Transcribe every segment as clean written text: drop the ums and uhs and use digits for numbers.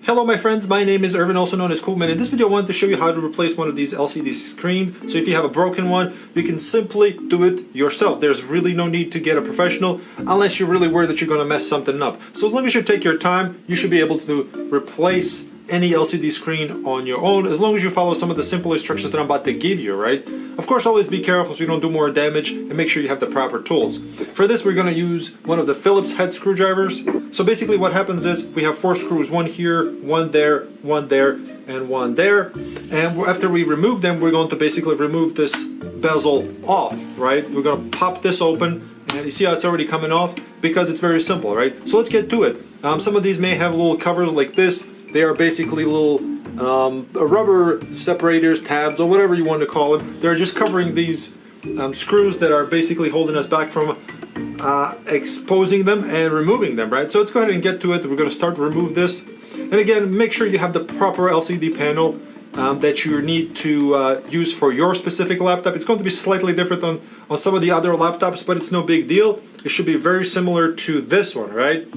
Hello my friends, my name is Irvin, also known as Cobuman. In this video I wanted to show you how to replace one of these LCD screens. So if you have a broken one, you can simply do it yourself. There's really no need to get a professional unless you're really worried that you're going to mess something up. So as long as you take your time, you should be able to replace any LCD screen on your own, as long as you follow some of the simple instructions that I'm about to give you, right? Of course, always be careful so you don't do more damage, and make sure you have the proper tools. For this, we're going to use one of the Phillips head screwdrivers. So basically what happens is we have 4 screws, one here, one there, and one there. And after we remove them, we're going to basically remove this bezel off, right? We're going to pop this open, and you see how it's already coming off? Because it's very simple, right? So let's get to it. Some of these may have little covers like this. They are basically little rubber separators, tabs, or whatever you want to call them. They're just covering these screws that are basically holding us back from exposing them and removing them, right? So let's go ahead and get to it. We're going to start to remove this. And again, make sure you have the proper LCD panel that you need to use for your specific laptop. It's going to be slightly different on some of the other laptops, but it's no big deal. It should be very similar to this one, right?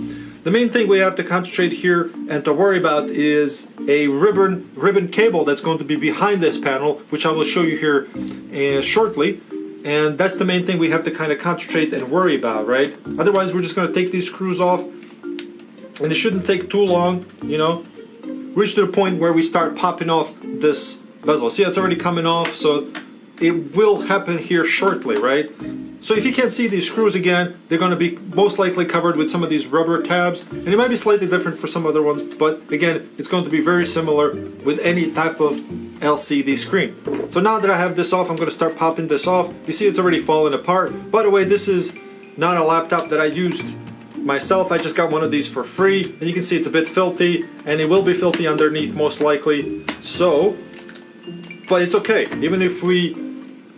The main thing we have to concentrate here and to worry about is a ribbon cable that's going to be behind this panel, which I will show you here shortly. And that's the main thing we have to kind of concentrate and worry about, right? Otherwise, we're just going to take these screws off, and it shouldn't take too long, you know. Reach to the point where we start popping off this bezel. See, it's already coming off, so it will happen here shortly, right? So if you can't see these screws again, they're going to be most likely covered with some of these rubber tabs, and it might be slightly different for some other ones, but again, it's going to be very similar with any type of LCD screen. So now that I have this off, I'm going to start popping this off. You see it's already falling apart. By the way, this is not a laptop that I used myself. I just got one of these for free, and you can see it's a bit filthy, and it will be filthy underneath most likely. So, but it's okay. Even if we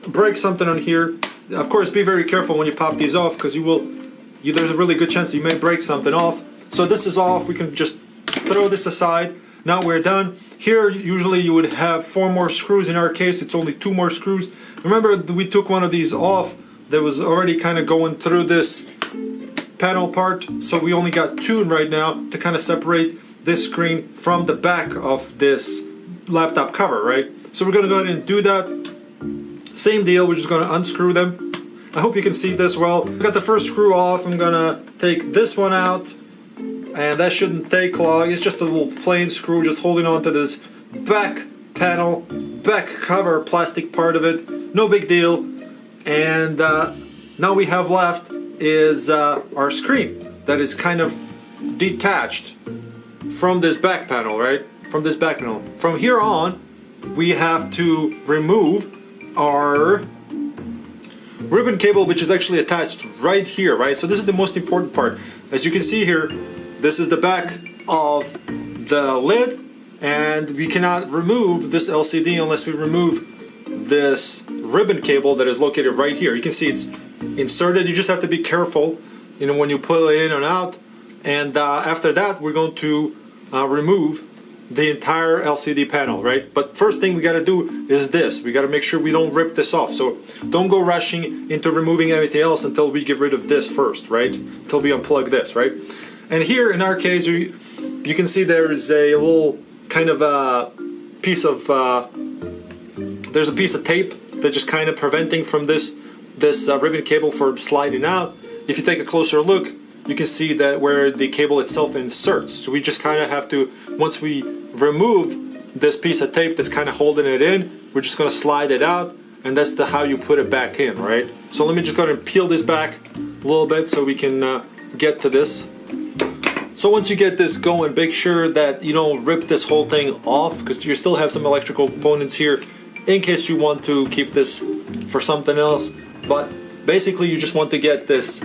break something on here, of course, be very careful when you pop these off, because there's a really good chance that you may break something off. So this is off. We can just throw this aside. Now we're done. Here, usually you would have 4 more screws. In our case, it's only 2 more screws. Remember, we took one of these off that was already kind of going through this panel part. So we only got 2 right now to kind of separate this screen from the back of this laptop cover, right? So we're going to go ahead and do that. Same deal, we're just going to unscrew them. I hope you can see this well. I got the first screw off. I'm going to take this one out, and that shouldn't take long. It's just a little plain screw just holding on to this back panel, back cover, plastic part of it. No big deal. And now we have left is our screen that is kind of detached from this back panel, right? From this back panel. From here on, we have to remove our ribbon cable, which is actually attached right here, right? So this is the most important part. As you can see here, this is the back of the lid, and we cannot remove this LCD unless we remove this ribbon cable that is located right here. You can see it's inserted. You just have to be careful, you know, when you pull it in and out. And after that, we're going to remove the entire LCD panel, right? But first thing we got to do is this. We got to make sure we don't rip this off. So don't go rushing into removing everything else until we get rid of this first, right? Until we unplug this, right? And here in our case, you can see there is a little kind of a piece of there's a piece of tape that's just kind of preventing from this ribbon cable from sliding out. If you take a closer look, you can see that where the cable itself inserts. So we just kind of have to, once we remove this piece of tape that's kind of holding it in, we're just going to slide it out, and that's how you put it back in, right? So let me just go ahead and peel this back a little bit so we can get to this. So once you get this going, make sure that you don't rip this whole thing off, because you still have some electrical components here in case you want to keep this for something else. But basically you just want to get this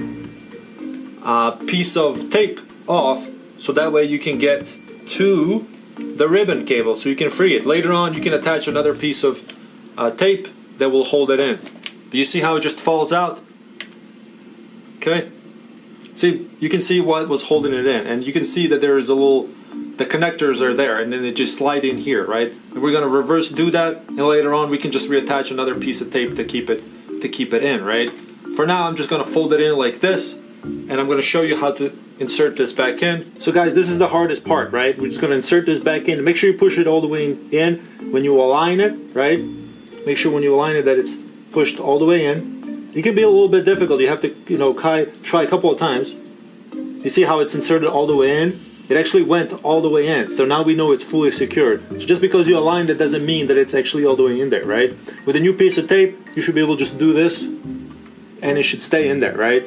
piece of tape off, so that way you can get to the ribbon cable, so you can free it. Later on you can attach another piece of tape that will hold it in. But you see how it just falls out? Okay, see, you can see what was holding it in, and you can see that there is the connectors are there, and then they just slide in here, right? And we're going to reverse do that, and later on we can just reattach another piece of tape to keep it in, right? For now I'm just going to fold it in like this, and I'm going to show you how to insert this back in. So guys, this is the hardest part, right? We're just going to insert this back in. Make sure you push it all the way in when you align it, right? Make sure when you align it that it's pushed all the way in. It can be a little bit difficult. You have to, try a couple of times. You see how it's inserted all the way in? It actually went all the way in. So now we know it's fully secured. So just because you aligned it doesn't mean that it's actually all the way in there, right? With a new piece of tape, you should be able to just do this and it should stay in there, right?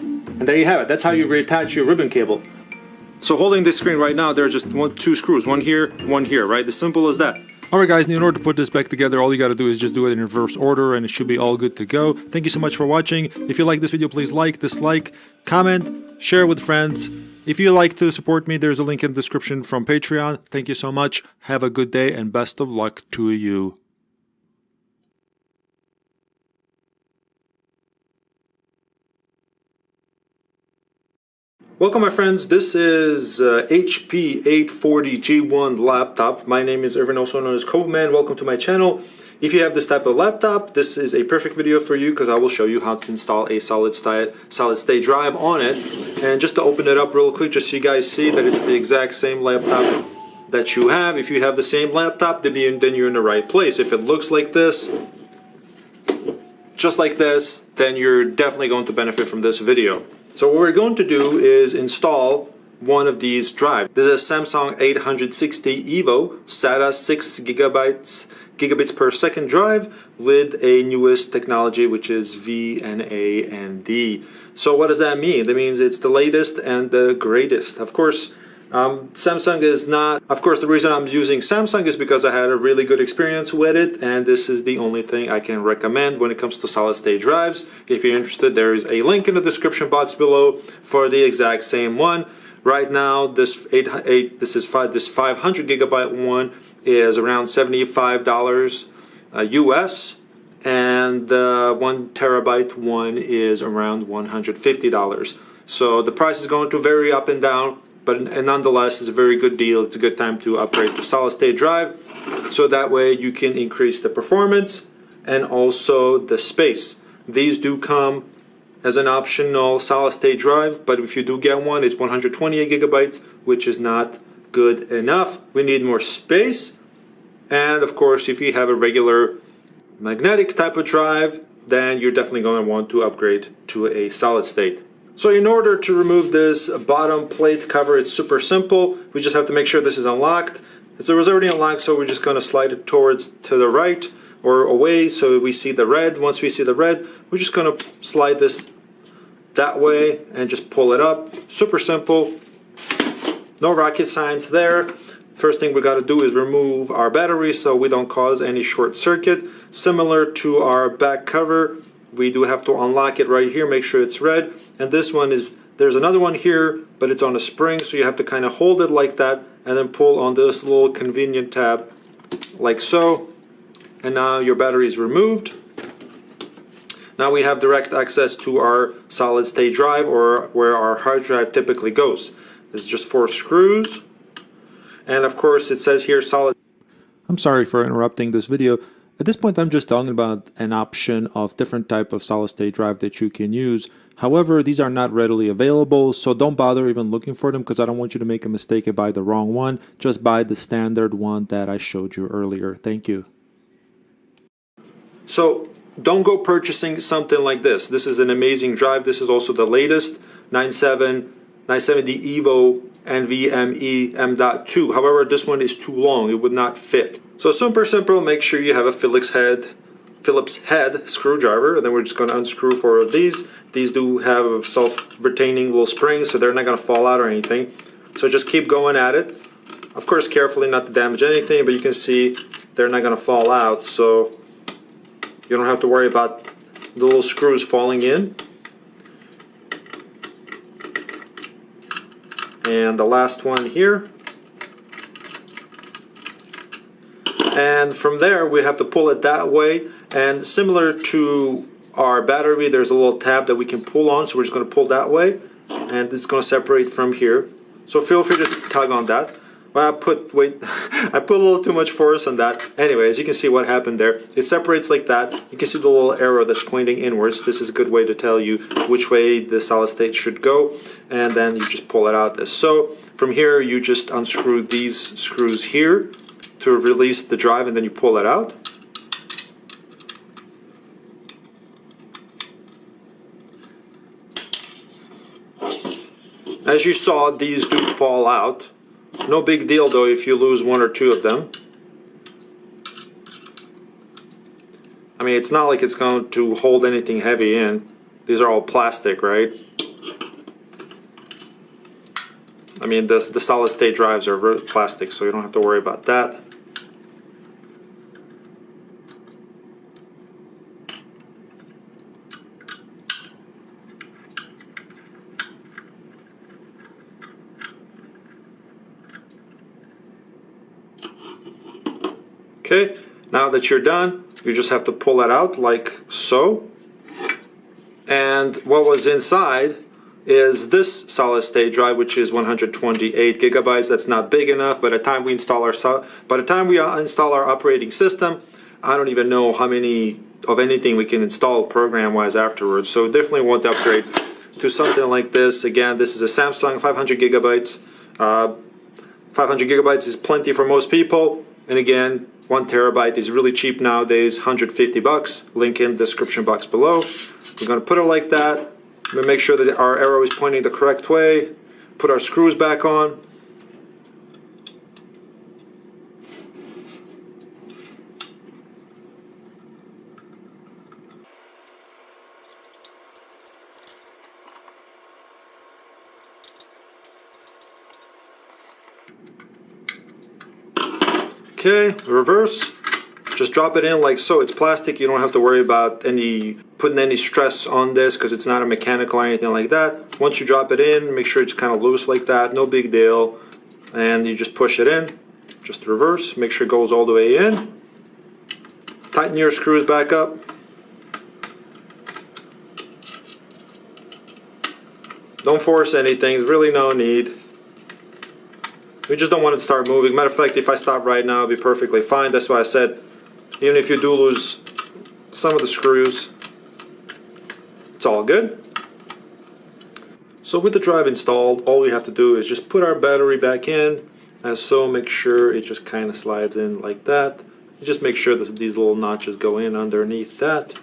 And there you have it. That's how you reattach your ribbon cable. So holding this screen right now, there are just two screws, one here, right? As simple as that. Alright guys, in order to put this back together, all you gotta do is just do it in reverse order and it should be all good to go. Thank you so much for watching. If you like this video, please like, dislike, comment, share with friends. If you like to support me, there's a link in the description from Patreon. Thank you so much. Have a good day and best of luck to you. Welcome my friends, this is HP 840G1 laptop. My name is Irvin, also known as cobuman. Welcome to my channel. If you have this type of laptop, this is a perfect video for you because I will show you how to install a solid state drive on it. And just to open it up real quick, just so you guys see that it's the exact same laptop that you have. If you have the same laptop, then you're in the right place. If it looks like this, just like this, then you're definitely going to benefit from this video. So what we're going to do is install one of these drives. This is a Samsung 860 EVO SATA 6 gigabits per second drive with a newest technology, which is VNAND. So what does that mean? That means it's the latest and the greatest. Of course, Samsung is not. Of course, the reason I'm using Samsung is because I had a really good experience with it, and this is the only thing I can recommend when it comes to solid state drives. If you're interested, there is a link in the description box below for the exact same one. Right now, this 500 gigabyte one is around $75 US, and the 1 terabyte one is around $150. So the price is going to vary up and down. But nonetheless, it's a very good deal. It's a good time to upgrade to solid state drive, so that way you can increase the performance and also the space. These do come as an optional solid state drive, but if you do get one, it's 128 gigabytes, which is not good enough. We need more space. And of course, if you have a regular magnetic type of drive, then you're definitely going to want to upgrade to a solid state. So in order to remove this bottom plate cover, it's super simple. We just have to make sure this is unlocked. It was already unlocked, so we're just going to slide it to the right or away so we see the red. Once we see the red, we're just going to slide this that way and just pull it up. Super simple. No rocket science there. First thing we got to do is remove our battery so we don't cause any short circuit. Similar to our back cover, we do have to unlock it right here, make sure it's red. And this one is, there's another one here, but it's on a spring, so you have to kind of hold it like that and then pull on this little convenient tab like so. And now your battery is removed. Now we have direct access to our solid state drive, or where our hard drive typically goes. This is just 4 screws. And of course it says here solid. I'm sorry for interrupting this video. At this point, I'm just talking about an option of different type of solid state drive that you can use. However, these are not readily available, so don't bother even looking for them because I don't want you to make a mistake and buy the wrong one. Just buy the standard one that I showed you earlier. Thank you. So don't go purchasing something like this. This is an amazing drive. This is also the latest 970 EVO NVMe M.2. However, this one is too long. It would not fit. So super simple. Make sure you have a Phillips head screwdriver, and then we're just going to unscrew 4 of these. These do have self-retaining little springs, so they're not going to fall out or anything. So just keep going at it. Of course, carefully not to damage anything, but you can see they're not going to fall out, so you don't have to worry about the little screws falling in. And the last one here. And from there we have to pull it that way, and similar to our battery, there's a little tab that we can pull on, so we're just going to pull that way, and this is going to separate from here. So feel free to tug on that. Well, I put a little too much force on that. Anyway, as you can see what happened there, it separates like that. You can see the little arrow that's pointing inwards. This is a good way to tell you which way the solid state should go, and then you just pull it out as so. From here, you just unscrew these screws here to release the drive, and then you pull it out. As you saw, these do fall out. No big deal though if you lose one or two of them. I mean, it's not like it's going to hold anything heavy in. These are all plastic, right? I mean, the solid state drives are plastic, so you don't have to worry about that. Okay, now that you're done, you just have to pull it out like so. And what was inside is this solid state drive, which is 128 gigabytes. That's not big enough. By the time we install our operating system, I don't even know how many of anything we can install program-wise afterwards. So definitely want to upgrade to something like this. Again, this is a Samsung 500 gigabytes. 500 gigabytes is plenty for most people. And again, 1 terabyte is really cheap nowadays, 150 bucks. Link in the description box below. We're going to put it like that. We make sure that our arrow is pointing the correct way. Put our screws back on. Okay, reverse. Just drop it in like so. It's plastic. You don't have to worry about putting any stress on this because it's not a mechanical or anything like that. Once you drop it in, make sure it's kind of loose like that. No big deal. And you just push it in. Just reverse. Make sure it goes all the way in. Tighten your screws back up. Don't force anything. There's really no need. We just don't want it to start moving. Matter of fact, if I stop right now, it'll be perfectly fine. That's why I said, even if you do lose some of the screws, it's all good. So with the drive installed, all we have to do is just put our battery back in, as so. Make sure it just kind of slides in like that. And just make sure that these little notches go in underneath that.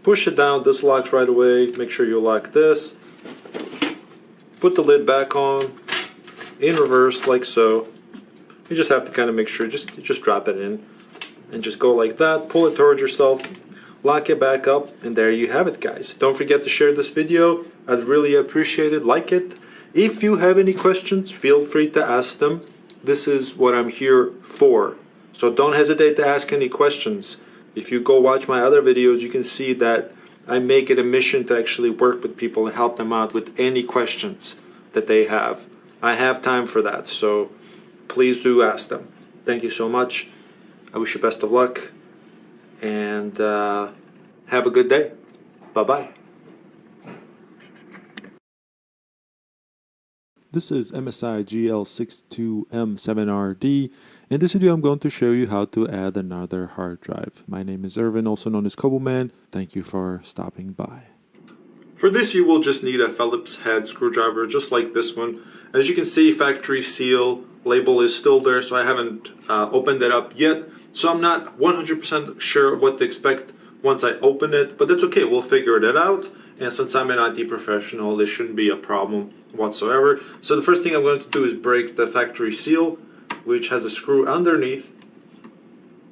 Push it down. This locks right away. Make sure you lock this. Put the lid back on. In reverse like so. You just have to kind of make sure, just drop it in and just go like that. Pull it towards yourself, lock it back up, and there you have it, guys. Don't forget to share this video. I'd really appreciate it. Like it. If you have any questions, feel free to ask them. This is what I'm here for, so don't hesitate to ask any questions. If you go watch my other videos, you can see that I make it a mission to actually work with people and help them out with any questions that they have. I have time for that, so please do ask them. Thank you so much. I wish you best of luck, and have a good day. Bye-bye. This is MSI GL62M7RD. In this video, I'm going to show you how to add another hard drive. My name is Irvin, also known as cobuman. Thank you for stopping by. For this, you will just need a Phillips head screwdriver, just like this one. As you can see, factory seal label is still there, so I haven't opened it up yet. So I'm not 100% sure what to expect once I open it, but that's okay. We'll figure it out. And since I'm an IT professional, this shouldn't be a problem whatsoever. So the first thing I'm going to do is break the factory seal, which has a screw underneath.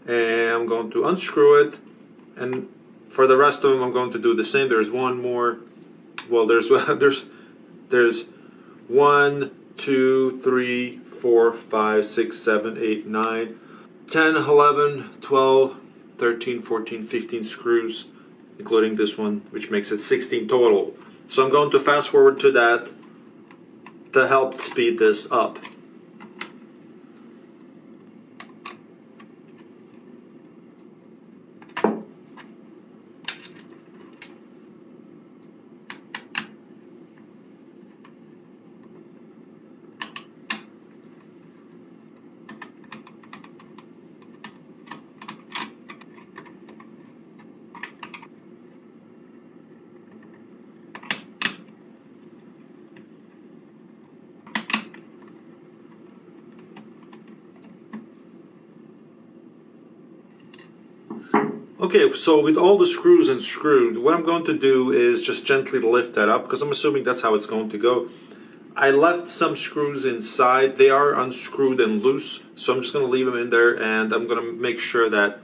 And I'm going to unscrew it. And for the rest of them, I'm going to do the same. There's one more. Well, there's 1, 2, 3, 4, 5, 6, 7, 8, 9, 10, 11, 12, 13, 14, 15 screws, including this one, which makes it 16 total. So I'm going to fast forward to that to help speed this up. Okay, so with all the screws unscrewed, what I'm going to do is just gently lift that up, because I'm assuming that's how it's going to go. I left some screws inside. They are unscrewed and loose, so I'm just going to leave them in there, and I'm going to make sure that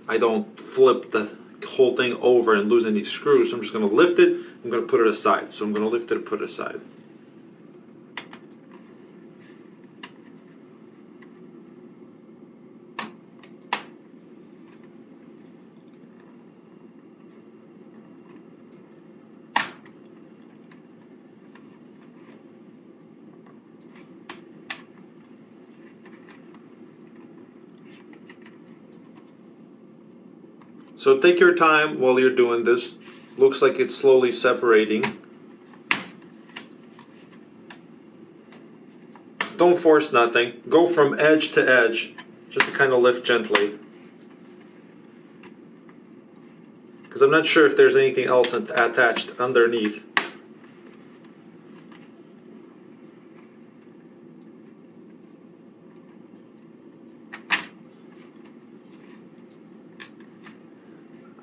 I don't flip the whole thing over and lose any screws. So I'm just going to lift it. I'm going to put it aside. So I'm going to lift it and put it aside. So take your time while you're doing this. Looks like it's slowly separating. Don't force nothing. Go from edge to edge, just to kind of lift gently. Because I'm not sure if there's anything else attached underneath.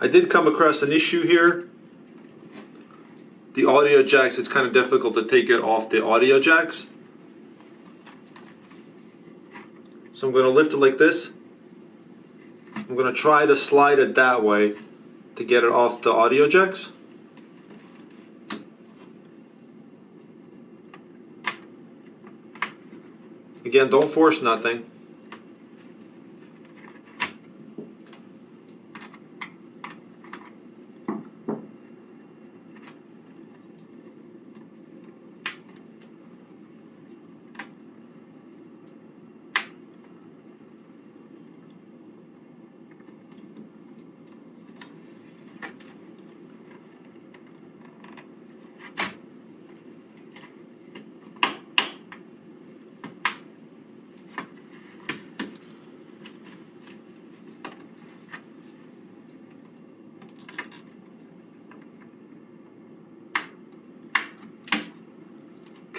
I did come across an issue here. The audio jacks, it's kind of difficult to take it off the audio jacks. So I'm going to lift it like this. I'm going to try to slide it that way to get it off the audio jacks. Again, don't force nothing.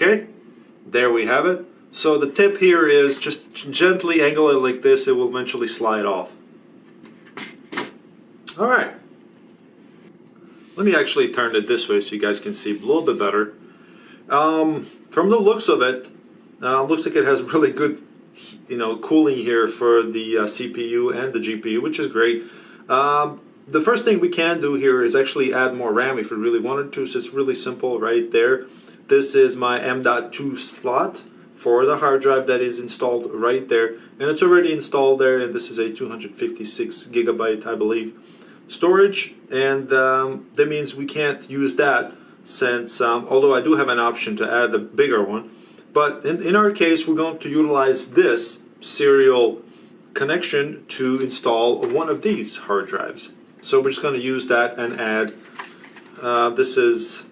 Okay, there we have it. So the tip here is just gently angle it like this, it will eventually slide off. Alright, let me actually turn it this way so you guys can see a little bit better. From the looks of it, looks like it has really good cooling here for the CPU and the GPU, which is great. The first thing we can do here is actually add more RAM if we really wanted to, so it's really simple right there. This is my M.2 slot for the hard drive that is installed right there, and it's already installed there, and this is a 256 gigabyte, I believe, storage, and that means we can't use that since, although I do have an option to add a bigger one, but in our case we're going to utilize this serial connection to install one of these hard drives. So we're just going to use that and add, this is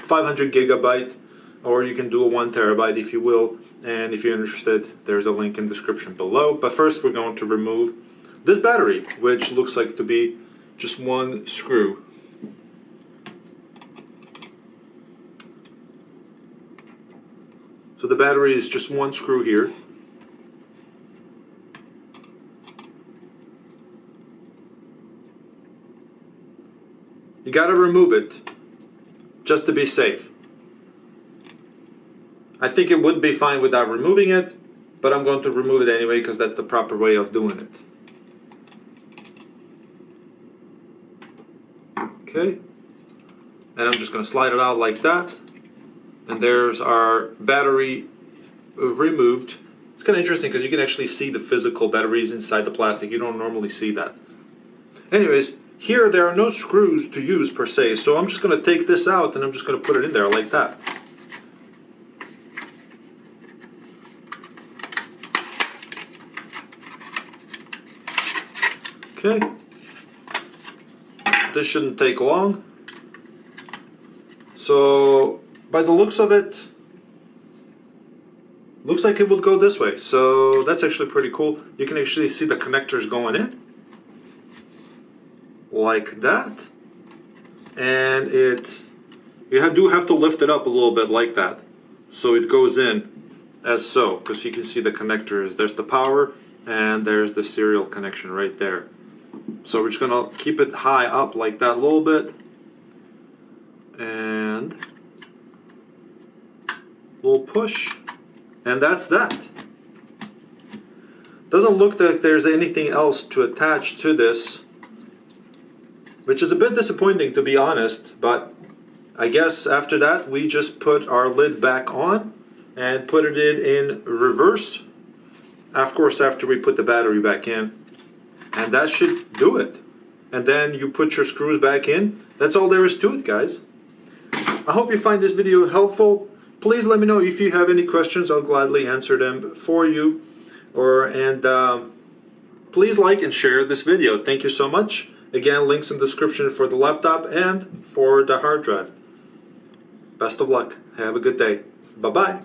500 gigabyte, or you can do a 1 terabyte if you will, and if you're interested there's a link in the description below. But first we're going to remove this battery, which looks like to be just one screw. So the battery is just one screw here. You got to remove it just to be safe. I think it would be fine without removing it, but I'm going to remove it anyway because that's the proper way of doing it. Okay, and I'm just going to slide it out like that, and there's our battery removed. It's kind of interesting because you can actually see the physical batteries inside the plastic. You don't normally see that. Anyways, here there are no screws to use per se, so I'm just going to take this out and I'm just going to put it in there like that. Okay, this shouldn't take long. So by the looks of it, looks like it would go this way, so that's actually pretty cool. You can actually see the connectors going in like that, and you do have to lift it up a little bit like that so it goes in as so, because you can see the connectors. There's the power and there's the serial connection right there. So we're just gonna keep it high up like that a little bit, and little push, and that's that. Doesn't look like there's anything else to attach to this, which is a bit disappointing, to be honest, but I guess after that we just put our lid back on and put it in reverse, of course after we put the battery back in, and that should do it. And then you put your screws back in. That's all there is to it, guys. I hope you find this video helpful. Please let me know if you have any questions. I'll gladly answer them for you. Please like and share this video. Thank you so much. Again, links in the description for the laptop and for the hard drive. Best of luck. Have a good day. Bye-bye.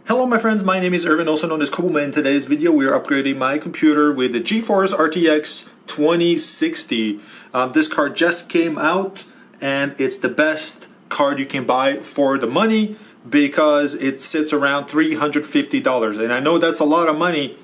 Hello my friends, my name is Irvin, also known as Cobuman. In today's video we are upgrading my computer with the GeForce RTX 2060. This card just came out and it's the best card you can buy for the money because it sits around $350. And I know that's a lot of money,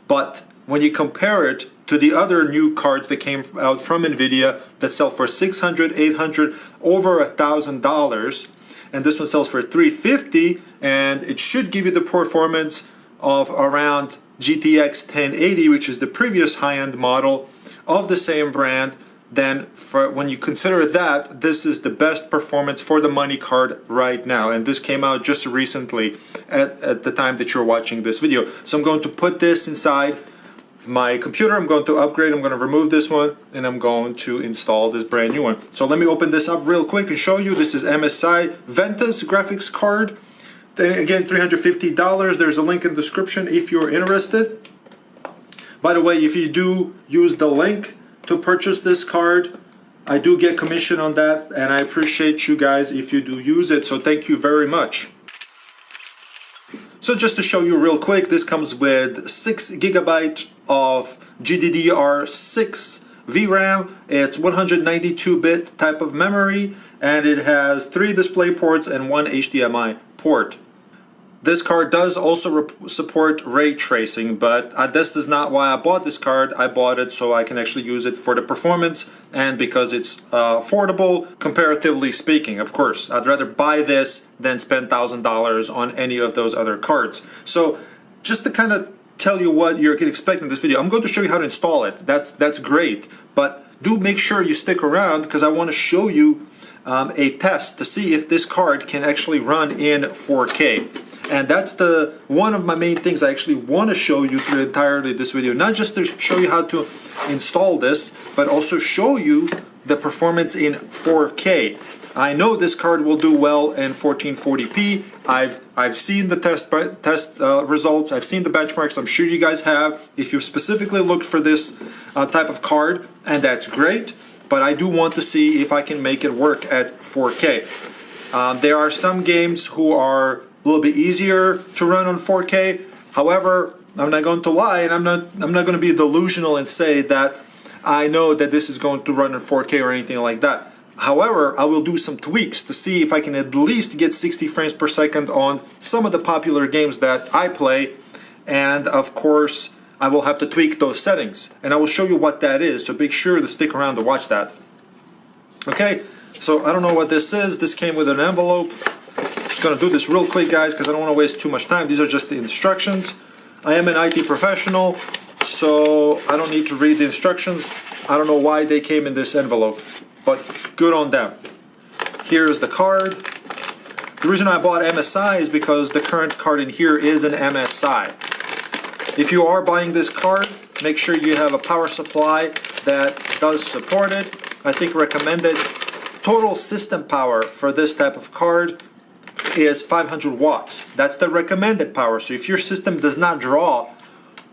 but when you compare it to the other new cards that came out from NVIDIA that sell for $600, $800, over $1,000, and this one sells for $350, and it should give you the performance of around GTX 1080, which is the previous high-end model of the same brand. Then when you consider that, this is the best performance for the money card right now, and this came out just recently at the time that you're watching this video. So I'm going to put this inside my computer. I'm going to upgrade. I'm going to remove this one and I'm going to install this brand new one. So let me open this up real quick and show you. This is MSI Ventus graphics card. Then again, $350. There's a link in the description if you're interested. By the way, if you do use the link to purchase this card, I do get commission on that, and I appreciate you guys if you do use it, so thank you very much. So just to show you real quick, this comes with 6 GB of GDDR6 VRAM. It's 192-bit type of memory, and it has 3 display ports and 1 HDMI port. This card does also support ray tracing, but this is not why I bought this card. I bought it so I can actually use it for the performance and because it's affordable, comparatively speaking. Of course, I'd rather buy this than spend $1,000 on any of those other cards. So just to kind of tell you what you can expect in this video, I'm going to show you how to install it. That's great, but do make sure you stick around because I want to show you a test to see if this card can actually run in 4K. And that's one of my main things I actually want to show you through entirely this video. Not just to show you how to install this, but also show you the performance in 4K. I know this card will do well in 1440p. I've seen the test results. I've seen the benchmarks. I'm sure you guys have. If you've specifically looked for this type of card, and that's great. But I do want to see if I can make it work at 4K. There are some games who are a little bit easier to run on 4K. However, I'm not going to lie, and I'm not going to be delusional and say that I know that this is going to run in 4K or anything like that. However, I will do some tweaks to see if I can at least get 60 frames per second on some of the popular games that I play, and of course I will have to tweak those settings, and I will show you what that is, so make sure to stick around to watch that. Okay, so I don't know what this is. This came with an envelope. Just going to do this real quick, guys, because I don't want to waste too much time. These are just the instructions. I am an IT professional, so I don't need to read the instructions. I don't know why they came in this envelope, but good on them. Here's the card. The reason I bought MSI is because the current card in here is an MSI. If you are buying this card, make sure you have a power supply that does support it. I think recommended total system power for this type of card is 500 watts. That's the recommended power. So if your system does not draw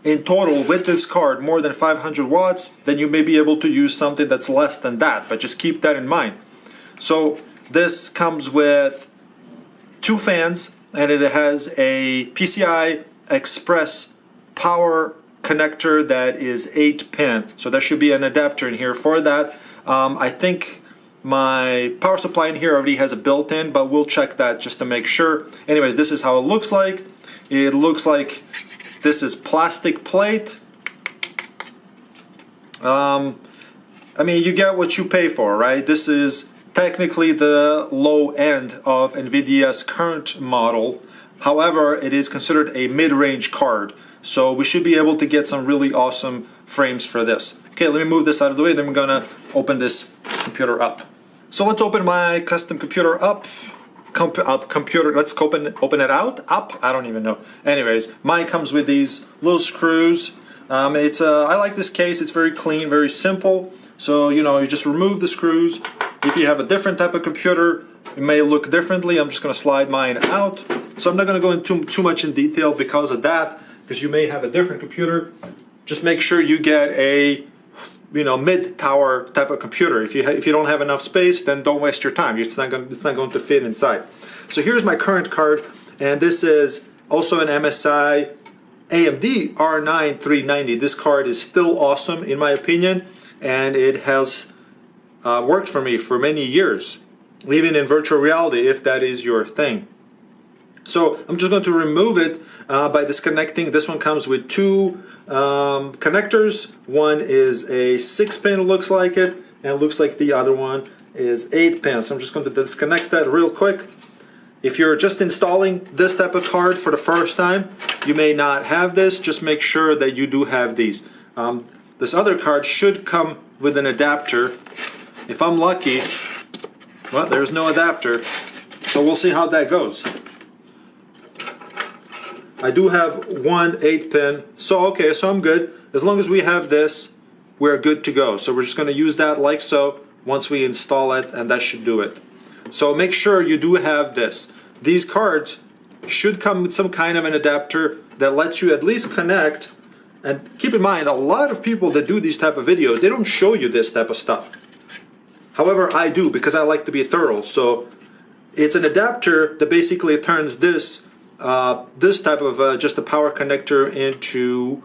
in total with this card more than 500 watts, then you may be able to use something that's less than that, but just keep that in mind. So this comes with 2 fans, and it has a PCI Express power connector that is 8-pin. So there should be an adapter in here for that. I think my power supply in here already has a built-in, but we'll check that just to make sure. Anyways, this is how it looks like. It looks like this is plastic plate. I mean, you get what you pay for, right? This is technically the low end of NVIDIA's current model. However, it is considered a mid-range card. So we should be able to get some really awesome frames for this. Okay, let me move this out of the way, then we're gonna open this computer up. So let's open my custom computer up. Computer, let's open it out. Up, I don't even know. Anyways, mine comes with these little screws. I like this case. It's very clean, very simple. So you just remove the screws. If you have a different type of computer, it may look differently. I'm just going to slide mine out. So I'm not going to go into too much in detail because of that, because you may have a different computer. Just make sure you get a mid-tower type of computer. If you don't have enough space, then don't waste your time. It's not going to fit inside. So here's my current card, and this is also an MSI AMD R9 390. This card is still awesome in my opinion, and it has worked for me for many years, even in virtual reality, if that is your thing. So I'm just going to remove it by disconnecting. This one comes with two connectors. One is a 6-pin, looks like it, and it looks like the other one is 8-pin. So I'm just going to disconnect that real quick. If you're just installing this type of card for the first time, you may not have this. Just make sure that you do have these. This other card should come with an adapter. If I'm lucky, well, there's no adapter. So we'll see how that goes. I do have one 8-pin, so okay, so I'm good. As long as we have this, we're good to go. So we're just going to use that like so once we install it, and that should do it. So make sure you do have this. These cards should come with some kind of an adapter that lets you at least connect. And keep in mind, a lot of people that do these type of videos, they don't show you this type of stuff. However, I do, because I like to be thorough. So it's an adapter that basically turns this type of just a power connector into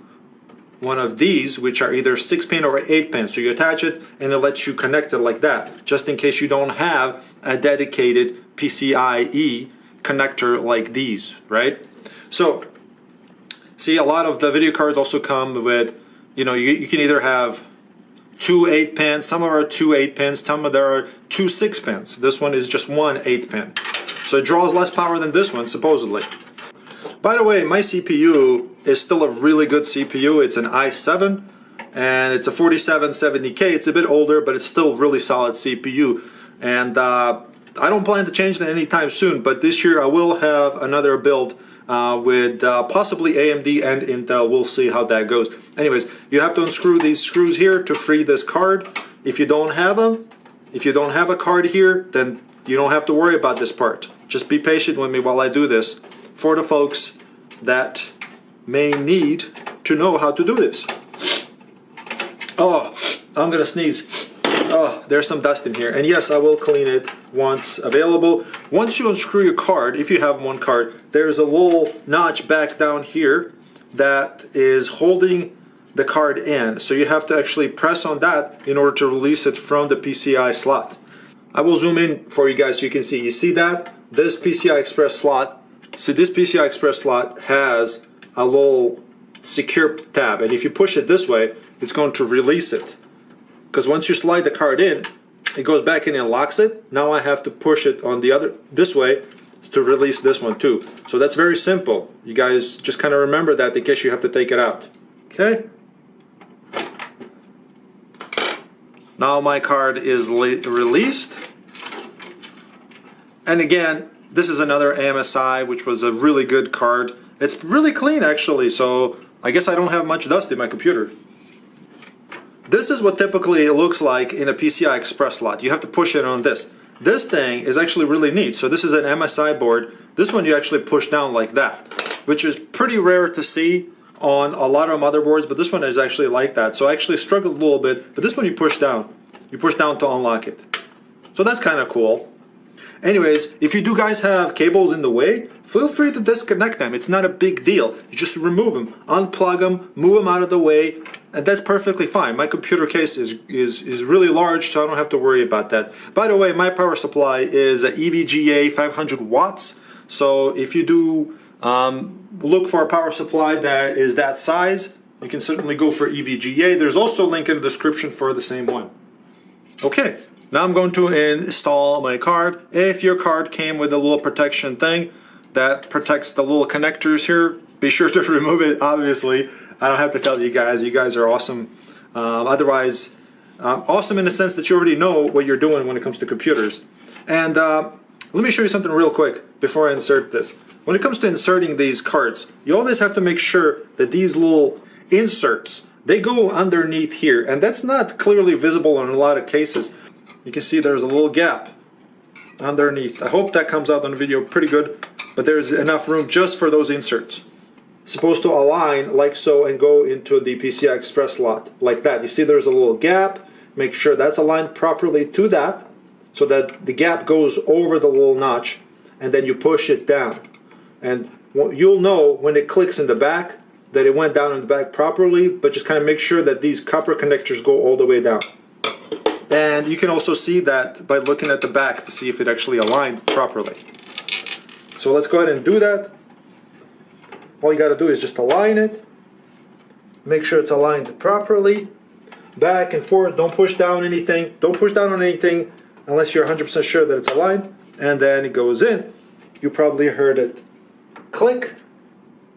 one of these, which are either 6-pin or 8-pin. So you attach it and it lets you connect it like that, just in case you don't have a dedicated PCIe connector like these, right? So see, a lot of the video cards also come with, you can either have two 8-pins, some are two 8-pins, some of there are two 6-pins. This one is just one 8-pin. So it draws less power than this one, supposedly. By the way, my CPU is still a really good CPU. It's an i7, and it's a 4770K. It's a bit older, but it's still really solid CPU. And I don't plan to change that anytime soon, but this year I will have another build with possibly AMD and Intel. We'll see how that goes. Anyways, you have to unscrew these screws here to free this card. If you don't have them, if you don't have a card here, then you don't have to worry about this part. Just be patient with me while I do this for the folks that may need to know how to do this. Oh, I'm gonna sneeze. Oh, there's some dust in here. And yes, I will clean it once available. Once you unscrew your card, if you have one card, there's a little notch back down here that is holding the card in. So you have to actually press on that in order to release it from the PCI slot. I will zoom in for you guys so you can see. You see that? This PCI Express slot, this PCI Express slot has a little secure tab. And if you push it this way, it's going to release it. Because once you slide the card in, it goes back in and locks it. Now I have to push it on this way to release this one too. So that's very simple. You guys just kind of remember that in case you have to take it out. Okay? Now my card is released. And again, this is another AMSI, which was a really good card. It's really clean actually, so I guess I don't have much dust in my computer. This is what typically it looks like in a PCI Express slot. You have to push it on this. This thing is actually really neat. So this is an MSI board. This one you actually push down like that, which is pretty rare to see on a lot of motherboards, but this one is actually like that. So I actually struggled a little bit, but this one you push down. You push down to unlock it. So that's kind of cool. Anyways, if you do guys have cables in the way, feel free to disconnect them. It's not a big deal. You just remove them, unplug them, move them out of the way, And that's perfectly fine. My computer case is really large, so I don't have to worry about that. By the way, my power supply is a EVGA 500 watts. So if you do look for a power supply that is that size, you can certainly go for EVGA. There's also a link in the description for the same one. Okay, now I'm going to install my card. If your card came with a little protection thing that protects the little connectors here, be sure to remove it, obviously. I don't have to tell you guys are awesome. Awesome in the sense that you already know what you're doing when it comes to computers. And let me show you something real quick before I insert this. When it comes to inserting these cards, you always have to make sure that these little inserts, they go underneath here, and that's not clearly visible in a lot of cases. You can see there's a little gap underneath. I hope that comes out on the video pretty good, but there's enough room just for those inserts. Supposed to align like so and go into the PCI Express slot like that. You see there's a little gap. Make sure that's aligned properly to that so that the gap goes over the little notch, and then you push it down. And you'll know when it clicks in the back that it went down in the back properly, but just kind of make sure that these copper connectors go all the way down. And you can also see that by looking at the back to see if it actually aligned properly. So let's go ahead and do that. All you got to do is just align it. Make sure it's aligned properly. Back and forth. Don't push down anything. Don't push down on anything unless you're 100% sure that it's aligned. And then it goes in. You probably heard it click.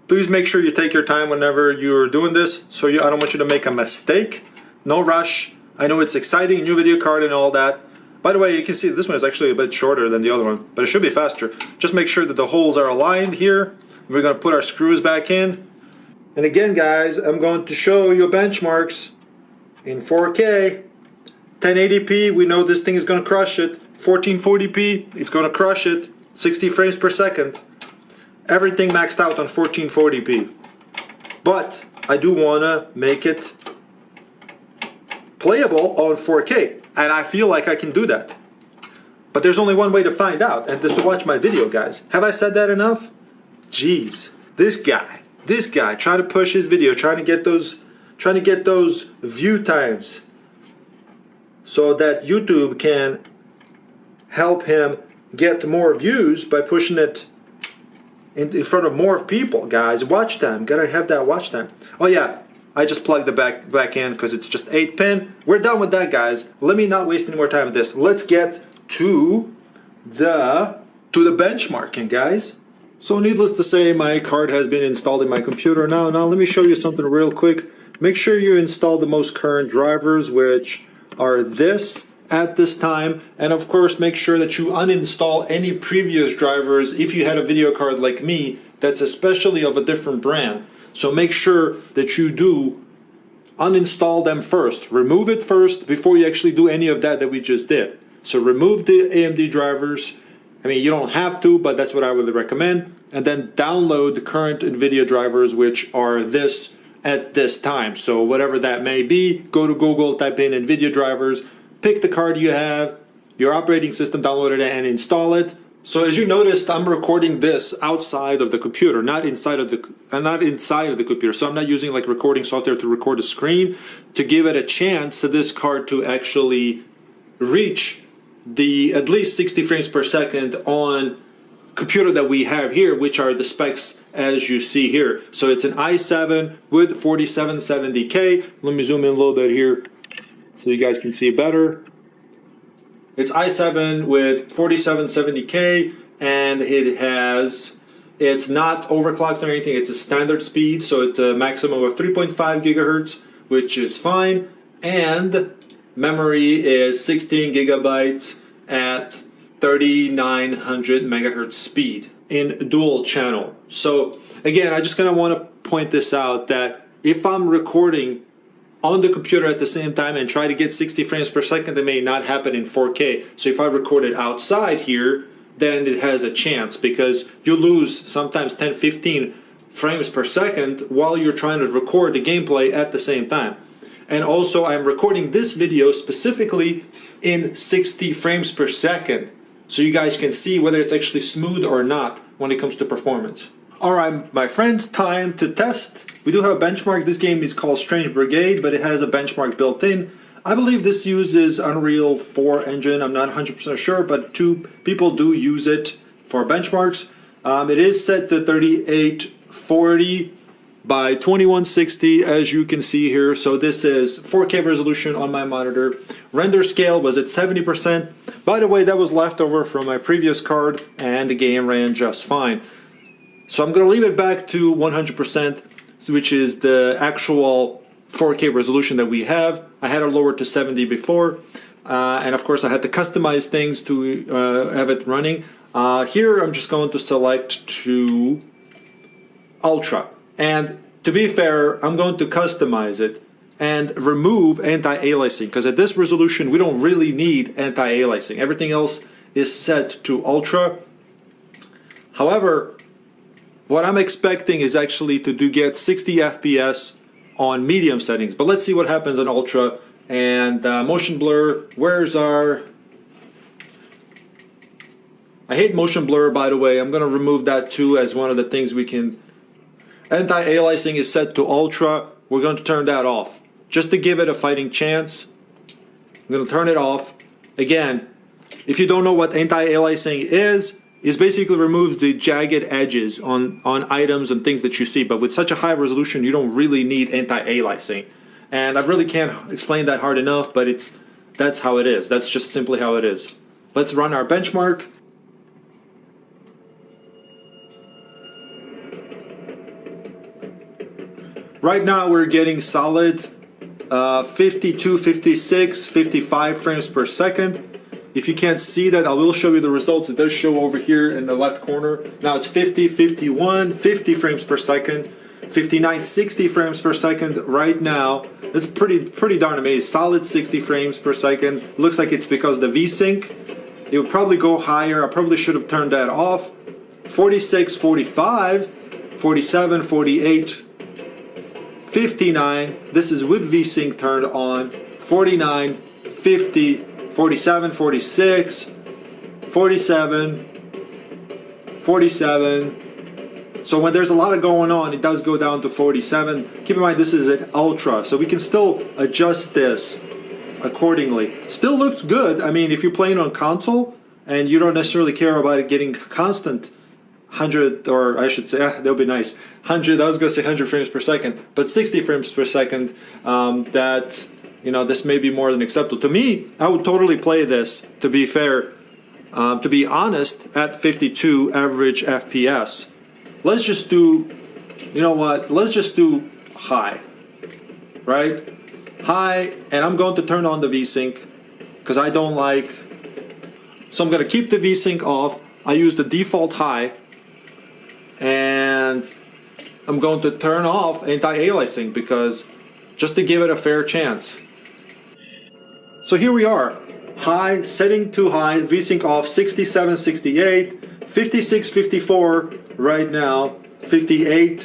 Please make sure you take your time whenever you're doing this. So I don't want you to make a mistake. No rush. I know it's exciting, new video card and all that. By the way, you can see this one is actually a bit shorter than the other one, but it should be faster. Just make sure that the holes are aligned here. We're going to put our screws back in. And again, guys, I'm going to show you benchmarks in 4K. 1080p, we know this thing is going to crush it. 1440p, it's going to crush it. 60 frames per second. Everything maxed out on 1440p. But I do want to make it playable on 4K. And I feel like I can do that. But there's only one way to find out, and just to watch my video, guys. Have I said that enough? Jeez, this guy trying to push his video, trying to get those view times so that YouTube can help him get more views by pushing it in front of more people, guys. Watch time, gotta have that watch time. Oh yeah, I just plugged the back in because it's just 8-pin. We're done with that, guys. Let me not waste any more time with this. Let's get to the benchmarking, guys. So needless to say, my card has been installed in my computer. Now let me show you something real quick. Make sure you install the most current drivers, which are at this time, and of course make sure that you uninstall any previous drivers if you had a video card like me that's especially of a different brand. So make sure that you do uninstall them first. Remove it first before you actually do any of that we just did. So remove the AMD drivers. I mean, you don't have to, but that's what I would recommend. And then download the current NVIDIA drivers, which are at this time. So whatever that may be, go to Google, type in NVIDIA drivers, pick the card you have, your operating system, download it and install it. So as you noticed, I'm recording this outside of the computer, not inside of the computer. So I'm not using like recording software to record the screen to give it a chance to this card to actually reach the at least 60 frames per second on computer that we have here, which are the specs as you see here. So it's an i7 with 4770K. Let me zoom in a little bit here so you guys can see better. It's i7 with 4770K, and it's not overclocked or anything. It's a standard speed, so it's a maximum of 3.5 gigahertz, which is fine. And memory is 16 gigabytes at 3900 megahertz speed in dual channel. So again, I just kind of want to point this out that if I'm recording on the computer at the same time and try to get 60 frames per second, that may not happen in 4K. So if I record it outside here, then it has a chance, because you lose sometimes 10-15 frames per second while you're trying to record the gameplay at the same time. And also I'm recording this video specifically in 60 frames per second, so you guys can see whether it's actually smooth or not when it comes to performance. Alright, my friends, time to test. We do have a benchmark. This game is called Strange Brigade, but it has a benchmark built in. I believe this uses Unreal 4 engine. I'm not 100% sure, but two people do use it for benchmarks. It is set to 3840 by 2160, as you can see here. So this is 4K resolution on my monitor. Render scale was at 70%. By the way, that was left over from my previous card, and the game ran just fine. So I'm going to leave it back to 100%, which is the actual 4K resolution that we have. I had it lowered to 70 before, and of course I had to customize things to have it running. Here I'm just going to select to Ultra, and to be fair, I'm going to customize it and remove anti-aliasing, because at this resolution we don't really need anti-aliasing. Everything else is set to Ultra. However, what I'm expecting is actually to get 60 FPS on medium settings, but let's see what happens on Ultra. And motion blur, where's our... I hate motion blur, by the way. I'm going to remove that too as one of the things we can... Anti-aliasing is set to Ultra. We're going to turn that off, just to give it a fighting chance. I'm going to turn it off. Again, if you don't know what anti-aliasing is basically removes the jagged edges on items and things that you see. But with such a high resolution, you don't really need anti-aliasing. And I really can't explain that hard enough, but that's how it is. That's just simply how it is. Let's run our benchmark. Right now we're getting solid 52, 56, 55 frames per second. If you can't see that, I will show you the results. It does show over here in the left corner. Now it's 50, 51, 50 frames per second, 59, 60 frames per second right now. It's pretty darn amazing. Solid 60 frames per second. Looks like it's because the VSync. It would probably go higher. I probably should have turned that off. 46, 45, 47, 48, 59. This is with VSync turned on. 49, 50, 47, 46, 47, 47. So when there's a lot of going on, it does go down to 47. Keep in mind this is at Ultra, so we can still adjust this accordingly. Still looks good. I mean, if you're playing on console and you don't necessarily care about it getting constant 100, or I should say, that would be nice. 100, I was going to say 100 frames per second, but 60 frames per second, that... You know, this may be more than acceptable. To me, I would totally play this, to be fair, to be honest, at 52 average FPS. Let's just do, you know what, let's just do high, right? High, and I'm going to turn on the VSync, because I don't like, so I'm going to keep the VSync off. I use the default high, and I'm going to turn off anti-aliasing, because just to give it a fair chance. So here we are, high, setting to high, VSync off, 67, 68, 56, 54 right now, 58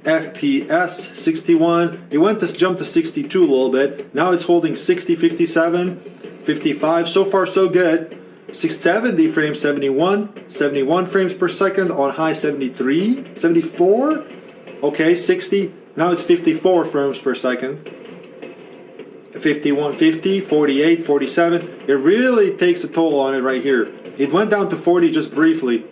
FPS, 61. It went to jump to 62 a little bit. Now it's holding 60, 57, 55. So far so good. 670 frames, 71, 71 frames per second on high, 73, 74. Okay, 60. Now it's 54 frames per second. 51, 50, 48, 47. It really takes a toll on it right here. It went down to 40 just briefly,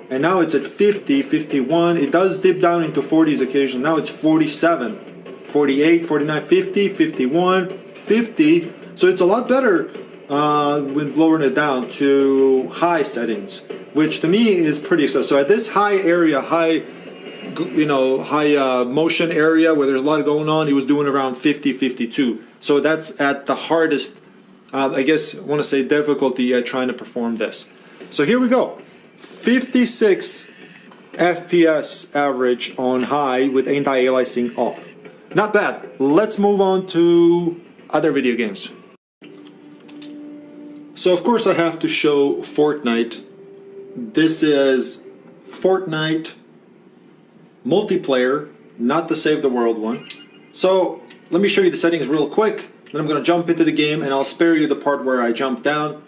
and now it's at 50, 51. It does dip down into 40s occasionally. Now it's 47, 48, 49, 50, 51, 50. So it's a lot better when lowering it down to high settings, which to me is pretty excessive. So at this high area, high motion area where there's a lot going on, he was doing around 50, 52. So that's at the hardest, I guess I want to say, difficulty at trying to perform this. So here we go. 56 FPS average on high with anti-aliasing off. Not bad. Let's move on to other video games. So of course I have to show Fortnite. This is Fortnite multiplayer, not the Save the World one. So let me show you the settings real quick, then I'm going to jump into the game and I'll spare you the part where I jump down.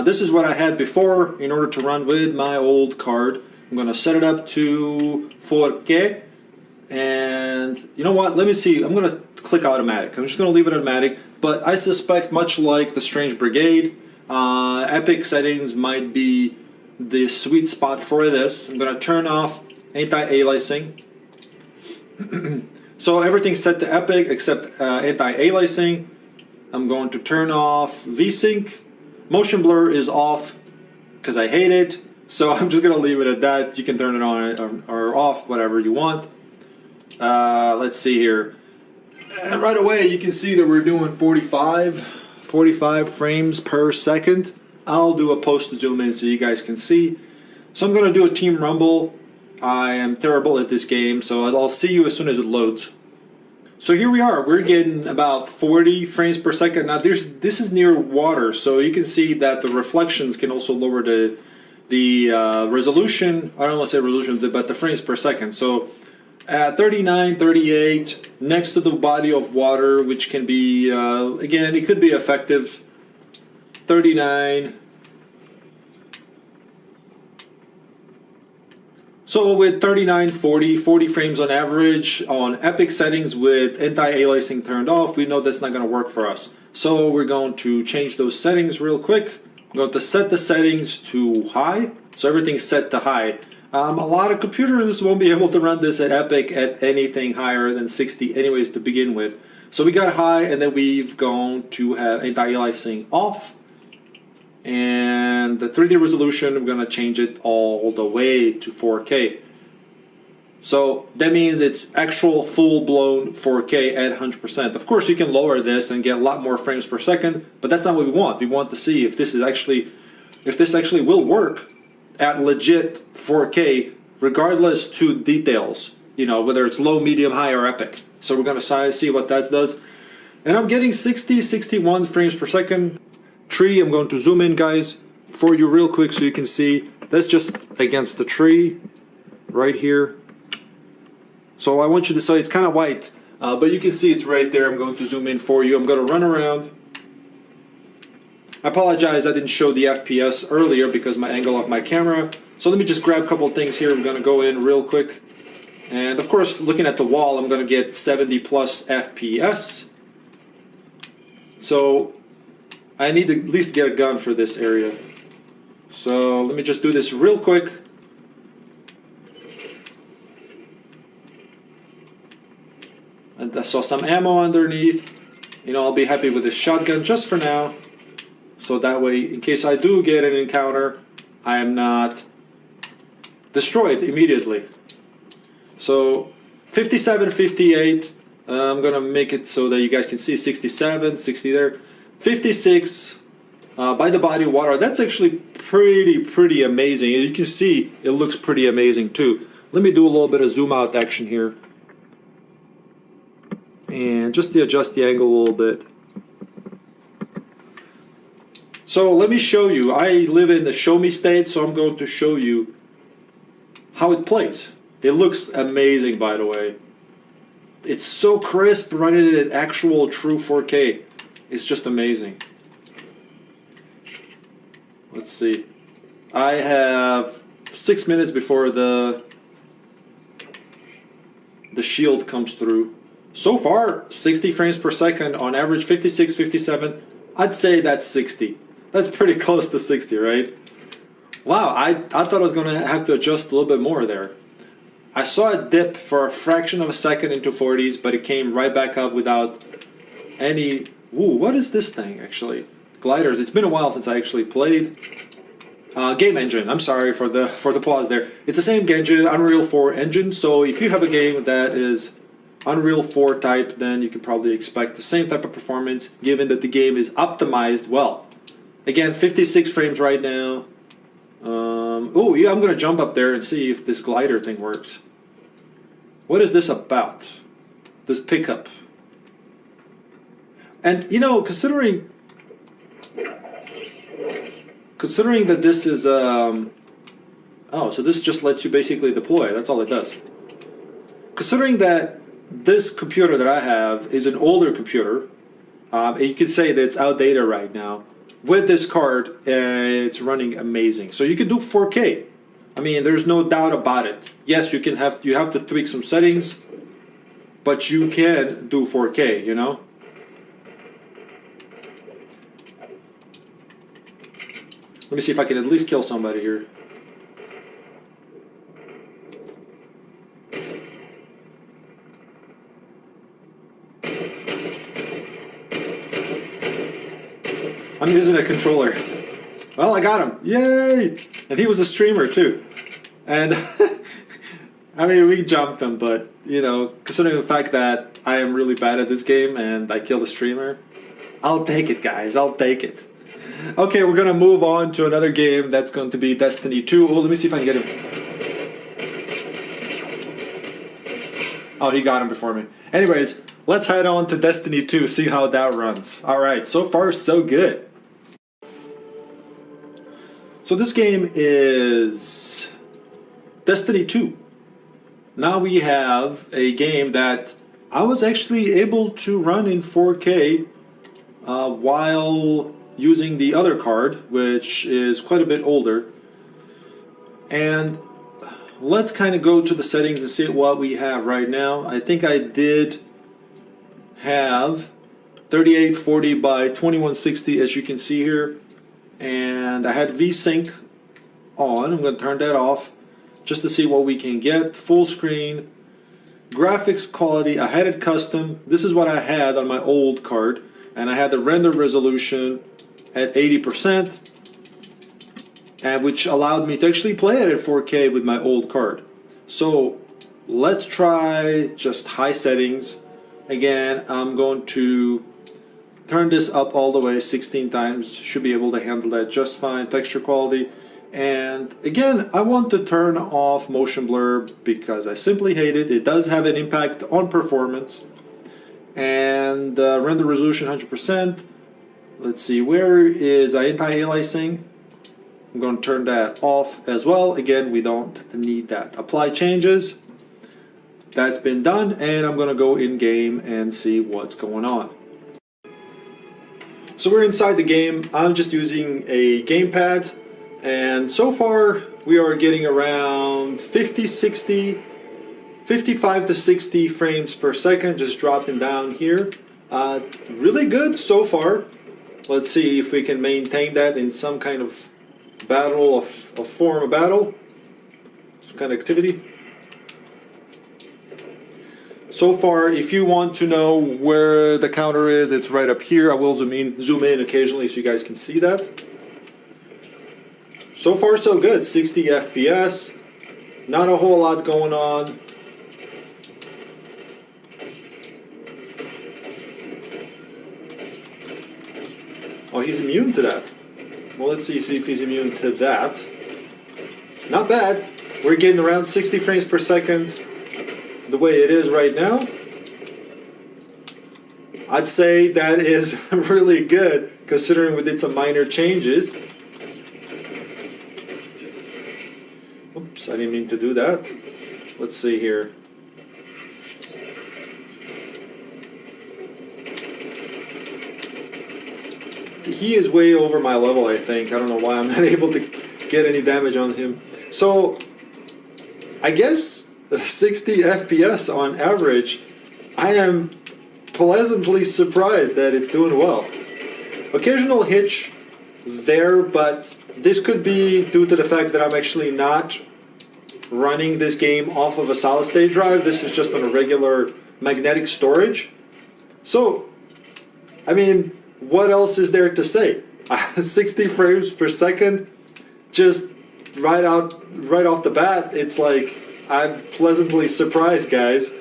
This is what I had before in order to run with my old card. I'm going to set it up to 4K. And you know what? Let me see. I'm going to click automatic. I'm just going to leave it automatic. But I suspect, much like the Strange Brigade, Epic settings might be the sweet spot for this. I'm going to turn off anti-aliasing. So everything's set to Epic except anti-aliasing. I'm going to turn off VSync. Motion blur is off because I hate it. So I'm just going to leave it at that. You can turn it on or off, whatever you want. Let's see here. And right away you can see that we're doing 45 frames per second. I'll do a post zoom in so you guys can see. So I'm going to do a Team Rumble. I am terrible at this game, so I'll see you as soon as it loads. So here we are. We're getting about 40 frames per second. Now this is near water, so you can see that the reflections can also lower the resolution. I don't want to say resolution, but the frames per second. So at 39, 38, next to the body of water, which can be, again, it could be effective. 39. So with 39, 40 frames on average on Epic settings with anti-aliasing turned off, we know that's not going to work for us. So we're going to change those settings real quick. I'm going to set the settings to high. So everything's set to high. A lot of computers won't be able to run this at Epic at anything higher than 60 anyways to begin with. So we got high, and then we've gone to have anti-aliasing off. And the 3D resolution, I'm going to change it all the way to 4K. So that means it's actual full-blown 4K at 100%. Of course, you can lower this and get a lot more frames per second, but that's not what we want. We want to see if this actually will work at legit 4K, regardless to details. You know, whether it's low, medium, high, or Epic. So we're going to see what that does. And I'm getting 60, 61 frames per second. Tree, I'm going to zoom in, guys, for you real quick so you can see. That's just against the tree right here. So I want you to see it's kind of white, but you can see it's right there. I'm going to zoom in for you. I'm going to run around. I apologize I didn't show the FPS earlier because my angle of my camera. So let me just grab a couple of things here. I'm going to go in real quick. And of course, looking at the wall, I'm going to get 70 plus FPS. So I need to at least get a gun for this area. So let me just do this real quick. And I saw some ammo underneath. You know, I'll be happy with this shotgun just for now. So that way, in case I do get an encounter, I am not destroyed immediately. So 57, 58. I'm going to make it so that you guys can see 67, 60 there. 56 by the body of water. That's actually pretty amazing. You can see it looks pretty amazing too. Let me do a little bit of zoom out action here. And just to adjust the angle a little bit. So let me show you. I live in the show me state, so I'm going to show you how it plays. It looks amazing, by the way. It's so crisp running it at actual true 4K. It's just amazing. Let's see. I have 6 minutes before the shield comes through. So far, 60 frames per second on average, 56, 57. I'd say that's 60. That's pretty close to 60, right? Wow, I thought I was going to have to adjust a little bit more there. I saw a dip for a fraction of a second into 40s, but it came right back up without any... Ooh, what is this thing, actually? Gliders. It's been a while since I actually played. Game engine. I'm sorry for the pause there. It's the same engine, Unreal 4 engine, so if you have a game that is Unreal 4 type, then you can probably expect the same type of performance, given that the game is optimized well. Again, 56 frames right now. Oh, yeah, I'm going to jump up there and see if this glider thing works. What is this about? This pickup. And, you know, considering that this is... oh, so this just lets you basically deploy. That's all it does. Considering that this computer that I have is an older computer, and you could say that it's outdated right now, with this card, it's running amazing. So you can do 4K. I mean, there's no doubt about it. Yes, you have to tweak some settings, but you can do 4K, you know? Let me see if I can at least kill somebody here. I'm using a controller. Well, I got him. Yay! And he was a streamer too. And I mean, we jumped him, but you know, considering the fact that I am really bad at this game and I killed a streamer, I'll take it, guys. I'll take it. Okay, we're gonna move on to another game that's going to be Destiny 2. Oh, let me see if I can get him. Oh, he got him before me. Anyways, let's head on to Destiny 2, see how that runs. Alright, so far so good. So this game is Destiny 2. Now we have a game that I was actually able to run in 4K while using the other card, which is quite a bit older. And let's kind of go to the settings and see what we have right now. I think I did have 3840 by 2160, as you can see here. And I had VSync on. I'm going to turn that off just to see what we can get. Full screen. Graphics quality, I had it custom. This is what I had on my old card. And I had the render resolution at 80%, and which allowed me to actually play it at 4K with my old card. So let's try just high settings. Again, I'm going to turn this up all the way 16 times. Should be able to handle that just fine. Texture quality. And again, I want to turn off motion blur because I simply hate it. It does have an impact on performance. And render resolution 100%. Let's see, where is anti-aliasing? I'm going to turn that off as well. Again, we don't need that. Apply changes. That's been done, and I'm going to go in game and see what's going on. So we're inside the game. I'm just using a gamepad, and so far we are getting around 55 to 60 frames per second, just dropping down here. Really good so far. Let's see if we can maintain that in some kind of battle, form of battle, some kind of activity. So far, if you want to know where the counter is, it's right up here. I will zoom in occasionally so you guys can see that. So far, so good. 60 FPS. Not a whole lot going on. Oh, he's immune to that. Well, let's see if he's immune to that. Not bad. We're getting around 60 frames per second the way it is right now. I'd say that is really good considering we did some minor changes. Oops, I didn't mean to do that. Let's see here. He is way over my level, I think. I don't know why I'm not able to get any damage on him. So, I guess 60 FPS on average, I am pleasantly surprised that it's doing well. Occasional hitch there, but this could be due to the fact that I'm actually not running this game off of a solid state drive. This is just on a regular magnetic storage. So, I mean, what else is there to say? 60 frames per second, just right off the bat, it's like I'm pleasantly surprised, guys.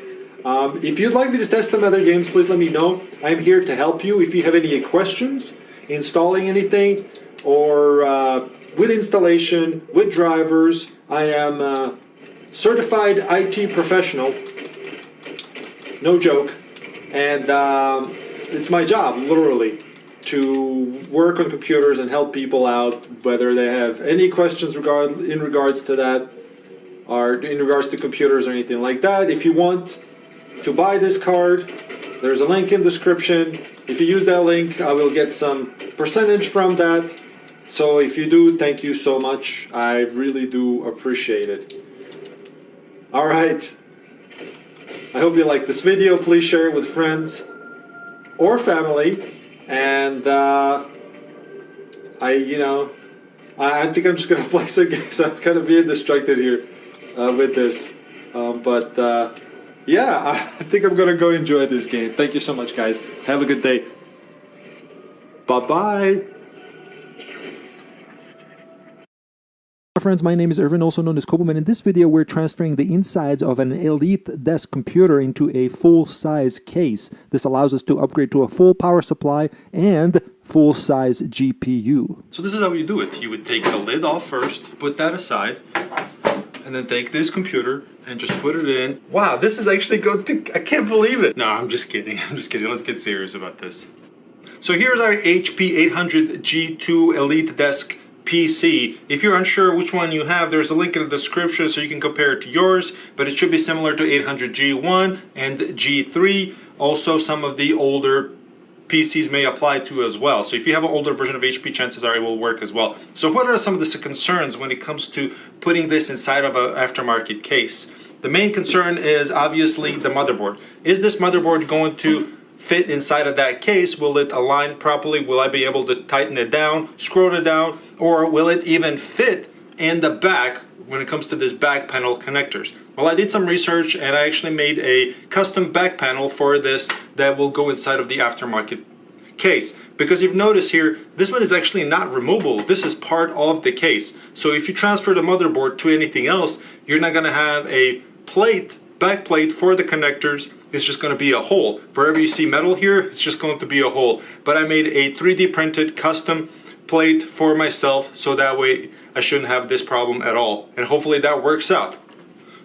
If you'd like me to test some other games, please let me know. I'm here to help you. If you have any questions, installing anything, or with installation, with drivers, I am a certified IT professional. No joke. And it's my job, literally, to work on computers and help people out, whether they have any questions in regards to that, or in regards to computers or anything like that. If you want to buy this card, there's a link in the description. If you use that link, I will get some percentage from that. So if you do, thank you so much. I really do appreciate it. All right. I hope you like this video. Please share it with friends or family. And I think I'm just gonna play some games. I'm kind of being distracted here with this. Yeah, I think I'm gonna go enjoy this game. Thank you so much, guys. Have a good day. Bye-bye. Friends, my name is Irvin, also known as Cobuman. In this video, we're transferring the insides of an Elite desk computer into a full-size case. This allows us to upgrade to a full power supply and full-size GPU. So this is how you do it. You would take the lid off first, put that aside, and then take this computer and just put it in. Wow, this is actually good. I can't believe it. No, I'm just kidding. I'm just kidding. Let's get serious about this. So here's our HP 800 G2 Elite Desk PC. If you're unsure which one you have, there's a link in the description so you can compare it to yours, but it should be similar to 800 G1 and G3. Also, some of the older PCs may apply to as well. So if you have an older version of HP, chances are it will work as well. So what are some of the concerns when it comes to putting this inside of an aftermarket case? The main concern is obviously the motherboard. Is this motherboard going to fit inside of that case? Will it align properly? Will I be able to tighten it down, screw it down, or will it even fit in the back when it comes to this back panel connectors? Well, I did some research and I actually made a custom back panel for this that will go inside of the aftermarket case. Because you've noticed here, this one is actually not removable. This is part of the case. So if you transfer the motherboard to anything else, you're not going to have a plate, back plate for the connectors. It's just going to be a hole. Wherever you see metal here, it's just going to be a hole. But I made a 3D printed custom plate for myself, so that way I shouldn't have this problem at all. And hopefully that works out.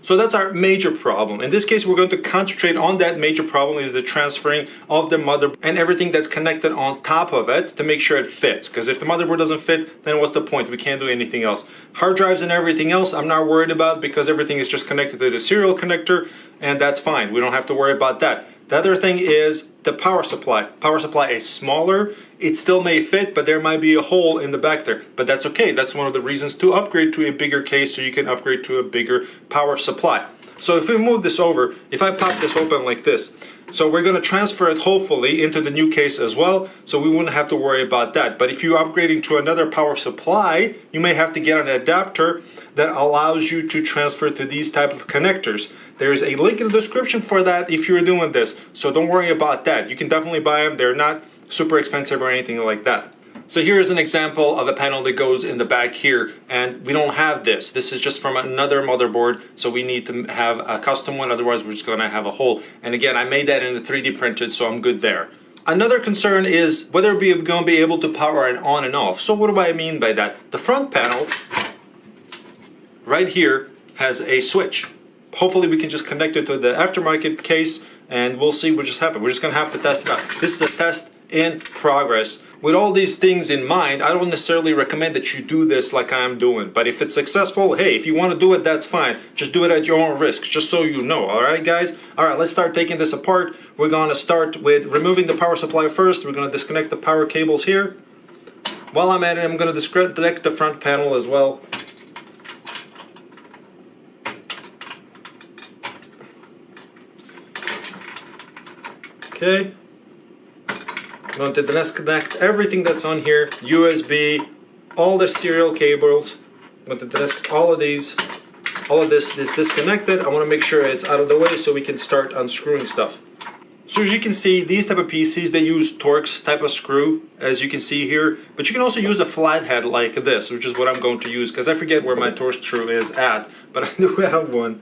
So that's our major problem. In this case, we're going to concentrate on that major problem, is the transferring of the motherboard and everything that's connected on top of it to make sure it fits. Because if the motherboard doesn't fit, then what's the point? We can't do anything else. Hard drives and everything else, I'm not worried about, because everything is just connected to the serial connector, and that's fine. We don't have to worry about that. The other thing is the power supply. Power supply is smaller. It still may fit, but there might be a hole in the back there. But that's okay. That's one of the reasons to upgrade to a bigger case, so you can upgrade to a bigger power supply. So if we move this over, if I pop this open like this, so we're going to transfer it hopefully into the new case as well, so we wouldn't have to worry about that. But if you're upgrading to another power supply, you may have to get an adapter that allows you to transfer to these type of connectors. There's a link in the description for that if you're doing this, so don't worry about that. You can definitely buy them. They're not super expensive or anything like that. So here's an example of a panel that goes in the back here, and we don't have this. This is just from another motherboard, so we need to have a custom one, otherwise we're just gonna have a hole. And again, I made that in a 3D printed, so I'm good there. Another concern is whether we're gonna be able to power it on and off. So what do I mean by that? The front panel right here has a switch. Hopefully we can just connect it to the aftermarket case, and we'll see what just happened. We're just gonna have to test it out. This is a test in progress. With all these things in mind, I don't necessarily recommend that you do this like I'm doing, but if it's successful, hey, if you want to do it, that's fine. Just do it at your own risk, just so you know. All right, guys? All right, let's start taking this apart. We're going to start with removing the power supply first. We're going to disconnect the power cables here. While I'm at it, I'm going to disconnect the front panel as well. Okay. I'm going to disconnect everything that's on here, USB, all the serial cables. I'm going to disconnect all of these. All of this is disconnected. I want to make sure it's out of the way so we can start unscrewing stuff. So as you can see, these type of PCs, they use Torx type of screw, as you can see here. But you can also use a flathead like this, which is what I'm going to use, because I forget where my Torx screw is at, but I do have one.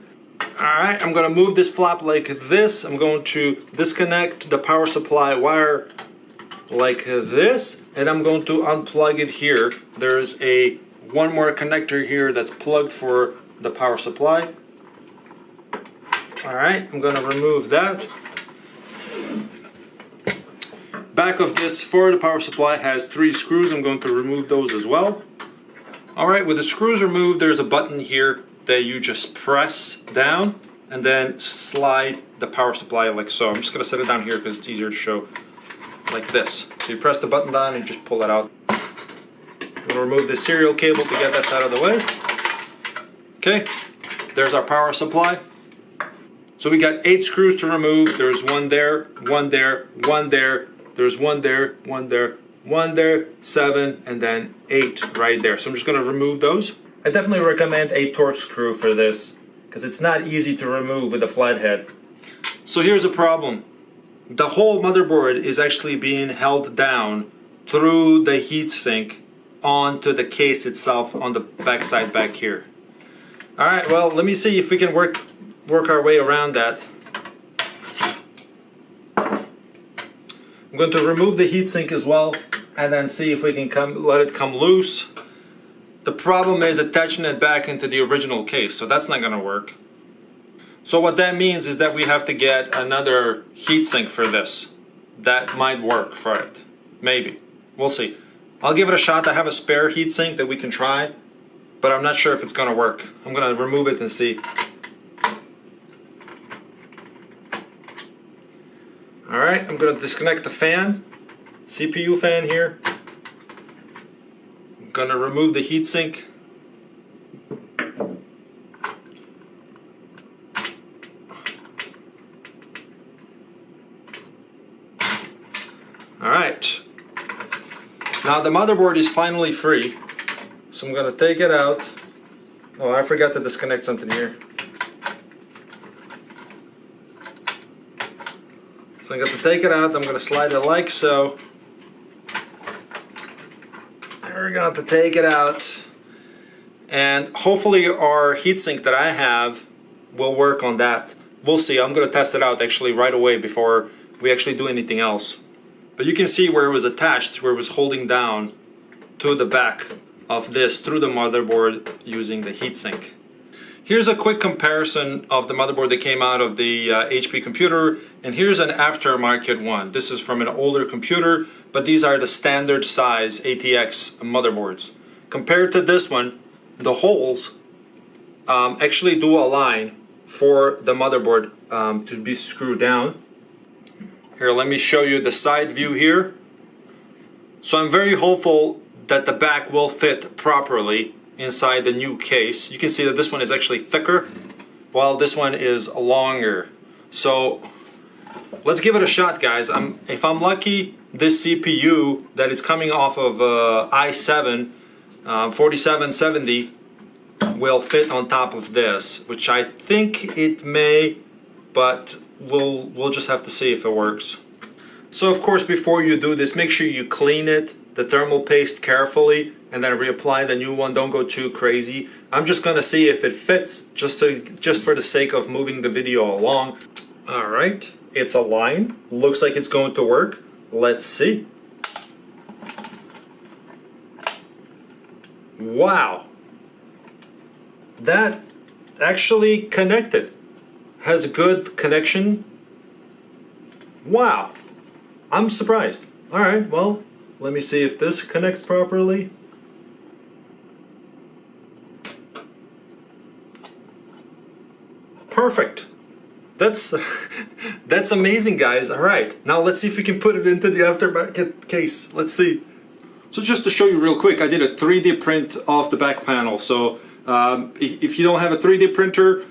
Alright, I'm going to move this flap like this. I'm going to disconnect the power supply wire like this, and I'm going to unplug it here. There's one more connector here that's plugged for the power supply. Alright, I'm going to remove that. Back of this for the power supply has 3 screws. I'm going to remove those as well. Alright, with the screws removed, there's a button here that you just press down and then slide the power supply like so. I'm just going to set it down here because it's easier to show. Like this. So you press the button down and just pull it out. We'll remove the serial cable to get that out of the way. Okay, there's our power supply. So we got 8 screws to remove. There's one there, one there, one there. There's one there, one there, one there, 7, and then 8 right there. So I'm just going to remove those. I definitely recommend a Torx screw for this because it's not easy to remove with a flathead. So here's a problem. The whole motherboard is actually being held down through the heatsink onto the case itself on the back side back here. Alright, well, let me see if we can work our way around that. I'm going to remove the heatsink as well and then see if we can let it come loose. The problem is attaching it back into the original case, so that's not going to work. So what that means is that we have to get another heatsink for this. That might work for it. Maybe. We'll see. I'll give it a shot. I have a spare heatsink that we can try, but I'm not sure if it's going to work. I'm going to remove it and see. Alright, I'm going to disconnect the fan, CPU fan here. I'm going to remove the heatsink. Alright, now the motherboard is finally free, so I'm going to take it out. Oh, I forgot to disconnect something here. So I'm going to take it out, I'm going to slide it like so. We're going to take it out, and hopefully our heatsink that I have will work on that. We'll see. I'm going to test it out actually right away before we actually do anything else. But you can see where it was attached, where it was holding down to the back of this through the motherboard using the heatsink. Here's a quick comparison of the motherboard that came out of the HP computer, and here's an aftermarket one. This is from an older computer, but these are the standard size ATX motherboards. Compared to this one, the holes actually do align for the motherboard to be screwed down. Here, let me show you the side view here. So I'm very hopeful that the back will fit properly inside the new case. You can see that this one is actually thicker while this one is longer. So let's give it a shot, guys. If I'm lucky, this CPU that is coming off of i7 4770 will fit on top of this, which I think it may, but we'll just have to see if it works. So of course, before you do this, make sure you clean it, the thermal paste, carefully, and then reapply the new one. Don't go too crazy. I'm just gonna see if it fits, just for the sake of moving the video along. All right, it's aligned. Looks like it's going to work. Let's see. Wow, that actually connected. Has a good connection. Wow, I'm surprised. All right, well, let me see if this connects properly. Perfect. That's amazing, guys. All right, now let's see if we can put it into the aftermarket case. Let's see. So just to show you real quick, I did a 3D print of the back panel. So if you don't have a 3D printer,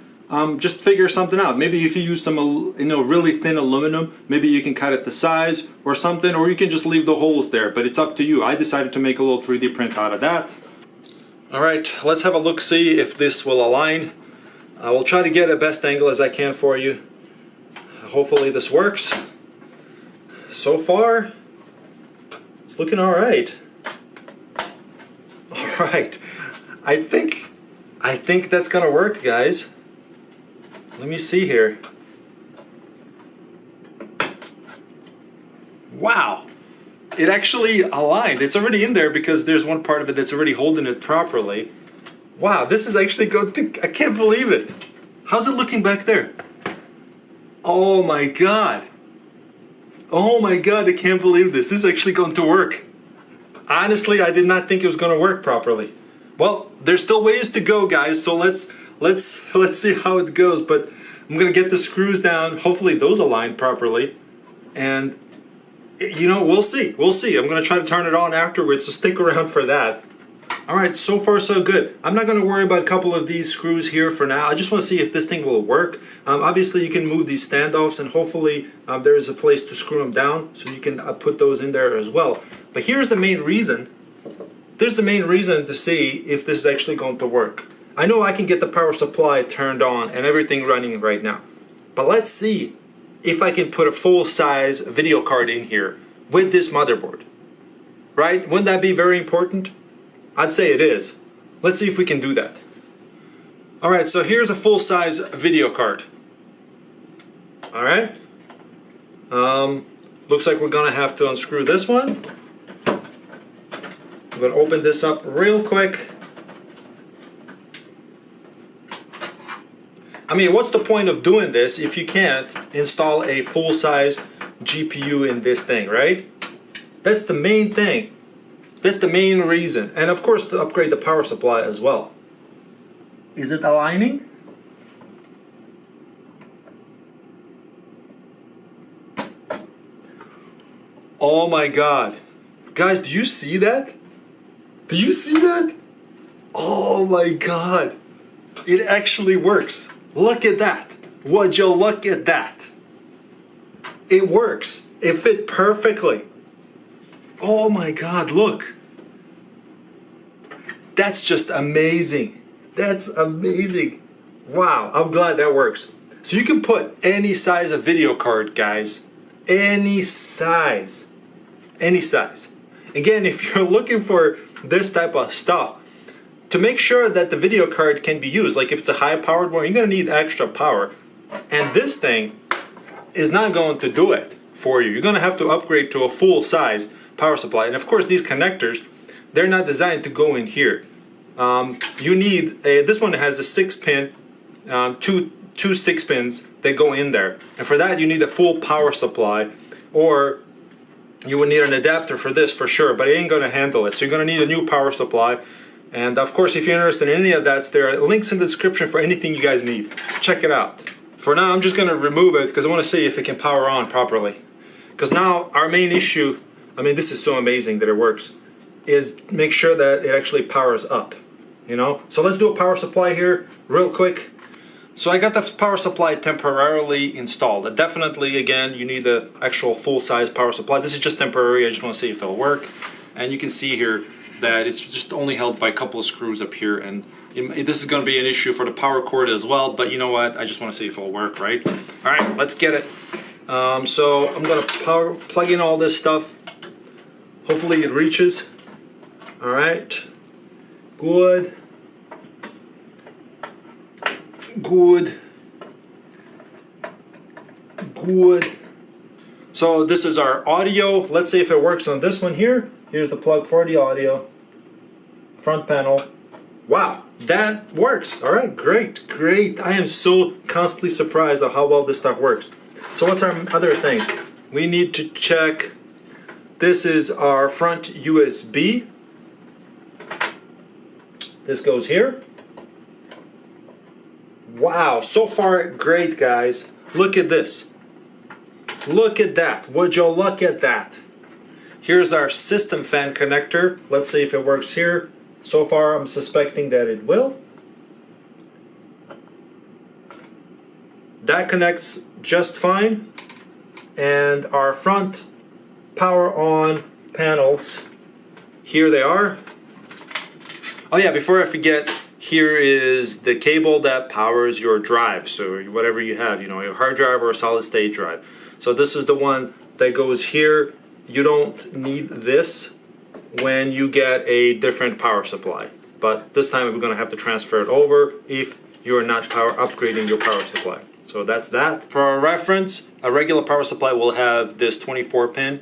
just figure something out. Maybe if you use some really thin aluminum, maybe you can cut it the size or something, or you can just leave the holes there, but it's up to you. I decided to make a little 3D print out of that. All right, let's have a look, see if this will align. I will try to get a best angle as I can for you. Hopefully this works. So far, it's looking all right. All right, I think that's gonna work, guys. Let me see here. Wow, it actually aligned. It's already in there because there's one part of it that's already holding it properly. Wow, this is actually going to, I can't believe it. How's it looking back there? Oh my God. Oh my God, I can't believe this. This is actually going to work. Honestly, I did not think it was going to work properly. Well, there's still ways to go, guys, so let's see how it goes, but I'm going to get the screws down. Hopefully those align properly, and we'll see. I'm going to try to turn it on afterwards, so stick around for that. Alright, so far so good. I'm not going to worry about a couple of these screws here for now. I just want to see if this thing will work. Obviously you can move these standoffs, and hopefully there is a place to screw them down, so you can put those in there as well. But here's the main reason. There's the main reason to see if this is actually going to work. I know I can get the power supply turned on and everything running right now. But let's see if I can put a full-size video card in here with this motherboard. Right? Wouldn't that be very important? I'd say it is. Let's see if we can do that. Alright, so here's a full-size video card. Alright. Looks like we're gonna have to unscrew this one. I'm gonna open this up real quick. I mean, what's the point of doing this if you can't install a full-size GPU in this thing, right? That's the main thing. That's the main reason. And of course to upgrade the power supply as well. Is it aligning? Oh my god. Guys, do you see that? Do you see that? Oh my god. It actually works. Look at that. Would you look at that? It works. It fit perfectly. Oh my god, look. That's just amazing. That's amazing. Wow, I'm glad that works. So you can put any size of video card, guys. Any size. Any size. Again, if you're looking for this type of stuff, to make sure that the video card can be used, like if it's a high-powered one, you're going to need extra power. And this thing is not going to do it for you. You're going to have to upgrade to a full-size power supply. And of course, these connectors, they're not designed to go in here. You need this one has a 6-pin, two 6-pins that go in there. And for that, you need a full power supply, or you would need an adapter for this for sure, but it ain't going to handle it. So you're going to need a new power supply. And of course, if you're interested in any of that, there are links in the description for anything you guys need. Check it out. For now, I'm just going to remove it because I want to see if it can power on properly. Because now our main issue, I mean, this is so amazing that it works, is make sure that it actually powers up. You know? So let's do a power supply here real quick. So I got the power supply temporarily installed. Definitely, again, you need the actual full-size power supply. This is just temporary. I just want to see if it'll work. And you can see here that it's just only held by a couple of screws up here, and this is going to be an issue for the power cord as well, but you know what, I just want to see if it'll work, right? Alright, let's get it. So I'm going to plug in all this stuff. Hopefully it reaches. Alright, good, good, good. So this is our audio. Let's see if it works on this one here. Here's the plug for the audio. Front panel. Wow, that works. All right, great, great. I am so constantly surprised at how well this stuff works. So what's our other thing? We need to check. This is our front USB. This goes here. Wow, so far great, guys. Look at this. Look at that. Would you look at that? Here's our system fan connector. Let's see if it works here. So far, I'm suspecting that it will. That connects just fine. And our front power on panels, here they are. Oh yeah, before I forget, here is the cable that powers your drive. So whatever you have, you know, your hard drive or a solid state drive. So this is the one that goes here. You don't need this when you get a different power supply. But this time we're going to have to transfer it over if you're not upgrading your power supply. So that's that. For our reference, a regular power supply will have this 24-pin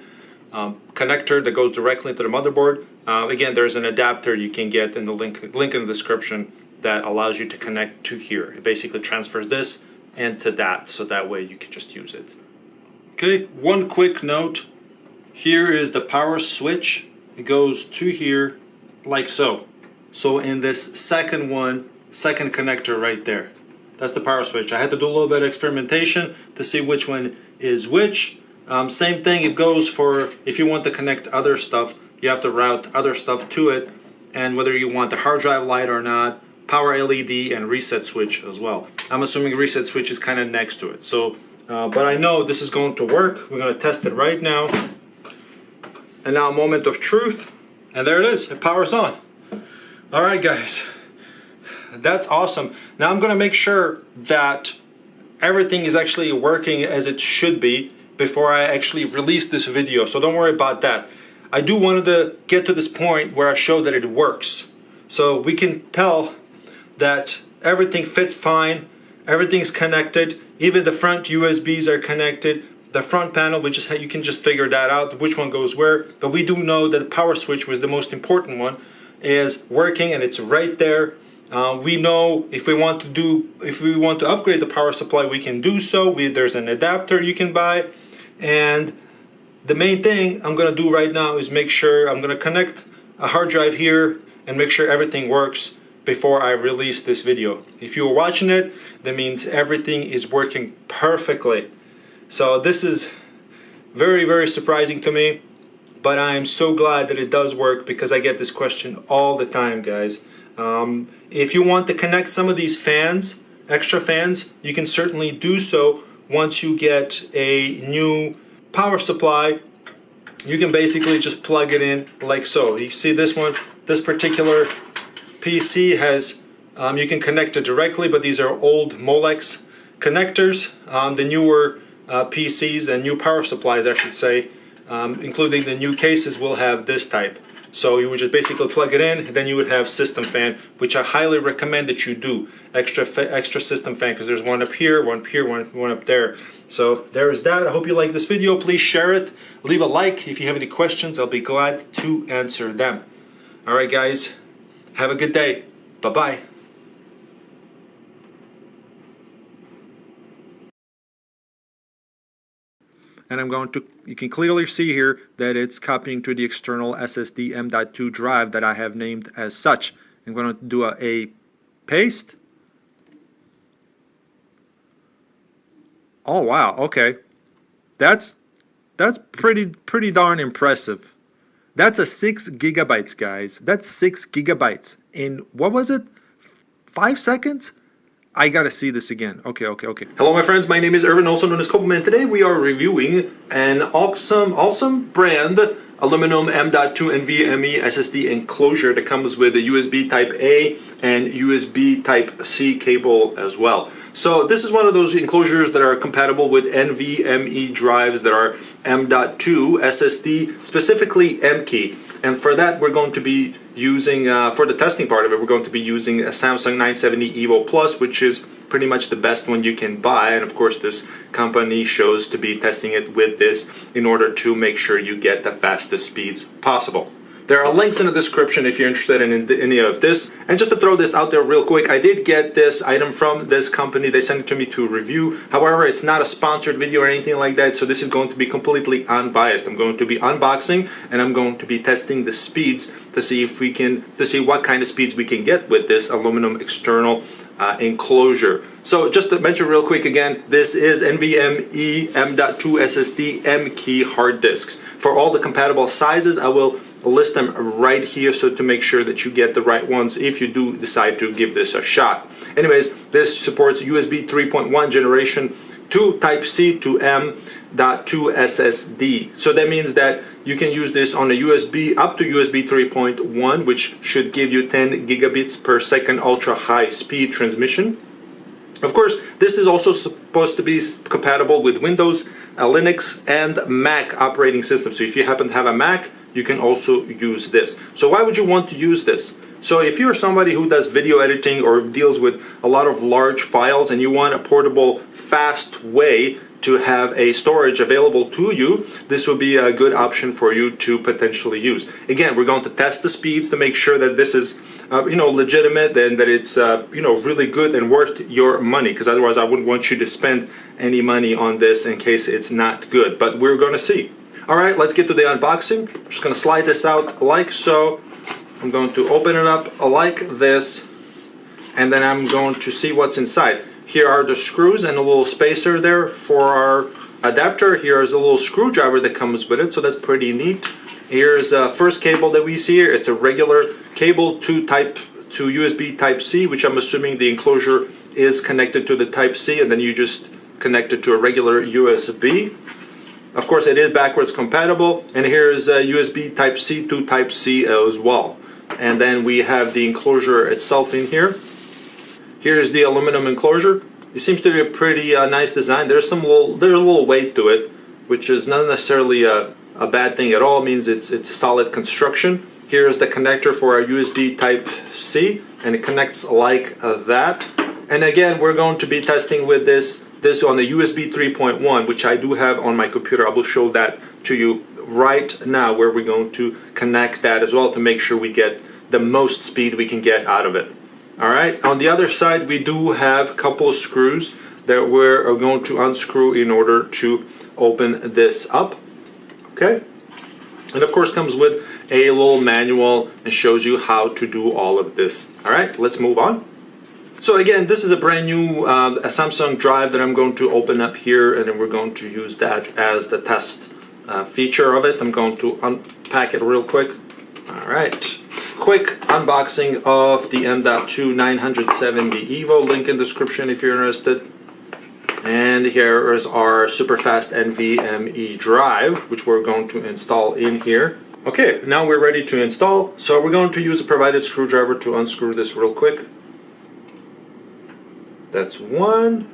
connector that goes directly into the motherboard. Again, there's an adapter you can get in the link in the description that allows you to connect to here. It basically transfers this into that, so that way you can just use it. Okay, one quick note. Here is the power switch. It goes to here like so. So in this second connector right there. That's the power switch. I had to do a little bit of experimentation to see which one is which. Same thing, it goes for if you want to connect other stuff, you have to route other stuff to it. and whether you want the hard drive light or not, power LED, and reset switch as well. I'm assuming reset switch is kind of next to it. So, but I know this is going to work. We're going to test it right now. And now, a moment of truth, and there it is. It powers on. All right, guys, that's awesome. Now I'm going to make sure that everything is actually working as it should be before I actually release this video. So don't worry about that. I do want to get to this point where I show that it works. So we can tell that everything fits fine, everything's connected, even the front USBs are connected. The front panel, you can just figure that out, which one goes where. But we do know that the power switch was the most important one, is working, and it's right there. We know if we want to upgrade the power supply, we can do so. There's an adapter you can buy, and the main thing I'm going to do right now is make sure I'm going to connect a hard drive here and make sure everything works before I release this video. If you are watching it, that means everything is working perfectly. So this is very, very surprising to me, but I am so glad that it does work, because I get this question all the time, guys. If you want to connect some of these fans, extra fans, you can certainly do so once you get a new power supply. You can basically just plug it in like so. You see this one, this particular PC has, you can connect it directly, but these are old Molex connectors. The newer PCs and new power supplies, I should say, including the new cases, will have this type. So you would just basically plug it in, and then you would have system fan, which I highly recommend that you do. Extra system fan, because there's one up here, one up there. So there is that. I hope you like this video. Please share it. Leave a like. If you have any questions, I'll be glad to answer them. All right, guys. Have a good day. Bye-bye. And I'm going to, you can clearly see here that it's copying to the external SSD M.2 drive that I have named as such. I'm going to do a paste. Oh wow, okay. That's pretty darn impressive. That's a 6 gigabytes, guys. That's 6 gigabytes in, what was it? 5 seconds? I gotta see this again. Okay. Hello, my friends. My name is Irvin, also known as Cobuman. Today we are reviewing an awesome brand aluminum M.2 NVMe SSD enclosure that comes with a USB Type A and USB Type C cable as well. So this is one of those enclosures that are compatible with NVMe drives that are M.2 SSD, specifically M key. And for that, we're going to be using, for the testing part of it, we're going to be using a Samsung 970 EVO Plus, which is pretty much the best one you can buy. And of course, this company shows to be testing it with this in order to make sure you get the fastest speeds possible. There are links in the description if you're interested in any of this. And just to throw this out there real quick, I did get this item from this company. They sent it to me to review. However, it's not a sponsored video or anything like that, so this is going to be completely unbiased. I'm going to be unboxing, and I'm going to be testing the speeds to see if we can, what kind of speeds we can get with this aluminum external enclosure. So just to mention real quick again, this is NVMe M.2 SSD M key hard disks. For all the compatible sizes, I will list them right here, so to make sure that you get the right ones if you do decide to give this a shot. Anyways, this supports USB 3.1 generation 2 Type C to M.2 SSD. So that means that you can use this on a USB up to USB 3.1, which should give you 10 gigabits per second ultra high speed transmission. Of course, this is also supposed to be compatible with Windows, Linux, and Mac operating systems. So if you happen to have a Mac, you can also use this. So why would you want to use this? So if you're somebody who does video editing or deals with a lot of large files and you want a portable, fast way to have a storage available to you, this would be a good option for you to potentially use. Again, we're going to test the speeds to make sure that this is legitimate and that it's really good and worth your money, because otherwise I wouldn't want you to spend any money on this in case it's not good. But we're going to see. Alright, let's get to the unboxing. I'm just going to slide this out like so. I'm going to open it up like this, and then I'm going to see what's inside. Here are the screws and a little spacer there for our adapter. Here's a little screwdriver that comes with it, so that's pretty neat. Here's the first cable that we see here. It's a regular cable to USB Type C, which I'm assuming the enclosure is connected to the Type C, and then you just connect it to a regular USB. Of course, it is backwards compatible, and here's a USB Type C to Type C as well. And then we have the enclosure itself in here. Here's the aluminum enclosure. It seems to be a pretty nice design. There's a little weight to it, which is not necessarily a bad thing at all. It means it's a solid construction. Here's the connector for our USB Type C, and it connects like that. And again, we're going to be testing with this on the USB 3.1, which I do have on my computer. I will show that to you right now, where we're going to connect that as well to make sure we get the most speed we can get out of it. All right, on the other side, we do have a couple of screws that we're going to unscrew in order to open this up. Okay, and of course comes with a little manual and shows you how to do all of this. All right, let's move on. So again, this is a brand new a Samsung drive that I'm going to open up here, and then we're going to use that as the test feature of it. I'm going to unpack it real quick. All right, quick unboxing of the M.2 970 Evo. Link in description if you're interested. And here is our super fast NVMe drive, which we're going to install in here. Okay, now we're ready to install. So we're going to use a provided screwdriver to unscrew this real quick. That's one.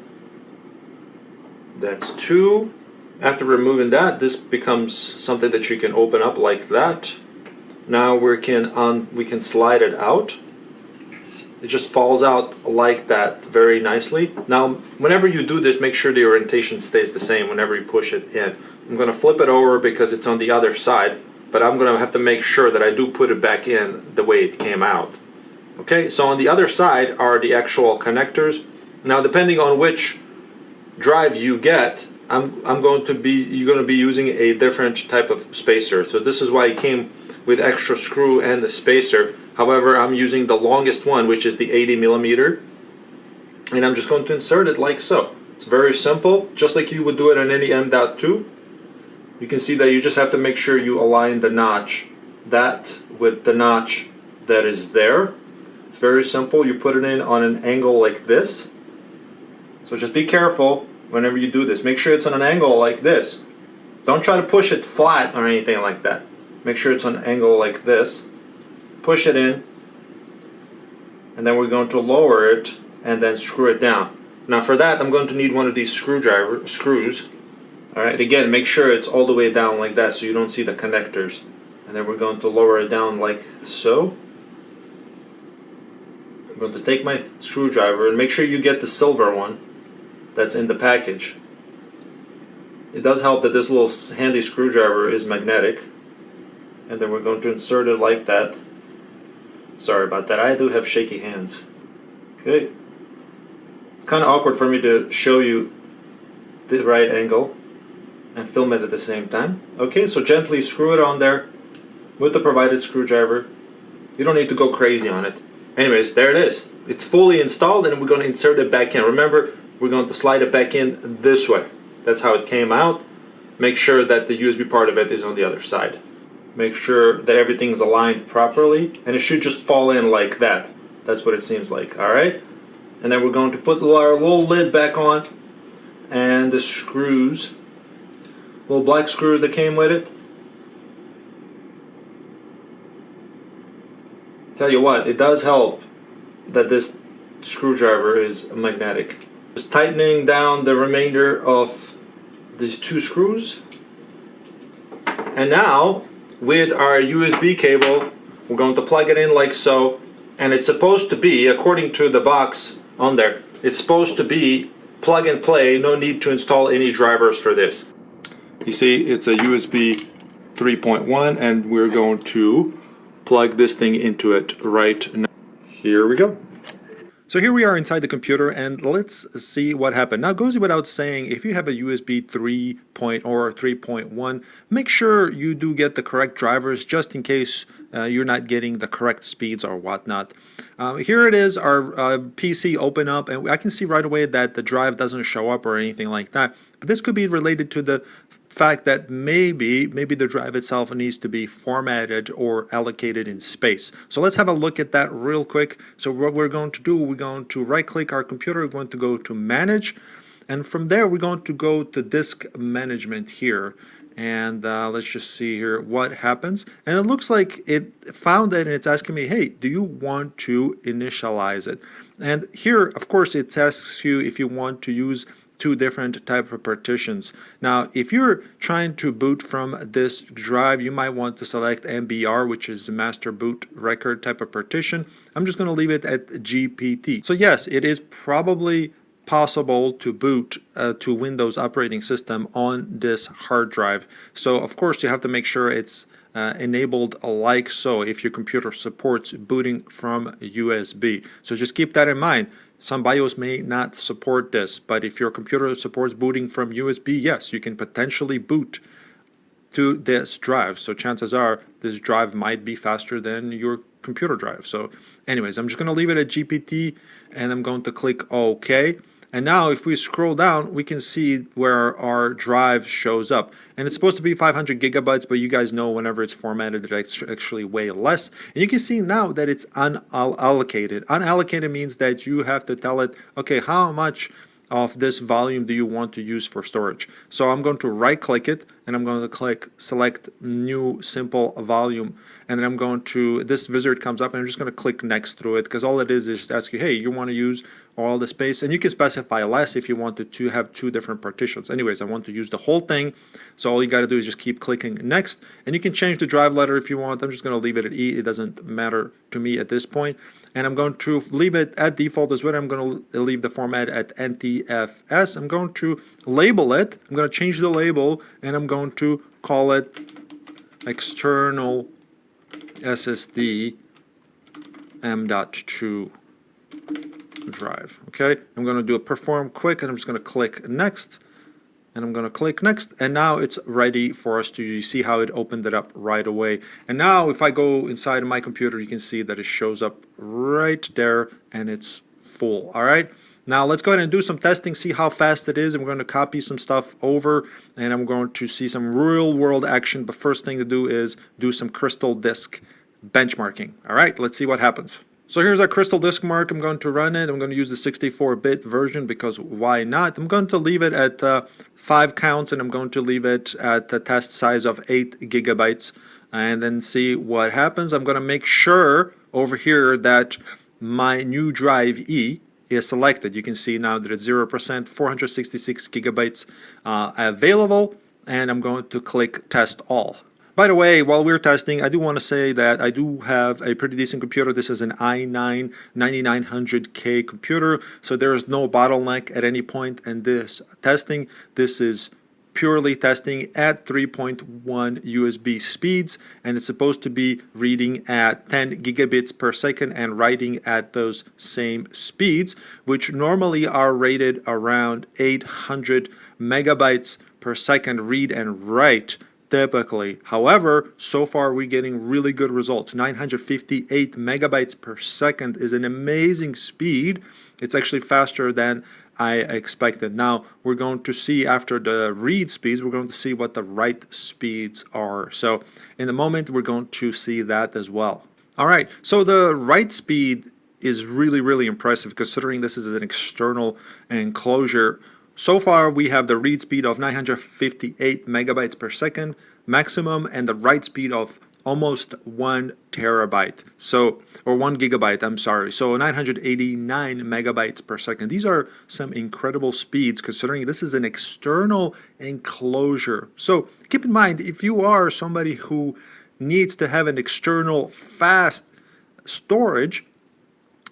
That's two. After removing that, this becomes something that you can open up like that. Now we can slide it out. It just falls out like that very nicely. Now, whenever you do this, make sure the orientation stays the same whenever you push it in. I'm going to flip it over because it's on the other side, but I'm going to have to make sure that I do put it back in the way it came out. Okay, so on the other side are the actual connectors. Now, depending on which drive you get, you're going to be using a different type of spacer. So this is why it came with extra screw and the spacer. However, I'm using the longest one, which is the 80 millimeter, and I'm just going to insert it like so. It's very simple, just like you would do it on any M.2. You can see that you just have to make sure you align the notch, that with the notch that is there. It's very simple. You put it in on an angle like this. So just be careful whenever you do this. Make sure it's on an angle like this. Don't try to push it flat or anything like that. Make sure it's on an angle like this. Push it in, and then we're going to lower it and then screw it down. Now for that, I'm going to need one of these screws. Alright, again, make sure it's all the way down like that so you don't see the connectors. And then we're going to lower it down like so. I'm going to take my screwdriver, and make sure you get the silver one that's in the package. It does help that this little handy screwdriver is magnetic. And then we're going to insert it like that. Sorry about that, I do have shaky hands. Okay. It's kind of awkward for me to show you the right angle and film it at the same time. Okay, so gently screw it on there with the provided screwdriver. You don't need to go crazy on it. Anyways, there it is. It's fully installed, and we're going to insert it back in. Remember, we're going to slide it back in this way. That's how it came out. Make sure that the USB part of it is on the other side. Make sure that everything's aligned properly, and it should just fall in like that. That's what it seems like. Alright? And then we're going to put our little lid back on, and the screws, little black screw that came with it. Tell you what, it does help that this screwdriver is magnetic. Just tightening down the remainder of these two screws. And now, with our USB cable, we're going to plug it in like so, and it's supposed to be, according to the box on there, it's supposed to be plug and play, no need to install any drivers for this. You see, it's a USB 3.1, and we're going to plug this thing into it right now. Here we go. So here we are inside the computer, and let's see what happened. Now, it goes without saying, if you have a USB 3. Or 3.1, make sure you do get the correct drivers, just in case you're not getting the correct speeds or whatnot. Here it is, our PC open up, and I can see right away that the drive doesn't show up or anything like that. But this could be related to the fact that maybe the drive itself needs to be formatted or allocated in space. So let's have a look at that real quick. So what we're going to do, we're going to right click our computer, we're going to go to manage, and from there we're going to go to disk management here. And let's just see here what happens. And it looks like it found it, and it's asking me, hey, do you want to initialize it? And here, of course, it asks you if you want to use two different type of partitions. Now, if you're trying to boot from this drive, you might want to select MBR, which is master boot record type of partition. I'm just going to leave it at GPT. So yes, it is probably possible to boot to Windows operating system on this hard drive. So of course you have to make sure it's enabled like so if your computer supports booting from USB. So just keep that in mind. Some BIOS may not support this, but if your computer supports booting from USB, yes, you can potentially boot to this drive. So chances are this drive might be faster than your computer drive. So anyways, I'm just going to leave it at GPT, and I'm going to click OK. And now if we scroll down, we can see where our drive shows up. And it's supposed to be 500 gigabytes, but you guys know whenever it's formatted, it's actually way less. And you can see now that it's unallocated. Unallocated means that you have to tell it, okay, how much of this volume do you want to use for storage? So I'm going to right click it, and I'm going to click select new simple volume, and then I'm going to, this wizard comes up, and I'm just going to click next through it, because all it is just ask you, hey, you want to use all the space, and you can specify less if you wanted to have two different partitions. Anyways, I want to use the whole thing, so all you got to do is just keep clicking next, and you can change the drive letter if you want. I'm just going to leave it at E. It doesn't matter to me at this point, and I'm going to leave it at default as well. I'm going to leave the format at NTFS. I'm going to label it. I'm going to change the label, and I'm going to call it external SSD M.2 drive. Okay, I'm going to do a perform quick, and I'm just going to click next, and I'm going to click next, and now it's ready for us to, you see how it opened it up right away. And now if I go inside of my computer, you can see that it shows up right there, and it's full. All right, now let's go ahead and do some testing, see how fast it is, and we're going to copy some stuff over, and I'm going to see some real world action. But first thing to do is do some crystal disk benchmarking. All right, let's see what happens. So here's our crystal disk mark. I'm going to run it. I'm going to use the 64-bit version because why not? I'm going to leave it at 5 counts, and I'm going to leave it at a test size of 8 gigabytes, and then see what happens. I'm going to make sure over here that my new drive E is selected. You can see now that it's 0%, 466 gigabytes available, and I'm going to click test all. By the way, while we're testing, I do want to say that I do have a pretty decent computer. This is an i9 9900K computer, so there is no bottleneck at any point in this testing. This is purely testing at 3.1 USB speeds, and it's supposed to be reading at 10 gigabits per second and writing at those same speeds, which normally are rated around 800 megabytes per second read and write typically. However, so far we're getting really good results. 958 megabytes per second is an amazing speed. It's actually faster than I expected. Now we're going to see after the read speeds, we're going to see what the write speeds are. So in a moment we're going to see that as well. All right, so the write speed is really impressive considering this is an external enclosure. So far we have the read speed of 958 megabytes per second maximum, and the write speed of almost 1 terabyte, so, or 1 gigabyte, I'm sorry, so 989 megabytes per second. These are some incredible speeds considering this is an external enclosure. So keep in mind, if you are somebody who needs to have an external fast storage,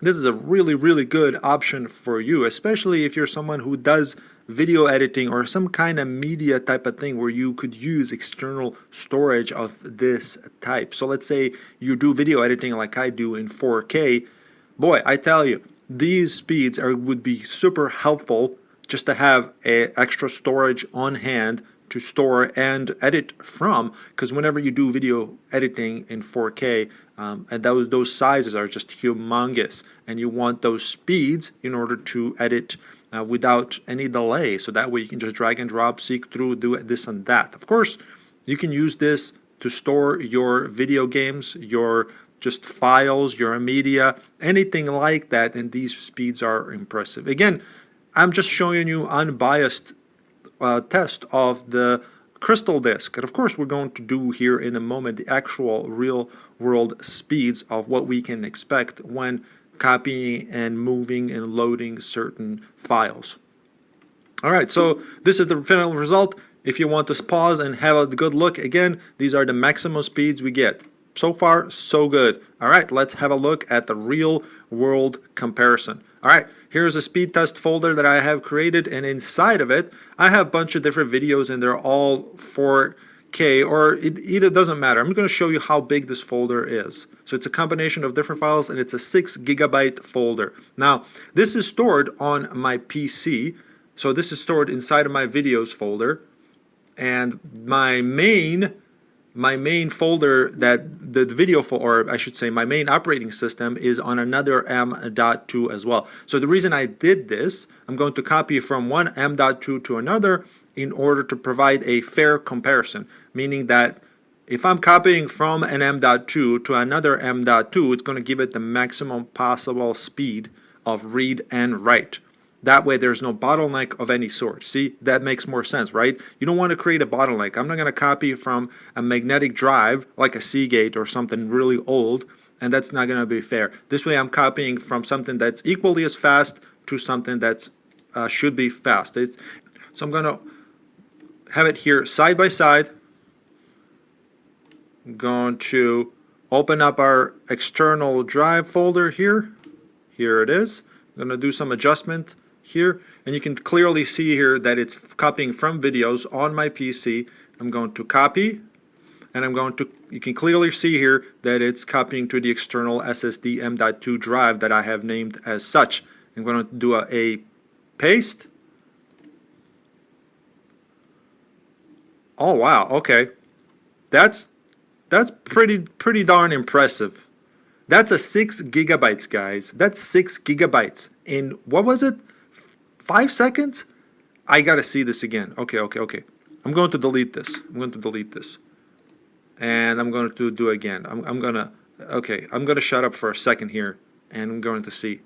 this is a really good option for you, especially if you're someone who does video editing or some kind of media type of thing where you could use external storage of this type. So let's say you do video editing like I do in 4K. Boy, I tell you, these speeds would be super helpful just to have extra storage on hand to store and edit from, because whenever you do video editing in 4K, and those sizes are just humongous, and you want those speeds in order to edit without any delay. So that way you can just drag and drop, seek through, do this and that. Of course, you can use this to store your video games, your just files, your media, anything like that, and these speeds are impressive. Again, I'm just showing you unbiased test of the crystal disk. And of course, we're going to do here in a moment the actual real world speeds of what we can expect when copying and moving and loading certain files. All right, so this is the final result. If you want to pause and have a good look, again, these are the maximum speeds we get. So far, so good. All right, let's have a look at the real world comparison. All right, here's a speed test folder that I have created, and inside of it, I have a bunch of different videos, and they're all 4K, or it either doesn't matter. I'm going to show you how big this folder is. So it's a combination of different files, and it's a 6 gigabyte folder. Now, this is stored on my PC, so this is stored inside of my videos folder, and my main folder, that the video or I should say my main operating system, is on another M.2 as well. So the reason I did this, I'm going to copy from one M.2 to another in order to provide a fair comparison, meaning that if I'm copying from an M.2 to another M.2, it's going to give it the maximum possible speed of read and write. That way there's no bottleneck of any sort. See, that makes more sense, right? You don't want to create a bottleneck. I'm not going to copy from a magnetic drive like a Seagate or something really old, and that's not going to be fair. This way I'm copying from something that's equally as fast to something that's should be fast. So I'm going to have it here side by side. I'm going to open up our external drive folder here. Here it is. I'm going to do some adjustment here, and you can clearly see here that it's copying from videos on my PC. I'm going to copy, and you can clearly see here that it's copying to the external SSD M.2 drive that I have named as such. I'm going to do a paste. Oh wow, okay. That's pretty darn impressive. That's a 6 gigabytes, guys. That's 6 gigabytes in, what was it? 5 seconds? I gotta see this again. Okay. I'm going to delete this. And I'm going to do again. I'm gonna shut up for a second here, and I'm going to see.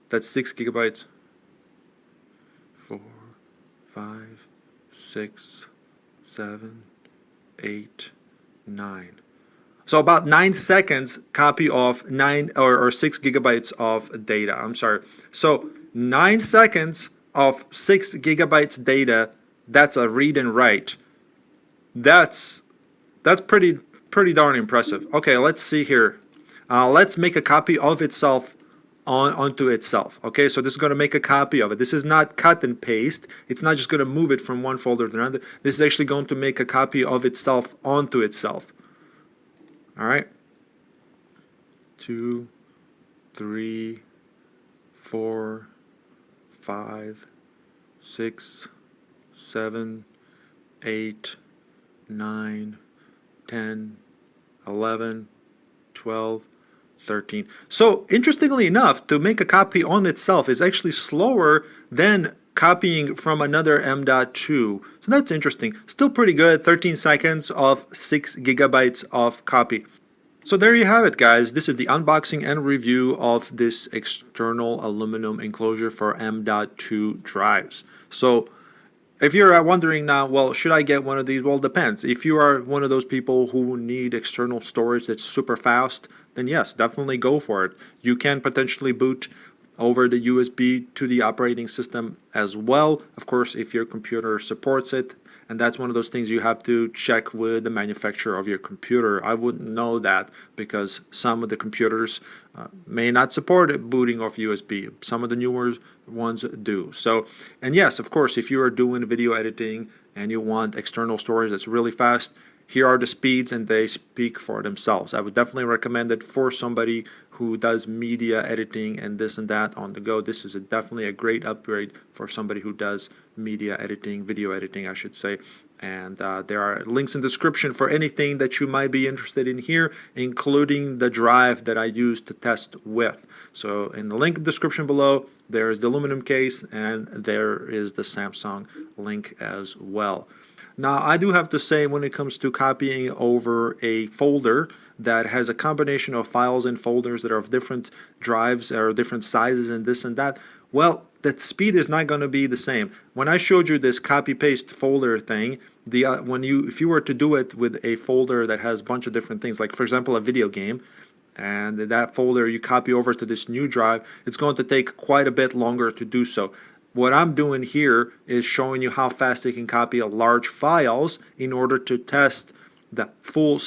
That's 6 gigabytes. 4, 5, 6, 7, 8, 9. So about 9 seconds copy of 9 or 6 gigabytes of data. I'm sorry. So 9 seconds of 6 gigabytes data. That's a read and write. That's pretty darn impressive. Okay, let's see here. Let's make a copy of itself onto itself. Okay, so this is going to make a copy of it. This is not cut and paste. It's not just going to move it from one folder to another. This is actually going to make a copy of itself onto itself. All right. 2, 3, 4, 5, 6, 7, 8, 9, 10, 11, 12, 13. So interestingly enough, to make a copy on itself is actually slower than copying from another M.2. So that's interesting. Still pretty good. 13 seconds of 6 gigabytes of copy. So there you have it, guys. This is the unboxing and review of this external aluminum enclosure for M.2 drives. So if you're wondering now, well, should I get one of these? Well, it depends. If you are one of those people who need external storage that's super fast, then yes, definitely go for it. You can potentially boot over the USB to the operating system as well, of course, if your computer supports it. And that's one of those things you have to check with the manufacturer of your computer. I wouldn't know that because some of the computers may not support booting off USB. Some of the newer ones do. So, and yes, of course, if you are doing video editing and you want external storage that's really fast, here are the speeds, and they speak for themselves. I would definitely recommend it for somebody who does media editing and this and that on the go. This is definitely a great upgrade for somebody who does media editing, video editing, I should say. And there are links in the description for anything that you might be interested in here, including the drive that I used to test with. So in the link description below, There's the aluminum case, and there is the Samsung link as well. Now, I do have to say, when it comes to copying over a folder that has a combination of files and folders that are of different drives or different sizes and this and that, well, the speed is not going to be the same. When I showed you this copy-paste folder thing, if you were to do it with a folder that has a bunch of different things, like for example a video game, and that folder you copy over to this new drive, it's going to take quite a bit longer to do so. What I'm doing here is showing you how fast you can copy large files in order to test the full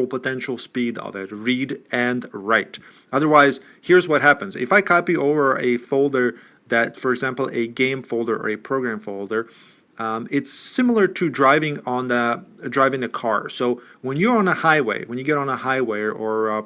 potential speed of it, read and write. Otherwise, here's what happens. If I copy over a folder that, for example, a game folder or a program folder, it's similar to driving a car. So when you're on a highway, when you get on a highway or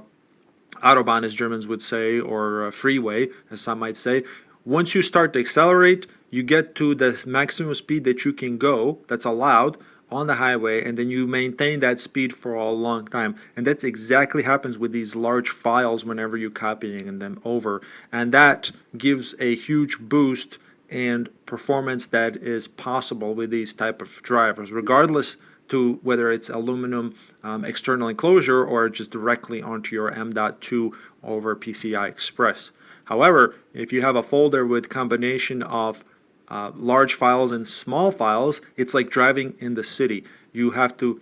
Autobahn, as Germans would say, or a freeway, as some might say, once you start to accelerate, you get to the maximum speed that you can go, that's allowed, on the highway, and then you maintain that speed for a long time. And that's exactly happens with these large files whenever you're copying them over. And that gives a huge boost and performance that is possible with these type of drivers, regardless to whether it's aluminum external enclosure or just directly onto your M.2 over PCI Express. However, if you have a folder with combination of large files and small files, it's like driving in the city. You have to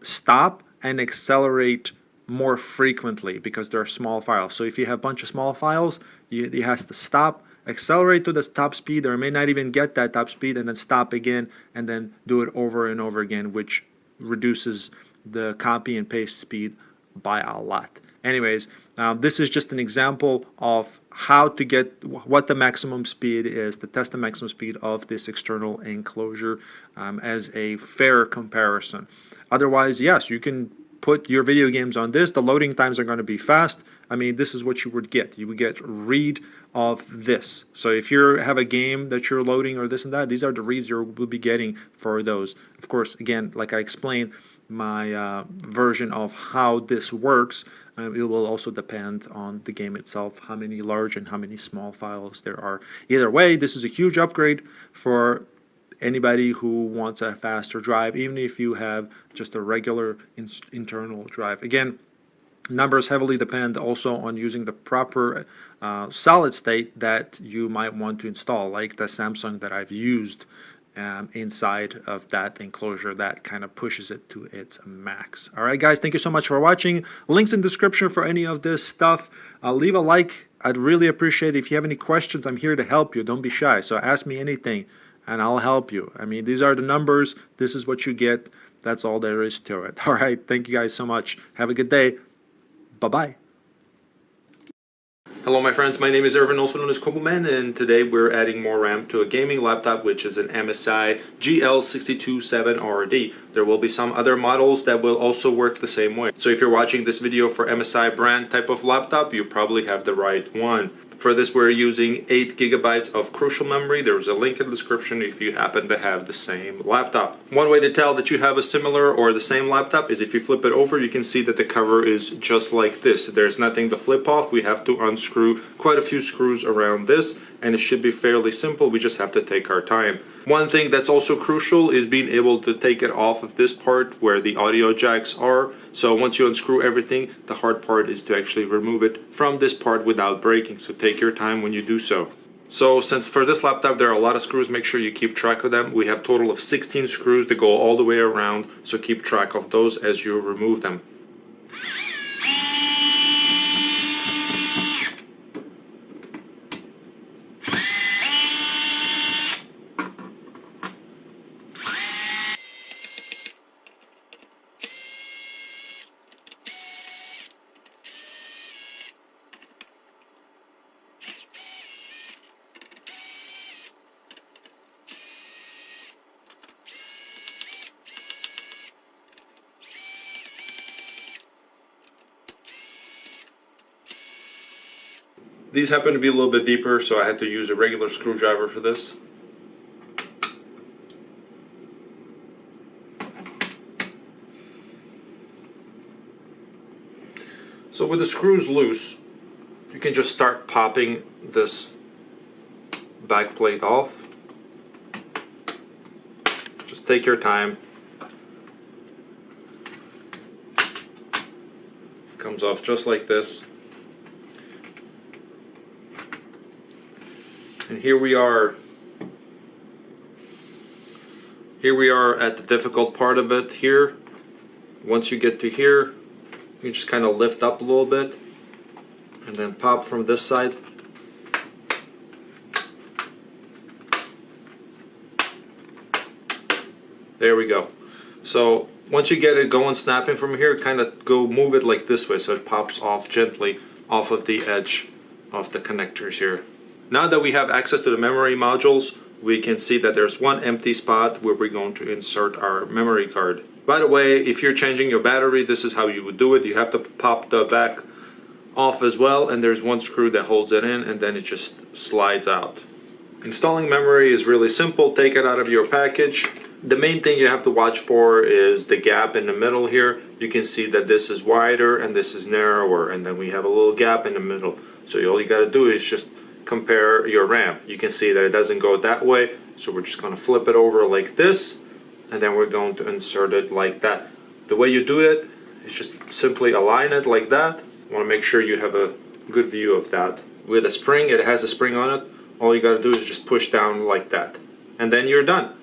stop and accelerate more frequently because there are small files. So if you have a bunch of small files, you has to stop, accelerate to the top speed, or may not even get that top speed, and then stop again, and then do it over and over again, which reduces the copy and paste speed by a lot. Anyways, this is just an example of how to get what the maximum speed is, to test the maximum speed of this external enclosure as a fair comparison. Otherwise, yes, you can put your video games on this. The loading times are going to be fast. I mean, this is what you would get. You would get read of this. So if you have a game that you're loading or this and that, these are the reads you will be getting for those. Of course, again, like I explained, my version of how this works, it will also depend on the game itself, how many large and how many small files there are. Either way, this is a huge upgrade for anybody who wants a faster drive, even if you have just a regular internal drive. Again, numbers heavily depend also on using the proper solid state that you might want to install, like the Samsung that I've used inside of that enclosure. That kind of pushes it to its max. All right, guys, thank you so much for watching. Links in the description for any of this stuff. Leave a like. I'd really appreciate it. If you have any questions, I'm here to help you. Don't be shy. So ask me anything and I'll help you. I mean, these are the numbers. This is what you get. That's all there is to it. All right, thank you guys so much. Have a good day. Bye-bye. Hello my friends, my name is Irvin, also known as cobuman, and today we're adding more RAM to a gaming laptop, which is an MSI GL627RD. There will be some other models that will also work the same way. So if you're watching this video for MSI brand type of laptop, you probably have the right one. For this, we're using 8 GB of crucial memory. There's a link in the description if you happen to have the same laptop. One way to tell that you have a similar or the same laptop is if you flip it over, you can see that the cover is just like this. There's nothing to flip off. We have to unscrew quite a few screws around this, and it should be fairly simple. We just have to take our time. One thing that's also crucial is being able to take it off of this part where the audio jacks are. So once you unscrew everything, the hard part is to actually remove it from this part without breaking. So take your time when you do so. So since for this laptop there are a lot of screws, make sure you keep track of them. We have a total of 16 screws that go all the way around, so keep track of those as you remove them. These happen to be a little bit deeper, so I had to use a regular screwdriver for this. So with the screws loose, you can just start popping this back plate off. Just take your time. Comes off just like this. And here we are. Here we are at the difficult part of it here. Once you get to here, you just kind of lift up a little bit and then pop from this side. There we go. So once you get it going snapping from here, kind of go move it like this way so it pops off gently off of the edge of the connectors here. Now that we have access to the memory modules, we can see that there's one empty spot where we're going to insert our memory card. By the way, if you're changing your battery, this is how you would do it. You have to pop the back off as well, and there's one screw that holds it in, and then it just slides out. Installing memory is really simple. Take it out of your package. The main thing you have to watch for is the gap in the middle here. You can see that this is wider and this is narrower, and then we have a little gap in the middle. So all you got to do is just compare your RAM. You can see that it doesn't go that way, so we're just going to flip it over like this, and then we're going to insert it like that. The way you do it is just simply align it like that. You want to make sure you have a good view of that. With a spring, it has a spring on it. All you got to do is just push down like that, and then you're done.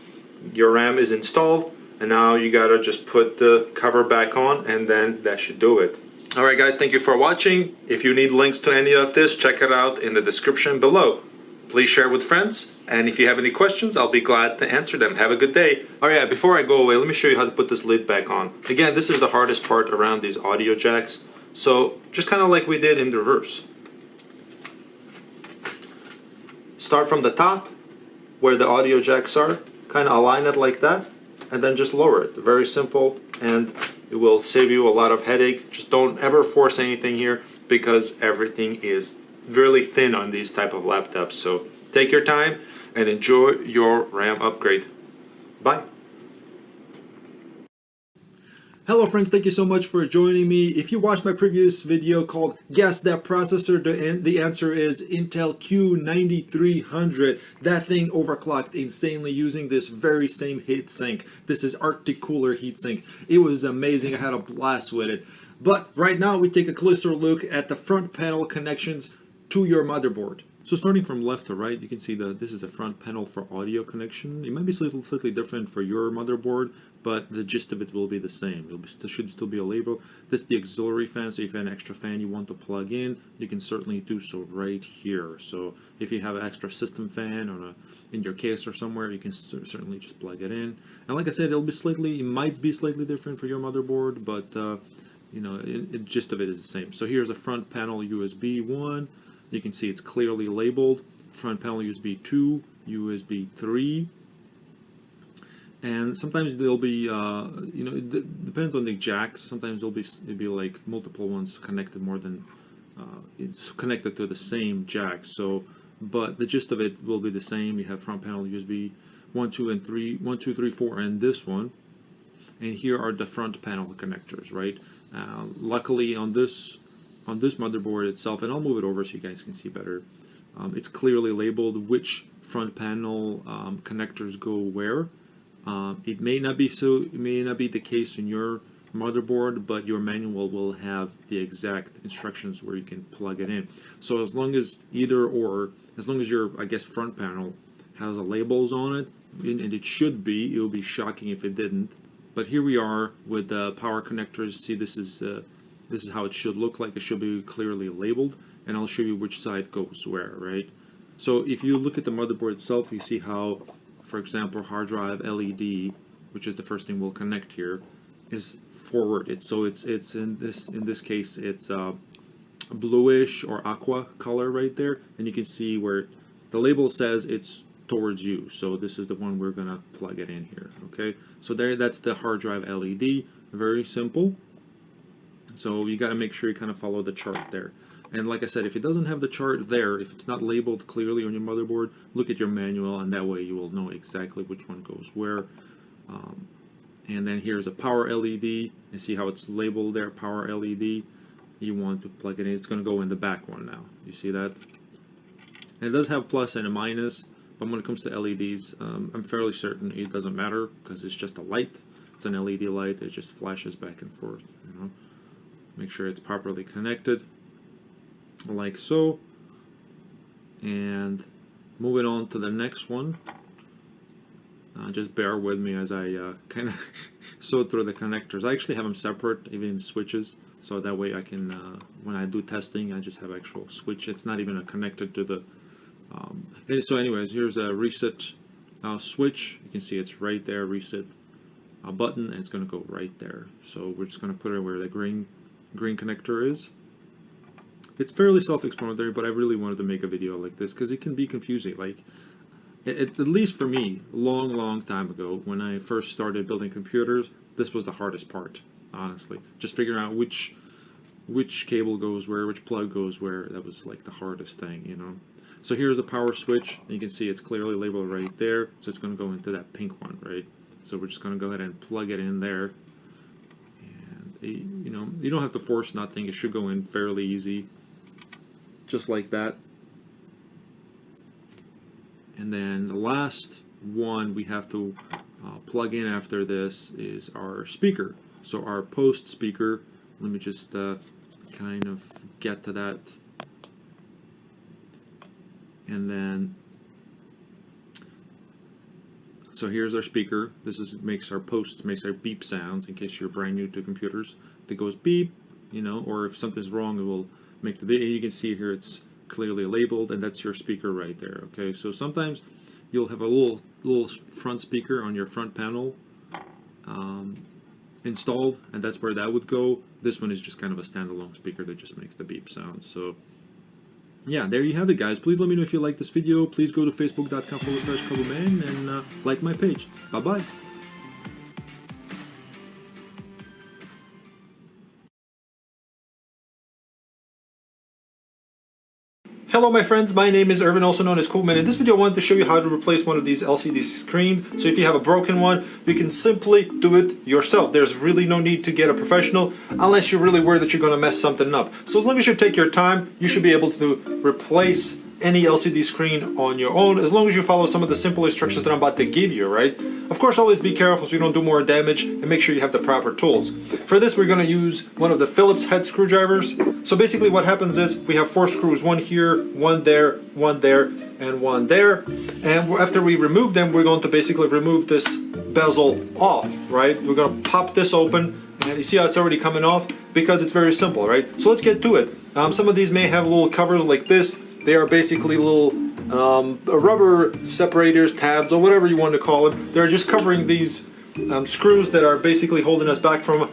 Your RAM is installed, and now you got to just put the cover back on, and then that should do it. Alright guys, thank you for watching. If you need links to any of this, check it out in the description below. Please share with friends, and if you have any questions, I'll be glad to answer them. Have a good day. Alright, before I go away, let me show you how to put this lid back on. Again, this is the hardest part around these audio jacks, so just kind of like we did in the reverse. Start from the top, where the audio jacks are, kind of align it like that, and then just lower it. Very simple, and it will save you a lot of headache. Just don't ever force anything here because everything is really thin on these type of laptops. So take your time and enjoy your RAM upgrade. Bye. Hello friends, thank you so much for joining me. If you watched my previous video called Guess That Processor, the answer is Intel Q9300. That thing overclocked insanely using this very same heatsink. This is Arctic Cooler heatsink. It was amazing, I had a blast with it. But right now we take a closer look at the front panel connections to your motherboard. So starting from left to right, you can see that this is a front panel for audio connection. It might be slightly different for your motherboard, but the gist of it will be the same. There should still be a label. This is the auxiliary fan, so if you have an extra fan you want to plug in, you can certainly do so right here. So if you have an extra system fan in your case or somewhere, you can certainly just plug it in. And like I said, it might be slightly different for your motherboard, but you know, the gist of it is the same. So here's a front panel USB 1. You can see it's clearly labeled. Front panel USB 2, USB 3. And sometimes there'll be, you know, it depends on the jacks. Sometimes it'll be like multiple ones connected more than, it's connected to the same jack. So, but the gist of it will be the same. You have front panel USB 1, 2, and 3, 1, 2, 3, 4, and this one. And here are the front panel connectors, right? Luckily on this motherboard itself, and I'll move it over so you guys can see better. It's clearly labeled which front panel connectors go where. It may not be the case in your motherboard, but your manual will have the exact instructions where you can plug it in. So as long as as long as your, I guess, front panel has the labels on it, and it should be, it would be shocking if it didn't. But here we are with the power connectors. See, this is how it should look like. It should be clearly labeled, and I'll show you which side goes where, right? So if you look at the motherboard itself, you see how, for example, hard drive LED, which is the first thing we'll connect here, is forward. It's in this case it's a bluish or aqua color right there, and you can see where the label says it's towards you. So this is the one we're gonna plug it in here. Okay, so that's the hard drive LED. Very simple. So you got to make sure you kind of follow the chart there. And like I said, if it doesn't have the chart there, if it's not labeled clearly on your motherboard, look at your manual, and that way you will know exactly which one goes where. And then here's a power LED. You see how it's labeled there, power LED. You want to plug it in. It's going to go in the back one now. You see that? And it does have plus and a minus. But when it comes to LEDs, I'm fairly certain it doesn't matter because it's just a light. It's an LED light. It just flashes back and forth. You know, make sure it's properly connected, like so. And moving on to the next one. Just bear with me as I kind of sew through the connectors. I actually have them separate, even switches, so that way I can, when I do testing, I just have actual switch. It's not even connected to the. So, anyways, here's a reset switch. You can see it's right there. Reset button, and it's going to go right there. So we're just going to put it where the green connector is. It's fairly self-explanatory, but I really wanted to make a video like this because it can be confusing. Like, at least for me, long time ago, when I first started building computers, this was the hardest part, honestly. Just figuring out which cable goes where, which plug goes where. That was like the hardest thing, you know. So here's a power switch. You can see it's clearly labeled right there. So it's going to go into that pink one, right? So we're just going to go ahead and plug it in there. And you know, you don't have to force nothing. It should go in fairly easy, just like that. And then the last one we have to plug in after this is our speaker. So our post speaker, let me just kind of get to that. And then, so here's our speaker. This makes our beep sounds in case you're brand new to computers. It goes beep, you know, or if something's wrong, it will make the beep. You can see here it's clearly labeled, and that's your speaker right there. Okay, so sometimes you'll have a little front speaker on your front panel installed, and that's where that would go. This one is just kind of a standalone speaker that just makes the beep sound. So yeah, there you have it, guys. Please let me know if you like this video. Please go to facebook.com/cobuman and like my page. Bye bye. Hello my friends, my name is Irvin, also known as cobuman. In this video I wanted to show you how to replace one of these LCD screens. So if you have a broken one, you can simply do it yourself. There's really no need to get a professional unless you're really worried that you're going to mess something up. So as long as you take your time, you should be able to replace any LCD screen on your own, as long as you follow some of the simple instructions that I'm about to give you, right? Of course, always be careful so you don't do more damage, and make sure you have the proper tools. For this, we're going to use one of the Phillips head screwdrivers. So basically what happens is we have 4 screws, one here, one there, and one there. And after we remove them, we're going to basically remove this bezel off, right? We're going to pop this open, and you see how it's already coming off? Because it's very simple, right? So let's get to it. Some of these may have little covers like this. They are basically little rubber separators, tabs, or whatever you want to call them. They're just covering these screws that are basically holding us back from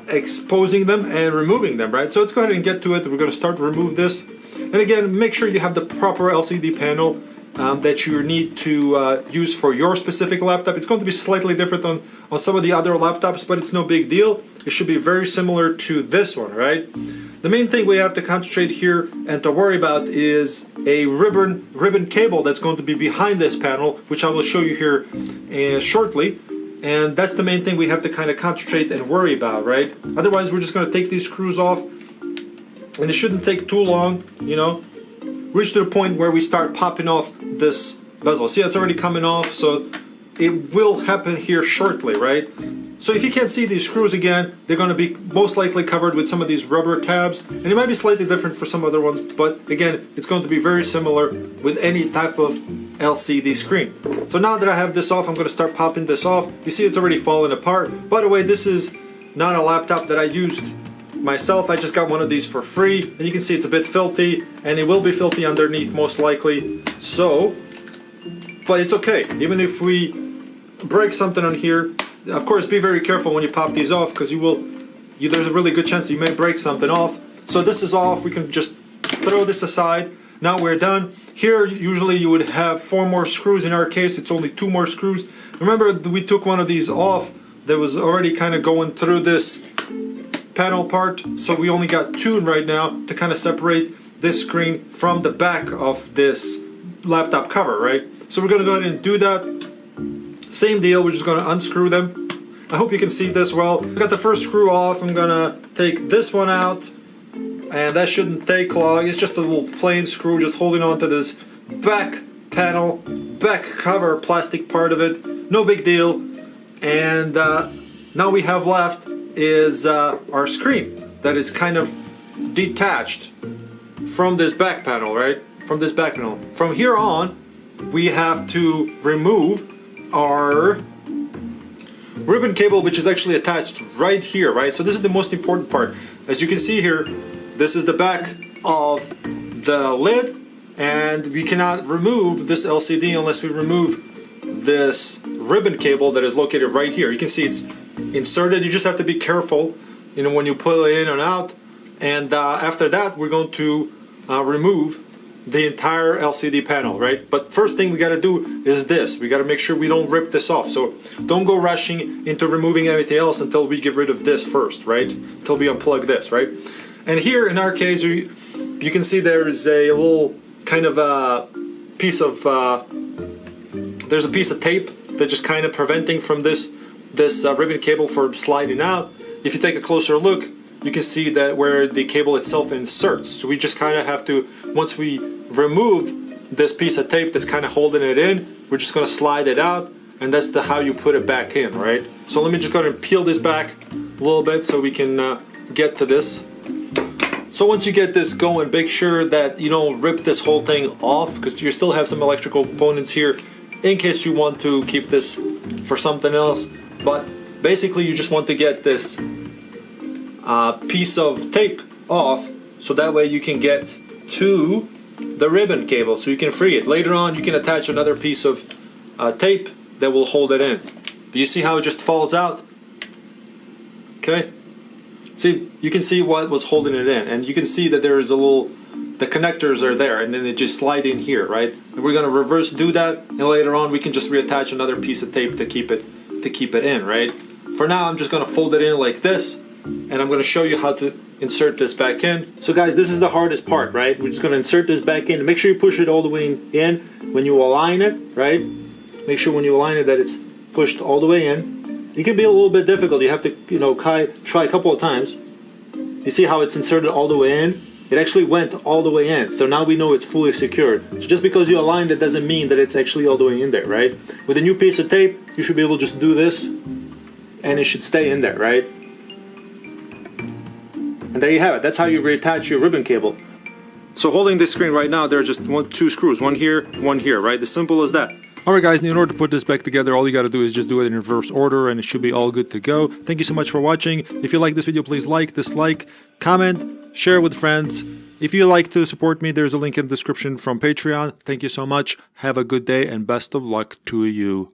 exposing them and removing them, right? So let's go ahead and get to it. We're going to start to remove this. And again, make sure you have the proper LCD panel that you need to use for your specific laptop. It's going to be slightly different on some of the other laptops, but it's no big deal. It should be very similar to this one, right? The main thing we have to concentrate here and to worry about is a ribbon cable that's going to be behind this panel, which I will show you here shortly. And that's the main thing we have to kind of concentrate and worry about, right? Otherwise, we're just going to take these screws off, and it shouldn't take too long, you know. Reach to the point where we start popping off this bezel. See, it's already coming off, so it will happen here shortly, right? So if you can't see these screws again, they're going to be most likely covered with some of these rubber tabs, and it might be slightly different for some other ones, but again, it's going to be very similar with any type of LCD screen. So now that I have this off, I'm going to start popping this off. You see it's already falling apart. By the way, this is not a laptop that I used myself. I just got one of these for free, and you can see it's a bit filthy, and it will be filthy underneath most likely. So, but it's okay. Even if we break something on here, of course, be very careful when you pop these off, because there's a really good chance that you may break something off. So this is off. We can just throw this aside. Now we're done. Here, usually you would have 4 more screws. In our case, it's only 2 more screws. Remember, we took one of these off that was already kind of going through this panel part. So we only got 2 right now to kind of separate this screen from the back of this laptop cover, right? So we're going to go ahead and do that. Same deal, we're just going to unscrew them. I hope you can see this well. I got the first screw off. I'm going to take this one out, and that shouldn't take long. It's just a little plain screw just holding on to this back panel, back cover, plastic part of it, no big deal. And now we have left is our screen that is kind of detached from this back panel, right? From this back panel. From here on, we have to remove our ribbon cable, which is actually attached right here, right? So this is the most important part. As you can see here, this is the back of the lid, and we cannot remove this LCD unless we remove this ribbon cable that is located right here. You can see it's inserted. You just have to be careful, you know, when you pull it in and out. And after that, we're going to remove the entire LCD panel, right? But first thing we got to do is this. We got to make sure we don't rip this off. So don't go rushing into removing everything else until we get rid of this first, right? Until we unplug this, right? And here in our case, you can see there's a little kind of a piece of there's a piece of tape that's just kind of preventing from this ribbon cable from sliding out. If you take a closer look, you can see that where the cable itself inserts. So we just kind of have to, once we remove this piece of tape that's kind of holding it in, we're just going to slide it out, and that's how you put it back in, right? So let me just go ahead and peel this back a little bit so we can get to this. So once you get this going, make sure that you don't rip this whole thing off, because you still have some electrical components here in case you want to keep this for something else. But basically you just want to get this piece of tape off, so that way you can get to the ribbon cable so you can free it. Later on you can attach another piece of tape that will hold it in. But you see how it just falls out? Okay, see, you can see what was holding it in, and you can see that there is a little, the connectors are there, and then it just slide in here, right? And we're going to reverse do that, and later on we can just reattach another piece of tape to keep it in, right? For now I'm just going to fold it in like this, and I'm going to show you how to insert this back in. So guys, this is the hardest part, right? We're just going to insert this back in. Make sure you push it all the way in when you align it, right? Make sure when you align it that it's pushed all the way in. It can be a little bit difficult. You have to, you know, try a couple of times. You see how it's inserted all the way in? It actually went all the way in. So now we know it's fully secured. So just because you aligned it doesn't mean that it's actually all the way in there, right? With a new piece of tape, you should be able to just do this, and it should stay in there, right? And there you have it. That's how you reattach your ribbon cable. So holding this screen right now, there are just two screws, one here, right? As simple as that. Alright guys, in order to put this back together, all you gotta do is just do it in reverse order, and it should be all good to go. Thank you so much for watching. If you like this video, please like, dislike, comment, share with friends. If you like to support me, there's a link in the description from Patreon. Thank you so much. Have a good day, and best of luck to you.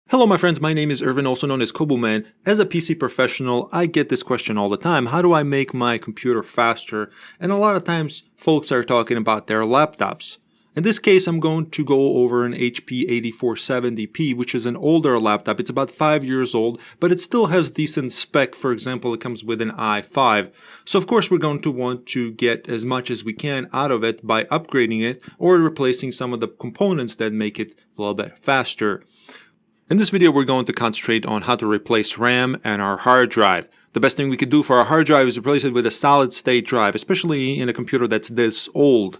Hello my friends, my name is Irvin, also known as cobuman. As a PC professional, I get this question all the time. How do I make my computer faster? And a lot of times, folks are talking about their laptops. In this case, I'm going to go over an HP 8470p, which is an older laptop. It's about 5 years old, but it still has decent spec. For example, it comes with an i5. So of course, we're going to want to get as much as we can out of it by upgrading it or replacing some of the components that make it a little bit faster. In this video, we're going to concentrate on how to replace RAM and our hard drive. The best thing we could do for our hard drive is replace it with a solid-state drive, especially in a computer that's this old.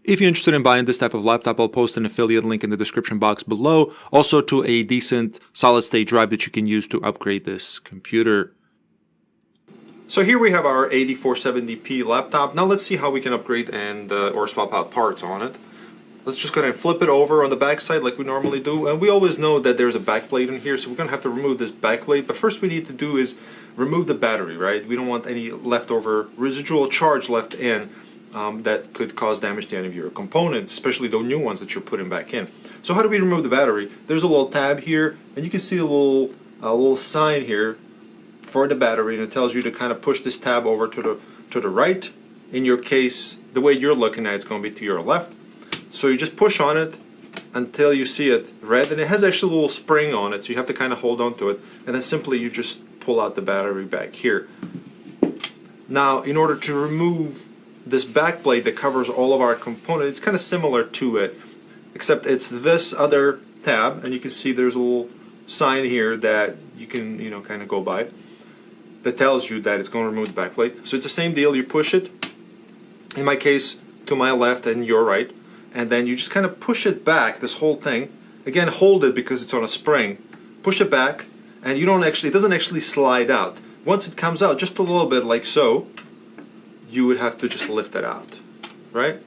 If you're interested in buying this type of laptop, I'll post an affiliate link in the description box below, also to a decent solid-state drive that you can use to upgrade this computer. So here we have our 8470p laptop. Now let's see how we can upgrade and or swap out parts on it. Let's just go ahead and flip it over on the back side like we normally do. And we always know that there's a backplate in here, so we're going to have to remove this backplate. But first we need to do is remove the battery, right? We don't want any leftover residual charge left in that could cause damage to any of your components, especially the new ones that you're putting back in. So how do we remove the battery? There's a little tab here, and you can see a little sign here for the battery, and it tells you to kind of push this tab over to the right. In your case, the way you're looking at it's going to be to your left. So you just push on it until you see it red, and it has actually a little spring on it, so you have to kind of hold on to it, and then simply you just pull out the battery back here. Now, in order to remove this backplate that covers all of our components, it's kind of similar to it, except it's this other tab, and you can see there's a little sign here that you can, kind of go by. that tells you that it's going to remove the backplate. So it's the same deal. You push it, in my case, to my left and your right, and then you just kind of push it back, this whole thing. Again, hold it because it's on a spring. Push it back, and you don't actually, it doesn't actually slide out. Once it comes out just a little bit like so, you would have to just lift it out, right?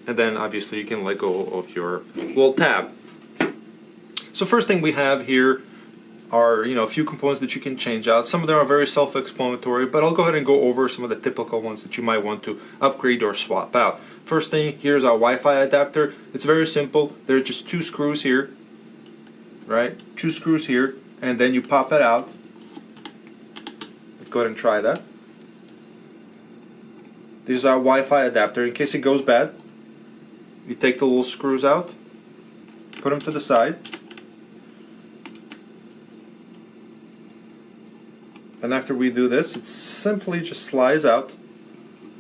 And then obviously you can let go of your little tab. So first thing we have here are, you know, a few components that you can change out. Some of them are very self-explanatory, but I'll go ahead and go over some of the typical ones that you might want to upgrade or swap out. First thing, here's our Wi-Fi adapter. It's very simple. There are just 2 screws here, right? 2 screws here, and then you pop it out. Let's go ahead and try that. This is our Wi-Fi adapter. In case it goes bad, you take the little screws out, put them to the side, and after we do this, it simply just slides out.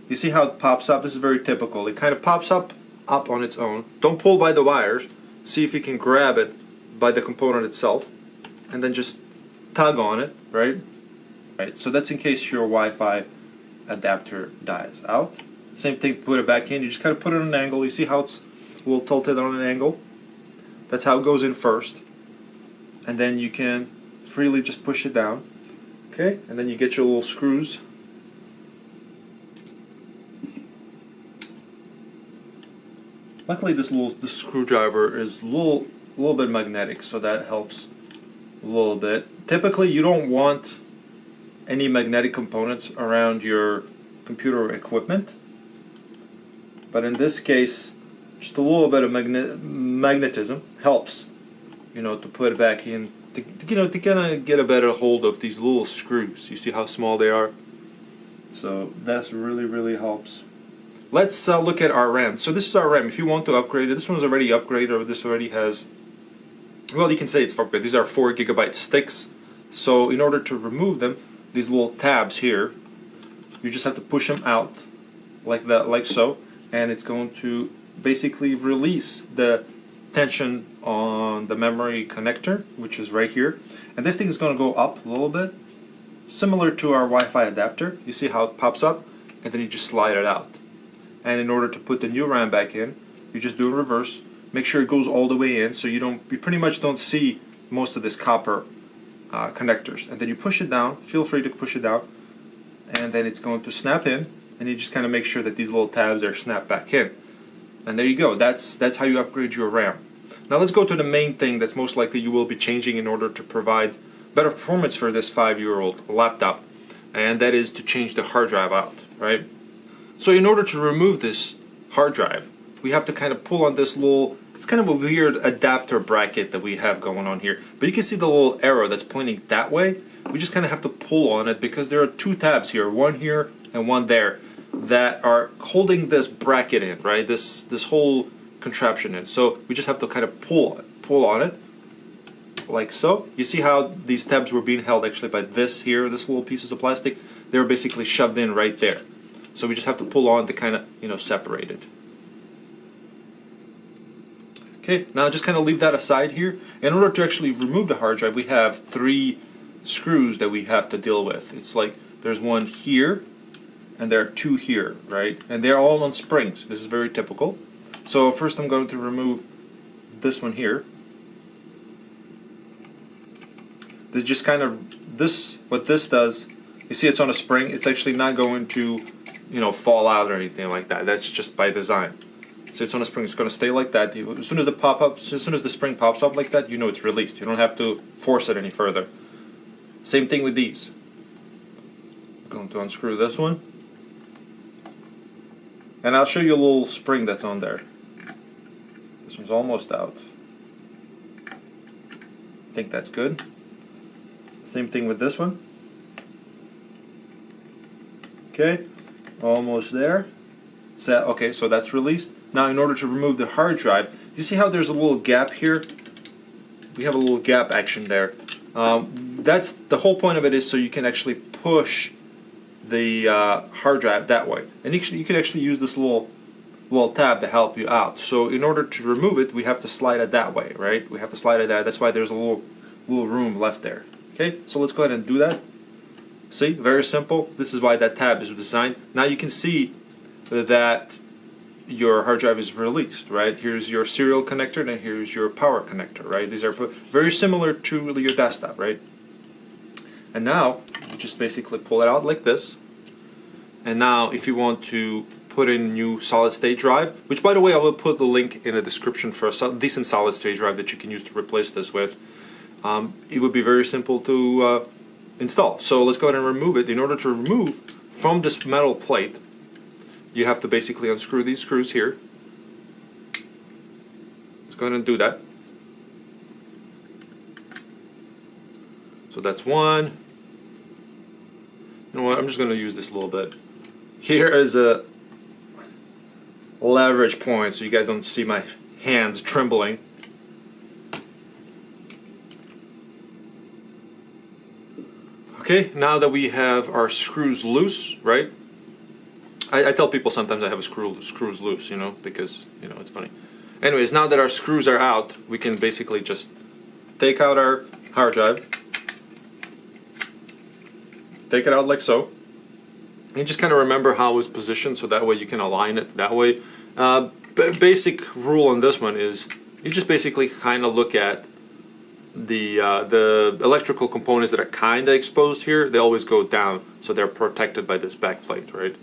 You see how it pops up? This is very typical. It kind of pops up on its own. Don't pull by the wires. See if you can grab it by the component itself, and then just tug on it, right? Right. So that's in case your Wi-Fi adapter dies out. Same thing, put it back in. You just kind of put it on an angle. You see how it's a little tilted on an angle? That's how it goes in first. And then you can freely just push it down. Okay, and then you get your little screws. Luckily this screwdriver is a little bit magnetic, so that helps a little bit. Typically you don't want any magnetic components around your computer equipment, but in this case just a little bit of magnetism helps, you know, to put it back in, to kind of get a better hold of these little screws. You see how small they are? So that's really helps. Let's look at our RAM. So this is our RAM. If you want to upgrade it, this one's already upgraded, or this already has, well, you can say it's for upgrade. These are 4 GB sticks. So in order to remove them, these little tabs here, you just have to push them out like that, like so, and it's going to basically release the tension on the memory connector, which is right here, and this thing is going to go up a little bit, similar to our Wi-Fi adapter. You see how it pops up, and then you just slide it out. And in order to put the new RAM back in, you just do a reverse. Make sure it goes all the way in, so you pretty much don't see most of this copper connectors. And then you push it down. Feel free to push it down, and then it's going to snap in. And you just kind of make sure that these little tabs are snapped back in. And there you go. That's how you upgrade your RAM. Now let's go to the main thing that's most likely you will be changing in order to provide better performance for this 5-year-old laptop, and that is to change the hard drive out, right? So in order to remove this hard drive, we have to kind of pull on this little, it's kind of a weird adapter bracket that we have going on here. But you can see the little arrow that's pointing that way. We just kind of have to pull on it because there are 2 tabs here, one here and one there, that are holding this bracket in, right? This whole contraption in. So we just have to kind of pull on it, like so. You see how these tabs were being held actually by this here, this little pieces of plastic? They were basically shoved in right there. So we just have to pull on to kind of, you know, separate it. Okay, now just kind of leave that aside here. In order to actually remove the hard drive, we have 3 screws that we have to deal with. It's like there's one here, and there are 2 here, right? And they're all on springs. This is very typical. So first I'm going to remove this one here. This just kind of, what this does, you see it's on a spring. It's actually not going to, you know, fall out or anything like that. That's just by design. So it's on a spring. It's going to stay like that. As soon as the spring pops up like that, you know it's released. You don't have to force it any further. Same thing with these. I'm going to unscrew this one, and I'll show you a little spring that's on there. This one's almost out. I think that's good. Same thing with this one. Okay, almost there. So, okay, so that's released. Now in order to remove the hard drive, you see how there's a little gap here? We have a little gap action there. That's the whole point of it, is so you can actually push the hard drive that way. And you can actually use this little tab to help you out. So in order to remove it, we have to slide it that way, right? We have to slide it that. That's why there's a little room left there. Okay, so let's go ahead and do that. See, very simple. This is why that tab is designed. Now you can see that your hard drive is released, right? Here's your serial connector and here's your power connector, right? These are very similar to your desktop, right? And now you just basically pull it out like this. And now if you want to put in new solid state drive, which by the way I will put the link in the description for a decent solid state drive that you can use to replace this with, it would be very simple to install. So let's go ahead and remove it. In order to remove from this metal plate, you have to basically unscrew these screws here. Let's go ahead and do that. So that's one. You know what, I'm just going to use this a little bit. Here is a leverage point so you guys don't see my hands trembling. Okay, now that we have our screws loose, right? I tell people sometimes I have screws loose, you know, because, you know, it's funny. Anyways, now that our screws are out, we can basically just take out our hard drive, take it out like so, and just kind of remember how it's positioned so that way you can align it that way. Basic rule on this one is you just basically kind of look at the electrical components that are kind of exposed here. They always go down so they're protected by this back plate, right?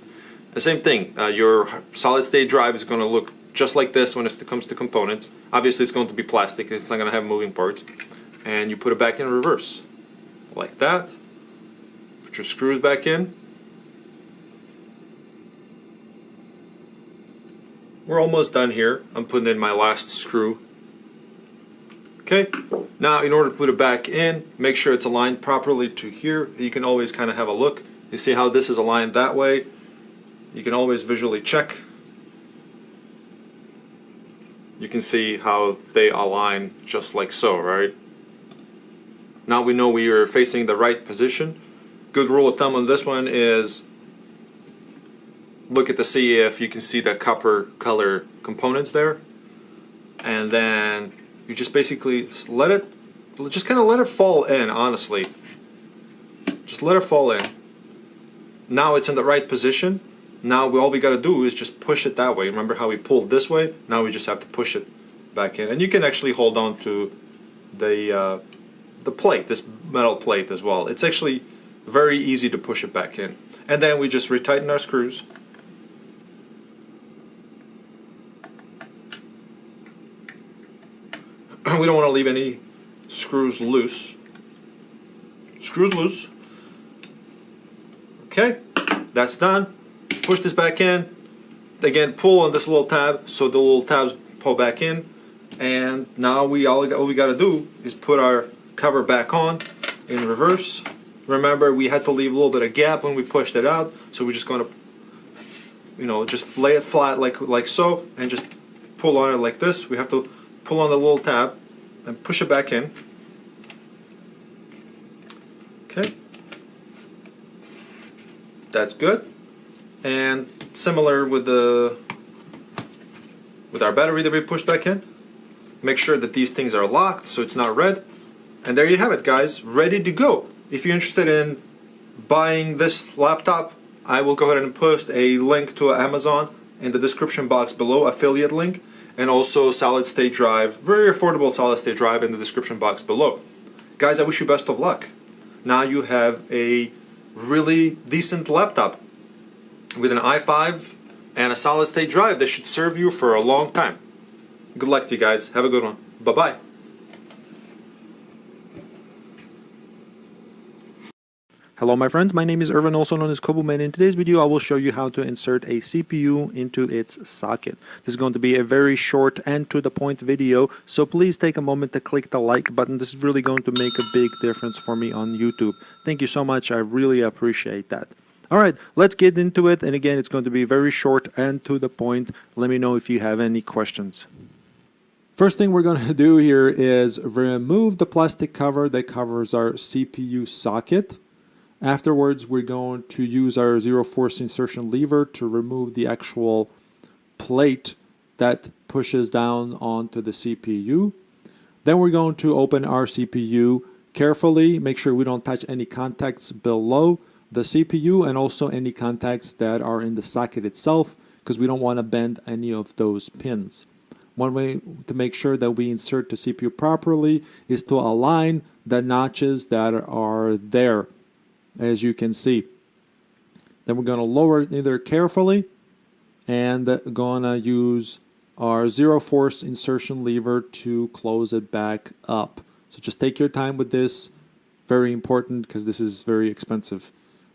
The same thing, your solid state drive is going to look just like this when it comes to components. Obviously it's going to be plastic, it's not going to have moving parts. And you put it back in reverse, like that. Put your screws back in. We're almost done here. I'm putting in my last screw. Okay, now in order to put it back in, make sure it's aligned properly to here. You can always kind of have a look. You see how this is aligned that way. You can always visually check. You can see how they align just like so, right? Now we know we are facing the right position. Good rule of thumb on this one is look at to see if you can see the copper color components there. And then you just basically just kind of let it fall in, honestly. Just let it fall in. Now it's in the right position. Now all we got to do is just push it that way. Remember how we pulled this way? Now we just have to push it back in. And you can actually hold on to the plate, this metal plate as well. It's actually very easy to push it back in. And then we just retighten our screws. We don't want to leave any screws loose. Screws loose. Okay, that's done. Push this back in. Again, pull on this little tab so the little tabs pull back in. And now all we got to do is put our cover back on in reverse. Remember, we had to leave a little bit of gap when we pushed it out, so we're just going to, you know, just lay it flat like so, and just pull on it like this. We have to pull on the little tab and push it back in. Okay, that's good. And similar with our battery that we pushed back in. Make sure that these things are locked so it's not red. And there you have it, guys, ready to go. If you're interested in buying this laptop, I will go ahead and post a link to Amazon in the description box below, affiliate link, and also solid state drive, very affordable solid state drive in the description box below. Guys, I wish you best of luck. Now you have a really decent laptop with an i5 and a solid state drive that should serve you for a long time. Good luck to you guys. Have a good one. Bye-bye. Hello my friends, my name is Irvin, also known as Cobuman. In today's video I will show you how to insert a CPU into its socket. This is going to be a very short and to the point video, so please take a moment to click the like button. This is really going to make a big difference for me on YouTube. Thank you so much, I really appreciate that. Alright, let's get into it, and again it's going to be very short and to the point. Let me know if you have any questions. First thing we're going to do here is remove the plastic cover that covers our CPU socket. Afterwards, we're going to use our zero force insertion lever to remove the actual plate that pushes down onto the CPU. Then we're going to open our CPU carefully, make sure we don't touch any contacts below. the CPU and also any contacts that are in the socket itself, because we don't want to bend any of those pins. One way to make sure that we insert the CPU properly is to align the notches that are there, as you can see. Then we're going to lower it either carefully and gonna use our zero force insertion lever to close it back up. So just take your time with this. Very important because this is very expensive.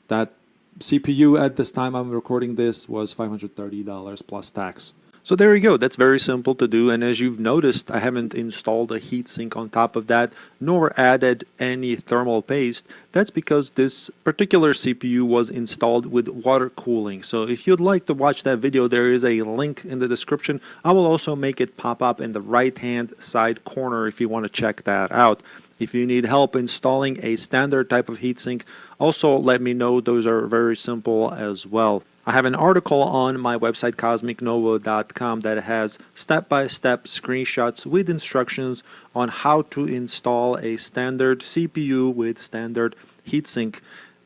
That CPU at this time I'm recording this was $530 plus tax. So there you go. That's very simple to do, and as you've noticed, I haven't installed a heatsink on top of that, nor added any thermal paste. That's because this particular CPU was installed with water cooling. So if you'd like to watch that video, there is a link in the description. I will also make it pop up in the right-hand side corner if you want to check that out. If you need help installing a standard type of heatsink, also let me know. Those are very simple as well. I have an article on my website cosmicnovo.com that has step-by-step screenshots with instructions on how to install a standard CPU with standard heatsink.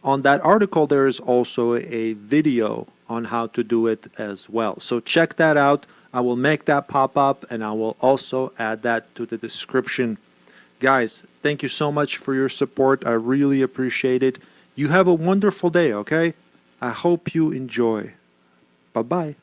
On that article there is also a video on how to do it as well. So check that out. I will make that pop up and I will also add that to the description. Guys, thank you so much for your support. I really appreciate it. You have a wonderful day, okay? I hope you enjoy. Bye-bye.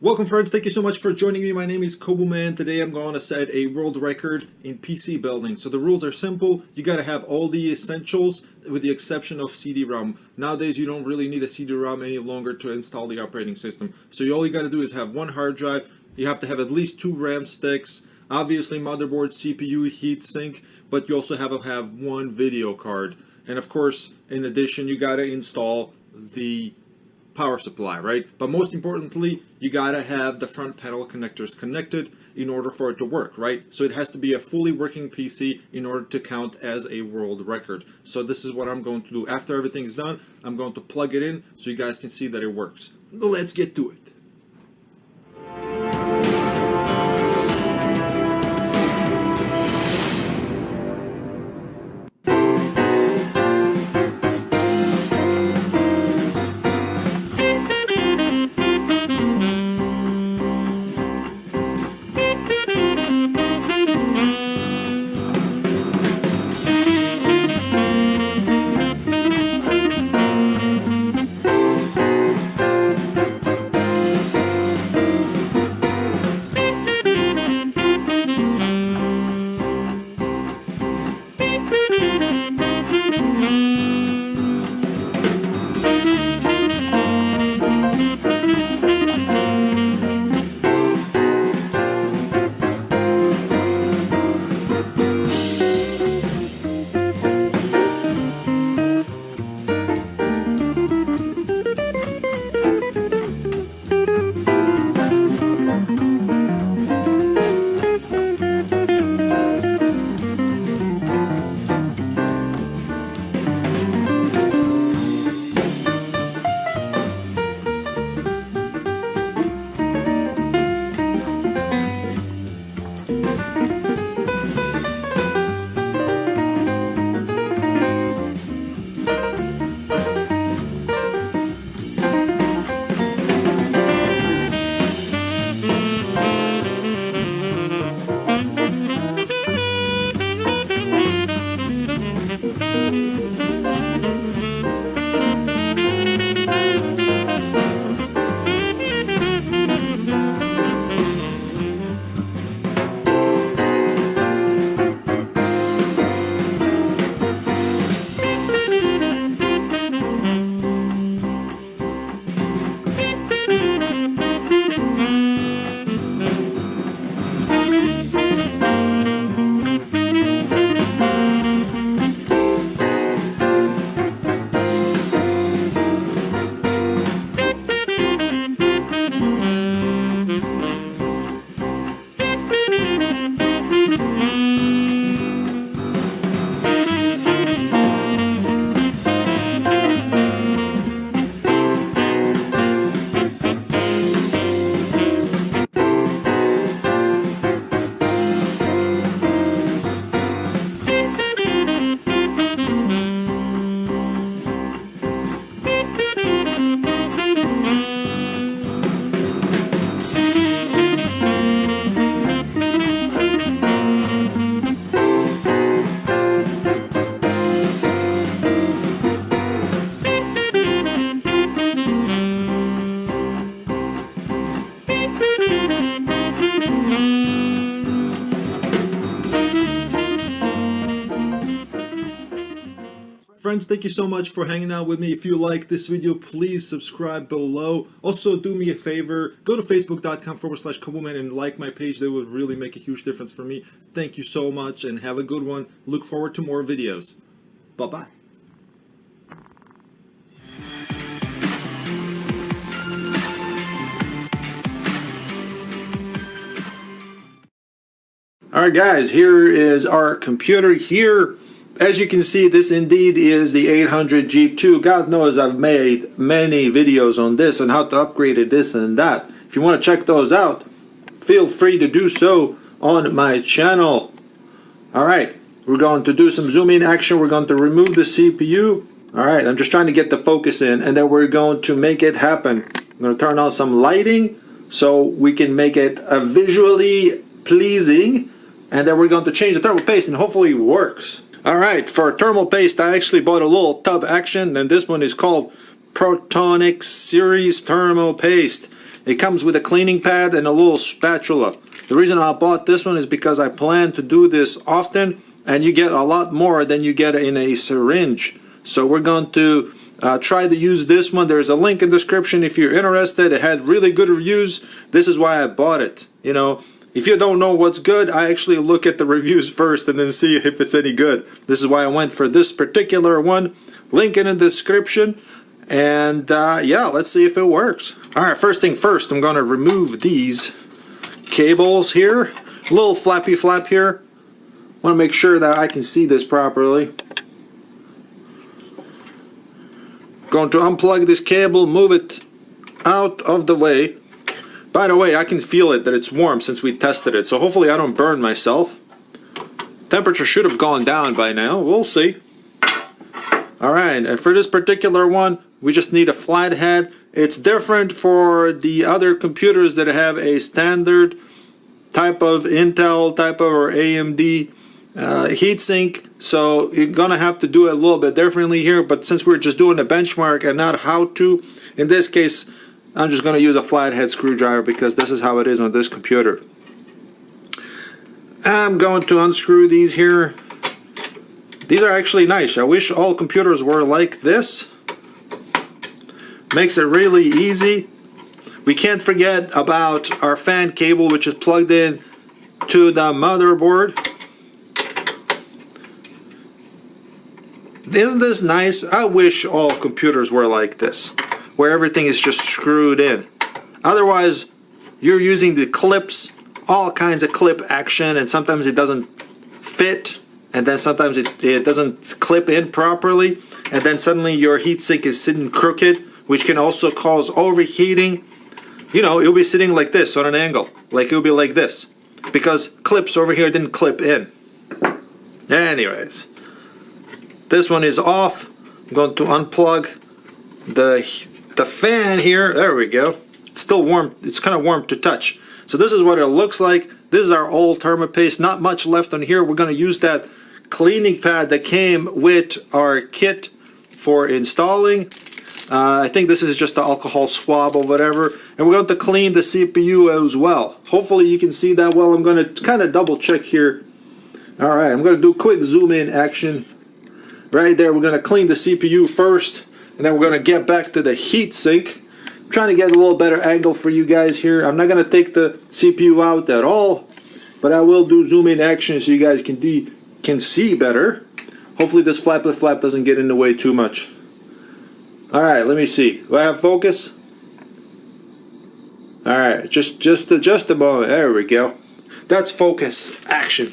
Welcome friends, thank you so much for joining me. My name is cobuman. Today I'm going to set a world record in PC building. So the rules are simple. You got to have all the essentials with the exception of CD-ROM. Nowadays you don't really need a CD-ROM any longer to install the operating system. So all you got to do is have one hard drive. You have to have at least 2 RAM sticks. Obviously motherboard, CPU, heatsink, but you also have to have one video card. And of course, in addition, you got to install the power supply, right? But most importantly, you got to have the front panel connectors connected in order for it to work, right? So it has to be a fully working PC in order to count as a world record. So this is what I'm going to do. After everything is done, I'm going to plug it in so you guys can see that it works. Let's get to it. Friends, thank you so much for hanging out with me. If you like this video, please subscribe below. Also, do me a favor, go to facebook.com/cobuman and like my page. That would really make a huge difference for me. Thank you so much and have a good one. Look forward to more videos. Bye-bye. Alright guys, here is our computer here. As you can see, this indeed is the 800 Jeep 2. God knows I've made many videos on this and how to upgrade it, this and that. If you want to check those out, feel free to do so on my channel. Alright, we're going to do some zoom in action. We're going to remove the CPU. Alright, I'm just trying to get the focus in, and then we're going to make it happen. I'm going to turn on some lighting so we can make it visually pleasing. And then we're going to change the thermal paste and hopefully it works. Alright, for thermal paste I actually bought a little tub action, and this one is called Protonic Series Thermal Paste. It comes with a cleaning pad and a little spatula. The reason I bought this one is because I plan to do this often, and you get a lot more than you get in a syringe. So we're going to try to use this one. There's a link in the description if you're interested. It had really good reviews. This is why I bought it. You know, if you don't know what's good, I actually look at the reviews first and then see if it's any good. This is why I went for this particular one. Link in the description. And yeah, let's see if it works. Alright, first thing first, I'm going to remove these cables here. A little flappy flap here. I want to make sure that I can see this properly. Going to unplug this cable, move it out of the way. By the way, I can feel it that it's warm since we tested it, so hopefully I don't burn myself. Temperature should have gone down by now. We'll see. Alright, and for this particular one, we just need a flat head. It's different for the other computers that have a standard type of Intel, type of or AMD heatsink, so you're gonna have to do it a little bit differently here, but since we're just doing a benchmark and not how to, in this case, I'm just going to use a flathead screwdriver because this is how it is on this computer. I'm going to unscrew these here. These are actually nice. I wish all computers were like this. Makes it really easy. We can't forget about our fan cable, which is plugged in to the motherboard. Isn't this nice? I wish all computers were like this, where everything is just screwed in. Otherwise, you're using the clips, all kinds of clip action, and sometimes it doesn't fit, and then sometimes it doesn't clip in properly, and then suddenly your heatsink is sitting crooked, which can also cause overheating. You know, it'll be sitting like this on an angle, like it'll be like this, because clips over here didn't clip in. Anyways, this one is off. I'm going to unplug the fan here. There we go. It's still warm. It's kind of warm to touch. So this is what it looks like. This is our old thermal paste. Not much left on here. We're going to use that cleaning pad that came with our kit for installing. I think this is just the alcohol swab or whatever. And we're going to clean the CPU as well. Hopefully you can see that well. I'm going to kind of double check here. Alright, I'm going to do quick zoom in action. Right there, we're going to clean the CPU first. And then we're going to get back to the heat sink. I'm trying to get a little better angle for you guys here. I'm not going to take the CPU out at all, but I will do zoom in action so you guys can see better. Hopefully this flap doesn't get in the way too much. Alright, let me see. Do I have focus? Alright, just a moment. There we go. That's focus action.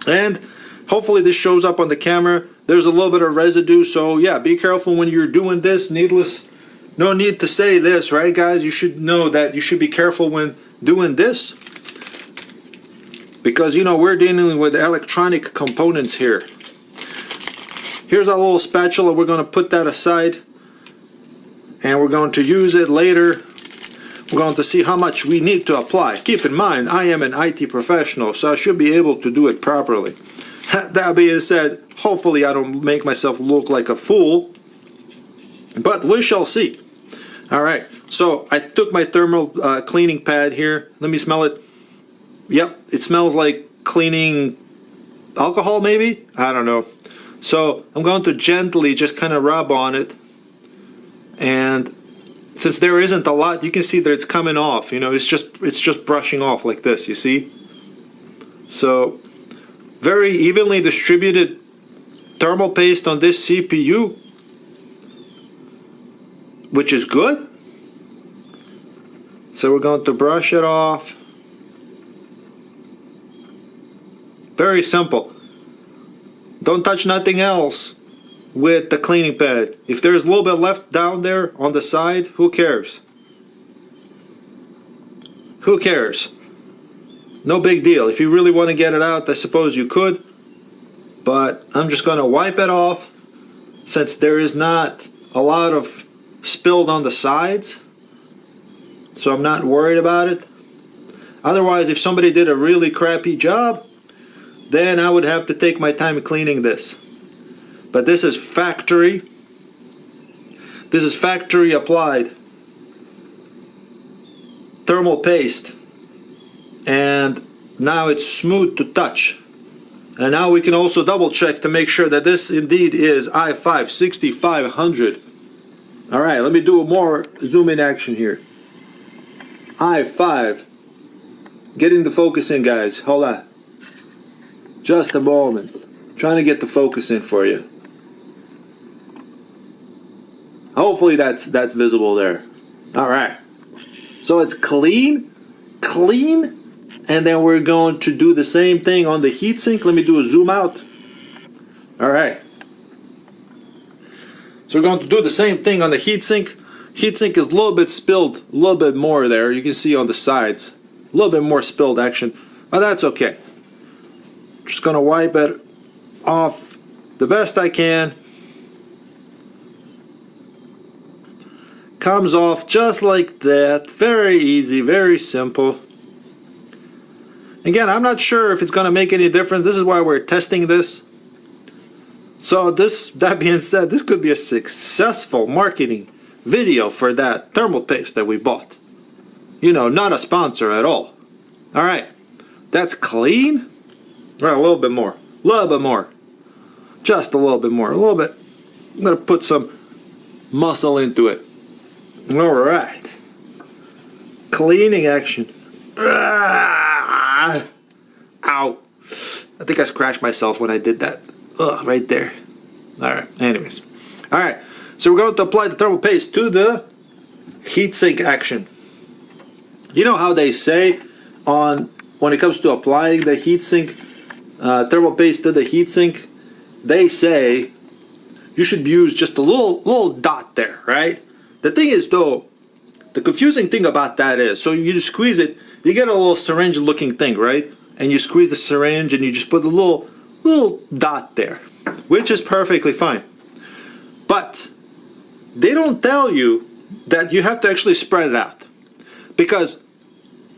And hopefully this shows up on the camera. There's a little bit of residue, so yeah, be careful when you're doing this. No need to say this, right guys? You should know that you should be careful when doing this, because you know we're dealing with electronic components here. Here's our little spatula. We're going to put that aside, and we're going to use it later. We're going to see how much we need to apply. Keep in mind, I am an IT professional, so I should be able to do it properly. That being said, hopefully I don't make myself look like a fool, but we shall see. Alright, so I took my thermal cleaning pad here. Let me smell it. Yep, it smells like cleaning alcohol maybe? I don't know. So I'm going to gently just kind of rub on it, and since there isn't a lot, you can see that it's coming off. You know, it's just brushing off like this, you see? So very evenly distributed thermal paste on this CPU, which is good. So we're going to brush it off. Very simple. Don't touch nothing else with the cleaning pad. If there's a little bit left down there on the side, who cares? Who cares? No big deal. If you really want to get it out, I suppose you could. But I'm just going to wipe it off, since there is not a lot of spilled on the sides. So I'm not worried about it. Otherwise, if somebody did a really crappy job, then I would have to take my time cleaning this. But this is factory. This is factory applied thermal paste. And now it's smooth to touch. And now we can also double check to make sure that this indeed is i5 6500. All right, let me do a more zoom in action here. i5. Getting the focus in, guys. Hold on. Just a moment. Trying to get the focus in for you. Hopefully that's visible there. All right. So it's clean, and then we're going to do the same thing on the heatsink. Let me do a zoom out. All right. So we're going to do the same thing on the heatsink. Heatsink is a little bit spilled, a little bit more there. You can see on the sides, a little bit more spilled action. But that's okay. Just going to wipe it off the best I can. Comes off just like that. Very easy, very simple. Again, I'm not sure if it's going to make any difference. This is why we're testing this. So that being said, this could be a successful marketing video for that thermal paste that we bought. You know, not a sponsor at all. All right, that's clean. All right, a little bit more. A little bit more. Just a little bit more. A little bit. I'm going to put some muscle into it. All right. Cleaning action. Ah! Ow. I think I scratched myself when I did that. Ugh, right there. All right. Anyways. All right. So we're going to apply the thermal paste to the heatsink action. You know how they say when it comes to applying the heatsink thermal paste to the heatsink, they say you should use just a little dot there, right? The thing is, though, the confusing thing about that is, so you squeeze it, you get a little syringe-looking thing, right? And you squeeze the syringe, and you just put a little dot there, which is perfectly fine. But they don't tell you that you have to actually spread it out, because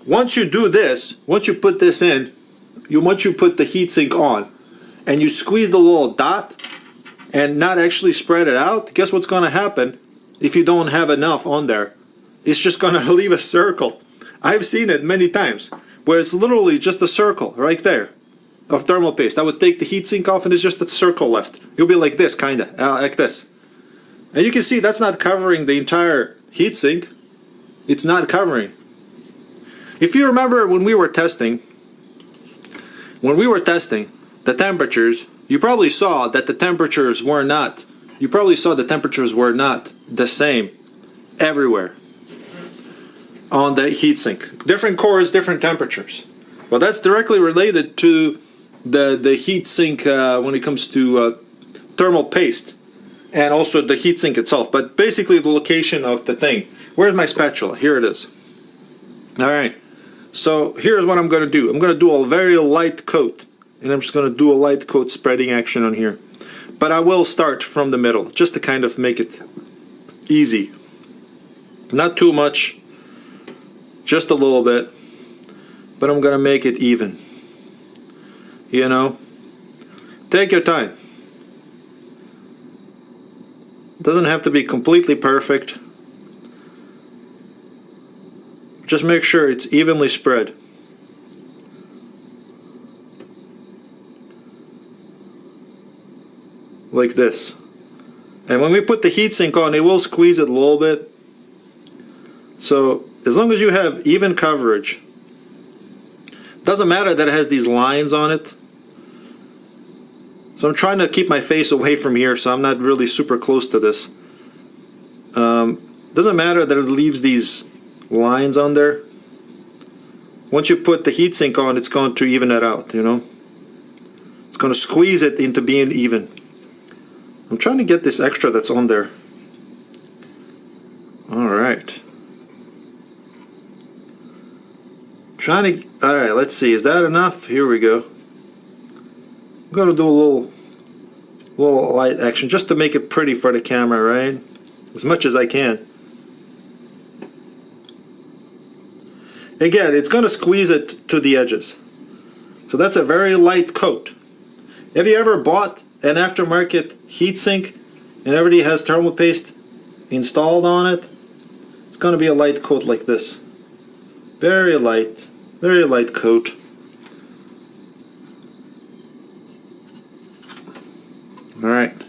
once you do this, once you put this in, once you put the heatsink on, and you squeeze the little dot, and not actually spread it out, guess what's going to happen? If you don't have enough on there, it's just going to leave a circle. I've seen it many times where it's literally just a circle right there of thermal paste. I would take the heatsink off and it's just a circle left. You'll be like this, kind of, like this. And you can see that's not covering the entire heatsink. It's not covering. If you remember when we were testing the temperatures, you probably saw that the temperatures were not the same everywhere on the heatsink. Different cores, different temperatures. Well, that's directly related to the heatsink when it comes to thermal paste, and also the heatsink itself. But basically the location of the thing. Where's my spatula? Here it is. All right. So here's what I'm going to do. I'm going to do a very light coat. And I'm just going to do a light coat spreading action on here. But I will start from the middle, just to kind of make it easy. Not too much, just a little bit. But I'm going to make it even. You know? Take your time. Doesn't have to be completely perfect. Just make sure it's evenly spread. like this. And when we put the heatsink on, it will squeeze it a little bit. So as long as you have even coverage, doesn't matter that it has these lines on it. So I'm trying to keep my face away from here, so I'm not really super close to this. Doesn't matter that it leaves these lines on there. Once you put the heatsink on, it's going to even it out, you know. It's going to squeeze it into being even. I'm trying to get this extra that's on there. Alright. Alright, let's see. Is that enough? Here we go. I'm going to do a little light action just to make it pretty for the camera, right? As much as I can. Again, it's going to squeeze it to the edges. So that's a very light coat. Have you ever bought an aftermarket heatsink and everybody has thermal paste installed on it? It's going to be a light coat like this. Very light coat. Alright.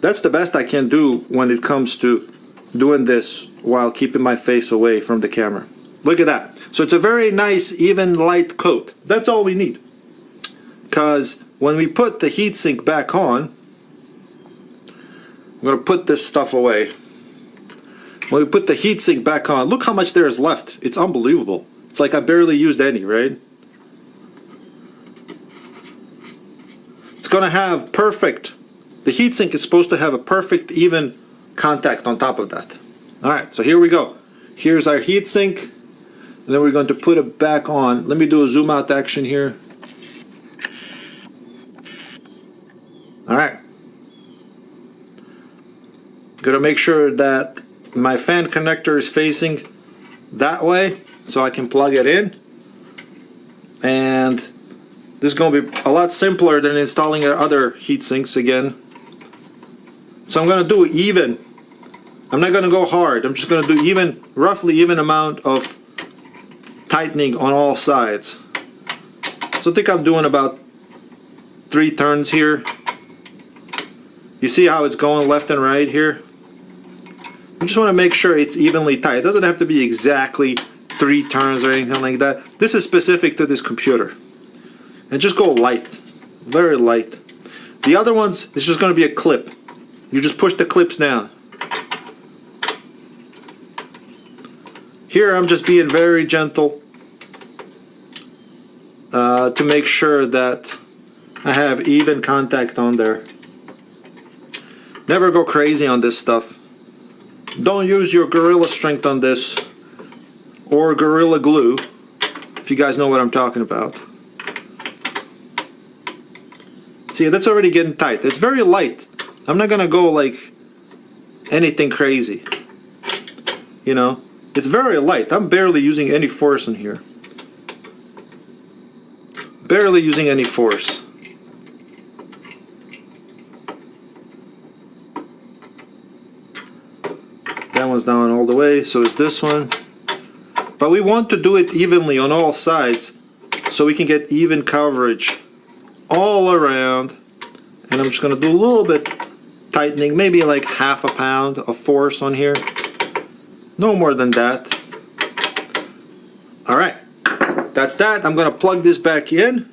That's the best I can do when it comes to doing this while keeping my face away from the camera. Look at that. So it's a very nice, even, light coat. That's all we need. Because when we put the heatsink back on, I'm going to put this stuff away. When we put the heatsink back on, look how much there is left. It's unbelievable. It's like I barely used any, right? It's going to have perfect, the heatsink is supposed to have a perfect, even contact on top of that. Alright, so here we go. Here's our heatsink. And then we're going to put it back on. Let me do a zoom out action here. Alright. Gonna make sure that my fan connector is facing that way so I can plug it in. And this is going to be a lot simpler than installing other heat sinks again. So I'm going to do even. I'm not going to go hard. I'm just going to do even, roughly even amount of tightening on all sides. So I think I'm doing about 3 turns here. You see how it's going left and right here? I just want to make sure it's evenly tight. It doesn't have to be exactly 3 turns or anything like that. This is specific to this computer. And just go light, very light. The other ones, it's just going to be a clip. You just push the clips down. Here I'm just being very gentle to make sure that I have even contact on there. Never go crazy on this stuff. Don't use your Gorilla Strength on this, or Gorilla Glue, if you guys know what I'm talking about. See, that's already getting tight. It's very light. I'm not gonna go like anything crazy. You know, it's very light. I'm barely using any force in here. Barely using any force. That one's down all the way, so is this one. But we want to do it evenly on all sides so we can get even coverage all around. And I'm just going to do a little bit tightening, maybe like 1/2 pound of force on here. No more than that. Alright, that's that. I'm going to plug this back in.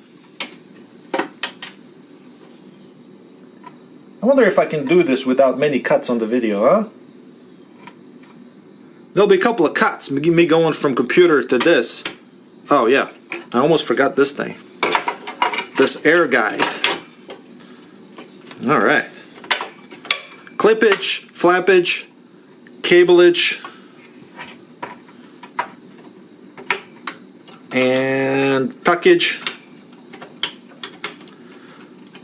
I wonder if I can do this without many cuts on the video, huh? There'll be a couple of cuts, me going from computer to this. Oh yeah, I almost forgot this thing. This air guide. Alright. Clippage, flappage, cableage, and tuckage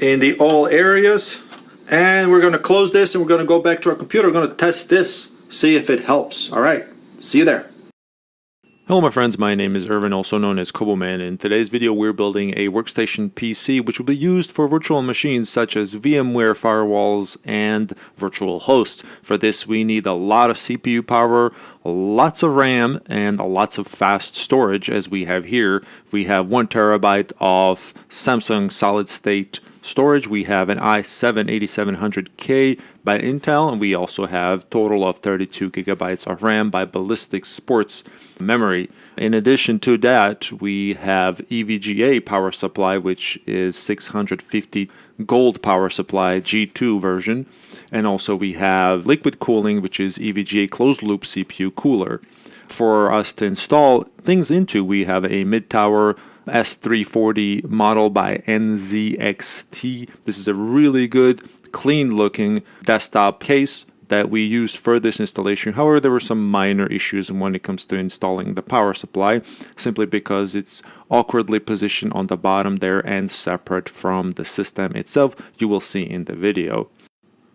in the all areas. And we're going to close this and we're going to go back to our computer. We're going to test this, see if it helps. Alright, see you there. Hello my friends, my name is Irvin, also known as cobuman. In today's video we're building a workstation PC which will be used for virtual machines such as VMware firewalls and virtual hosts. For this we need a lot of CPU power, lots of RAM, and lots of fast storage as we have here. We have 1 terabyte of Samsung solid state storage. We have an i7-8700K by Intel, and we also have total of 32 gigabytes of RAM by Ballistic Sports memory. In addition to that, we have EVGA power supply, which is 650 gold power supply G2 version, and also we have liquid cooling, which is EVGA closed loop CPU cooler. For us to install things into, we have a mid-tower S340 model by NZXT. This is a really good, clean looking desktop case that we used for this installation. However, there were some minor issues when it comes to installing the power supply, simply because it's awkwardly positioned on the bottom there and separate from the system itself. You will see in the video.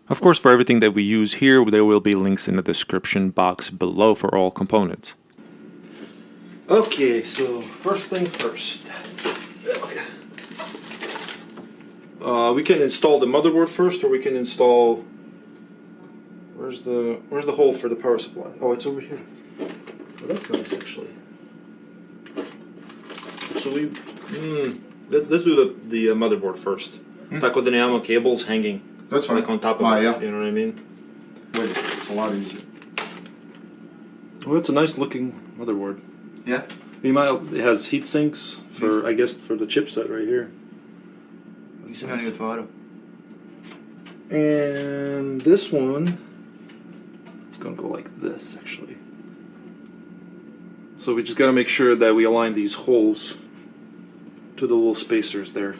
Of course, for everything that we use here, there will be links in the description box below for all components. Okay, so first thing first. We can install the motherboard first, or we can install. Where's the hole for the power supply? Oh, it's over here. Oh, that's nice actually. So let's do the motherboard first. Tako da nemamo cables hanging. That's fine. Like on top of it. Yeah. You know what I mean? Wait, it's a lot easier. Well, it's a nice looking motherboard. Yeah. It has heat sinks for, I guess, for the chipset right here. That's nice. And this one is going to go like this, actually. So we just got to make sure that we align these holes to the little spacers there.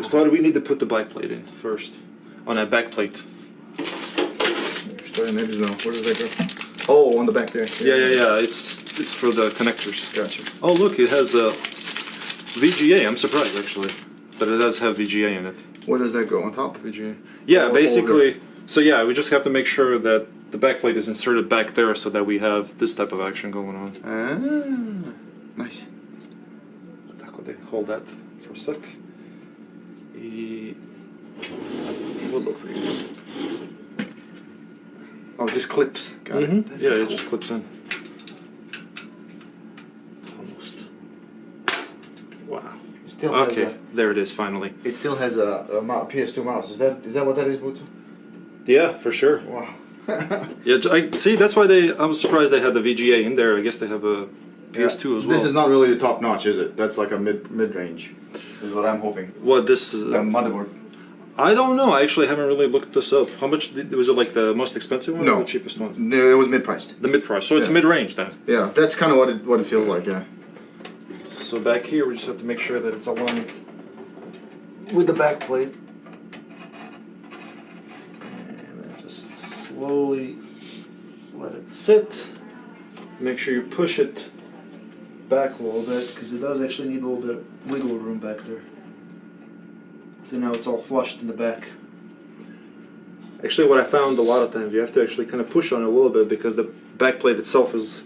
So we need to put the back plate in first. On that back plate. Where does that go? Oh, on the back there. Yeah. It's for the connectors. Gotcha. Oh, look, it has a VGA. I'm surprised actually, but it does have VGA in it. Where does that go? On top? VGA. Yeah, Or basically. older? So yeah, we just have to make sure that the backplate is inserted back there so that we have this type of action going on. Ah, nice. Hold that for a sec. We'll look for you. Oh, just clips. Got it. That's Yeah, cool. it just clips in. Almost. Wow. Still has Okay, there it is finally. it still has a PS2 mouse. Is that what that is, Butsu? Yeah, for sure. Wow. Yeah, I see. That's why I was surprised they had the VGA in there. I guess they have a PS2 as well. This is not really the top notch, is it? That's like a mid range. Is what I'm hoping. What this? The motherboard. I don't know. I actually haven't really looked this up. How much was it? Like the most expensive one No. or the cheapest one? No, it was mid priced. The mid price. So it's Yeah. mid range then. Yeah, that's kind of what it feels like. Yeah. So back here, we just have to make sure that it's aligned with the back plate. And then just slowly let it sit. Make sure you push it back a little bit, because it does actually need a little bit of wiggle room back there. So now it's all flushed in the back. Actually, what I found a lot of times, you have to actually kind of push on it a little bit, because the back plate itself is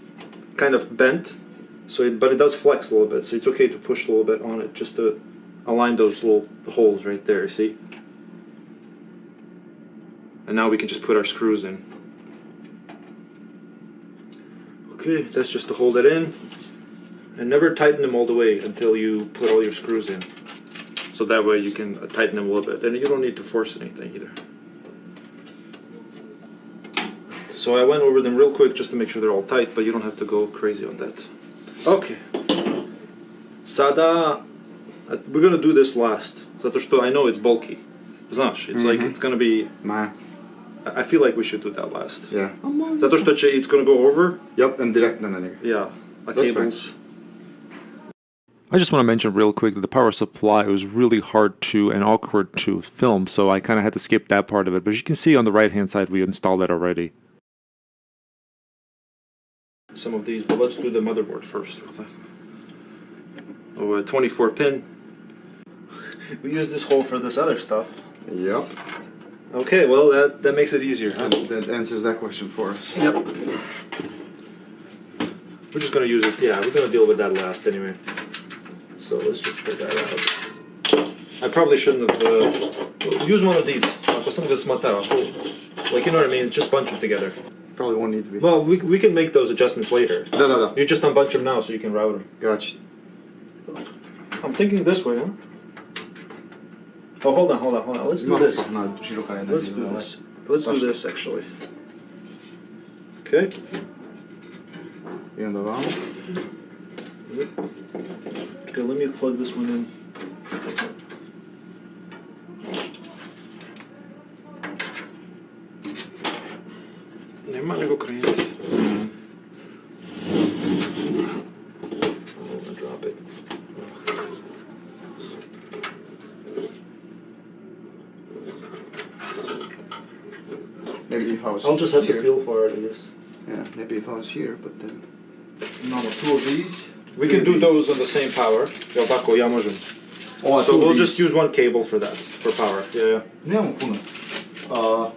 kind of bent. But it does flex a little bit, so it's okay to push a little bit on it just to align those little holes right there, see? And now we can just put our screws in. Okay, that's just to hold it in. And never tighten them all the way until you put all your screws in. So that way you can tighten them a little bit. And you don't need to force anything either. So I went over them real quick just to make sure they're all tight, but you don't have to go crazy on that. Okay. Sada, we're gonna do this last. Zato što I know it's bulky. Znaš, it's like it's gonna be. I feel like we should do that last. Yeah. Zato što it's gonna go over. Yep, and direct na njega. Yeah, That's cables. I just want to mention real quick that the power supply was really hard to and awkward to film, so I kind of had to skip that part of it. But as you can see on the right hand side, we installed that already. Some of these, but let's do the motherboard first. Oh, a 24 pin. We use this hole for this other stuff. Yep. Okay, well that makes it easier, huh? That answers that question for us. Yep. We're just gonna use it. Yeah, we're gonna deal with that last anyway. So let's just put that out. I probably shouldn't have use one of these. Like, you know what I mean? Just bunch them together. Probably won't need to be. Well, we can make those adjustments later. No. You just unbunch them now so you can route them. Gotcha. I'm thinking this way, huh? Oh, hold on. Let's do this. Let's do this. Let's do this actually. Okay. I onda vamo. Okay, let me plug this one in. Nema nego krenuti. I'm gonna drop it. Maybe if I was I'll just have to here. feel for it, I guess. Yeah, maybe if I was here, but then. Imamo two of these. We can do those on the same power. Jel tako, ja možem. Oh, So we'll just use one cable for that, for power. Yeah. Nemamo puno.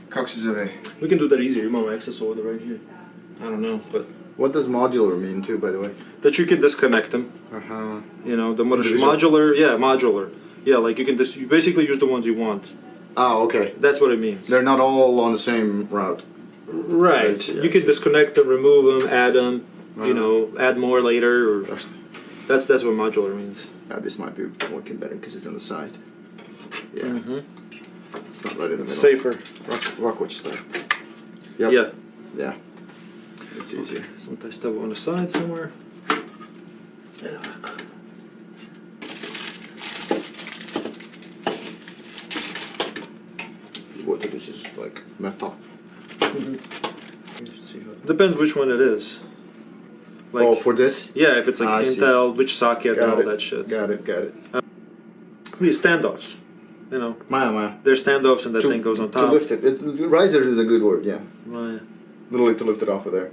Kako se zove? We can do that easier. Imamo access over right here. I don't know, but What does modular mean too, by the way? that you can disconnect them. Aha. You know, the možeš Individual. modular. Yeah, modular. Yeah, like you can you basically use the ones you want. Ah, okay. That's what it means. They're not all on the same route. Right. I see, You can disconnect them, remove them, add them. You know, add more later. Or that's what modular means. This might be working better because it's on the side. Yeah. Mm-hmm. It's not right in the middle. Safer. Ovako će stajati. Yep. Yeah. Yeah. It's easier. Sometimes stuff on the side somewhere. Yeah. What this is like metal. Depends which one it is. Like, Oh, for this? yeah, if it's like I see. Intel, which socket, and Got all it. that shit. Got it. These standoffs. You know, Maya. there's standoffs and that thing goes on top. To lift it. Riser is a good word, yeah. Right. Literally to lift it off of there.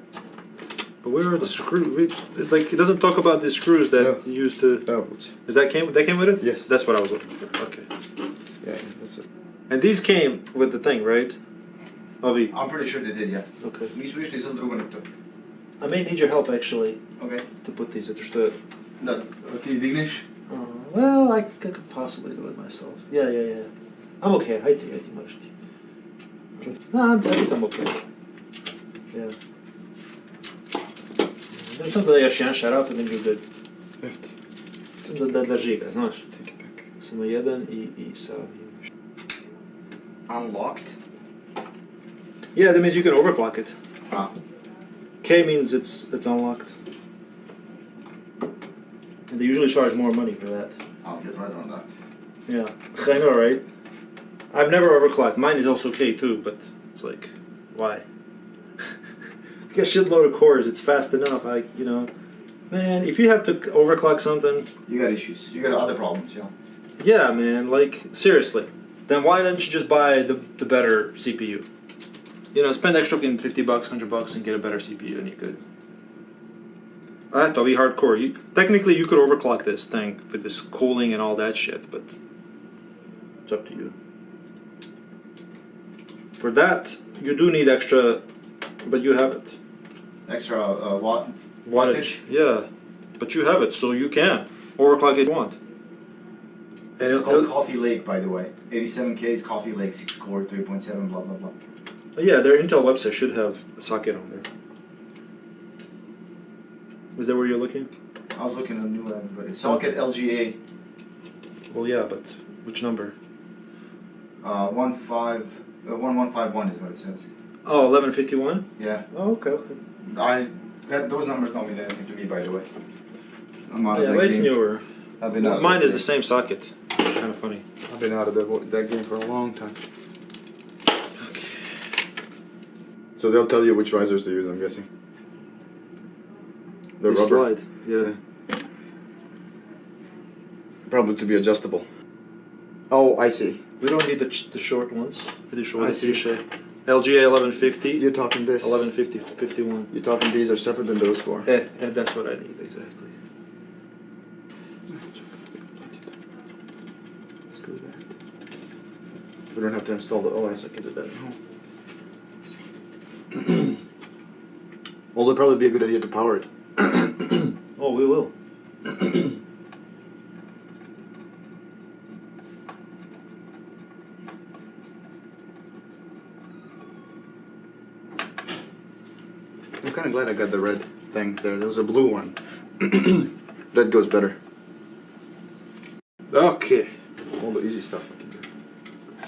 But where are the screws? It doesn't talk about the screws that you used to. Oh, Is that came with it? Yes. That's what I was looking for. Okay. yeah, that's it. And these came with the thing, right? Ovi. I'm pretty sure they did, yeah. Okay. Nisu išli sad drugo nek to. I may need your help actually Okay. to put these. Zato što Da, ti digneš? well, I could possibly do it myself. Yeah. I'm okay. Hajde, možeš ti. No, I think I'm okay. Yeah. There's something da još jedan šaraf and then you're good. Left. Samo da drži ga, znaš. Take it back. Samo jedan i sa... Unlocked? Yeah, that means you can overclock it. Ah. K means it's unlocked. And they usually charge more money for that. I'll get right on that. Yeah. I know, right? I've never overclocked. Mine is also K too, but it's like, why? You got a shitload of cores, it's fast enough. Man, if you have to overclock something, You got issues. You got other problems, yeah. yeah, man, like, seriously. Then why don't you just buy the better CPU? You know, spend extra $50, $100 and get a better CPU and you're good. I have to be hardcore. Technically, you could overclock this thing with this cooling and all that shit, but it's up to you. For that, you do need extra, but you have it. Extra watt? Wattage. Yeah, but you have it, so you can overclock it if you want. And It's called Coffee Lake, by the way. 87K is Coffee Lake, 6 core, 3.7, blah, blah, blah. yeah, their Intel website should have a socket on there. Is that where you're looking? I was looking at a new one, but it's socket LGA Well, yeah, but which number? 1151 is what it says. Oh, 1151? Yeah. Oh, okay. Those numbers don't mean anything to me, by the way. I'm out of Yeah, that well, it's game. newer. I've been out of Mine that is the game. same socket. Kind of funny. I've been out of that game for a long time. Okay. So they'll tell you which risers to use, I'm guessing. The They rubber. slide. Yeah. Probably to be adjustable. Oh, I see. We don't need the short ones. I see. LGA 1150. You're talking this. 1150, 51. You're talking these are separate than those four. That's what I need, exactly. Screw that. We don't have to install the OS, I can do that at home. Although it'd probably be a good idea to power it. Oh, we will. I'm kind of glad I got the red thing there. There was a blue one. Red goes better. Okay. All the easy stuff I can do.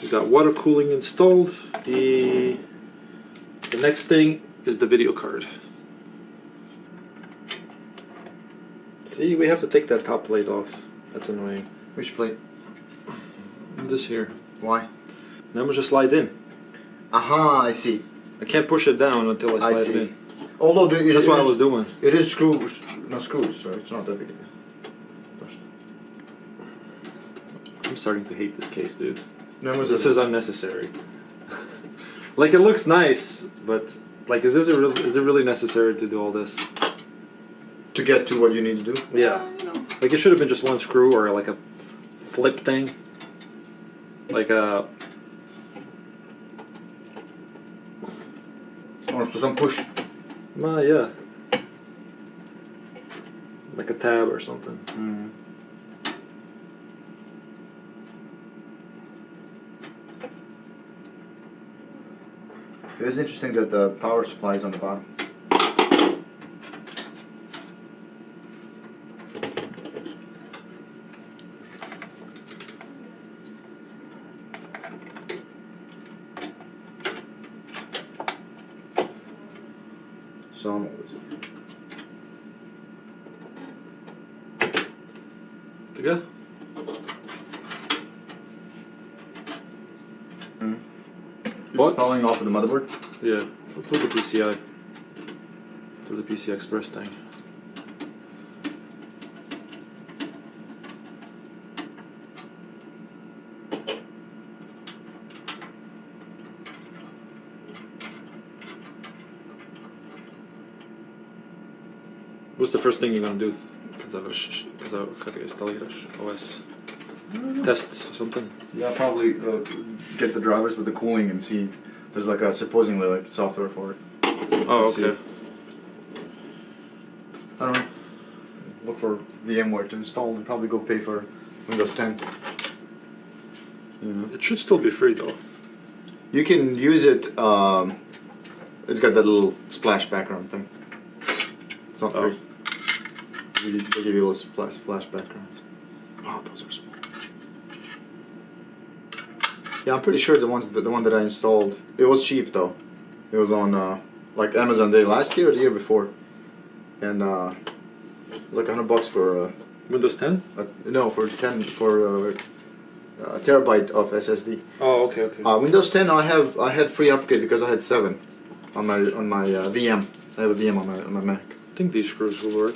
We got water cooling installed. The next thing is the video card. See, we have to take that top plate off. That's annoying. Which plate? This here. Why? Now we just slide in. Aha, I see. I can't push it down until I slide it in. Although That's what I was doing. It is screws, no screws, so it's not that big a deal. I'm starting to hate this case, dude. No, This is unnecessary. Like, it looks nice, but like, is it really necessary to do all this? to get to what you need to do. Yeah. Like, it should have been just one screw or like a flip thing. Like a. Or some push. Yeah. Like a tab or something. Mm. It is interesting that the power supply is on the bottom. So Така? it's falling off of the motherboard. Yeah. To the PCI. To the PCI Express thing. What's the first thing you're gonna do? Как инсталлируешь OS? Test something? Yeah, I'll probably get the drivers with the cooling and see. There's like a supposedly like software for it. Oh, See. okay. I don't know. Look for VMware to install and probably go pay for Windows 10. You know. It should still be free though. You can use it. It's got that little splash background thing. It's not free. They give you a little splash background. Oh, those are small. Yeah, I'm pretty sure the one that I installed. It was cheap though. It was on like Amazon Day last year or the year before, and it was like $100 for Windows 10? no for a terabyte of SSD. Oh, okay, okay. Windows 10 I had free upgrade because I had 7 on my VM. I have a VM on my Mac. I think these screws will work.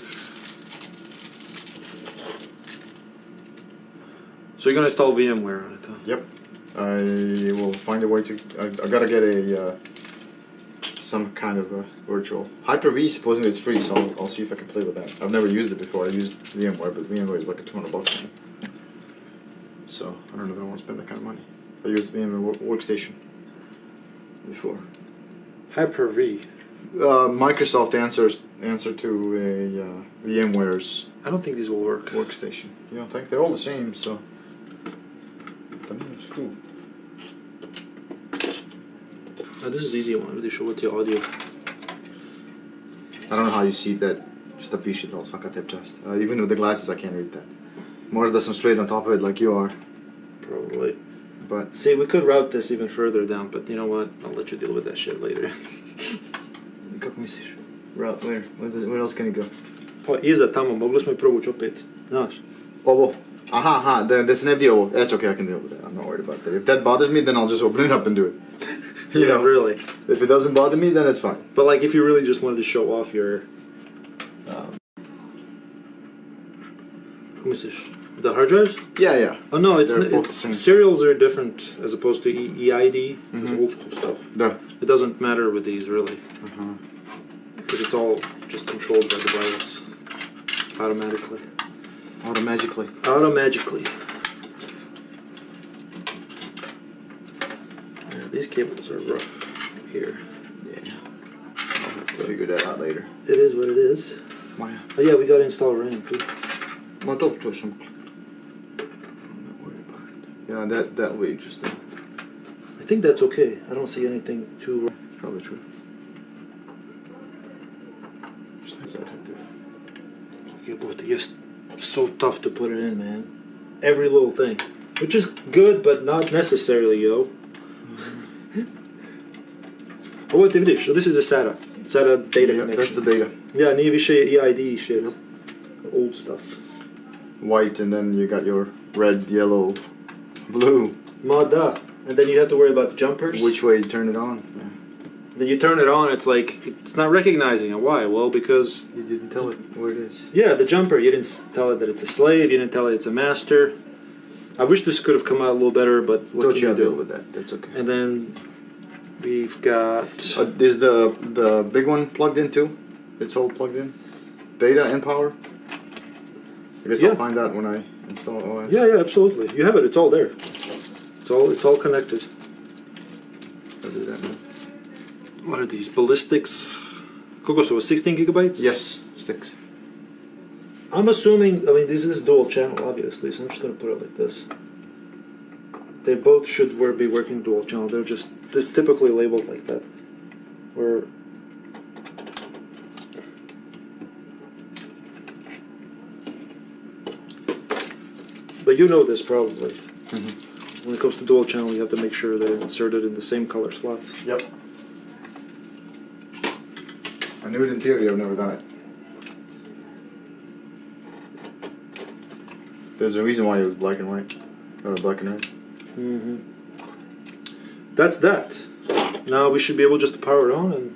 So you're gonna install VMware on it, huh? Yep. I will find a way to. I gotta get a some kind of a virtual Hyper-V. Supposedly it's free, so I'll see if I can play with that. I've never used it before. I used VMware, but VMware is like $200 now. So I don't know if I want to spend that kind of money. I used VMware Workstation before. Hyper-V. Microsoft answer to a VMware's I don't think these will work. workstation. You don't think they're all the same? So it's cool. This is easy one. They show what the audio. I don't know how you see that. Just a piece of fuck at just. Even with the glasses, I can't read that. More does some straight on top of it, like you are. Probably. But See, we could route this even further down, but you know what? I'll let you deal with that shit later. kako misliš? Where else can you go? Pa iza tamo, mogli smo I provući opet. Znaš? Ovo. Aha. Da se ne vidi ovo. That's okay. I can deal with that. I'm not worried about that. If that bothers me, then I'll just open it up and do it. You Yeah, know? really. If it doesn't bother me, then it's fine. But like, if you really just wanted to show off your... Kako misliš? The hard drives? Yeah. Oh no, it's They're both the same. serials are different as opposed to EID. It's old school stuff. Да. It doesn't matter with these really, because it's all just controlled by the BIOS automatically. Automatically. Automagically. Yeah, these cables are rough here. Yeah. I'll have to figure that out later. It is what it is. Why? Oh yeah, we gotta install RAM too. But up to some. Yeah, that will be interesting. I think that's okay. I don't see anything too wrong. It's probably true. Yeah, but it's so tough to put it in, man. Every little thing. Which is good, but not necessarily, yo. Oh, what DVD? So this is a SATA. SATA data Yeah, connection. that's the data. Yeah, Navy shit, EID shit. Old stuff. White, and then you got your red, yellow, blue. Mada. And then you have to worry about the jumpers. Which way you turn it on? Yeah. Then you turn it on, it's like, it's not recognizing it. Why? Well, because... You didn't tell it where it is. Yeah, the jumper. You didn't tell it that it's a slave. You didn't tell it it's a master. I wish this could have come out a little better, but what Don't can you you deal do? with that? That's okay. And then we've got... Is the big one plugged in too? It's all plugged in? Data and power? I guess Yeah. I'll find out when I install OS. Yeah, absolutely. You have it. It's all there. It's all connected. I'll do that now. What are these? Ballistics? Coco, so 16 gigabytes? Yes, sticks. I'm assuming, I mean, this is dual channel, obviously, so I'm just going to put it like this. They both should be working dual channel. It's typically labeled like that. Where... But you know this probably. When it comes to dual channel, you have to make sure they're inserted in the same color slots. Yep. I knew it in theory, I've never done it. There's a reason why it was black and white. Or black and red. That's that. Now we should be able just to power it on and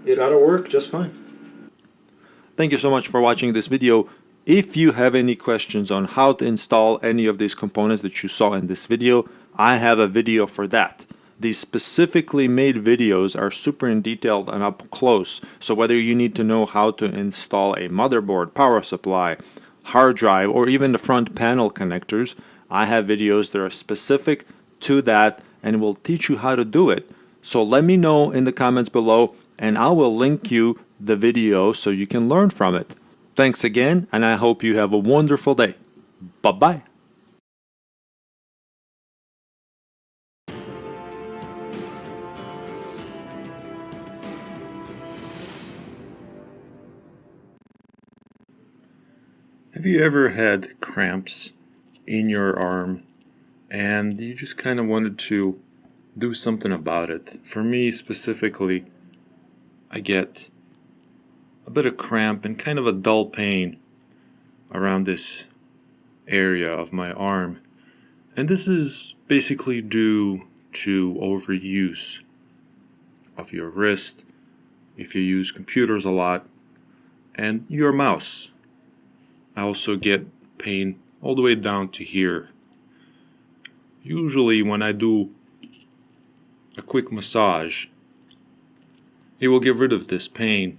it ought to work just fine. Thank you so much for watching this video. If you have any questions on how to install any of these components that you saw in this video, I have a video for that. These specifically made videos are super in detailed and up close, so whether you need to know how to install a motherboard, power supply, hard drive, or even the front panel connectors, I have videos that are specific to that and will teach you how to do it. So let me know in the comments below and I will link you the video so you can learn from it. Thanks again, and I hope you have a wonderful day. Bye-bye. Have you ever had cramps in your arm and you just kind of wanted to do something about it? For me specifically, I get a bit of cramp and kind of a dull pain around this area of my arm. And this is basically due to overuse of your wrist, if you use computers a lot, and your mouse. I also get pain all the way down to here. Usually when I do a quick massage, it will get rid of this pain,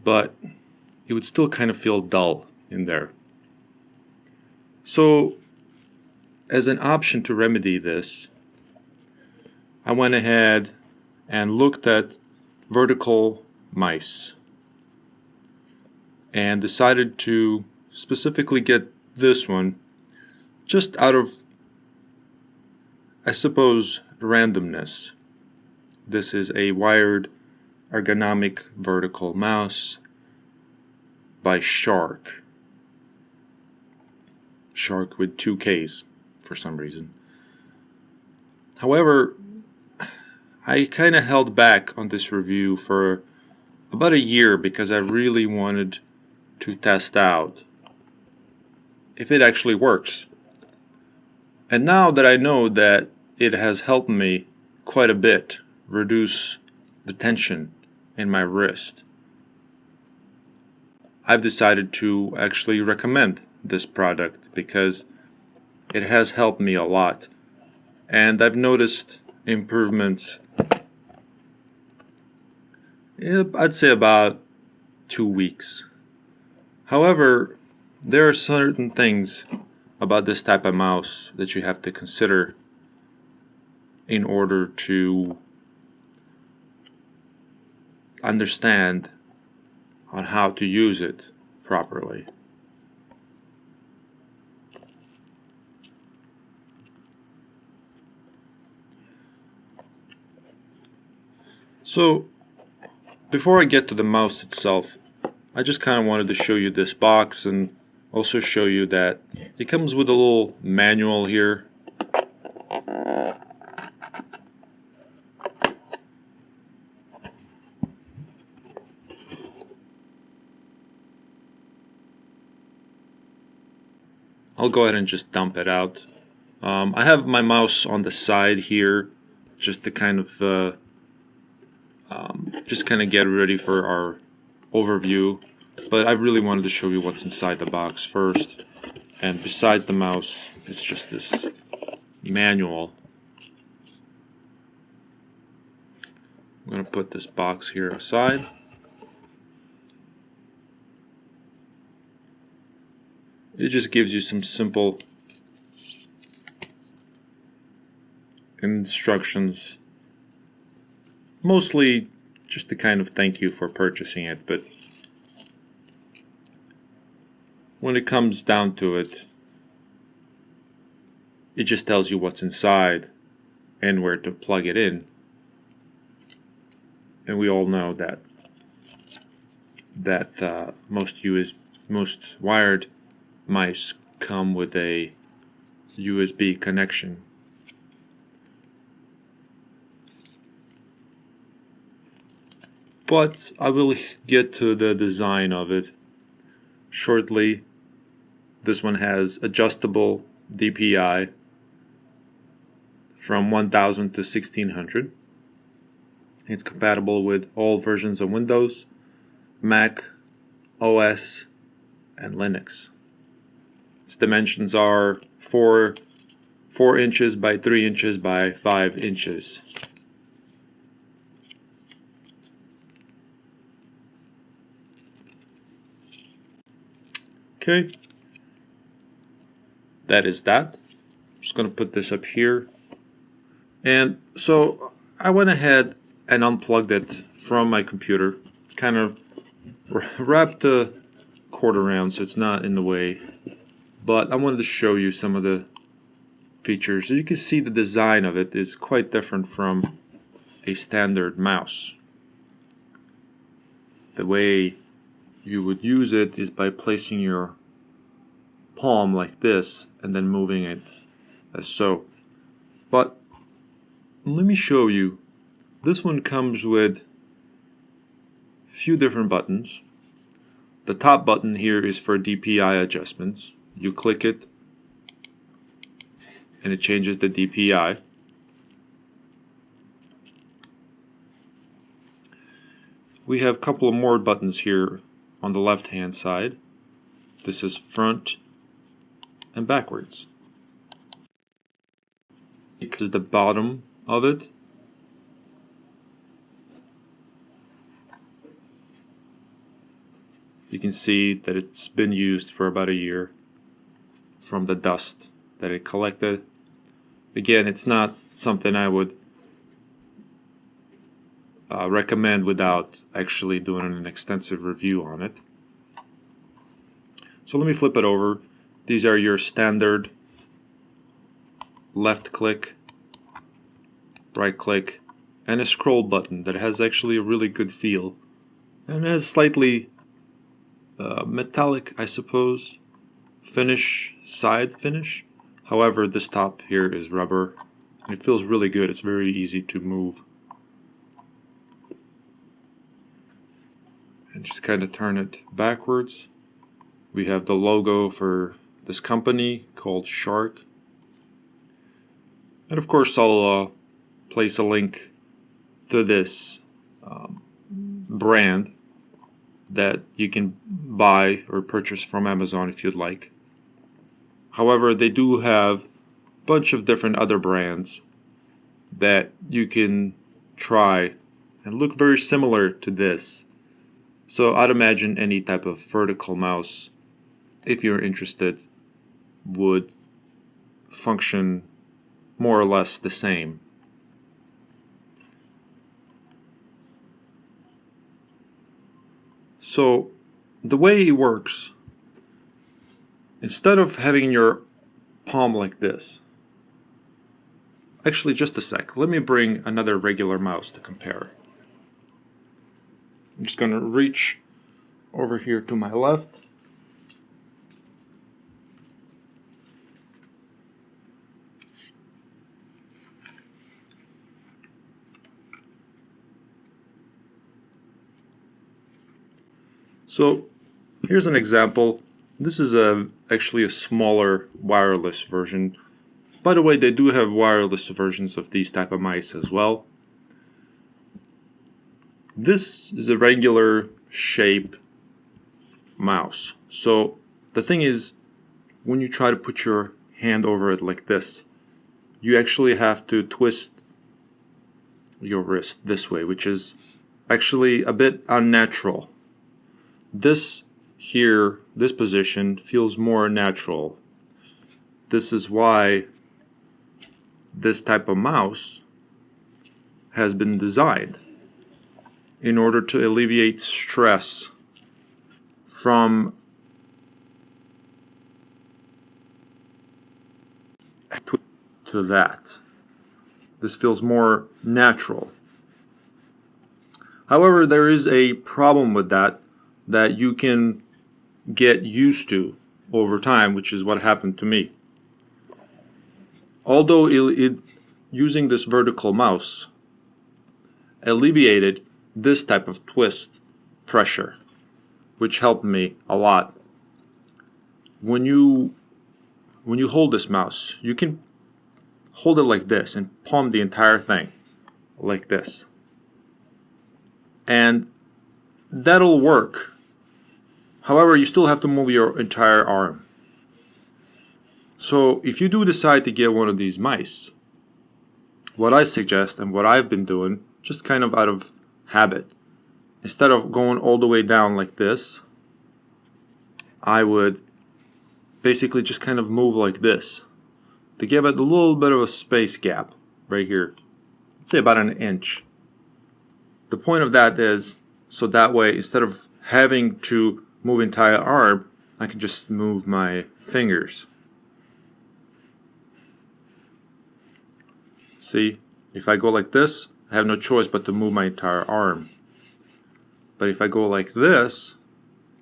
but it would still kind of feel dull in there. So, as an option to remedy this, I went ahead and looked at vertical mice and decided to specifically get this one just out of, I suppose, randomness. This is a wired ergonomic vertical mouse by Shark. Shark with 2 Ks for some reason. However, I kind of held back on this review for about a year because I really wanted to test out if it actually works. And now that I know that it has helped me quite a bit reduce the tension in my wrist, I've decided to actually recommend this product because it has helped me a lot. And I've noticed improvements, I'd say about 2 weeks. However, there are certain things about this type of mouse that you have to consider in order to understand on how to use it properly. So before I get to the mouse itself, I just kind of wanted to show you this box and also show you that it comes with a little manual here. I'll go ahead and just dump it out. I have my mouse on the side here just to kind of get ready for our overview, but I really wanted to show you what's inside the box first. And besides the mouse, it's just this manual. I'm going to put this box here aside. It just gives you some simple instructions, mostly just to kind of thank you for purchasing it, but when it comes down to it, it just tells you what's inside and where to plug it in. And we all know that most wired mice come with a USB connection. But I will get to the design of it shortly. This one has adjustable DPI from 1000 to 1600. It's compatible with all versions of Windows, Mac, OS, and Linux. Its dimensions are 4 inches by 3 inches by 5 inches. Okay, that is that. I'm just going to put this up here. And so I went ahead and unplugged it from my computer, kind of wrapped the cord around so it's not in the way. But I wanted to show you some of the features. As you can see, the design of it is quite different from a standard mouse. The way you would use it is by placing your palm like this and then moving it as so. But let me show you. This one comes with a few different buttons. The top button here is for DPI adjustments. You click it and it changes the DPI. We have a couple of more buttons here on the left hand side. This is front and backwards. This is the bottom of it. You can see that it's been used for about a year from the dust that it collected. Again, it's not something I would recommend without actually doing an extensive review on it. So let me flip it over. These are your standard left click, right click, and a scroll button that has actually a really good feel and has slightly metallic, I suppose, side finish. However, this top here is rubber. It feels really good. It's very easy to move. And just kind of turn it backwards. We have the logo for this company called Shark. And of course, I'll place a link to this brand that you can buy or purchase from Amazon if you'd like. However, they do have a bunch of different other brands that you can try and look very similar to this. So I'd imagine any type of vertical mouse, if you're interested, would function more or less the same. So the way it works, instead of having your palm like this, actually just a sec, let me bring another regular mouse to compare. I'm just going to reach over here to my left. So here's an example. This is actually a smaller wireless version. By the way, they do have wireless versions of these type of mice as well. This is a regular shape mouse. So the thing is, when you try to put your hand over it like this, you actually have to twist your wrist this way, which is actually a bit unnatural. This here, this position feels more natural. This is why this type of mouse has been designed in order to alleviate stress from to that. This feels more natural. However, there is a problem with that you can get used to over time, which is what happened to me. Although using this vertical mouse alleviated this type of twist pressure, which helped me a lot. When you hold this mouse, you can hold it like this and palm the entire thing like this, and that'll work. However, you still have to move your entire arm. So if you do decide to get one of these mice, what I suggest and what I've been doing, just kind of out of habit, instead of going all the way down like this, I would basically just kind of move like this to give it a little bit of a space gap right here. Let's say about an inch. The point of that is so that way, instead of having to move entire arm, I can just move my fingers. See, if I go like this, I have no choice but to move my entire arm. But if I go like this,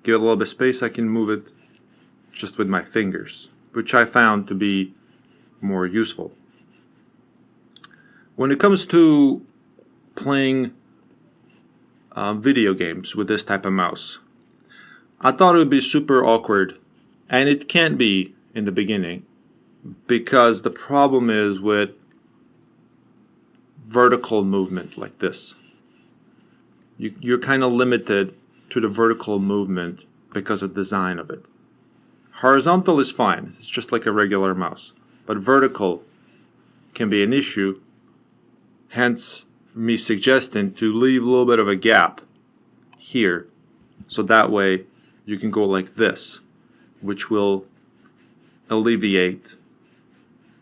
give it a little bit of space, I can move it just with my fingers, which I found to be more useful. When it comes to playing video games with this type of mouse, I thought it would be super awkward, and it can be in the beginning, because the problem is with vertical movement like this. You're kind of limited to the vertical movement because of the design of it. Horizontal is fine, it's just like a regular mouse, but vertical can be an issue, hence me suggesting to leave a little bit of a gap here, so that way you can go like this, which will alleviate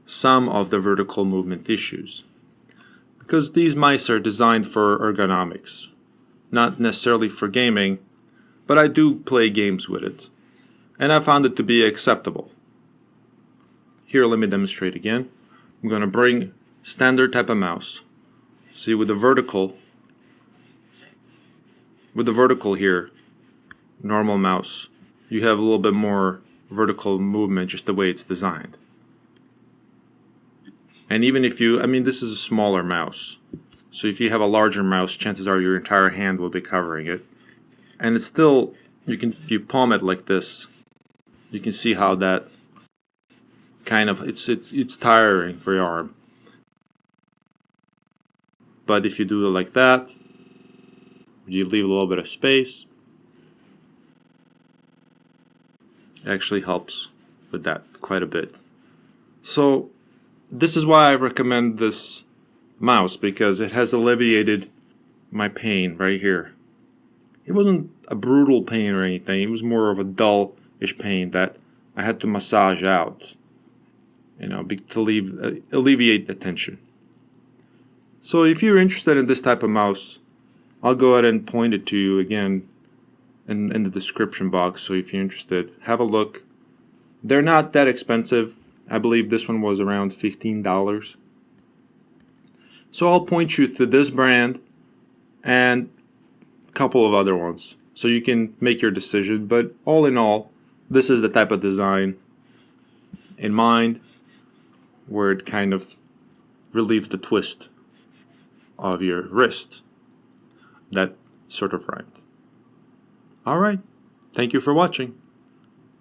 some of the vertical movement issues. Because these mice are designed for ergonomics, not necessarily for gaming, but I do play games with it, and I found it to be acceptable. Here, let me demonstrate again. I'm going to bring standard type of mouse. See, with the vertical here, normal mouse, you have a little bit more vertical movement just the way it's designed. And even if you, this is a smaller mouse, so if you have a larger mouse, chances are your entire hand will be covering it. And it's still, if you palm it like this, you can see how that kind of, it's tiring for your arm. But if you do it like that, you leave a little bit of space, it actually helps with that quite a bit. So this is why I recommend this mouse, because it has alleviated my pain right here. It wasn't a brutal pain or anything, it was more of a dull-ish pain that I had to massage out, to alleviate the tension. So if you're interested in this type of mouse, I'll go ahead and point it to you again in the description box. So if you're interested, have a look. They're not that expensive. I believe this one was around $15. So I'll point you to this brand and a couple of other ones so you can make your decision. But all in all, this is the type of design in mind where it kind of relieves the twist of your wrist. That sort of right. All right. Thank you for watching.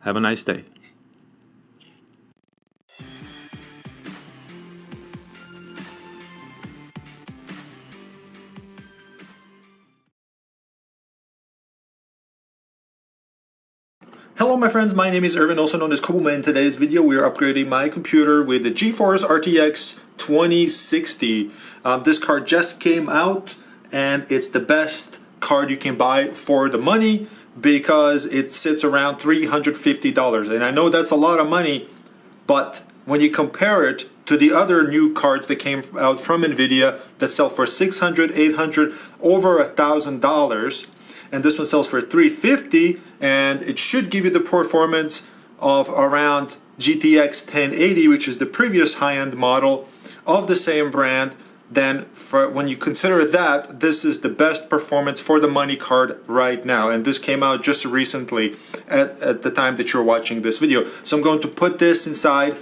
Have a nice day. Hello my friends, my name is Irvin, also known as Cobuman. In today's video we are upgrading my computer with the GeForce RTX 2060. This card just came out and it's the best card you can buy for the money because it sits around $350. And I know that's a lot of money, but when you compare it to the other new cards that came out from NVIDIA that sell for $600, $800, over $1,000, and this one sells for $350, and it should give you the performance of around GTX 1080, which is the previous high-end model of the same brand. Then when you consider that, this is the best performance for the money card right now, and this came out just recently at the time that you're watching this video. So I'm going to put this inside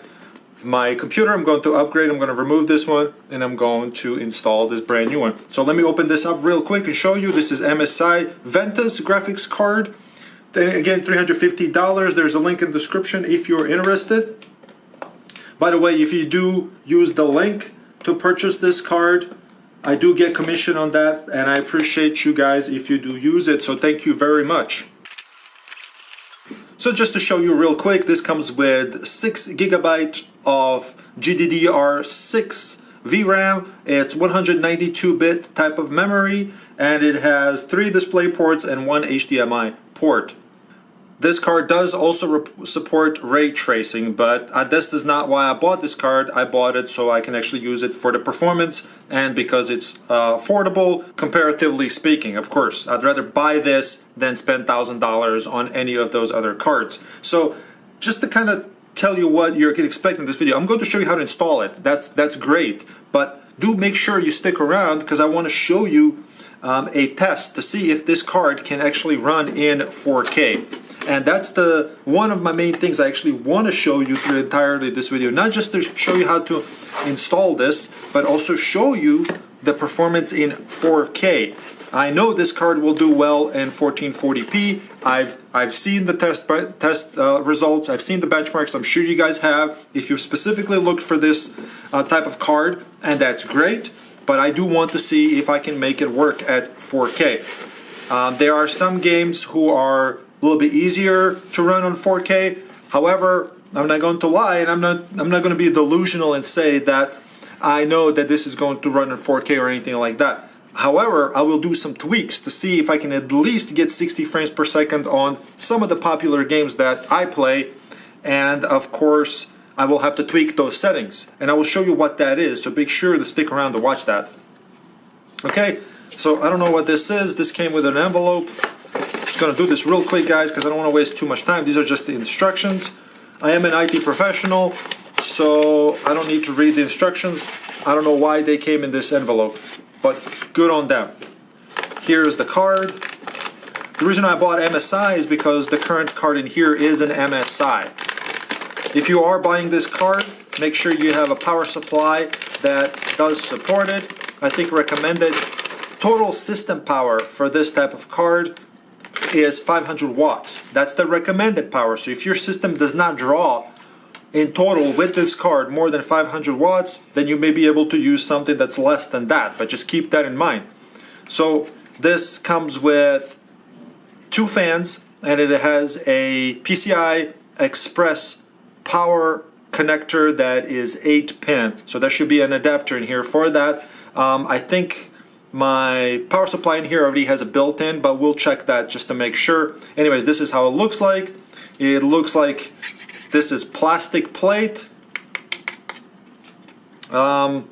my computer. I'm going to upgrade. I'm going to remove this one and I'm going to install this brand new one. So let me open this up real quick and show you. This is MSI Ventus graphics card. Then again, $350. There's a link in the description if you're interested. By the way, if you do use the link to purchase this card, I do get commission on that, and I appreciate you guys if you do use it, so thank you very much. So just to show you real quick, this comes with 6 GB of GDDR6 VRAM. It's 192-bit type of memory, and it has 3 display ports and 1 HDMI port. This card does also support ray tracing, but this is not why I bought this card. I bought it so I can actually use it for the performance and because it's affordable, comparatively speaking. Of course, I'd rather buy this than spend $1,000 on any of those other cards. So just to kind of tell you what you can expect in this video, I'm going to show you how to install it. That's great, but do make sure you stick around because I want to show you a test to see if this card can actually run in 4K. And that's one of my main things I actually want to show you through entirely this video. Not just to show you how to install this, but also show you the performance in 4K. I know this card will do well in 1440p. I've seen the test results. I've seen the benchmarks. I'm sure you guys have. If you specifically looked for this type of card, and that's great. But I do want to see if I can make it work at 4K. There are some games who are a little bit easier to run on 4K. However, I'm not going to lie, and I'm not going to be delusional and say that I know that this is going to run in 4K or anything like that. However, I will do some tweaks to see if I can at least get 60 frames per second on some of the popular games that I play, and of course I will have to tweak those settings, and I will show you what that is, so make sure to stick around to watch that. Okay, so I don't know what this is. This came with an envelope. Just going to do this real quick, guys, because I don't want to waste too much time. These are just the instructions. I am an IT professional, so I don't need to read the instructions. I don't know why they came in this envelope, but good on them. Here is the card. The reason I bought MSI is because the current card in here is an MSI. If you are buying this card, make sure you have a power supply that does support it. I think recommended total system power for this type of card is 500 watts. That's the recommended power. So if your system does not draw in total with this card more than 500 watts, then you may be able to use something that's less than that, but just keep that in mind. So this comes with 2 fans, and it has a PCI Express power connector that is 8-pin. So there should be an adapter in here for that. I think my power supply in here already has a built-in, but we'll check that just to make sure. Anyways, this is how it looks like. It looks like this is plastic plate. I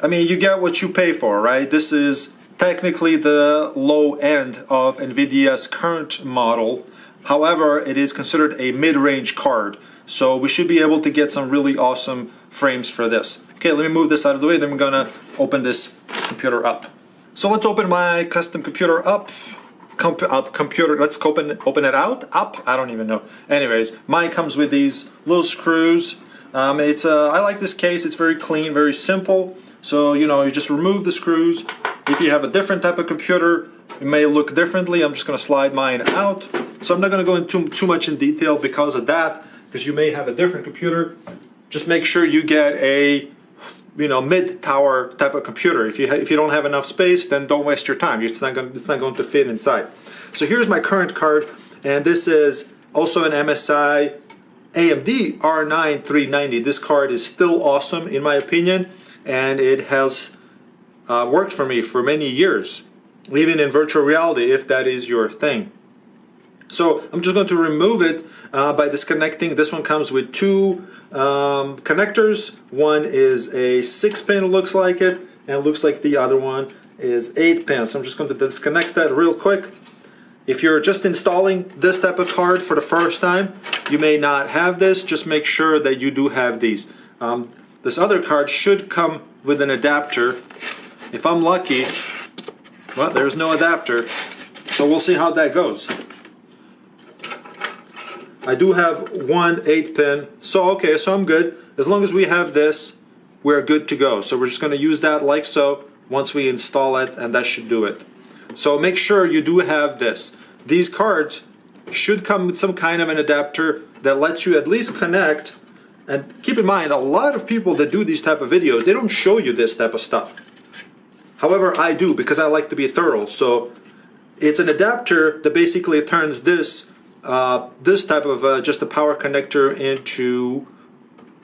mean, you get what you pay for, right? This is technically the low end of NVIDIA's current model. However, it is considered a mid-range card. So we should be able to get some really awesome frames for this. Okay, let me move this out of the way, then we're gonna open this computer up. So let's open my custom computer up. Computer, let's open it out, up, I don't even know. Anyways, mine comes with these little screws. I like this case, it's very clean, very simple. So, you know, you just remove the screws. If you have a different type of computer, it may look differently. I'm just gonna slide mine out. So I'm not gonna go into too much in detail because of that, because you may have a different computer. Just make sure you get a, you know, mid-tower type of computer. If you don't have enough space, then don't waste your time. It's not going to fit inside. So here's my current card, and this is also an MSI AMD R9 390. This card is still awesome in my opinion, and it has worked for me for many years, even in virtual reality, if that is your thing. So I'm just going to remove it by disconnecting. This one comes with two connectors. One is a 6-pin, looks like it, and it looks like the other one is 8-pin. So I'm just going to disconnect that real quick. If you're just installing this type of card for the first time, you may not have this. Just make sure that you do have these. This other card should come with an adapter. If I'm lucky, well, there's no adapter. So we'll see how that goes. I do have one 8-pin, so okay, so I'm good. As long as we have this, we're good to go. So we're just going to use that like so once we install it, and that should do it. So make sure you do have this. These cards should come with some kind of an adapter that lets you at least connect. And keep in mind, a lot of people that do these type of videos, they don't show you this type of stuff. However, I do, because I like to be thorough. So it's an adapter that basically turns this type of just a power connector into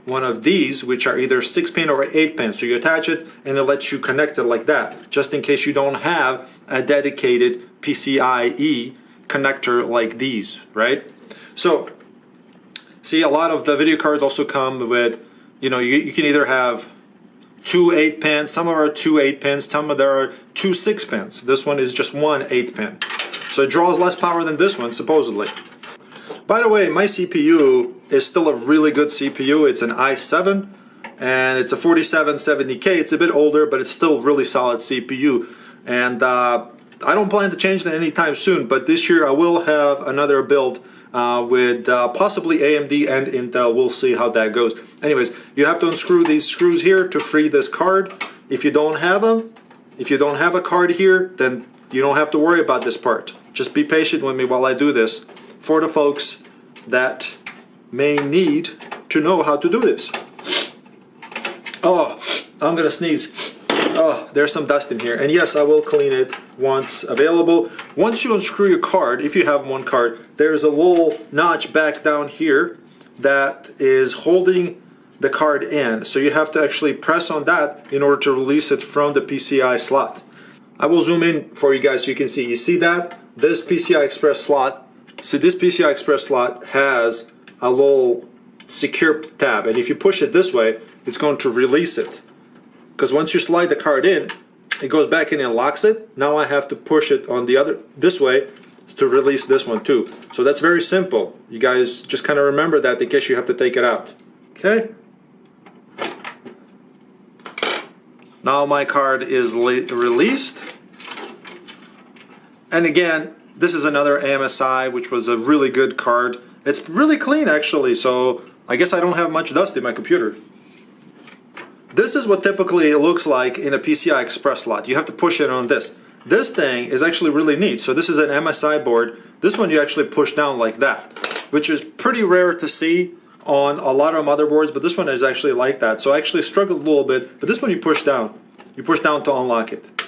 one of these, which are either 6-pin or 8-pin. So you attach it and it lets you connect it like that, just in case you don't have a dedicated PCIe connector like these, right? So see, a lot of the video cards also come with, you know, you can either have two 8-pins, some are two 8-pins, some of there are two 6-pins. This one is just one 8-pin. So it draws less power than this one, supposedly. By the way, my CPU is still a really good CPU. It's an i7, and it's a 4770K. It's a bit older, but it's still really solid CPU. And I don't plan to change that anytime soon, but this year I will have another build with possibly AMD and Intel. We'll see how that goes. Anyways, you have to unscrew these screws here to free this card. If you don't have them, if you don't have a card here, then you don't have to worry about this part. Just be patient with me while I do this for the folks that may need to know how to do this. Oh, I'm gonna sneeze. Oh, there's some dust in here. And yes, I will clean it once available. Once you unscrew your card, if you have one card, there's a little notch back down here that is holding the card in. So you have to actually press on that in order to release it from the PCI slot. I will zoom in for you guys so you can see. You see that? This PCI Express slot, see this PCI Express slot has a little secure tab, and if you push it this way, it's going to release it. Because once you slide the card in, it goes back in and locks it. Now I have to push it on the other, this way, to release this one too. So that's very simple. You guys just kind of remember that in case you have to take it out. Okay? Now my card is released. And again, this is another AMSI, which was a really good card. It's really clean actually, so I guess I don't have much dust in my computer. This is what typically it looks like in a PCI Express slot. You have to push it on this. This thing is actually really neat. So this is an MSI board. This one you actually push down like that, which is pretty rare to see on a lot of motherboards, but this one is actually like that. So I actually struggled a little bit, but this one you push down. You push down to unlock it.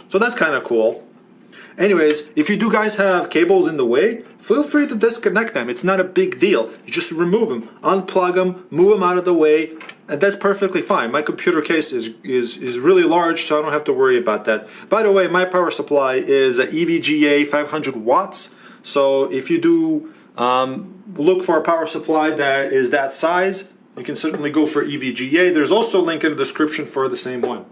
So that's kind of cool. Anyways, if you do guys have cables in the way, feel free to disconnect them. It's not a big deal. You just remove them, unplug them, move them out of the way, and that's perfectly fine. My computer case is really large, so I don't have to worry about that. By the way, my power supply is a EVGA 500 watts. So if you do look for a power supply that is that size, you can certainly go for EVGA. There's also a link in the description for the same one.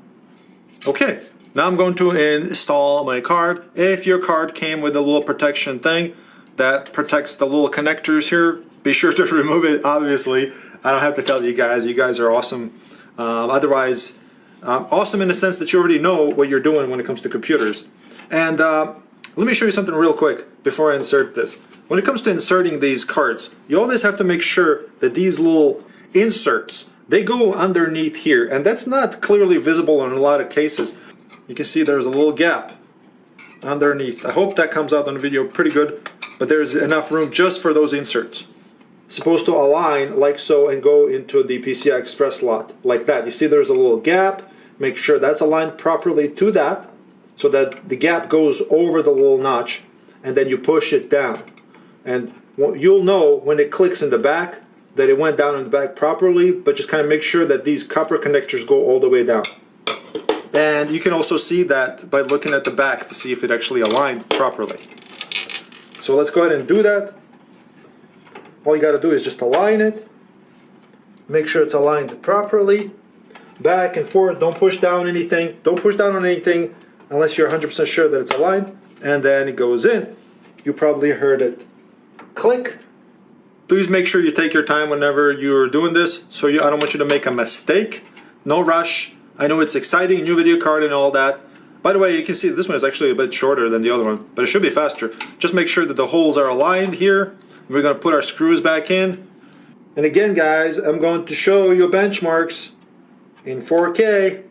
Okay, Now I'm going to install my card. If your card came with a little protection thing that protects the little connectors here, be sure to remove it, obviously. I don't have to tell you guys are awesome. Otherwise, awesome in the sense that you already know what you're doing when it comes to computers. And let me show you something real quick before I insert this. When it comes to inserting these cards, you always have to make sure that these little inserts, they go underneath here, and that's not clearly visible in a lot of cases. You can see there's a little gap underneath. I hope that comes out on the video pretty good, but there's enough room just for those inserts. Supposed to align like so and go into the PCI Express slot like that. You see there's a little gap. Make sure that's aligned properly to that so that the gap goes over the little notch, and then you push it down. And you'll know when it clicks in the back that it went down in the back properly, but just kind of make sure that these copper connectors go all the way down. And you can also see that by looking at the back to see if it actually aligned properly. So let's go ahead and do that. All you got to do is just align it. Make sure it's aligned properly. Back and forth. Don't push down anything. Don't push down on anything unless you're 100% sure that it's aligned. And then it goes in. You probably heard it click. Please make sure you take your time whenever you're doing this. So I don't want you to make a mistake. No rush. I know it's exciting, new video card and all that. By the way, you can see this one is actually a bit shorter than the other one, but it should be faster. Just make sure that the holes are aligned here. We're going to put our screws back in. And again, guys, I'm going to show you benchmarks in 4K.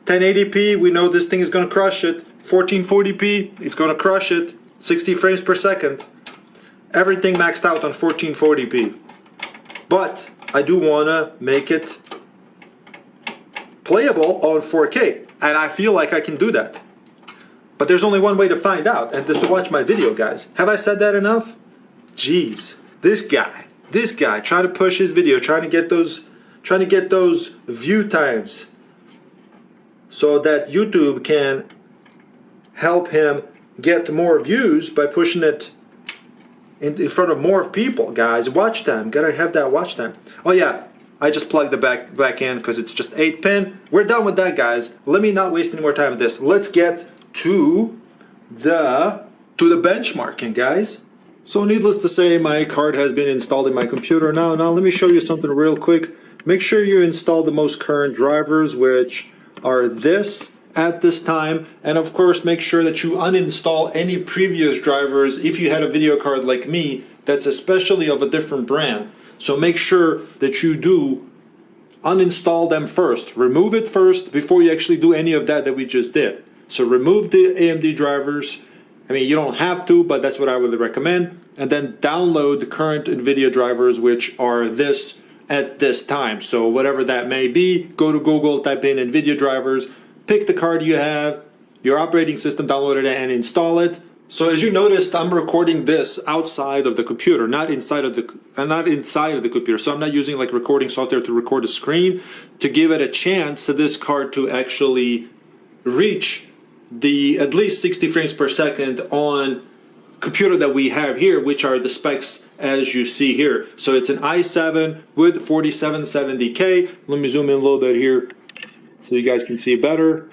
1080p, we know this thing is going to crush it. 1440p, it's going to crush it. 60 frames per second. Everything maxed out on 1440p. But I do want to make it playable on 4K, and I feel like I can do that. But there's only one way to find out, and that's to watch my video, guys. Have I said that enough? Jeez, this guy trying to push his video, trying to get those view times so that YouTube can help him get more views by pushing it in front of more people, guys. Watch time, gotta have that watch time. Oh yeah, I just plugged the back in because it's just 8-pin. We're done with that, guys. Let me not waste any more time with this. Let's get to the benchmarking, guys. So needless to say, my card has been installed in my computer now. Now let me show you something real quick. Make sure you install the most current drivers, which are this at this time, and of course make sure that you uninstall any previous drivers if you had a video card like me that's especially of a different brand. So make sure that you do uninstall them first. Remove it first before you actually do any of that we just did. So remove the AMD drivers. I mean, you don't have to, but that's what I would recommend. And then download the current NVIDIA drivers, which are this at this time. So whatever that may be, go to Google, type in NVIDIA drivers, pick the card you have, your operating system, download it and install it. So as you noticed, I'm recording this outside of the computer, not inside of the computer. So I'm not using like recording software to record a screen to give it a chance to this card to actually reach the at least 60 frames per second on computer that we have here, which are the specs as you see here. So it's an i7 with 4770K. Let me zoom in a little bit here so you guys can see better.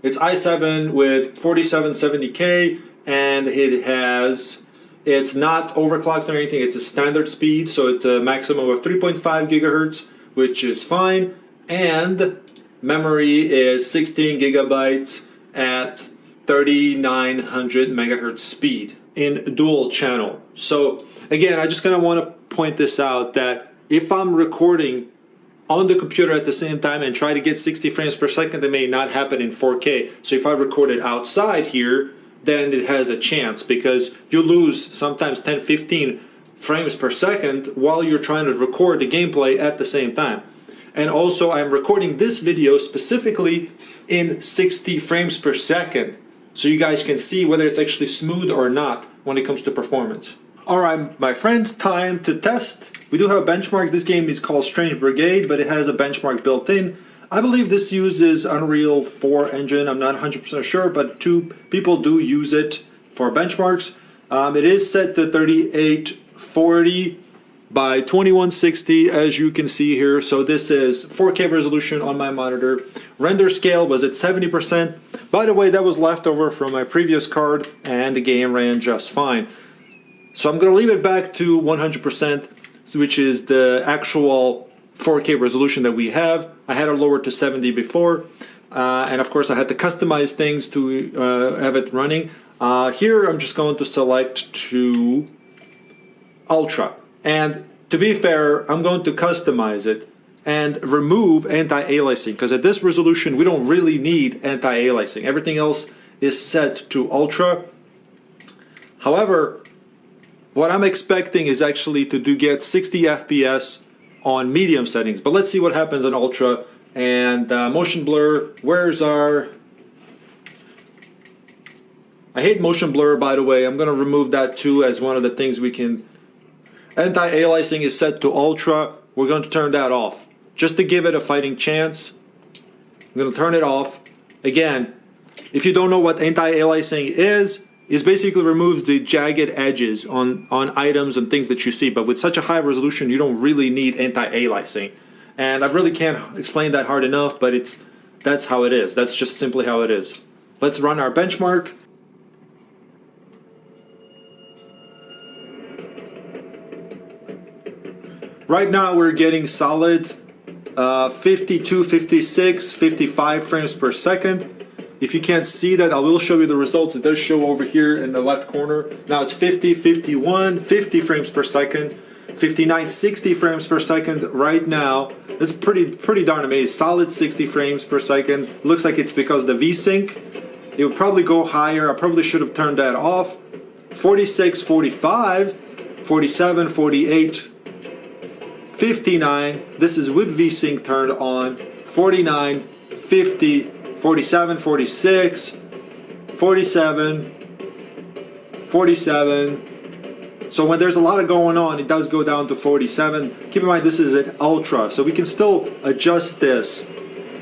It's i7 with 4770K, and it's not overclocked or anything. It's a standard speed, so it's a maximum of 3.5 gigahertz, which is fine. And memory is 16 gigabytes at 3900 megahertz speed in dual channel. So again, I just kind of want to point this out that if I'm recording on the computer at the same time and try to get 60 frames per second, that may not happen in 4K. So if I record it outside here, then it has a chance, because you lose sometimes 10, 15 frames per second while you're trying to record the gameplay at the same time. And also I'm recording this video specifically in 60 frames per second, so you guys can see whether it's actually smooth or not when it comes to performance. Alright, my friends, time to test. We do have a benchmark. This game is called Strange Brigade, but it has a benchmark built in. I believe this uses Unreal 4 engine. I'm not 100% sure, but 2 people do use it for benchmarks. It is set to 3840 by 2160, as you can see here. So this is 4K resolution on my monitor. Render scale was at 70%. By the way, that was leftover from my previous card, and the game ran just fine. So I'm going to leave it back to 100%, which is the actual 4K resolution that we have. I had it lowered to 70 before, and of course I had to customize things to have it running. Here I'm just going to select to Ultra. And to be fair, I'm going to customize it and remove anti-aliasing, because at this resolution we don't really need anti-aliasing. Everything else is set to Ultra. However, what I'm expecting is actually to get 60 FPS on medium settings. But let's see what happens on Ultra. And motion blur, where's our... I hate motion blur, by the way. I'm going to remove that too as one of the things we can... Anti-aliasing is set to Ultra. We're going to turn that off just to give it a fighting chance. I'm going to turn it off. Again, if you don't know what anti-aliasing is basically removes the jagged edges on items and things that you see. But with such a high resolution, you don't really need anti-aliasing. And I really can't explain that hard enough, but that's how it is. That's just simply how it is. Let's run our benchmark. Right now we're getting solid 52, 56, 55 frames per second. If you can't see that, I will show you the results. It does show over here in the left corner. Now it's 50, 51, 50 frames per second, 59, 60 frames per second right now. It's pretty darn amazing. Solid 60 frames per second. Looks like it's because the VSync. It would probably go higher. I probably should have turned that off. 46, 45, 47, 48, 59, this is with VSync turned on, 49, 50, 47, 46, 47, 47. So when there's a lot of going on, it does go down to 47. Keep in mind this is at Ultra, so we can still adjust this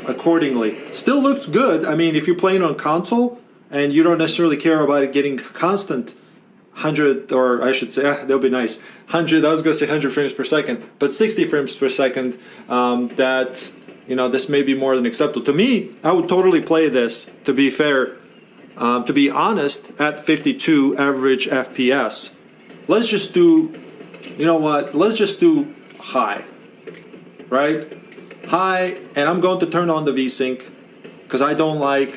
accordingly. Still looks good. I mean, if you're playing on console and you don't necessarily care about it getting constant 100, or I should say, that would be nice. 100, I was going to say 100 frames per second, but 60 frames per second, that, you know, this may be more than acceptable. To me, I would totally play this, to be fair, to be honest, at 52 average FPS. Let's just do, you know what, let's just do high, right? High, and I'm going to turn on the VSync, because I don't like,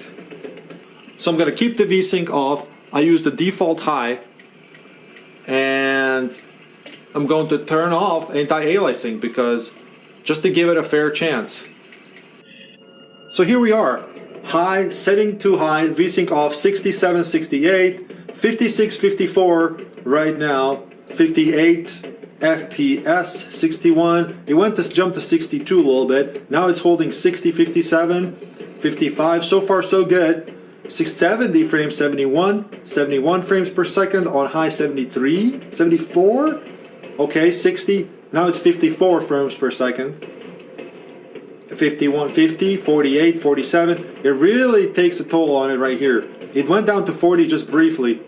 so I'm going to keep the VSync off. I use the default high, and I'm going to turn off anti-aliasing because just to give it a fair chance. So here we are, high, setting to high, VSync off, 67, 68, 56, 54 right now, 58 FPS, 61. It went to jump to 62 a little bit. Now it's holding 60, 57, 55. So far so good. 670 frames, 71 frames per second on high, 73, 74, okay, 60, now it's 54 frames per second, 51, 50, 48, 47, it really takes a toll on it right here. It went down to 40 just briefly,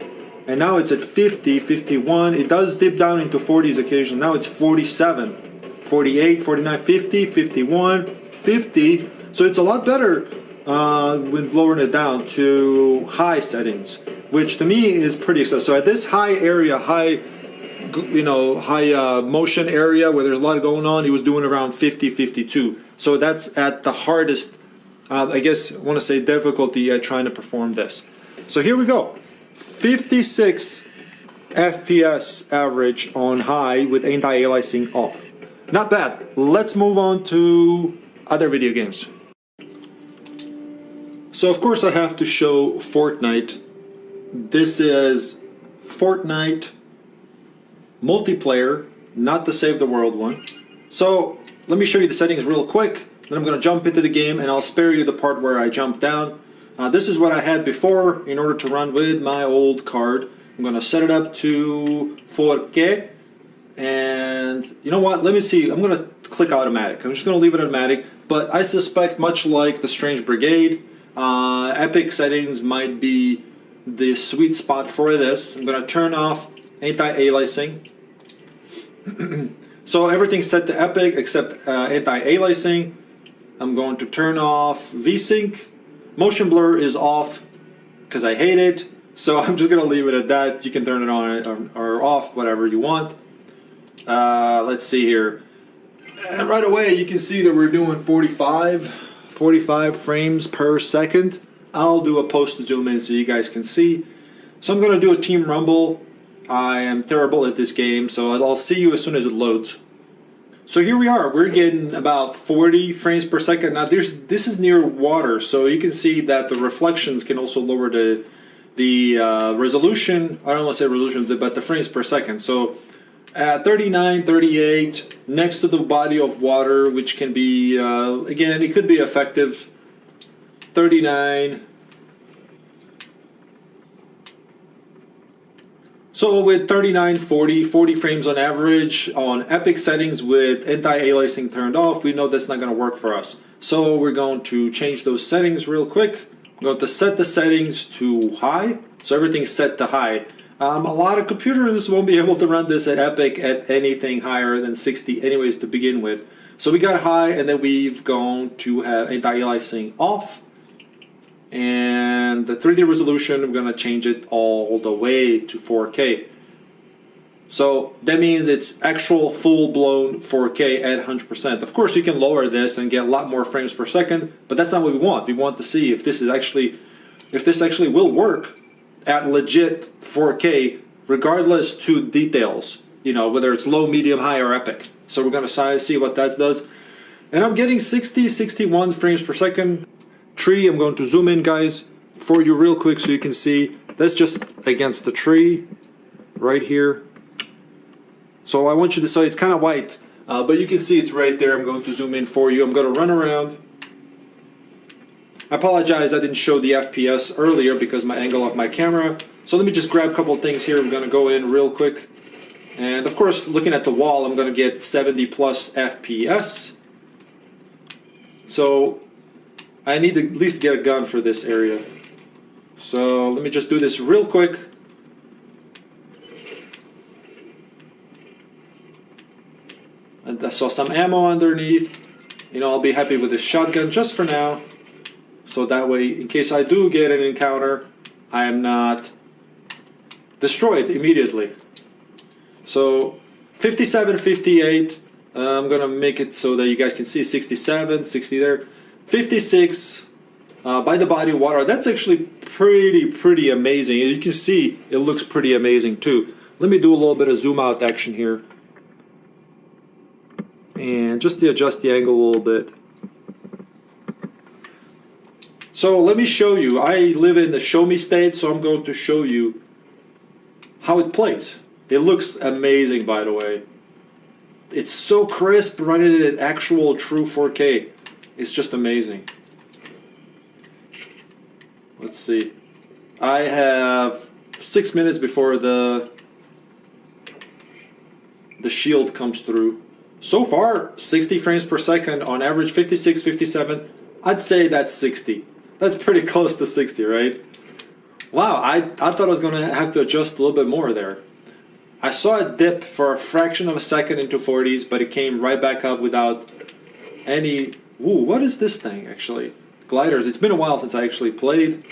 and now it's at 50, 51, it does dip down into 40s occasionally, now it's 47, 48, 49, 50, 51, 50, so it's a lot better with lowering it down to high settings, which to me is pretty excessive. So at this high area, high motion area where there's a lot going on, he was doing around 50, 52. So that's at the hardest, I guess I want to say difficulty at trying to perform this. So here we go, 56 FPS average on high with anti-aliasing off. Not bad. Let's move on to other video games. So of course I have to show Fortnite. This is Fortnite multiplayer, not the Save the World one. So let me show you the settings real quick, then I'm going to jump into the game and I'll spare you the part where I jump down. This is what I had before in order to run with my old card. I'm going to set it up to 4K, and you know what, let me see, I'm going to click automatic. I'm just going to leave it automatic, but I suspect much like the Strange Brigade, Epic settings might be the sweet spot for this. I'm going to turn off anti-aliasing. So everything's set to Epic except anti-aliasing. I'm going to turn off VSync. Motion blur is off because I hate it. So I'm just going to leave it at that. You can turn it on or off, whatever you want. Let's see here. And right away you can see that we're doing 45 frames per second. I'll do a post zoom in so you guys can see. So I'm going to do a Team Rumble. I am terrible at this game, so I'll see you as soon as it loads. So here we are. We're getting about 40 frames per second. Now this is near water, so you can see that the reflections can also lower the resolution. I don't want to say resolution, but the frames per second. So at 39, 38, next to the body of water, which can be, again, it could be effective. 39. So with 39, 40 frames on average on Epic settings with anti-aliasing turned off, we know that's not going to work for us. So we're going to change those settings real quick. I'm going to set the settings to high. So everything's set to high. A lot of computers won't be able to run this at Epic at anything higher than 60 anyways to begin with. So we got high, and then we've gone to have anti-aliasing off. And the 3D resolution, I'm going to change it all the way to 4K. So that means it's actual full-blown 4K at 100%. Of course, you can lower this and get a lot more frames per second, but that's not what we want. We want to see if this actually will work at legit 4K, regardless to details. You know, whether it's low, medium, high, or Epic. So we're going to see what that does. And I'm getting 60, 61 frames per second. Tree, I'm going to zoom in, guys, for you real quick so you can see. That's just against the tree right here. So I want you to see it's kind of white, but you can see it's right there. I'm going to zoom in for you. I'm going to run around. I apologize I didn't show the FPS earlier because my angle of my camera. So let me just grab a couple of things here. I'm going to go in real quick. And of course, looking at the wall, I'm going to get 70 plus FPS. So I need to at least get a gun for this area. So let me just do this real quick. And I saw some ammo underneath. You know, I'll be happy with this shotgun just for now. So that way, in case I do get an encounter, I am not destroyed immediately. So 57, 58. I'm going to make it so that you guys can see 67, 60 there. 56 by the body of water. That's actually pretty amazing. You can see it looks pretty amazing too. Let me do a little bit of zoom out action here. And just to adjust the angle a little bit. So let me show you. I live in the show me state, so I'm going to show you how it plays. It looks amazing, by the way. It's so crisp running it at actual true 4K. It's just amazing. Let's see. I have 6 minutes before the shield comes through. So far, 60 frames per second on average, 56, 57. I'd say that's 60. That's pretty close to 60, right? Wow, I thought I was going to have to adjust a little bit more there. I saw it dip for a fraction of a second into 40s, but it came right back up without any... Ooh, what is this thing, actually? Gliders. It's been a while since I actually played.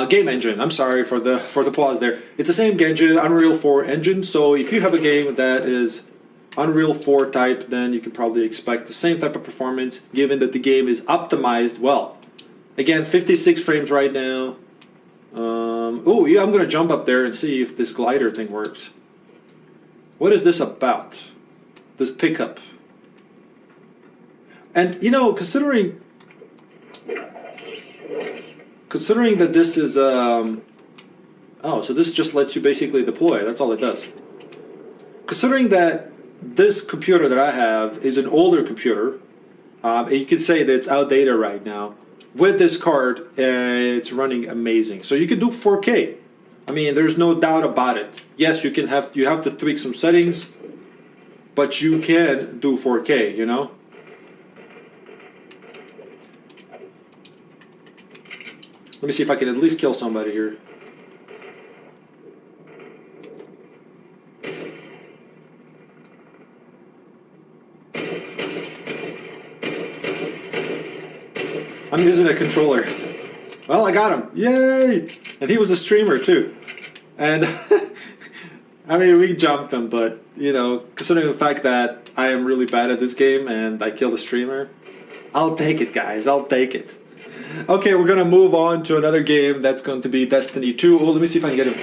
Game engine. I'm sorry for the pause there. It's the same engine, Unreal 4 engine, so if you have a game that is Unreal 4 type, then you can probably expect the same type of performance, given that the game is optimized well. Again, 56 frames right now. Oh, yeah, I'm going to jump up there and see if this glider thing works. What is this about? This pickup. And, you know, considering that this is... oh, so this just lets you basically deploy. That's all it does. Considering that this computer that I have is an older computer, and you could say that it's outdated right now. With this card, it's running amazing. So you can do 4K. I mean, there's no doubt about it. Yes, you have to tweak some settings, but you can do 4K, you know? Let me see if I can at least kill somebody here. I'm using a controller. Well, I got him. Yay! And he was a streamer too. And I mean, we jumped him, but you know, considering the fact that I am really bad at this game and I killed a streamer, I'll take it, guys. I'll take it. Okay, we're gonna move on to another game that's going to be Destiny 2. Oh, let me see if I can get him.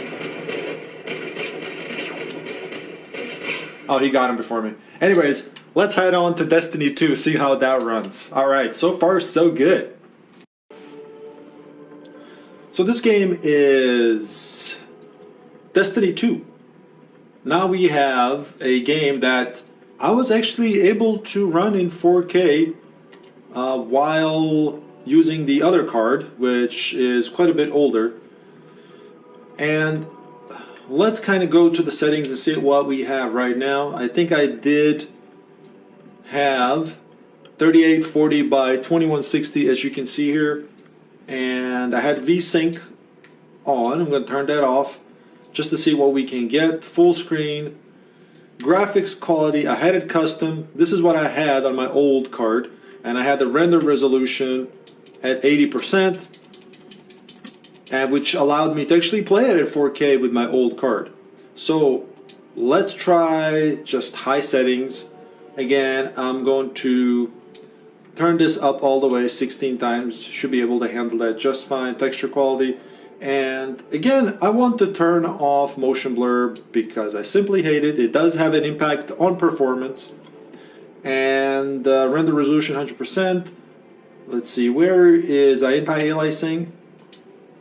Oh, he got him before me. Anyways, let's head on to Destiny 2, see how that runs. Alright, so far so good. So this game is Destiny 2. Now we have a game that I was actually able to run in 4K while using the other card, which is quite a bit older. And let's kind of go to the settings and see what we have right now. I think I did have 3840 by 2160, as you can see here. And I had VSync on. I'm going to turn that off just to see what we can get. Full screen. Graphics quality, I had it custom. This is what I had on my old card. And I had the render resolution at 80%. And which allowed me to actually play it at 4K with my old card. So let's try just high settings. Again, I'm going to turn this up all the way 16 times. Should be able to handle that just fine. Texture quality. And again, I want to turn off motion blur because I simply hate it. It does have an impact on performance. And render resolution 100%. Let's see, where is anti-aliasing?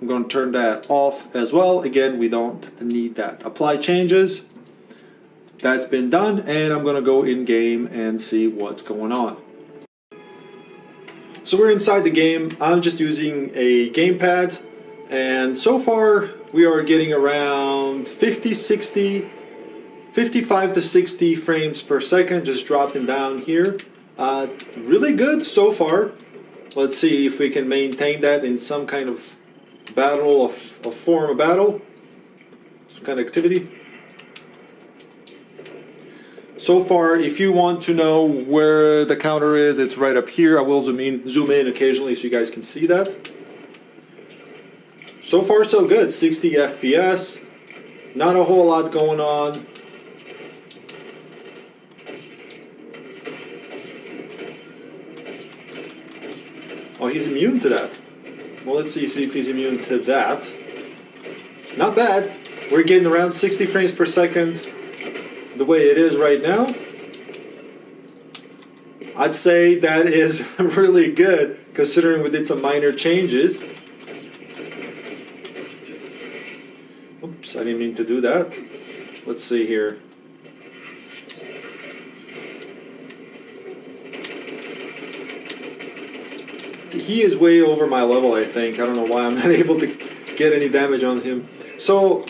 I'm going to turn that off as well. Again, we don't need that. Apply changes. That's been done, and I'm going to go in game and see what's going on. So we're inside the game. I'm just using a gamepad, and so far we are getting around 50, 60, 55 to 60 frames per second, just dropping down here. Really good so far. Let's see if we can maintain that in some kind of battle, of form of battle, some kind of activity. So far, if you want to know where the counter is, it's right up here. I will zoom in occasionally so you guys can see that. So far so good, 60 FPS, not a whole lot going on. Oh, he's immune to that. Well, let's see if he's immune to that. Not bad. We're getting around 60 frames per second the way it is right now. I'd say that is really good considering we did some minor changes. Oops, I didn't mean to do that. Let's see here. He is way over my level, I think. I don't know why I'm not able to get any damage on him. So,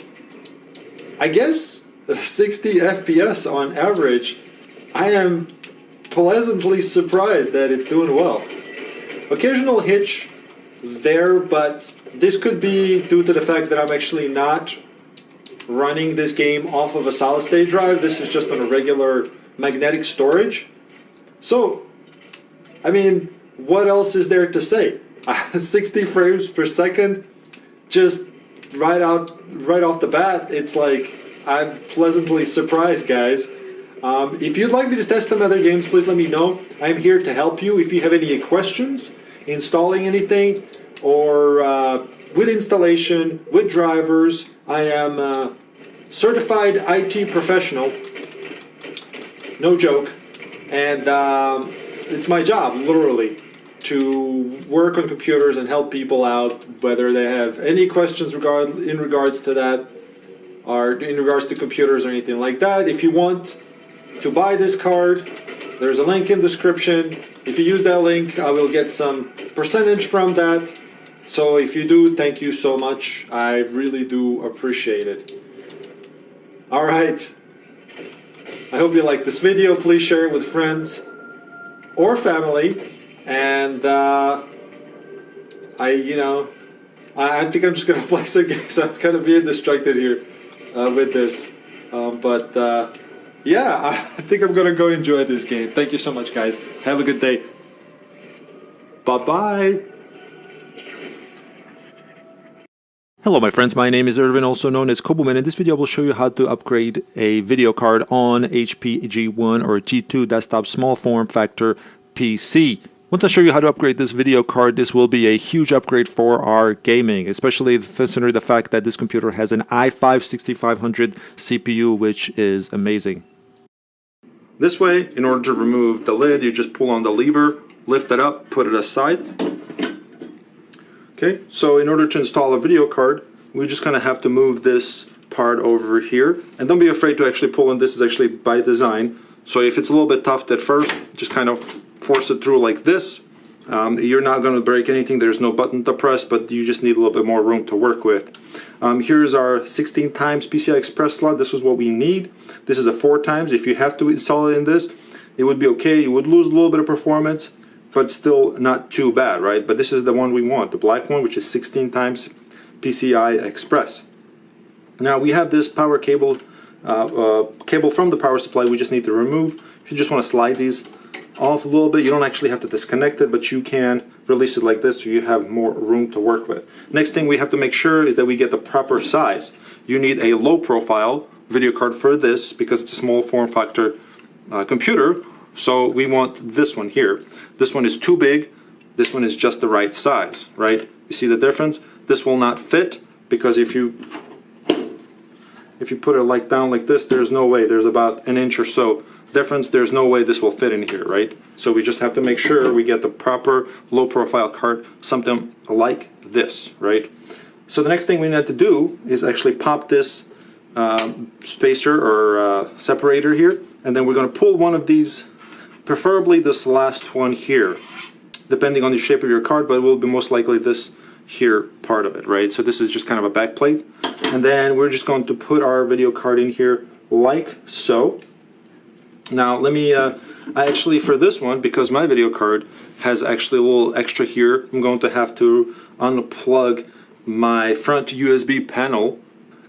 I guess 60 FPS on average, I am pleasantly surprised that it's doing well. Occasional hitch there, but this could be due to the fact that I'm actually not running this game off of a solid state drive. This is just on a regular magnetic storage. So, I mean, what else is there to say? 60 frames per second, just right off the bat, it's like I'm pleasantly surprised, guys. If you'd like me to test some other games, please let me know. I'm here to help you. If you have any questions, installing anything, or with installation, with drivers, I am a certified IT professional. No joke. And it's my job, literally, to work on computers and help people out, whether they have any questions in regards to that, or in regards to computers or anything like that. If you want to buy this card, there's a link in the description. If you use that link, I will get some percentage from that. So if you do, thank you so much. I really do appreciate it. All right. I hope you like this video. Please share it with friends or family. And I think I'm just gonna play some games. I'm kind of being distracted here with this, yeah, I think I'm gonna go enjoy this game. Thank you so much, guys. Have a good day. Bye bye. Hello my friends, my name is Irvin, also known as Cobuman. In this video I will show you how to upgrade a video card on HP G1 or G2 desktop small form factor PC. Once I show you how to upgrade this video card, this will be a huge upgrade for our gaming, especially considering the fact that this computer has an i5-6500 CPU, which is amazing. This way, in order to remove the lid, you just pull on the lever, lift it up, put it aside. Okay, so in order to install a video card, we just kind of have to move this part over here. And don't be afraid to actually pull on this. Is actually by design. So if it's a little bit tough at first, just kind of force it through like this. You're not going to break anything. There's no button to press, but you just need a little bit more room to work with. Here's our 16 times PCI Express slot. This is what we need. This is a 4 times. If you have to install it in this, it would be okay. You would lose a little bit of performance, but still not too bad, right? But this is the one we want, the black one, which is 16 times PCI Express. Now we have this power cable, cable from the power supply we just need to remove. If you just want to slide these off a little bit, you don't actually have to disconnect it, but you can release it like this so you have more room to work with. Next thing we have to make sure is that we get the proper size. You need a low profile video card for this because it's a small form factor computer. So we want this one here. This one is too big. This one is just the right size, right? You see the difference? This will not fit because if you put it like down like this, there's no way. There's about an inch or so difference. There's no way this will fit in here, right? So we just have to make sure we get the proper low profile card, something like this, right? So the next thing we need to do is actually pop this spacer or separator here, and then we're going to pull one of these, preferably this last one here, depending on the shape of your card, but it will be most likely this here part of it, right? So this is just kind of a back plate, and then we're just going to put our video card in here like so. Now let me I actually, for this one, because my video card has actually a little extra here, I'm going to have to unplug my front USB panel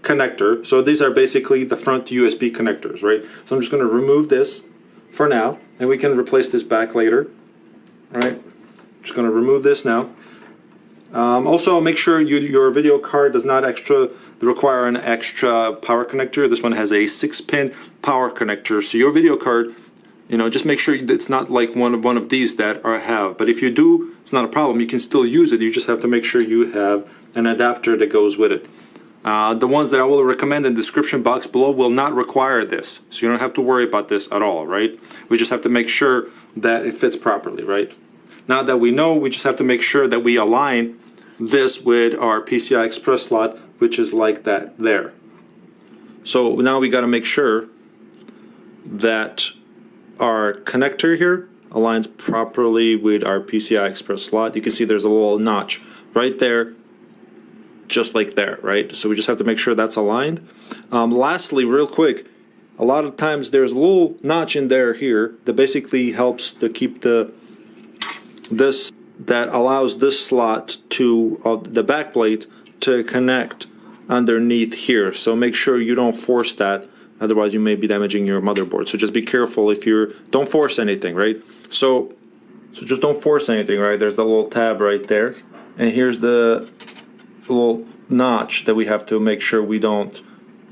connector. So these are basically the front USB connectors, right? So I'm just going to remove this for now, and we can replace this back later. All right, just going to remove this now. Also, make sure your video card does not require an extra power connector. This one has a 6-pin power connector. So your video card, just make sure it's not like one of these that have. But if you do, it's not a problem. You can still use it. You just have to make sure you have an adapter that goes with it. The ones that I will recommend in the description box below will not require this, so you don't have to worry about this at all, right? We just have to make sure that it fits properly, right? Now that we know, we just have to make sure that we align this with our PCI Express slot, which is like that there. So now we got to make sure that our connector here aligns properly with our PCI Express slot. You can see there's a little notch right there, just like there, right? So we just have to make sure that's aligned. Lastly, real quick, a lot of times there's a little notch in there here that basically helps to keep that allows this slot to the back plate to connect underneath here. So make sure you don't force that, otherwise you may be damaging your motherboard. So just be careful don't force anything, right? So just don't force anything, right? There's the little tab right there, and here's the little notch that we have to make sure we don't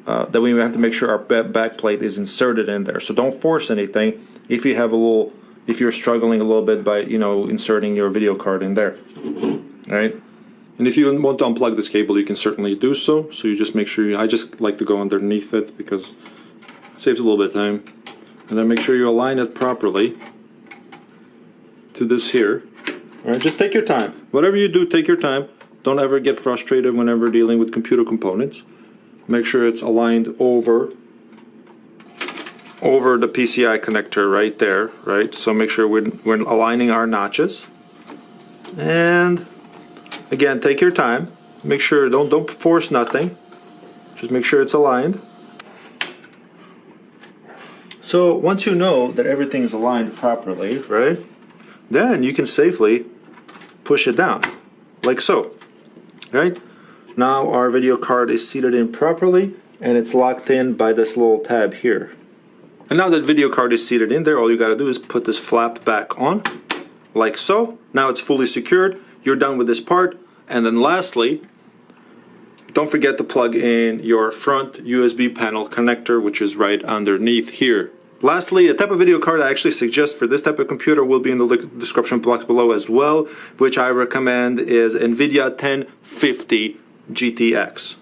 that we have to make sure our back plate is inserted in there. So don't force anything if you're struggling a little bit by inserting your video card in there. All right, and if you want to unplug this cable, you can certainly do so. So you just make sure I just like to go underneath it because it saves a little bit of time, and then make sure you align it properly to this here. All right, just take your time. Whatever you do, take your time. Don't ever get frustrated whenever dealing with computer components. Make sure it's aligned over the PCI connector right there, right? So make sure we're aligning our notches. And again, take your time. Make sure don't force nothing. Just make sure it's aligned. So once you know that everything is aligned properly, right? Then you can safely push it down, like so. Right? Now our video card is seated in properly, and it's locked in by this little tab here. And now that video card is seated in there, all you got to do is put this flap back on, like so. Now it's fully secured. You're done with this part. And then lastly, don't forget to plug in your front USB panel connector, which is right underneath here. Lastly, a type of video card I actually suggest for this type of computer will be in the description box below as well, which I recommend is NVIDIA 1050 GTX.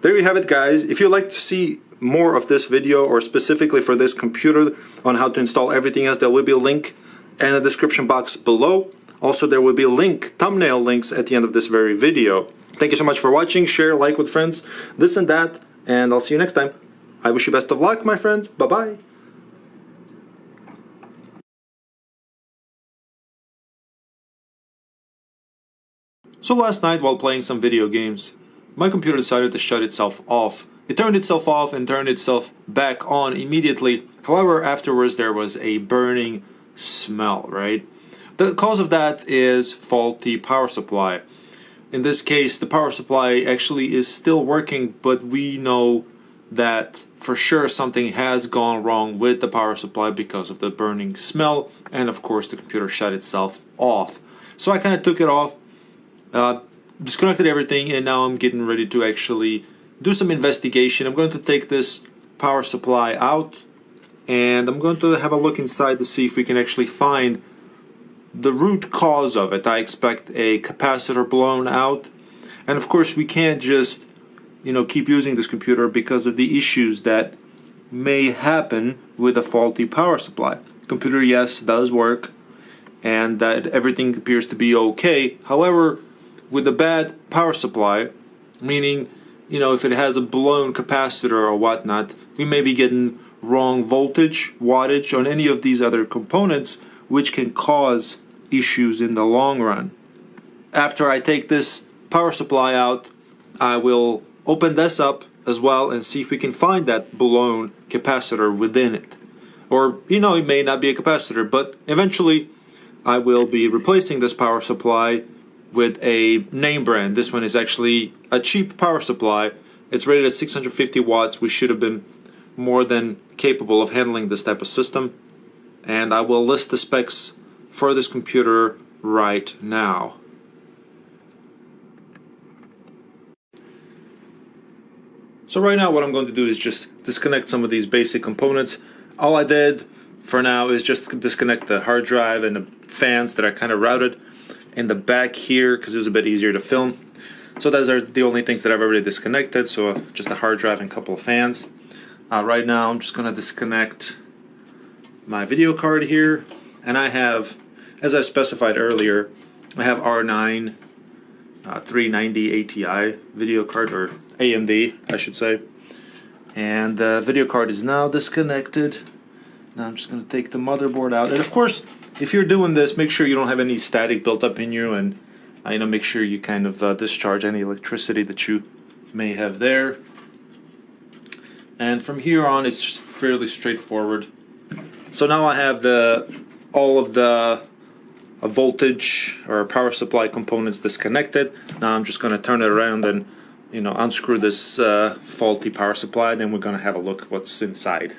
There you have it, guys. If you'd like to see more of this video, or specifically for this computer on how to install everything else, there will be a link in the description box below. Also, there will be thumbnail links at the end of this very video. Thank you so much for watching. Share, like with friends, this and that, and I'll see you next time. I wish you best of luck, my friends. Bye-bye. So last night, while playing some video games, my computer decided to shut itself off. It turned itself off and turned itself back on immediately. However, afterwards there was a burning smell, right? The cause of that is faulty power supply. In this case, the power supply actually is still working, but we know that for sure something has gone wrong with the power supply because of the burning smell, and of course the computer shut itself off. So I kind of took it off, disconnected everything, and now I'm getting ready to actually do some investigation. I'm going to take this power supply out, and I'm going to have a look inside to see if we can actually find the root cause of it. I expect a capacitor blown out, and of course we can't just keep using this computer because of the issues that may happen with a faulty power supply. Computer, yes, does work, and that everything appears to be okay. However, with a bad power supply, meaning if it has a blown capacitor or whatnot, we may be getting wrong voltage, wattage on any of these other components, which can cause issues in the long run. After I take this power supply out, I will open this up as well and see if we can find that blown capacitor within it. Or, it may not be a capacitor, but eventually I will be replacing this power supply with a name brand. This one is actually a cheap power supply. It's rated at 650 watts. We should have been more than capable of handling this type of system. And I will list the specs for this computer right now. So right now what I'm going to do is just disconnect some of these basic components. All I did for now is just disconnect the hard drive and the fans that are kind of routed in the back here because it was a bit easier to film. So those are the only things that I've already disconnected, so just a hard drive and a couple of fans. Right now I'm just going to disconnect my video card here, and I have, as I specified earlier, I have R9 390 ATI video card, or AMD I should say, and the video card is now disconnected. Now I'm just going to take the motherboard out, and of course if you're doing this, make sure you don't have any static built up in you, and make sure you kind of discharge any electricity that you may have there. And from here on it's just fairly straightforward. So now I have all of the voltage or power supply components disconnected. Now I'm just going to turn it around and unscrew this faulty power supply. Then we're going to have a look at what's inside.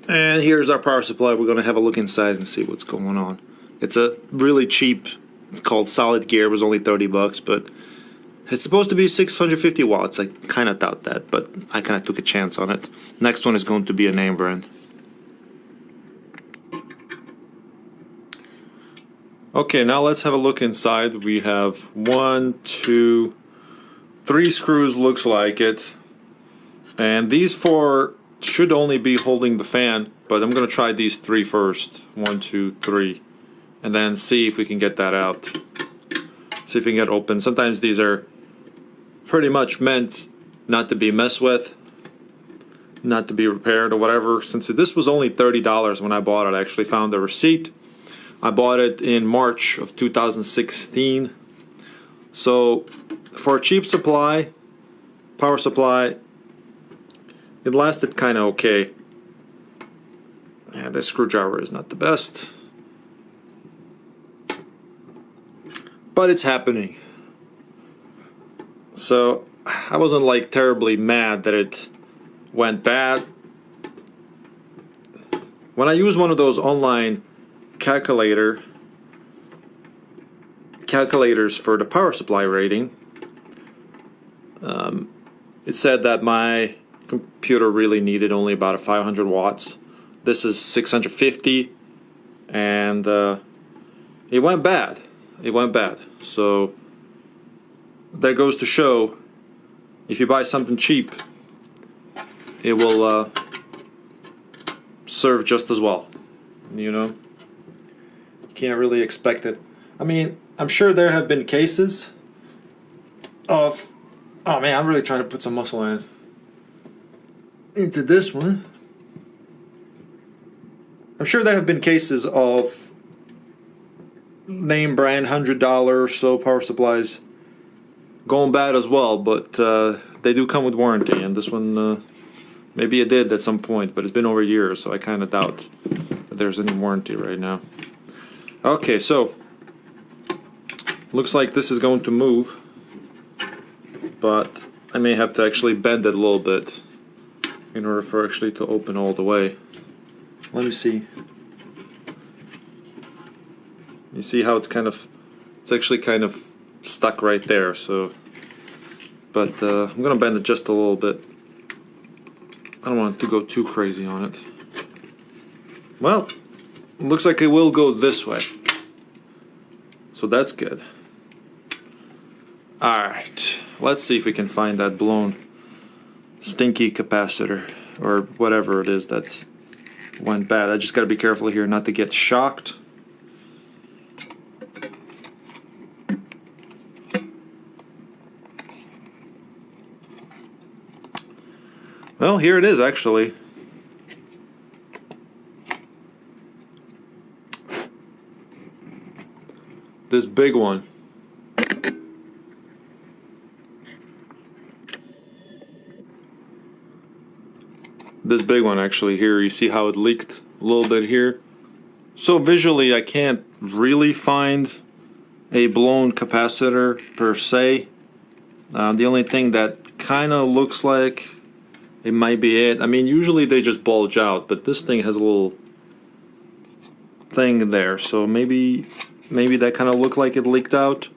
And here's our power supply. We're going to have a look inside and see what's going on. It's a really cheap, it's called Solid Gear. It was only 30 bucks, but it's supposed to be 650 watts. I kind of doubt that, but I kind of took a chance on it. Next one is going to be a name brand. Okay, now let's have a look inside. We have 1, 2, 3 screws, looks like it. And these 4 should only be holding the fan, but I'm going to try these 3 first. 1, 2, 3. And then see if we can get that out. See if we can get open. Sometimes these are pretty much meant not to be messed with, not to be repaired or whatever. Since this was only $30 when I bought it, I actually found the receipt. I bought it in March of 2016. So for a cheap supply, power supply, it lasted kind of okay. Yeah, this screwdriver is not the best, but it's happening. So I wasn't like terribly mad that it went bad. When I use one of those online calculators for the power supply rating, it said that my computer really needed only about 500 watts. This is 650, and it went bad. It went bad. So that goes to show, if you buy something cheap, it will serve just as well. You know, you can't really expect it. I mean, I'm sure there have been cases of, oh man, I'm really trying to put some muscle into this one. I'm sure there have been cases of name brand $100 or so power supplies going bad as well, but they do come with warranty, and this one maybe it did at some point, but it's been over years, so I kind of doubt that there's any warranty right now. Okay, so looks like this is going to move, but I may have to actually bend it a little bit in order for actually to open all the way. Let me see. You see how it's actually kind of stuck right there, so, but I'm gonna bend it just a little bit. I don't want it to go too crazy on it. Well, it looks like it will go this way, so that's good. Alright, let's see if we can find that blown stinky capacitor, or whatever it is that went bad. I just gotta be careful here not to get shocked. Well, here it is actually. This big one. This big one actually here, you see how it leaked a little bit here? So visually I can't really find a blown capacitor per se. The only thing that kind of looks like it might be it. I mean, usually they just bulge out, but this thing has a little thing there, so maybe that kind of looked like it leaked out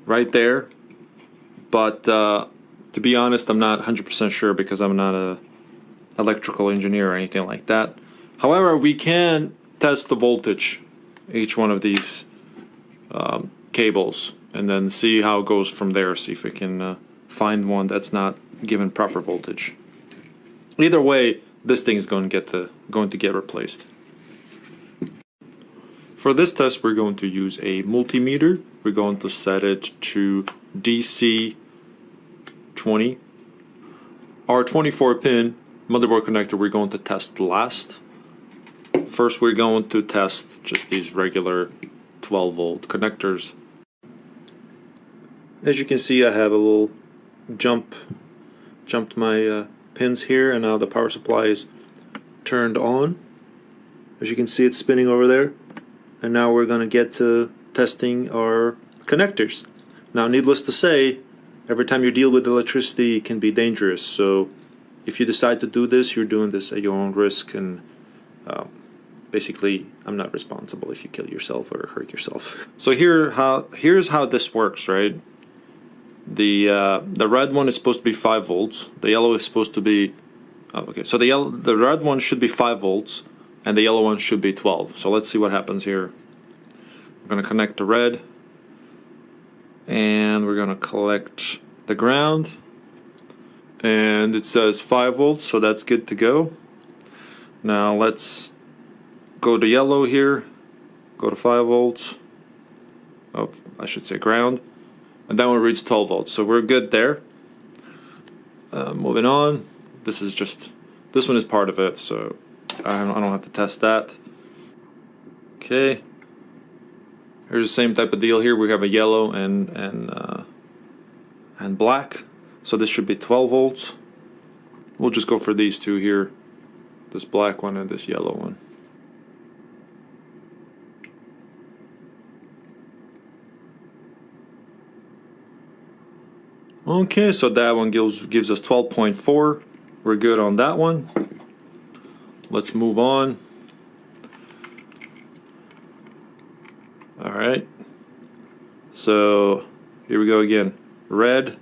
right there. But to be honest, I'm not 100% sure because I'm not a electrical engineer or anything like that. However, we can test the voltage each one of these cables and then see how it goes from there. See if we can find one that's not given proper voltage. Either way, this thing is going to get replaced. For this test, we're going to use a multimeter. We're going to set it to DC 20. Our 24-pin motherboard connector we're going to test last. First, we're going to test just these regular 12-volt connectors. As you can see, I have a little jumped my pins here, and now the power supply is turned on. As you can see, it's spinning over there. And now we're going to get to testing our connectors. Now, needless to say, every time you deal with electricity, it can be dangerous. So if you decide to do this, you're doing this at your own risk, and basically, I'm not responsible if you kill yourself or hurt yourself. So here's how this works, right? The red one is supposed to be 5 volts. The yellow is supposed to be okay. So the red one should be 5 volts, and the yellow one should be 12. So let's see what happens here. We're going to connect the red, and we're going to collect the ground, and it says 5 volts, so that's good to go. Now let's go to yellow here, go to 5 volts, I should say ground, and that one reads 12 volts, so we're good there. Moving on, this one is part of it, so I don't have to test that. Okay, here's the same type of deal here. We have a yellow and black. So this should be 12 volts. We'll just go for these two here, this black one and this yellow one. Okay, so that one gives us 12.4. We're good on that one. Let's move on. All right. So here we go again. Red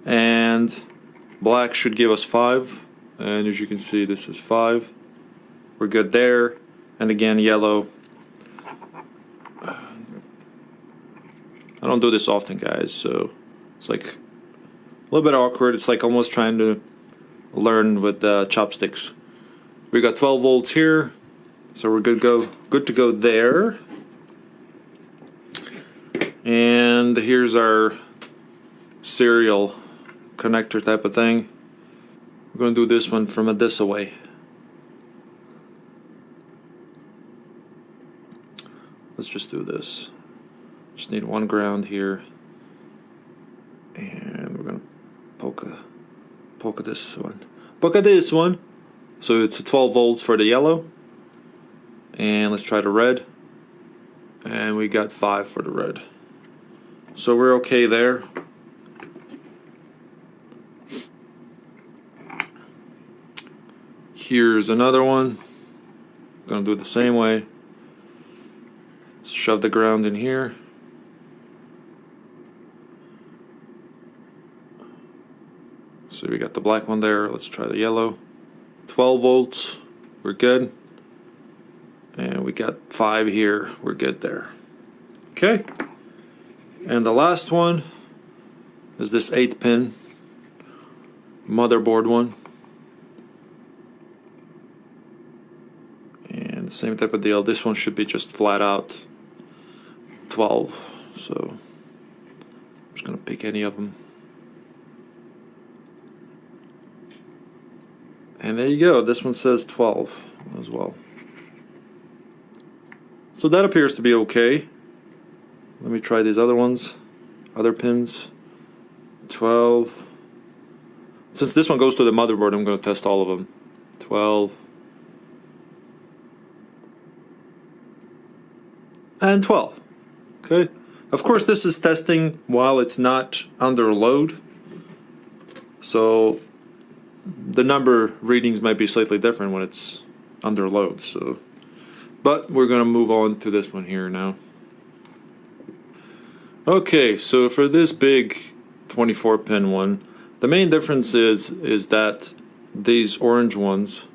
and black should give us 5. And as you can see, this is 5. We're good there. And again, yellow. I don't do this often, guys, so it's like a little bit awkward. It's like almost trying to learn with chopsticks. We got 12 volts here, so we're good to go there. And here's our serial connector type of thing. We're going to do this one from this away. Let's just do this. Just need one ground here. And we're going to poke this one. Poke this one. So it's a 12 volts for the yellow. And let's try the red. And we got 5 for the red. So we're okay there. Here's another one. Gonna do it the same way. Let's shove the ground in here. So we got the black one there. Let's try the yellow. 12 volts. We're good. And we got 5 here. We're good there. Okay. And the last one is this 8-pin motherboard one. And the same type of deal. This one should be just flat out 12. So I'm just going to pick any of them. And there you go. This one says 12 as well. So that appears to be okay. Let me try these other ones. Other pins. 12. Since this one goes to the motherboard, I'm going to test all of them. 12. And 12. Okay. Of course, this is testing while it's not under load. So the number readings might be slightly different when it's under load. So, but we're going to move on to this one here now. Okay, so for this big 24-pin one, the main difference is that these orange ones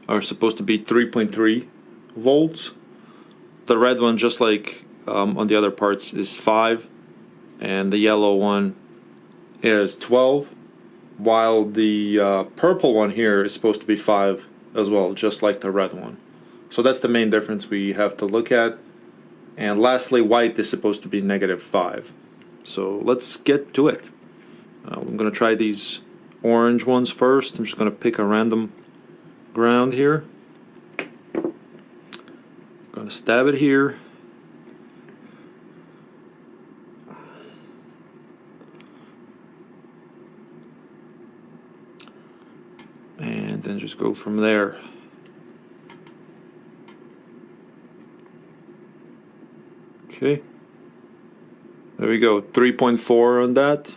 are supposed to be 3.3 volts. The red one, just like on the other parts, is 5, and the yellow one is 12, while the purple one here is supposed to be 5 as well, just like the red one. So that's the main difference we have to look at. And lastly, white is supposed to be -5. So let's get to it. I'm going to try these orange ones first. I'm just going to pick a random ground here. Going to stab it here. And then just go from there. Okay, there we go, 3.4 on that.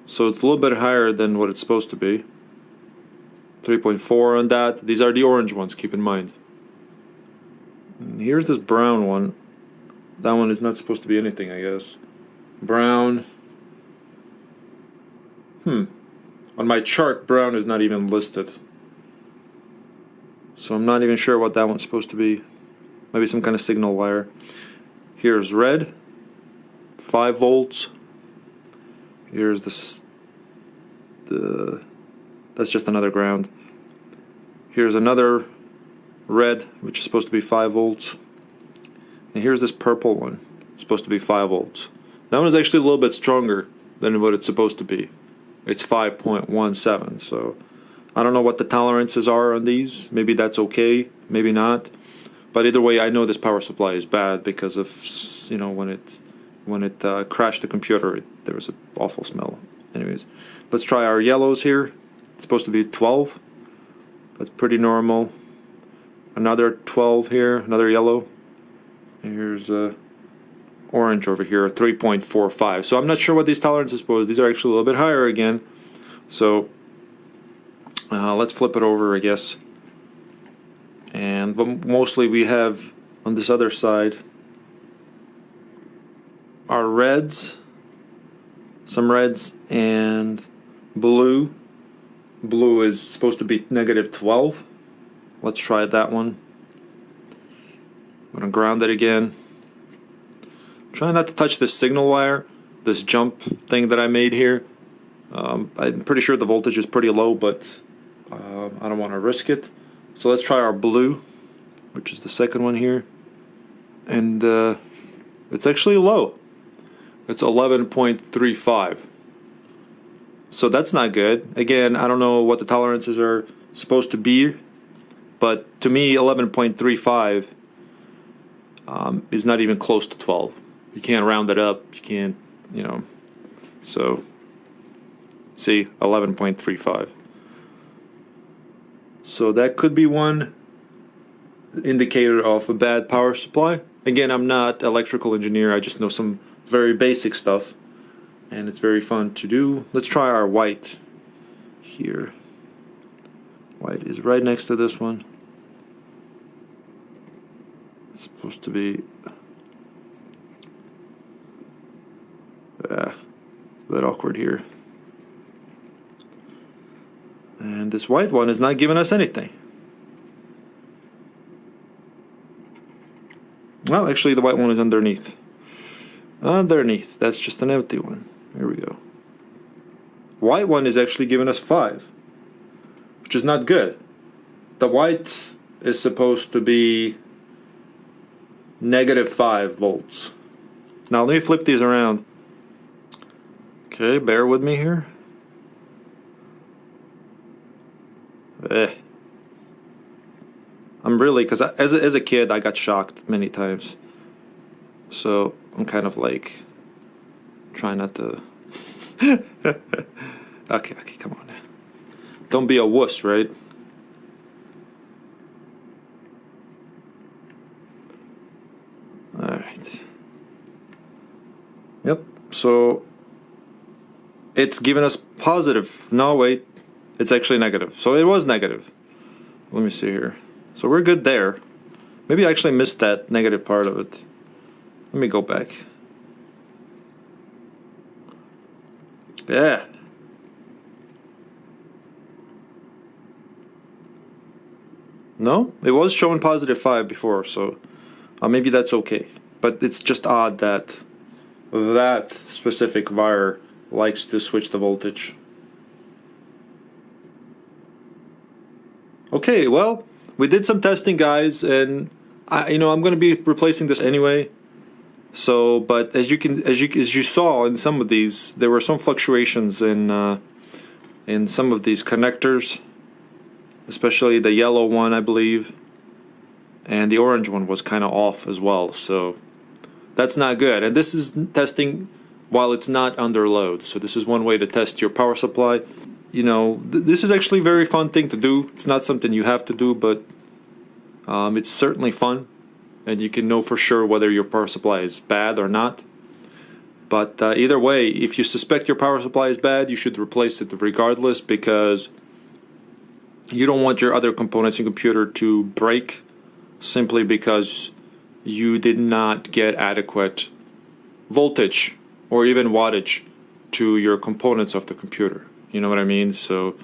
So it's a little bit higher than what it's supposed to be. 3.4 on that. These are the orange ones, keep in mind. And here's this brown one. That one is not supposed to be anything, I guess. Brown. On my chart, brown is not even listed. So I'm not even sure what that one's supposed to be. Maybe some kind of signal wire. Here's red, 5 volts. Here's this. That's just another ground. Here's another red, which is supposed to be 5 volts. And here's this purple one, it's supposed to be 5 volts. That one is actually a little bit stronger than what it's supposed to be. It's 5.17. So I don't know what the tolerances are on these. Maybe that's okay, maybe not. But either way, I know this power supply is bad because of, when it crashed the computer, there was an awful smell. anyways, let's try our yellows here. It's supposed to be 12. That's pretty normal. Another 12 here, another yellow. Here's orange over here, 3.45. So I'm not sure what these tolerances pose. These are actually a little bit higher again. So let's flip it over, I guess. And mostly we have on this other side our reds, some reds and blue. Blue is supposed to be -12. Let's try that one. I'm gonna ground it again. Try not to touch this signal wire, this jump thing that I made here. I'm pretty sure the voltage is pretty low, but I don't want to risk it. So let's try our blue, which is the second one here. And it's actually low. It's 11.35. So that's not good. Again, I don't know what the tolerances are supposed to be, but to me 11.35 is not even close to 12. You can't round it up. You can't, you know. So see, 11.35. So that could be one indicator of a bad power supply. Again, I'm not an electrical engineer. I just know some very basic stuff, and it's very fun to do. Let's try our white here. White is right next to this one. It's supposed to be a bit awkward here. And this white one is not giving us anything. Well, actually the white one is underneath. Underneath, that's just an empty one. There we go. White one is actually giving us 5, which is not good. The white is supposed to be -5 volts. Now let me flip these around. Okay, bear with me here. I'm really, because as a kid I got shocked many times, so I'm kind of like trying not to. Okay, come on, don't be a wuss, right? All right. Yep. So it's giving us positive. No, wait. It's actually negative. So it was negative. Let me see here. So we're good there. Maybe I actually missed that negative part of it. Let me go back. Yeah. No, it was showing +5 before, so maybe that's okay. But it's just odd that that specific wire likes to switch the voltage. Okay, well, we did some testing, guys, and I'm going to be replacing this anyway. So, but as you saw in some of these, there were some fluctuations in some of these connectors, especially the yellow one, I believe, and the orange one was kind of off as well. So that's not good. And this is testing while it's not under load. So this is one way to test your power supply. This is actually a very fun thing to do. It's not something you have to do, but it's certainly fun, and you can know for sure whether your power supply is bad or not. But either way, if you suspect your power supply is bad, you should replace it regardless, because you don't want your other components in your computer to break simply because you did not get adequate voltage or even wattage to your components of the computer. You know what I mean? So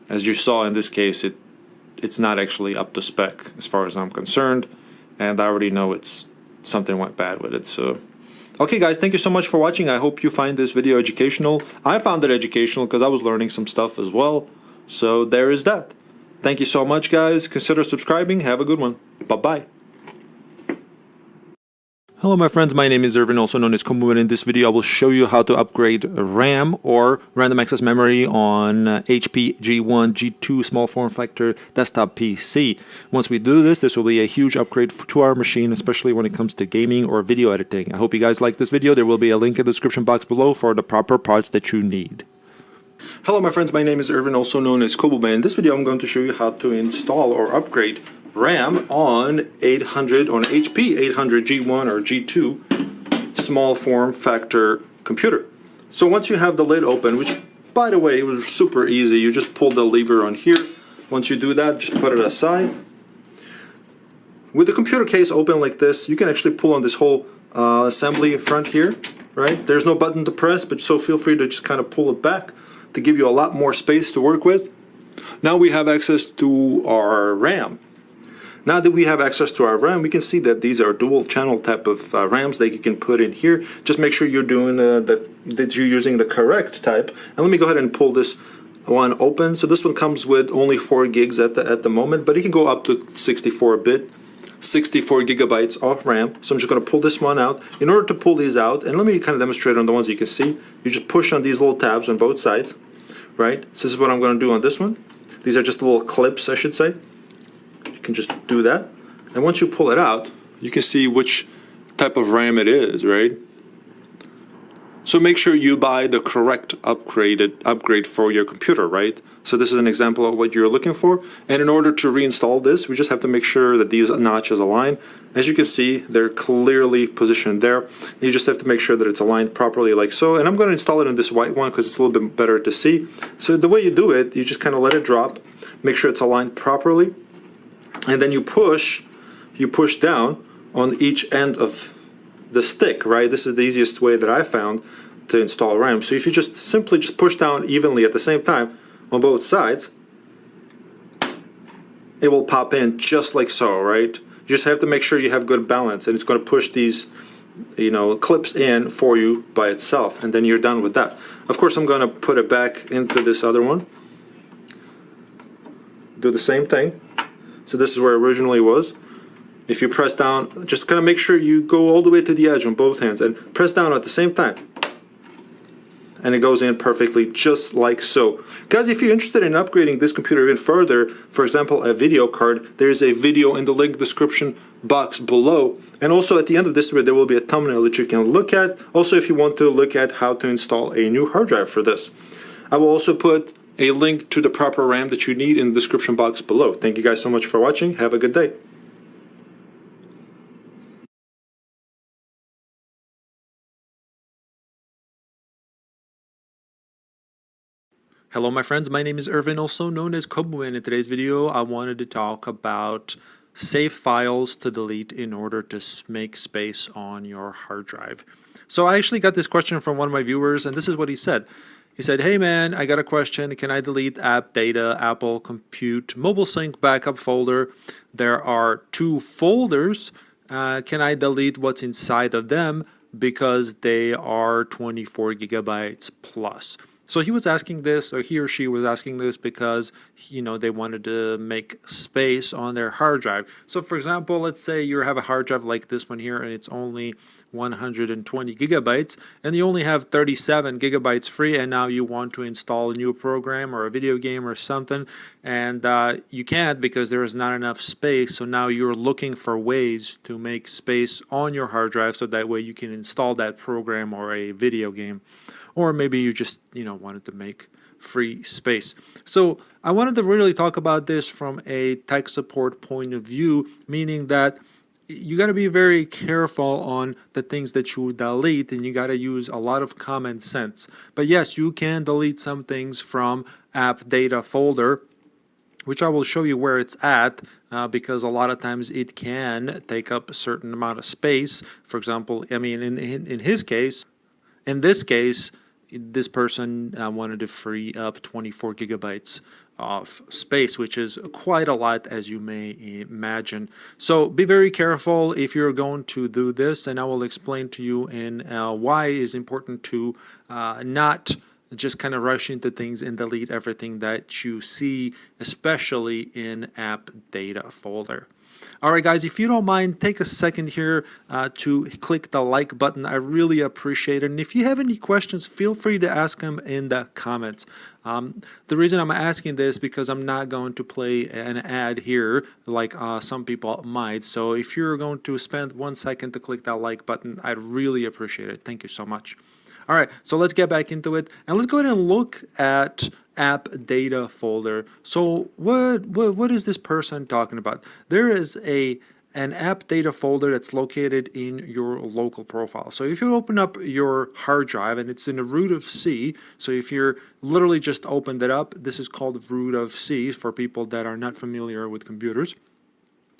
as you saw in this case, it's not actually up to spec as far as I'm concerned, and I already know something went bad with it. So okay, guys, thank you so much for watching. I hope you find this video educational. I found it educational because I was learning some stuff as well. So there is that. Thank you so much, guys. Consider subscribing. Have a good one. Bye-bye. Hello my friends, my name is Irvin, also known as cobuman. In this video I will show you how to upgrade RAM or random access memory on HP G1, G2 small form factor desktop PC. Once we do this, this will be a huge upgrade to our machine, especially when it comes to gaming or video editing. I hope you guys like this video. There will be a link in the description box below for the proper parts that you need. Hello my friends, my name is Irvin, also known as cobuman. In this video I'm going to show you how to install or upgrade RAM on 800 on HP 800 G1 or G2 small form factor computer. So once you have the lid open, which by the way it was super easy, you just pull the lever on here. Once you do that, just put it aside. With the computer case open like this, you can actually pull on this whole assembly front here, right? There's no button to press, but so feel free to just kind of pull it back to give you a lot more space to work with. Now we have access to our RAM. Now that we have access to our RAM, we can see that these are dual channel type of RAMs that you can put in here. Just make sure you're doing that you're using the correct type. And let me go ahead and pull this one open. So this one comes with only 4 gigs at the moment, but it can go up to 64 gigabytes of RAM. So I'm just going to pull this one out. In order to pull these out, and let me kind of demonstrate on the ones you can see, you just push on these little tabs on both sides, right? So this is what I'm going to do on this one. These are just little clips, I should say. You can just do that. And once you pull it out, you can see which type of RAM it is, right? So make sure you buy the correct upgrade for your computer, right? So this is an example of what you're looking for. And in order to reinstall this, we just have to make sure that these notches align. As you can see, they're clearly positioned there. You just have to make sure that it's aligned properly like so. And I'm going to install it in this white one because it's a little bit better to see. So the way you do it, you just kind of let it drop, make sure it's aligned properly. And then you push down on each end of the stick, right? This is the easiest way that I found to install RAM. So if you just simply push down evenly at the same time on both sides, it will pop in just like so, right? You just have to make sure you have good balance, and it's going to push these, clips in for you by itself, and then you're done with that. Of course, I'm going to put it back into this other one. Do the same thing. So this is where it originally was. If you press down, just kind of make sure you go all the way to the edge on both hands and press down at the same time. And it goes in perfectly just like so. Guys, if you're interested in upgrading this computer even further, for example, a video card, there's a video in the link description box below. And also at the end of this video, there will be a thumbnail that you can look at. Also, if you want to look at how to install a new hard drive for this. I will also put a link to the proper RAM that you need in the description box below. Thank you guys so much for watching. Have a good day. Hello my friends, my name is Irvin, also known as cobuman. In today's video I wanted to talk about save files to delete in order to make space on your hard drive. So I actually got this question from one of my viewers, and this is what he said. He said, hey man, I got a question. Can I delete app data, Apple Compute, Mobile Sync backup folder? There are 2 folders. Can I delete what's inside of them because they are 24 gigabytes plus? So he was asking this, or he or she was asking this because, they wanted to make space on their hard drive. So for example, let's say you have a hard drive like this one here and it's only 120 gigabytes and you only have 37 gigabytes free, and now you want to install a new program or a video game or something, and you can't because there is not enough space. So now you're looking for ways to make space on your hard drive so that way you can install that program or a video game. Or maybe you just, wanted to make free space. So I wanted to really talk about this from a tech support point of view, meaning that you got to be very careful on the things that you delete, and you got to use a lot of common sense. But yes, you can delete some things from app data folder, which I will show you where it's at, because a lot of times it can take up a certain amount of space. For example, in his case, in this case, this person wanted to free up 24 gigabytes of space, which is quite a lot, as you may imagine. So be very careful if you're going to do this, and I will explain to you why it is important to not just kind of rush into things and delete everything that you see, especially in app data folder. All right, guys, if you don't mind, take a second here to click the like button. I really appreciate it. And if you have any questions, feel free to ask them in the comments. The reason I'm asking this because I'm not going to play an ad here like some people might. So if you're going to spend 1 second to click that like button, I'd really appreciate it. Thank you so much. All right, so let's get back into it, and let's go ahead and look at app data folder. So what is this person talking about? There is an app data folder that's located in your local profile. So if you open up your hard drive and it's in the root of C, so if you're literally just opened it up, this is called root of C for people that are not familiar with computers.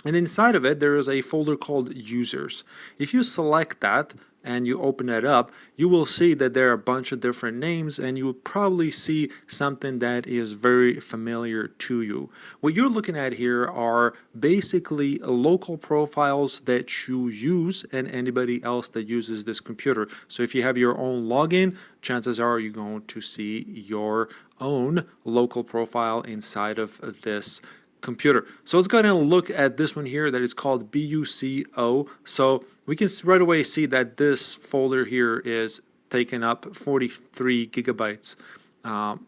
And inside of it, there is a folder called users. If you select that and you open it up, you will see that there are a bunch of different names, and you will probably see something that is very familiar to you. What you're looking at here are basically local profiles that you use and anybody else that uses this computer. So if you have your own login, chances are you're going to see your own local profile inside of this computer. So let's go ahead and look at this one here that is called BUCO. So we can right away see that this folder here is taking up 43 gigabytes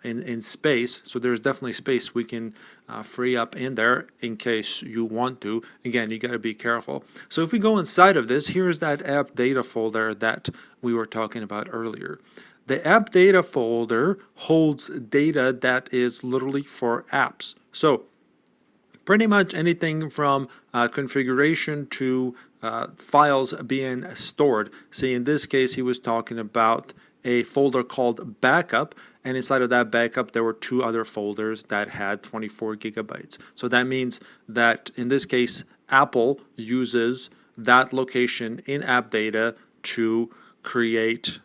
in space. So there's definitely space we can free up in there in case you want to. Again, you got to be careful. So if we go inside of this, here's that app data folder that we were talking about earlier. The app data folder holds data that is literally for apps. So pretty much anything from configuration to files being stored. See, in this case, he was talking about a folder called backup, and inside of that backup, there were two other folders that had 24 gigabytes. So that means that in this case, Apple uses that location in app data to create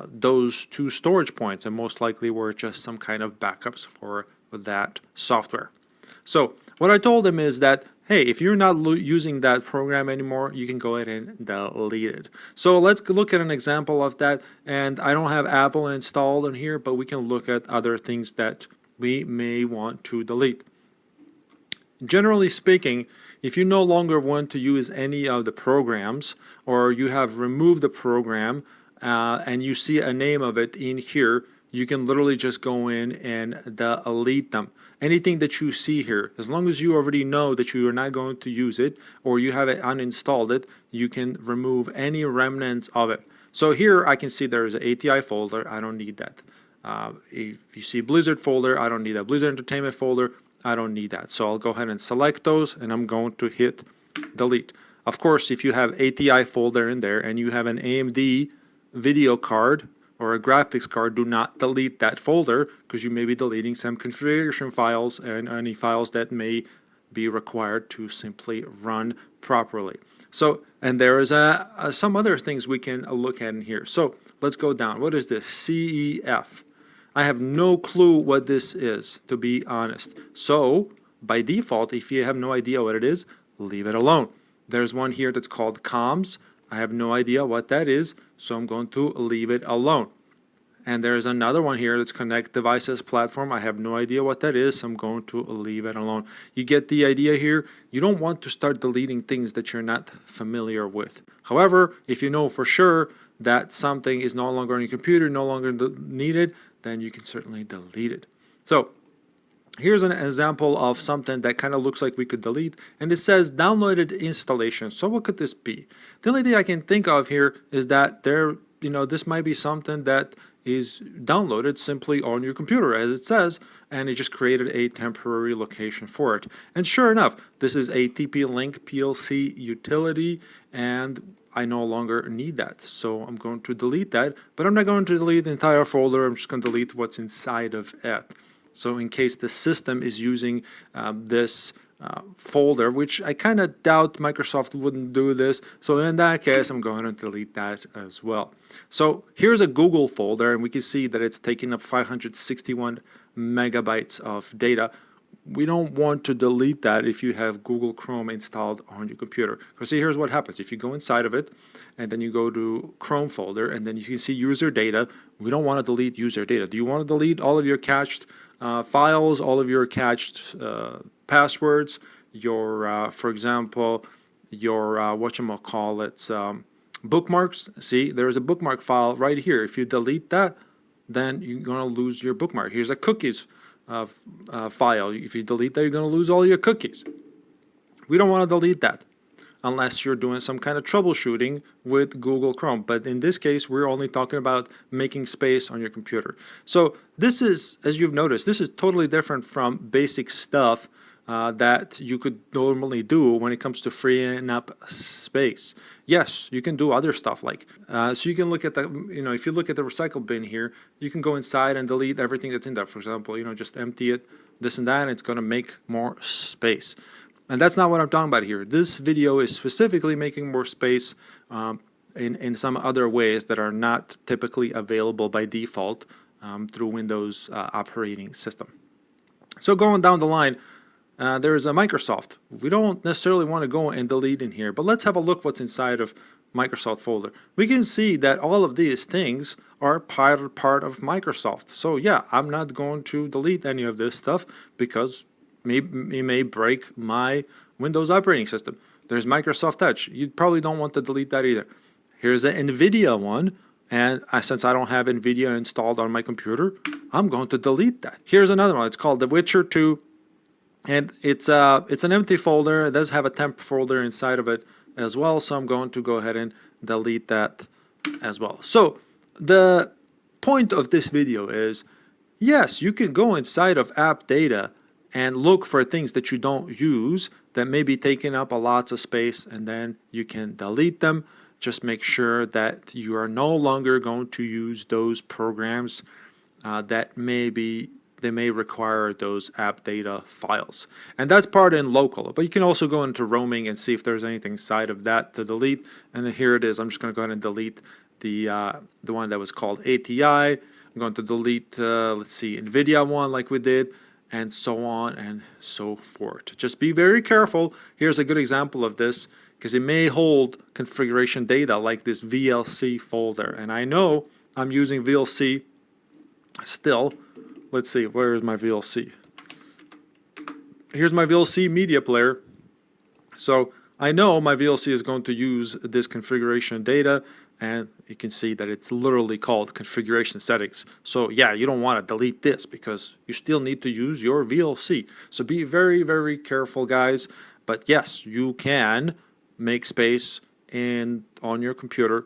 those two storage points, and most likely were just some kind of backups for that software. So what I told him is that, hey, if you're not using that program anymore, you can go ahead and delete it. So let's look at an example of that. And I don't have Apple installed in here, but we can look at other things that we may want to delete. Generally speaking, if you no longer want to use any of the programs, or you have removed the program and you see a name of it in here, you can literally just go in and delete them. Anything that you see here, as long as you already know that you are not going to use it or you have it uninstalled it, you can remove any remnants of it. So here I can see there is an ATI folder. I don't need that. If you see Blizzard folder, I don't need that. Blizzard Entertainment folder, I don't need that. So I'll go ahead and select those, and I'm going to hit delete. Of course, if you have ATI folder in there and you have an AMD video card or a graphics card, do not delete that folder, because you may be deleting some configuration files and any files that may be required to simply run properly. So, and there is some other things we can look at in here. So let's go down. What is this? CEF. I have no clue what this is, to be honest. So by default, if you have no idea what it is, leave it alone. There's one here that's called comms. I have no idea what that is, so I'm going to leave it alone. And there's another one here that's connect devices platform. I have no idea what that is, so I'm going to leave it alone. You get the idea here. You don't want to start deleting things that you're not familiar with. However, if you know for sure that something is no longer on your computer, no longer needed, then you can certainly delete it. So here's an example of something that kind of looks like we could delete, and it says downloaded installation. So what could this be? The only thing I can think of here is that this might be something that is downloaded simply on your computer, as it says, and it just created a temporary location for it. And sure enough, this is a TP-Link PLC utility, and I no longer need that. So I'm going to delete that, but I'm not going to delete the entire folder. I'm just going to delete what's inside of it. So in case the system is using this folder, which I kind of doubt Microsoft wouldn't do this, so in that case I'm going to delete that as well. So here's a Google folder, and we can see that it's taking up 561 megabytes of data. We don't want to delete that if you have Google Chrome installed on your computer. Because see, here's what happens. If you go inside of it, and then you go to Chrome folder, and then you can see user data, we don't want to delete user data. Do you want to delete all of your cached files, all of your cached passwords, your, for example, your, bookmarks? See, there's a bookmark file right here. If you delete that, then you're going to lose your bookmark. Here's a cookies file. If you delete that, you're going to lose all your cookies. We don't want to delete that. unless you're doing some kind of troubleshooting with Google Chrome. But in this case, we're only talking about making space on your computer. So this is, as you've noticed, this is totally different from basic stuff that you could normally do when it comes to freeing up space. Yes, you can do other stuff like, so you can look at the, if you look at the recycle bin here, you can go inside and delete everything that's in there. For example, just empty it, this and that, and it's going to make more space. And that's not what I'm talking about here. This video is specifically making more space in some other ways that are not typically available by default through Windows operating system. So going down the line, there's a Microsoft. We don't necessarily want to go and delete in here, but let's have a look what's inside of Microsoft folder. We can see that all of these things are part of Microsoft. So yeah, I'm not going to delete any of this stuff because it may break my Windows operating system. There's Microsoft Edge. You probably don't want to delete that either. Here's an NVIDIA one, and since I don't have NVIDIA installed on my computer, I'm going to delete that. Here's another one. It's called The Witcher 2. And it's an empty folder. It does have a temp folder inside of it as well, so I'm going to go ahead and delete that as well. So the point of this video is, yes, you can go inside of app data and look for things that you don't use that may be taking up a lots of space, and then you can delete them. Just make sure that you are no longer going to use those programs that they may require those app data files. And that's part in local, but you can also go into roaming and see if there's anything inside of that to delete. And then here it is. I'm just going to go ahead and delete the one that was called ATI. I'm going to delete, let's see, NVIDIA one like we did, and so on and so forth. Just be very careful. Here's a good example of this, because it may hold configuration data like this VLC folder. And I know I'm using VLC still. Let's see, where is my VLC? Here's my VLC media player. So I know my VLC is going to use this configuration data, and you can see that it's literally called configuration settings. So yeah, you don't want to delete this because you still need to use your VLC. So be very, very careful, guys. But yes, you can make space on your computer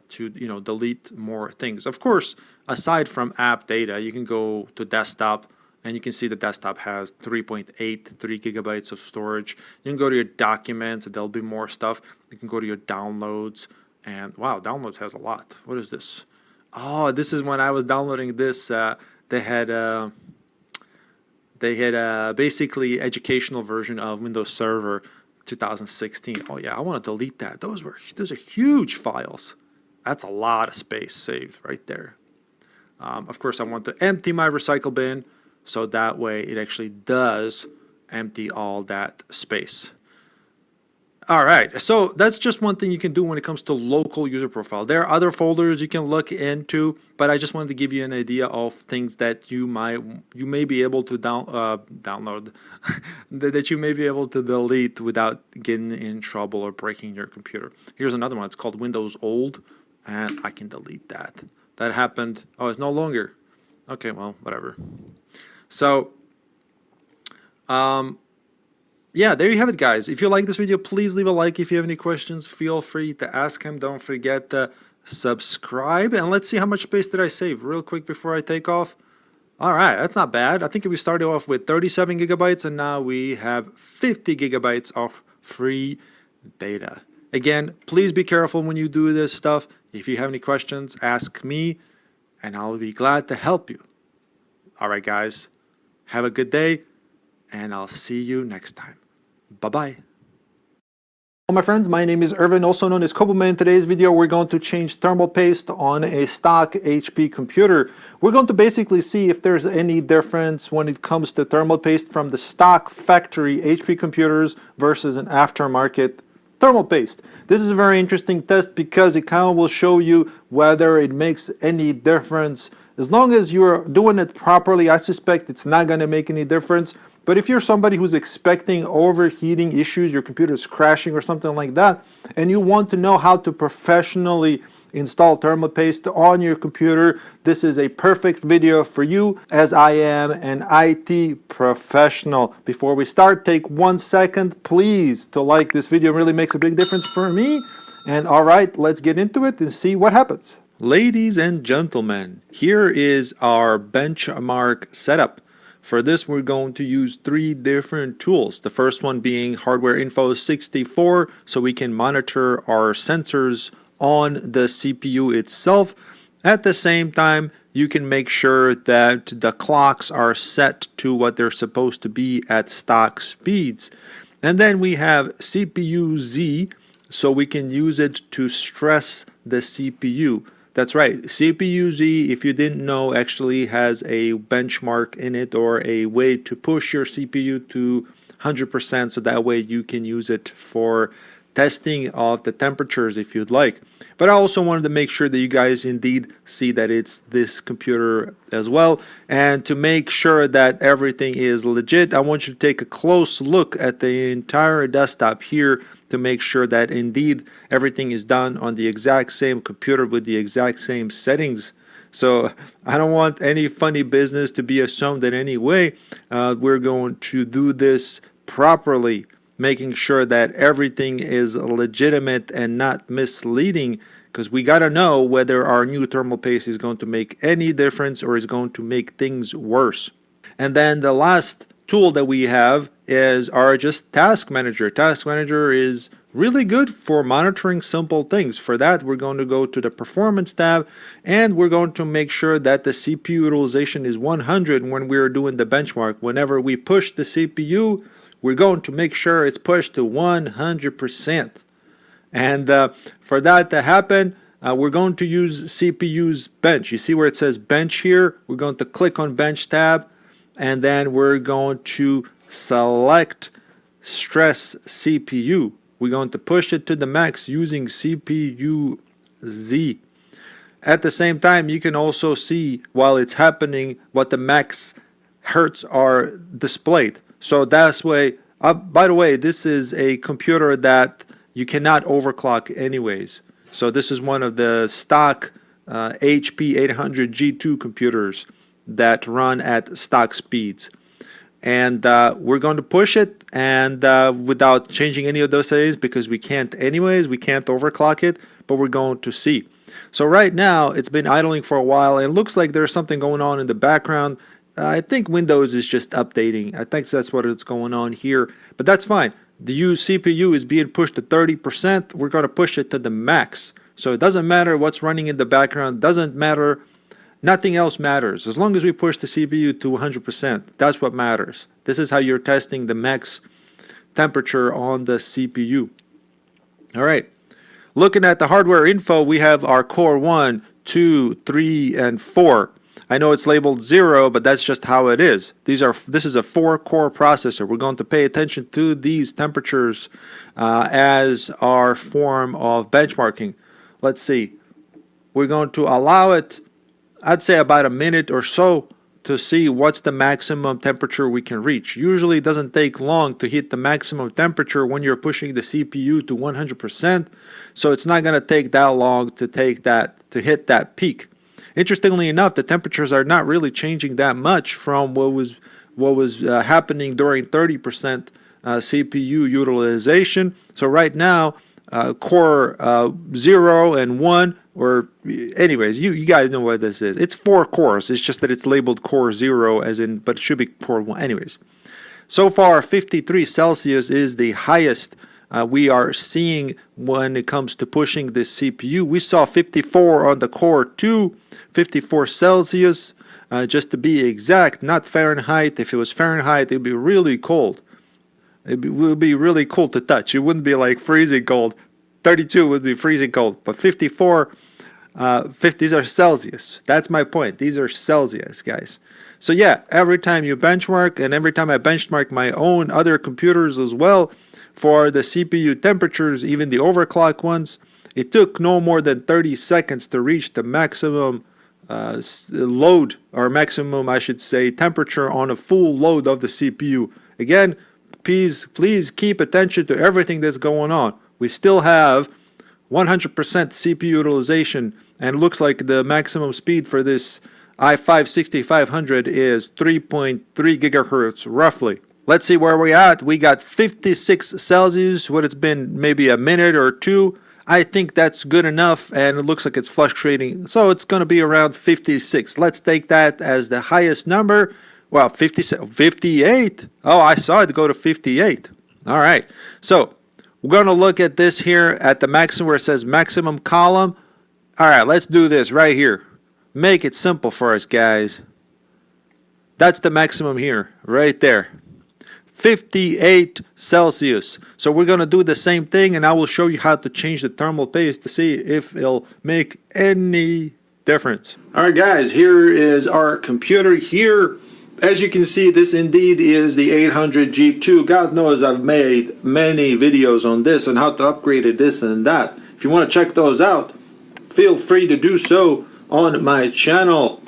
to delete more things. Of course, aside from app data, you can go to desktop, and you can see the desktop has 3.83 gigabytes of storage. You can go to your documents, and there'll be more stuff. You can go to your downloads, and wow, downloads has a lot. What is this? Oh, this is when I was downloading this. They had basically educational version of Windows Server 2016. Oh yeah, I want to delete that. Those are huge files. That's a lot of space saved right there. Of course, I want to empty my recycle bin, so that way it actually does empty all that space. All right, so that's just one thing you can do when it comes to local user profile. There are other folders you can look into, but I just wanted to give you an idea of things that you may be able to download, that you may be able to delete without getting in trouble or breaking your computer. Here's another one. It's called Windows Old, and I can delete that. That happened. Oh, it's no longer. Okay, well, whatever. So, yeah, there you have it, guys. If you like this video, please leave a like. If you have any questions, feel free to ask him. Don't forget to subscribe. And let's see how much space did I save real quick before I take off. All right, that's not bad. I think we started off with 37 gigabytes, and now we have 50 gigabytes of free data. Again, please be careful when you do this stuff. If you have any questions, ask me, and I'll be glad to help you. All right, guys, have a good day, and I'll see you next time. Bye-bye. Hello my friends, my name is Irvin, also known as cobuman. In today's video, we're going to change thermal paste on a stock HP computer. We're going to basically see if there's any difference when it comes to thermal paste from the stock factory HP computers versus an aftermarket thermal paste. This is a very interesting test because it kind of will show you whether it makes any difference. As long as you're doing it properly, I suspect it's not going to make any difference. But if you're somebody who's expecting overheating issues, your computer is crashing or something like that, and you want to know how to professionally install thermal paste on your computer, this is a perfect video for you, as I am an IT professional. Before we start, take 1 second please to like this video. It really makes a big difference for me. And all right, let's get into it and see what happens. Ladies and gentlemen, here is our benchmark setup. For this, we're going to use 3 different tools. The first one being Hardware Info 64, so we can monitor our sensors on the CPU itself. At the same time, you can make sure that the clocks are set to what they're supposed to be at stock speeds. And then we have CPU Z, so we can use it to stress the CPU. That's right, CPU Z, if you didn't know, actually has a benchmark in it, or a way to push your CPU to 100%, so that way you can use it for testing of the temperatures if you'd like. But I also wanted to make sure that you guys indeed see that it's this computer as well. And to make sure that everything is legit, I want you to take a close look at the entire desktop here to make sure that indeed everything is done on the exact same computer with the exact same settings. So I don't want any funny business to be assumed in any way. We're going to do this properly, making sure that everything is legitimate and not misleading, because we got to know whether our new thermal paste is going to make any difference or is going to make things worse. And then the last tool that we have is our just task manager. Task manager is really good for monitoring simple things. For that, we're going to go to the performance tab, and we're going to make sure that the CPU utilization is 100 when we're doing the benchmark. Whenever we push the CPU, we're going to make sure it's pushed to 100%. And for that to happen, we're going to use CPU's bench. You see where it says bench here? We're going to click on bench tab, and then we're going to select stress CPU. We're going to push it to the max using CPU Z. At the same time, you can also see while it's happening what the max hertz are displayed. So that's way, by the way, this is a computer that you cannot overclock anyways. So this is one of the stock HP 800 G2 computers that run at stock speeds. And we're going to push it, and without changing any of those settings, because we can't anyways, we can't overclock it, but we're going to see. So right now, it's been idling for a while, and it looks like there's something going on in the background. I think Windows is just updating. I think that's what is going on here, but that's fine. The CPU is being pushed to 30%. We're going to push it to the max. So it doesn't matter what's running in the background. Doesn't matter. Nothing else matters. As long as we push the CPU to 100%, that's what matters. This is how you're testing the max temperature on the CPU. All right. Looking at the hardware info, we have our core 1, 2, 3, and 4. I know it's labeled 0, but that's just how it is. This is a 4-core processor. We're going to pay attention to these temperatures as our form of benchmarking. Let's see. We're going to allow it, I'd say, about a minute or so to see what's the maximum temperature we can reach. Usually it doesn't take long to hit the maximum temperature when you're pushing the CPU to 100%. So it's not going to take that long to hit that peak. Interestingly enough, the temperatures are not really changing that much from what was happening during 30% CPU utilization. So right now, core 0 and 1, or anyways, you guys know what this is. It's 4 cores. It's just that it's labeled core 0 as in, but it should be core 1. Anyways, so far 53 Celsius is the highest we are seeing when it comes to pushing this CPU. We saw 54 on the core 2, 54 Celsius, just to be exact, not Fahrenheit. If it was Fahrenheit, it would be really cold. It would be really cold to touch. It wouldn't be like freezing cold. 32 would be freezing cold, but 54, these are Celsius. That's my point. These are Celsius, guys. So yeah, every time you benchmark, and every time I benchmark my own other computers as well, for the CPU temperatures, even the overclock ones, it took no more than 30 seconds to reach the maximum load, or maximum, I should say, temperature on a full load of the CPU. Again, please keep attention to everything that's going on. We still have 100% CPU utilization, and it looks like the maximum speed for this i5-6500 is 3.3 gigahertz roughly. Let's see where we're at. We got 56 Celsius, what it's been maybe a minute or two. I think that's good enough, and it looks like it's fluctuating. So it's going to be around 56. Let's take that as the highest number. Well, 58. Oh, I saw it go to 58. All right. So we're going to look at this here at the maximum where it says maximum column. All right, let's do this right here. Make it simple for us, guys. That's the maximum here, right there. 58 Celsius. So we're going to do the same thing, and I will show you how to change the thermal paste to see if it'll make any difference. All right, guys, here is our computer here. As you can see, this indeed is the 800G2. God knows I've made many videos on this and how to upgrade it, this and that. If you want to check those out, feel free to do so on my channel.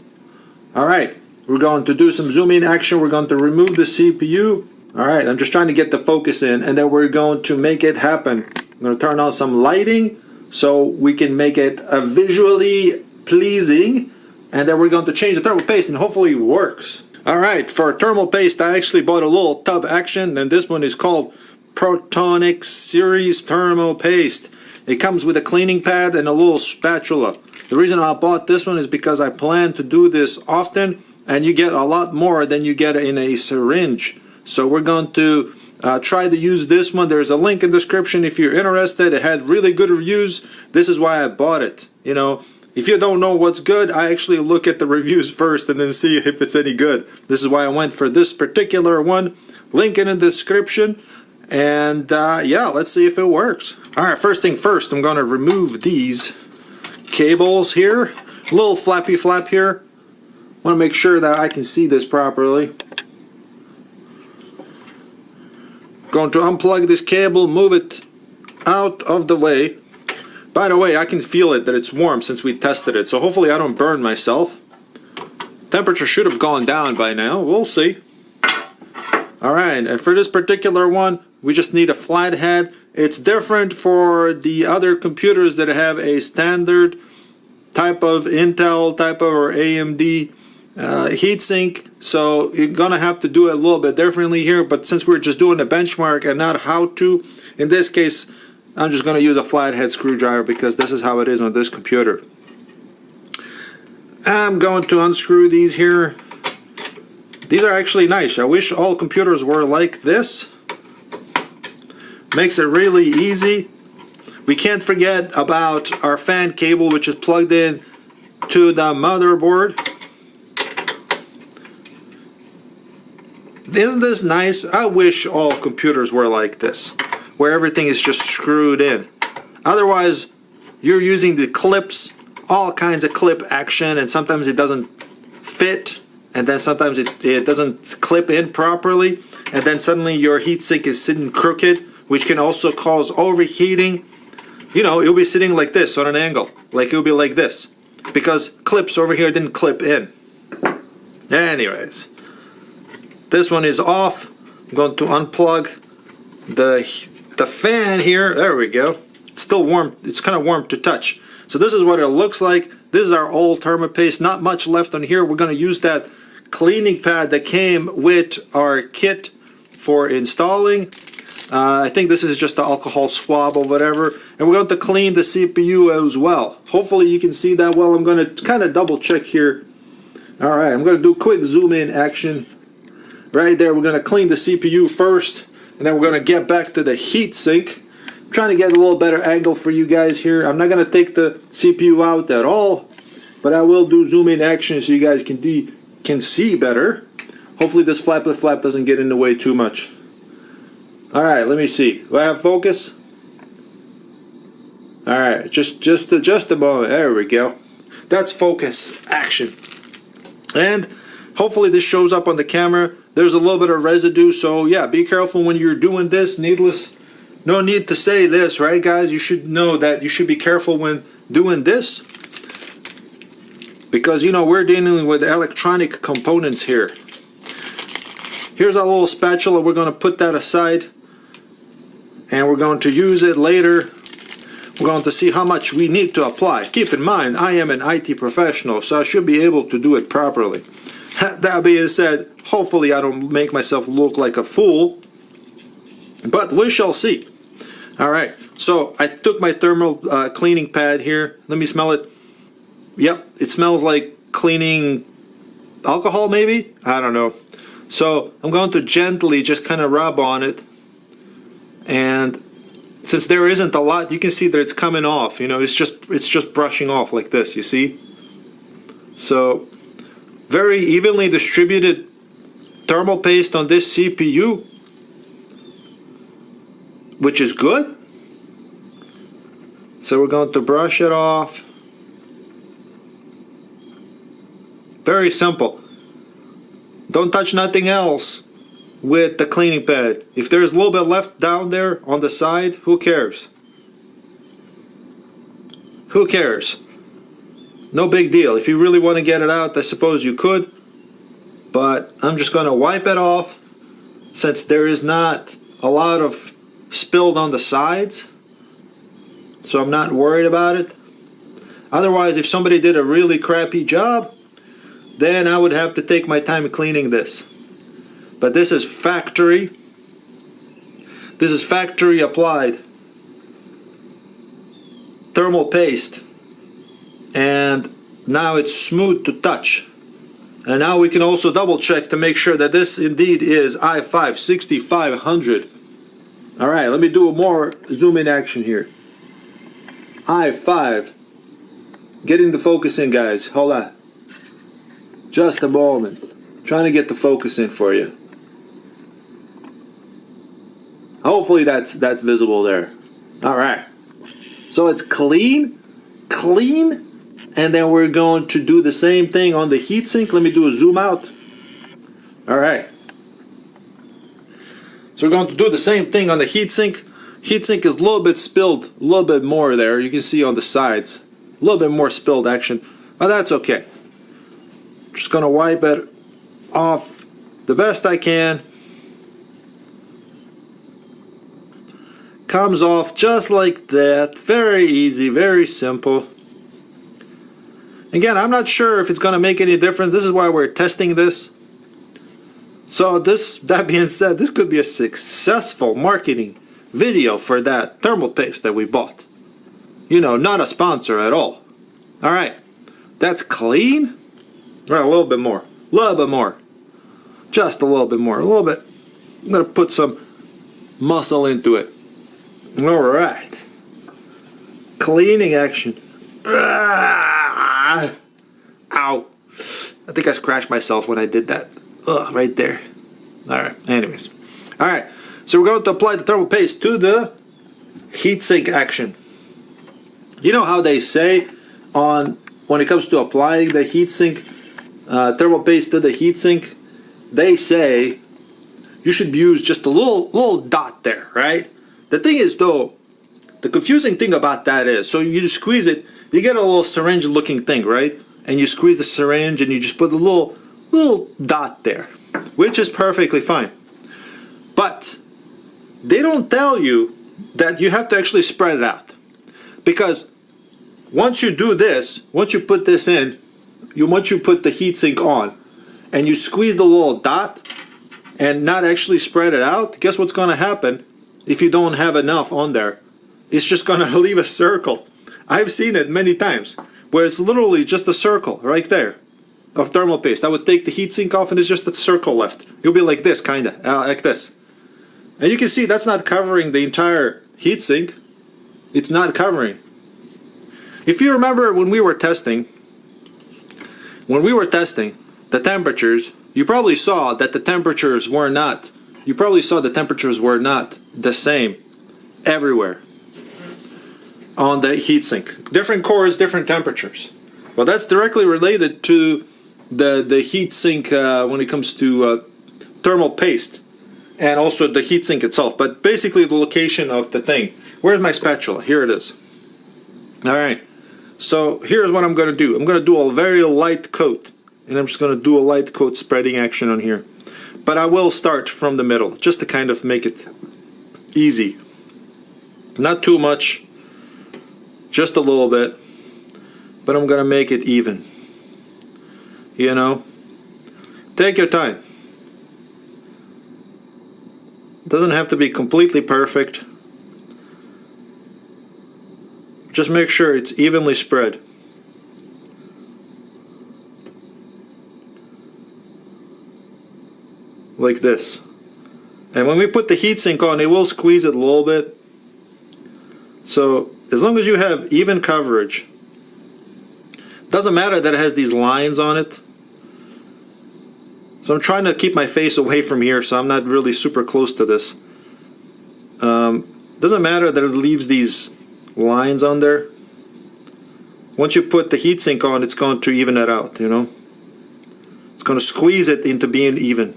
All right, we're going to do some zoom in action. We're going to remove the CPU. All right, I'm just trying to get the focus in, and then we're going to make it happen. I'm going to turn on some lighting so we can make it visually pleasing, and then we're going to change the thermal paste, and hopefully it works. All right, for thermal paste, I actually bought a little tub action, and this one is called Protonic Series Thermal Paste. It comes with a cleaning pad and a little spatula. The reason I bought this one is because I plan to do this often, and you get a lot more than you get in a syringe. So we're going to try to use this one. There's a link in the description if you're interested. It had really good reviews. This is why I bought it. You know, if you don't know what's good, I actually look at the reviews first and then see if it's any good. This is why I went for this particular one. Link in the description. And yeah, let's see if it works. All right, first thing first, I'm going to remove these cables here. A little flappy flap here. Want to make sure that I can see this properly. Going to unplug this cable, move it out of the way. By the way, I can feel it that it's warm since we tested it, so hopefully I don't burn myself. Temperature should have gone down by now. We'll see. Alright, and for this particular one, we just need a flat head. It's different for the other computers that have a standard type of Intel, type of or AMD heatsink, so you're gonna have to do it a little bit differently here, but since we're just doing the benchmark and not how to, in this case I'm just gonna use a flathead screwdriver because this is how it is on this computer. I'm going to unscrew these here. These are actually nice. I wish all computers were like this. Makes it really easy. We can't forget about our fan cable, which is plugged in to the motherboard. Isn't this nice? I wish all computers were like this, where everything is just screwed in. Otherwise, you're using the clips, all kinds of clip action, and sometimes it doesn't fit, and then sometimes it doesn't clip in properly, and then suddenly your heatsink is sitting crooked, which can also cause overheating. You know, it'll be sitting like this on an angle, like it'll be like this, because clips over here didn't clip in. Anyways. This one is off. I'm going to unplug the fan here. There we go. It's still warm. It's kind of warm to touch. So this is what it looks like. This is our old thermal paste. Not much left on here. We're going to use that cleaning pad that came with our kit for installing. I think this is just the alcohol swab or whatever. And we're going to clean the CPU as well. Hopefully you can see that well. I'm going to kind of double check here. All right, I'm going to do quick zoom in action. Right there, we're going to clean the CPU first, and then we're going to get back to the heat sink. I'm trying to get a little better angle for you guys here. I'm not going to take the CPU out at all, but I will do zoom in action so you guys can see better. Hopefully this flap doesn't get in the way too much. All right, let me see. Do I have focus? All right, just a moment. There we go. That's focus action. And hopefully this shows up on the camera. There's a little bit of residue, so yeah, be careful when you're doing this. No need to say this, right guys? You should know that you should be careful when doing this, because you know we're dealing with electronic components here. Here's our little spatula. We're going to put that aside, and we're going to use it later we're going to see how much we need to apply. Keep in mind, I am an IT professional, so I should be able to do it properly. That being said, hopefully I don't make myself look like a fool, but we shall see. All right, so I took my thermal cleaning pad here. Let me smell it. Yep, it smells like cleaning alcohol, maybe? I don't know. So I'm going to gently just kind of rub on it. And since there isn't a lot, you can see that it's coming off. You know, it's just brushing off like this, you see? So very evenly distributed thermal paste on this CPU, which is good. So we're going to brush it off. Very simple. Don't touch nothing else with the cleaning pad. If there's a little bit left down there on the side, who cares? Who cares? No big deal. If you really want to get it out, I suppose you could. But I'm just going to wipe it off since there is not a lot of spilled on the sides. So I'm not worried about it. Otherwise, if somebody did a really crappy job, then I would have to take my time cleaning this. But this is factory. This is factory applied thermal paste. And now it's smooth to touch. And now we can also double check to make sure that this indeed is i5 6500. All right, let me do more zoom in action here. i5. Getting the focus in, guys. Hold on. Just a moment. Trying to get the focus in for you. Hopefully that's visible there. All right. So it's clean, and then we're going to do the same thing on the heatsink. Let me do a zoom out. All right. So we're going to do the same thing on the heatsink. Heatsink is a little bit spilled, a little bit more there. You can see on the sides, a little bit more spilled action, but that's okay. Just gonna wipe it off the best I can. Comes off just like that. Very easy, very simple. Again, I'm not sure if it's gonna make any difference. This is why we're testing this. So that being said, this could be a successful marketing video for that thermal paste that we bought. You know, not a sponsor at all. All right, that's clean. Right, a little bit more. A little bit more. Just a little bit more. A little bit. I'm going to put some muscle into it. All right. Cleaning action. Ow. I think I scratched myself when I did that. Ugh, right there. All right. Anyways. All right. So we're going to apply the thermal paste to the heatsink action. You know how they say when it comes to applying the heatsink thermal paste to the heatsink, they say you should use just a little dot there, right? The thing is though, the confusing thing about that is, so you just squeeze it, you get a little syringe looking thing, right? And you squeeze the syringe and you just put a little dot there, which is perfectly fine. But they don't tell you that you have to actually spread it out. Because once you do this, once you put this in, once you put the heatsink on and you squeeze the little dot and not actually spread it out, guess what's going to happen if you don't have enough on there? It's just going to leave a circle. I've seen it many times where it's literally just a circle right there of thermal paste. I would take the heatsink off and it's just a circle left. It'll be like this, kind of, like this. And you can see that's not covering the entire heatsink. It's not covering. If you remember when we were testing the temperatures, you probably saw that the temperatures were not the same everywhere on the heatsink. Different cores, different temperatures. Well, that's directly related to the heatsink when it comes to thermal paste and also the heatsink itself. But basically the location of the thing. Where's my spatula? Here it is. All right. So here's what I'm going to do. I'm going to do a very light coat. And I'm just going to do a light coat spreading action on here. But I will start from the middle, just to kind of make it easy. Not too much. just a little bit, but I'm gonna make it even. You know, take your time. Doesn't have to be completely perfect. Just make sure it's evenly spread. Like this. And when we put the heatsink on, it will squeeze it a little bit. So as long as you have even coverage, doesn't matter that it has these lines on it. So I'm trying to keep my face away from here, so I'm not really super close to this. Doesn't matter that it leaves these lines on there. Once you put the heatsink on, it's going to even it out, you know. It's going to squeeze it into being even.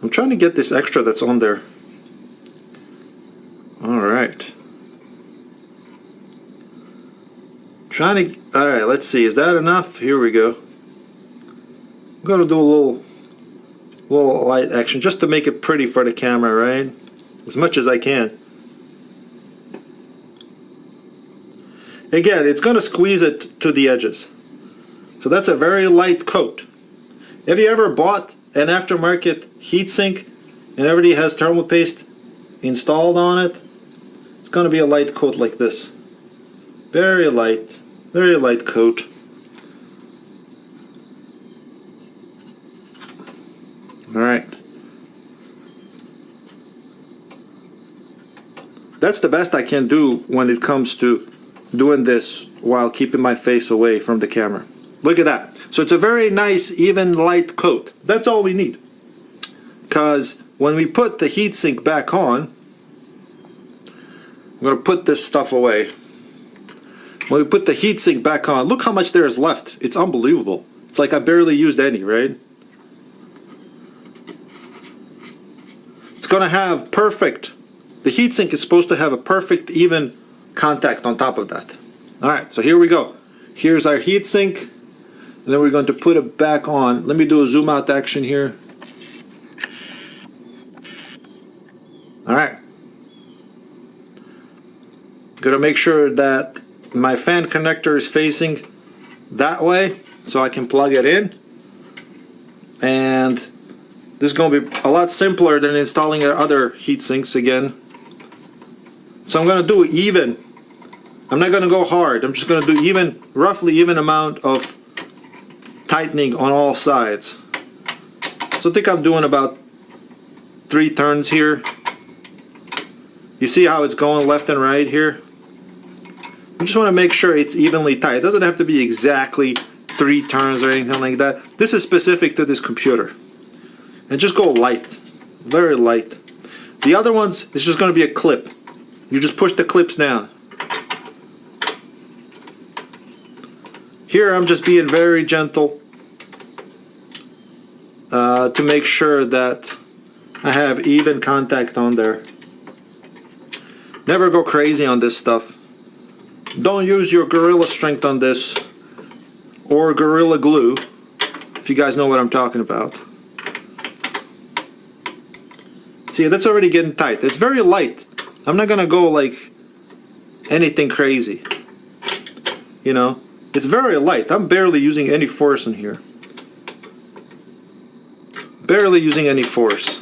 I'm trying to get this extra that's on there. All right. All right, let's see. Is that enough? Here we go. I'm going to do a little light action just to make it pretty for the camera, right? As much as I can. Again, it's going to squeeze it to the edges. So that's a very light coat. Have you ever bought an aftermarket heatsink and everybody has thermal paste installed on it? It's going to be a light coat like this. Very light coat. All right. That's the best I can do when it comes to doing this while keeping my face away from the camera. Look at that. So it's a very nice, even, light coat. That's all we need. Because when we put the heatsink back on, I'm going to put this stuff away. When we put the heatsink back on, look how much there is left. It's unbelievable. It's like I barely used any, right? It's going to have perfect, the heatsink is supposed to have a perfect, even contact on top of that. All right, so here we go. Here's our heatsink, and then we're going to put it back on. Let me do a zoom out action here. All right. Gonna make sure that my fan connector is facing that way so I can plug it in. And this is gonna be a lot simpler than installing other heat sinks again. So I'm gonna do even. I'm not gonna go hard. I'm just gonna do even, roughly even amount of tightening on all sides. So I think I'm doing about 3 turns here. You see how it's going left and right here? I just want to make sure it's evenly tight. It doesn't have to be exactly 3 turns or anything like that. This is specific to this computer. And just go light, very light. The other ones, it's just going to be a clip. You just push the clips down. Here I'm just being very gentle to make sure that I have even contact on there. Never go crazy on this stuff. Don't use your Gorilla Strength on this, or Gorilla Glue, if you guys know what I'm talking about. See, that's already getting tight. It's very light. I'm not gonna go like anything crazy. You know, it's very light. I'm barely using any force in here. Barely using any force.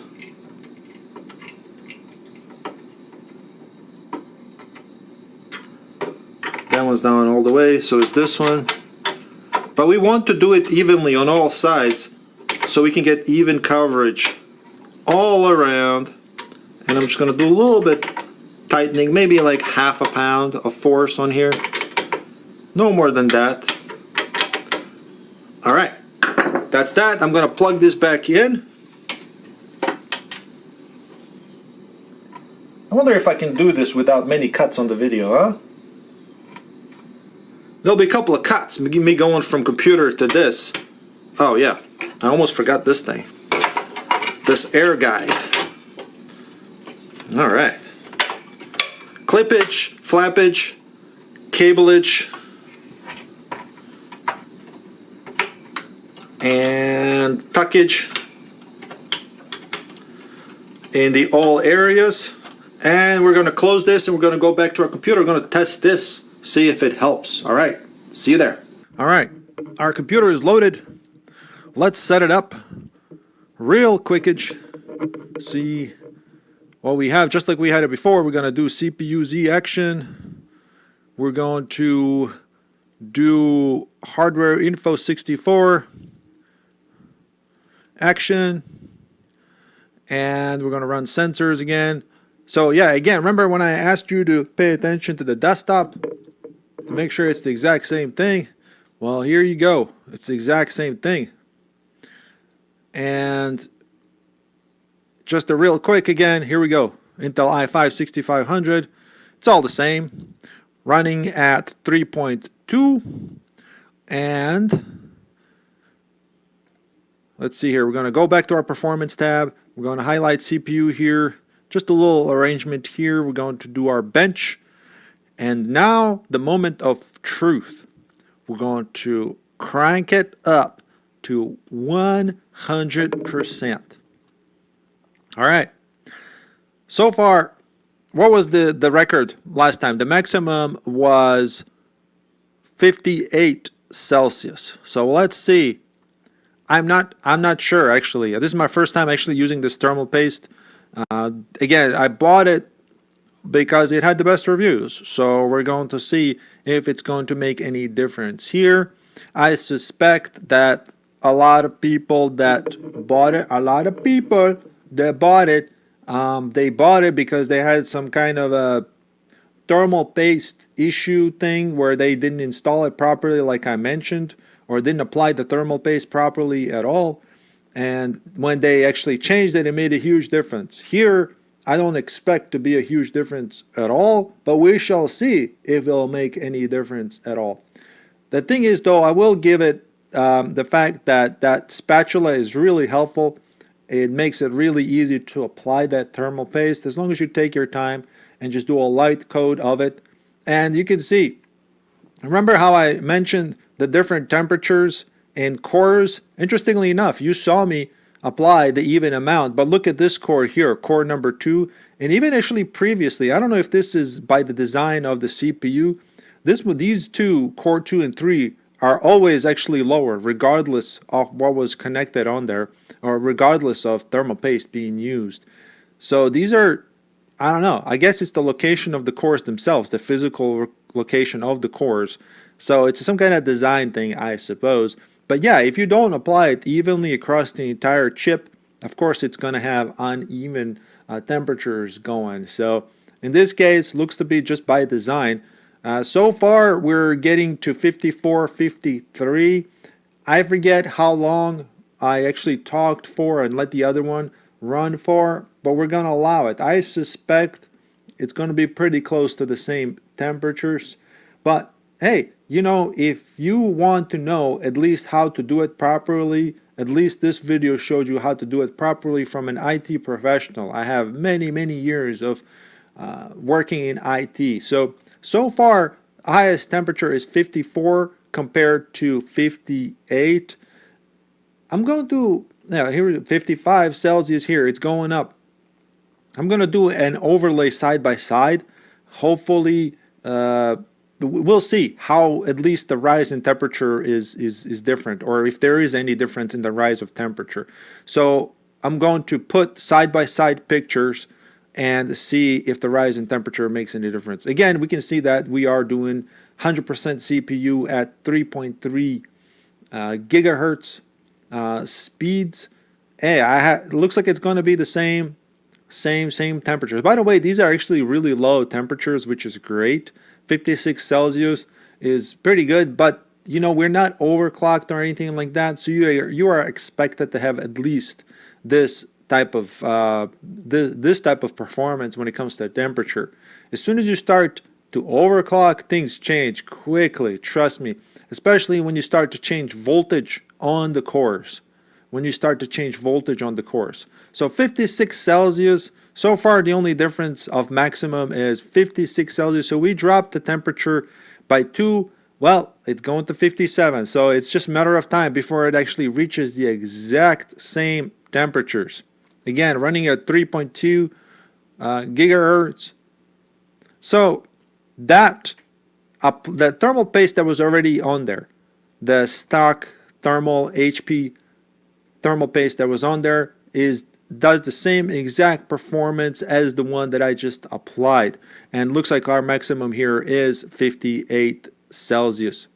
That one's down all the way, so is this one. But we want to do it evenly on all sides so we can get even coverage all around. And I'm just going to do a little bit tightening, maybe like ½ pound of force on here. No more than that. Alright, that's that. I'm going to plug this back in. I wonder if I can do this without many cuts on the video, huh? There'll be a couple of cuts, me going from computer to this. Oh yeah, I almost forgot this thing. This air guide. Alright. Clippage, flappage, cableage, and tuckage in the all areas. And we're going to close this and we're going to go back to our computer. We're going to test this see if it helps. All right, see you there. All right, our computer is loaded. Let's set it up real quickage. See what we have. Just like we had it before, we're going to do CPU Z action. We're going to do hardware info 64 action. And we're going to run sensors again. So yeah, again, remember when I asked you to pay attention to the desktop to make sure it's the exact same thing? Well, here you go. It's the exact same thing. And just a real quick again, here we go. Intel i5 6500. It's all the same. Running at 3.2. And let's see here. We're going to go back to our performance tab. We're going to highlight CPU here. Just a little arrangement here. We're going to do our bench. And now the moment of truth. We're going to crank it up to 100%. All right. So far, what was the record last time? The maximum was 58 Celsius. So let's see. I'm not sure actually. This is my first time actually using this thermal paste. Again, I bought it because it had the best reviews. So we're going to see if it's going to make any difference here. I suspect that a lot of people that bought it, they bought it because they had some kind of a thermal paste issue thing where they didn't install it properly like I mentioned, or didn't apply the thermal paste properly at all. And when they actually changed it, it made a huge difference. Here, I don't expect to be a huge difference at all, but we shall see if it'll make any difference at all. The thing is, though, I will give it the fact that that spatula is really helpful. It makes it really easy to apply that thermal paste as long as you take your time and just do a light coat of it. And you can see, remember how I mentioned the different temperatures in cores? Interestingly enough, you saw me apply the even amount, but look at this core here, core number 2, and even actually previously, I don't know if this is by the design of the CPU, these two, core 2 and 3, are always actually lower regardless of what was connected on there, or regardless of thermal paste being used. So these are, I don't know, I guess it's the location of the cores themselves, the physical location of the cores. So it's some kind of design thing, I suppose. But yeah, if you don't apply it evenly across the entire chip, of course it's going to have uneven temperatures going. So in this case, looks to be just by design. So far, we're getting to 54, 53. I forget how long I actually talked for and let the other one run for, but we're going to allow it. I suspect it's going to be pretty close to the same temperatures. But hey, you know, if you want to know at least how to do it properly, at least this video showed you how to do it properly from an IT professional. I have many, many years of working in IT. So far, highest temperature is 54 compared to 58. I'm going to, here 55 Celsius here. It's going up. I'm going to do an overlay side by side. Hopefully, we'll see how at least the rise in temperature is different, or if there is any difference in the rise of temperature. So I'm going to put side by side pictures and see if the rise in temperature makes any difference. Again, we can see that we are doing 100% CPU at 3.3 gigahertz speeds. Hey, it looks like it's going to be the same temperatures. By the way, these are actually really low temperatures, which is great. 56 Celsius is pretty good, but you know, we're not overclocked or anything like that, so you are expected to have at least this type of performance when it comes to temperature. As soon as you start to overclock, things change quickly, trust me, especially when you start to change voltage on the cores. So 56 Celsius, so far the only difference of maximum is 56 Celsius. So we dropped the temperature by 2. Well, it's going to 57. So it's just a matter of time before it actually reaches the exact same temperatures. Again, running at 3.2 gigahertz. So that, the thermal paste that was already on there, the stock thermal HP thermal paste that was on there does the same exact performance as the one that I just applied, and looks like our maximum here is 58 Celsius.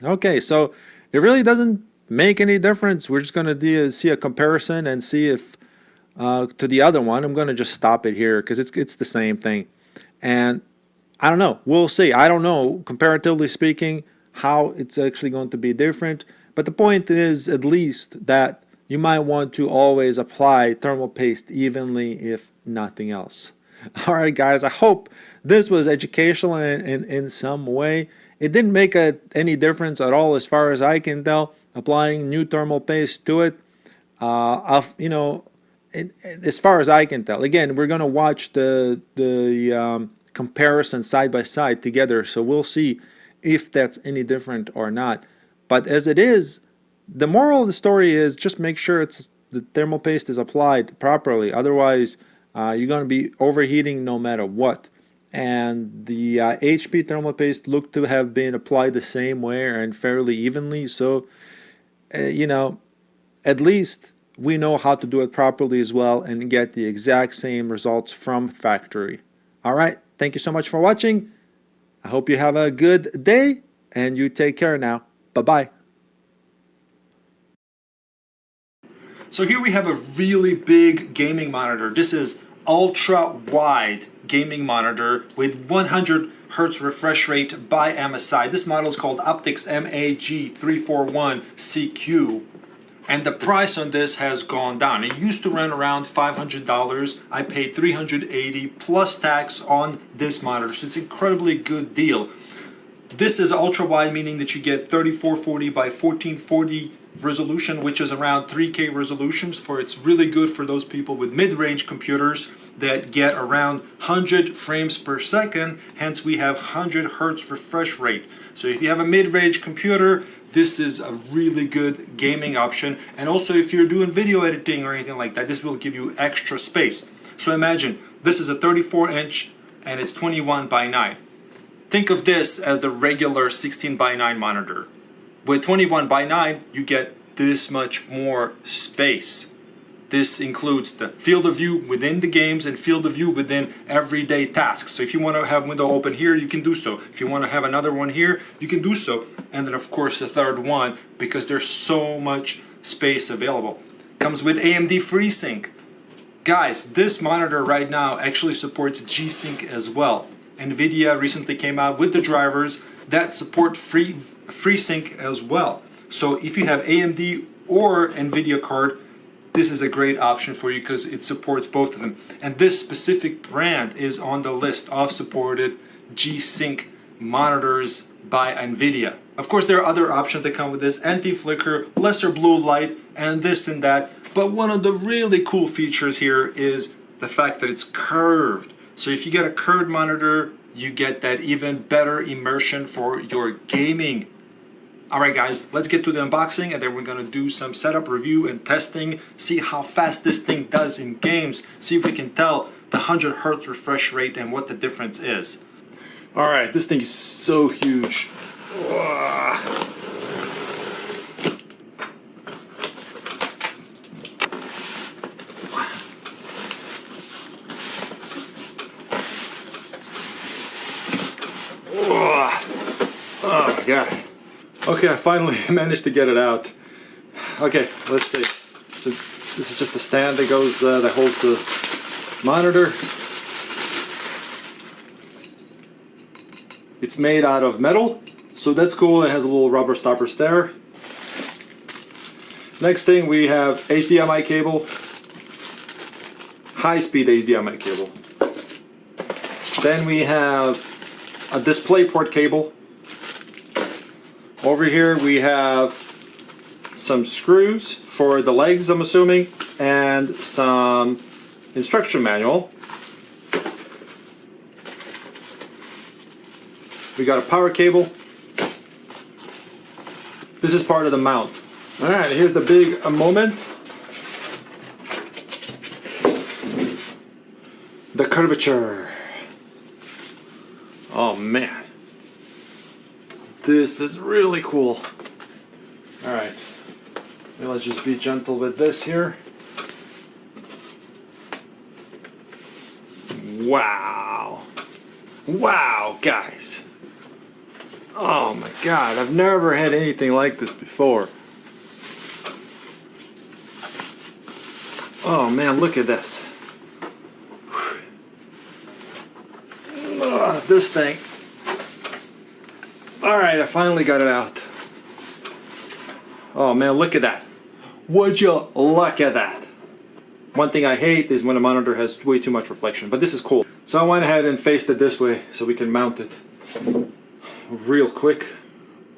Okay, so it really doesn't make any difference. We're just going to see a comparison and see if to the other one. I'm going to just stop it here because it's the same thing, and I don't know. We'll see. I don't know, comparatively speaking, how it's actually going to be different. But the point is, at least, that you might want to always apply thermal paste evenly, if nothing else. All right, guys, I hope this was educational in some way. It didn't make any difference at all as far as I can tell, applying new thermal paste to it. As far as I can tell. Again, we're going to watch the comparison side by side together, so we'll see if that's any different or not. But as it is, the moral of the story is just make sure the thermal paste is applied properly. Otherwise, you're going to be overheating no matter what. And the HP thermal paste looked to have been applied the same way and fairly evenly. So, at least we know how to do it properly as well and get the exact same results from factory. All right. Thank you so much for watching. I hope you have a good day and you take care now. Bye-bye. So here we have a really big gaming monitor. This is ultra wide gaming monitor with 100 Hertz refresh rate by MSI. This model is called Optics MAG341CQ. And the price on this has gone down. It used to run around $500. I paid $380 plus tax on this monitor. So it's an incredibly good deal. This is ultra wide, meaning that you get 3440 by 1440 resolution, which is around 3K resolutions. It's really good for those people with mid-range computers that get around 100 frames per second. Hence, we have 100 Hertz refresh rate. So if you have a mid-range computer, this is a really good gaming option. And also, if you're doing video editing or anything like that, this will give you extra space. So imagine, this is a 34-inch and it's 21 by 9. Think of this as the regular 16 by 9 monitor. With 21 by 9, you get this much more space. This includes the field of view within the games and field of view within everyday tasks. So if you want to have window open here, you can do so. If you want to have another one here, you can do so. And then of course the third one, because there's so much space available. Comes with AMD FreeSync. Guys, this monitor right now actually supports G-Sync as well. NVIDIA recently came out with the drivers that support FreeSync as well. So if you have AMD or NVIDIA card, this is a great option for you because it supports both of them. And this specific brand is on the list of supported G-Sync monitors by NVIDIA. Of course, there are other options that come with this: anti-flicker, lesser blue light, and this and that. But one of the really cool features here is the fact that it's curved. So if you get a curved monitor, you get that even better immersion for your gaming. Alright guys, let's get to the unboxing and then we're going to do some setup, review, and testing. See how fast this thing does in games. See if we can tell the 100 Hertz refresh rate and what the difference is. Alright, this thing is so huge. Oh my god. Okay, I finally managed to get it out. Okay, let's see. This is just the stand that goes that holds the monitor. It's made out of metal, so that's cool. It has a little rubber stoppers there. Next thing, we have HDMI cable, high-speed HDMI cable. Then we have a DisplayPort cable. Over here we have some screws for the legs, I'm assuming, and some instruction manual. We got a power cable. This is part of the mount. Alright, here's the big moment. The curvature. Oh man. This is really cool. Alright, now let's just be gentle with this here. Wow. Wow, guys. Oh my god, I've never had anything like this before. Oh man, look at this. This thing. Alright, I finally got it out. Oh man, look at that. Would you look at that? One thing I hate is when a monitor has way too much reflection, but this is cool. So I went ahead and faced it this way so we can mount it real quick.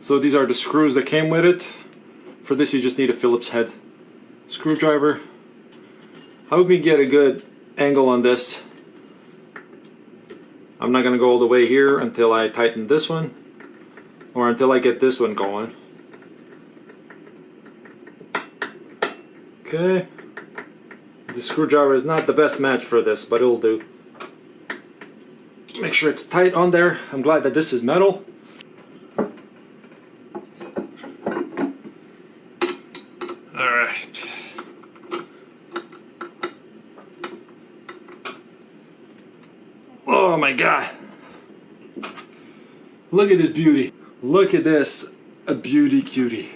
So these are the screws that came with it. For this you just need a Phillips head screwdriver. I hope we can get a good angle on this. I'm not gonna go all the way here until I tighten this one, or until I get this one going. Okay. The screwdriver is not the best match for this, but it'll do. Make sure it's tight on there. I'm glad that this is metal. Alright. Oh my god. Look at this beauty. Look at this. A beauty cutie.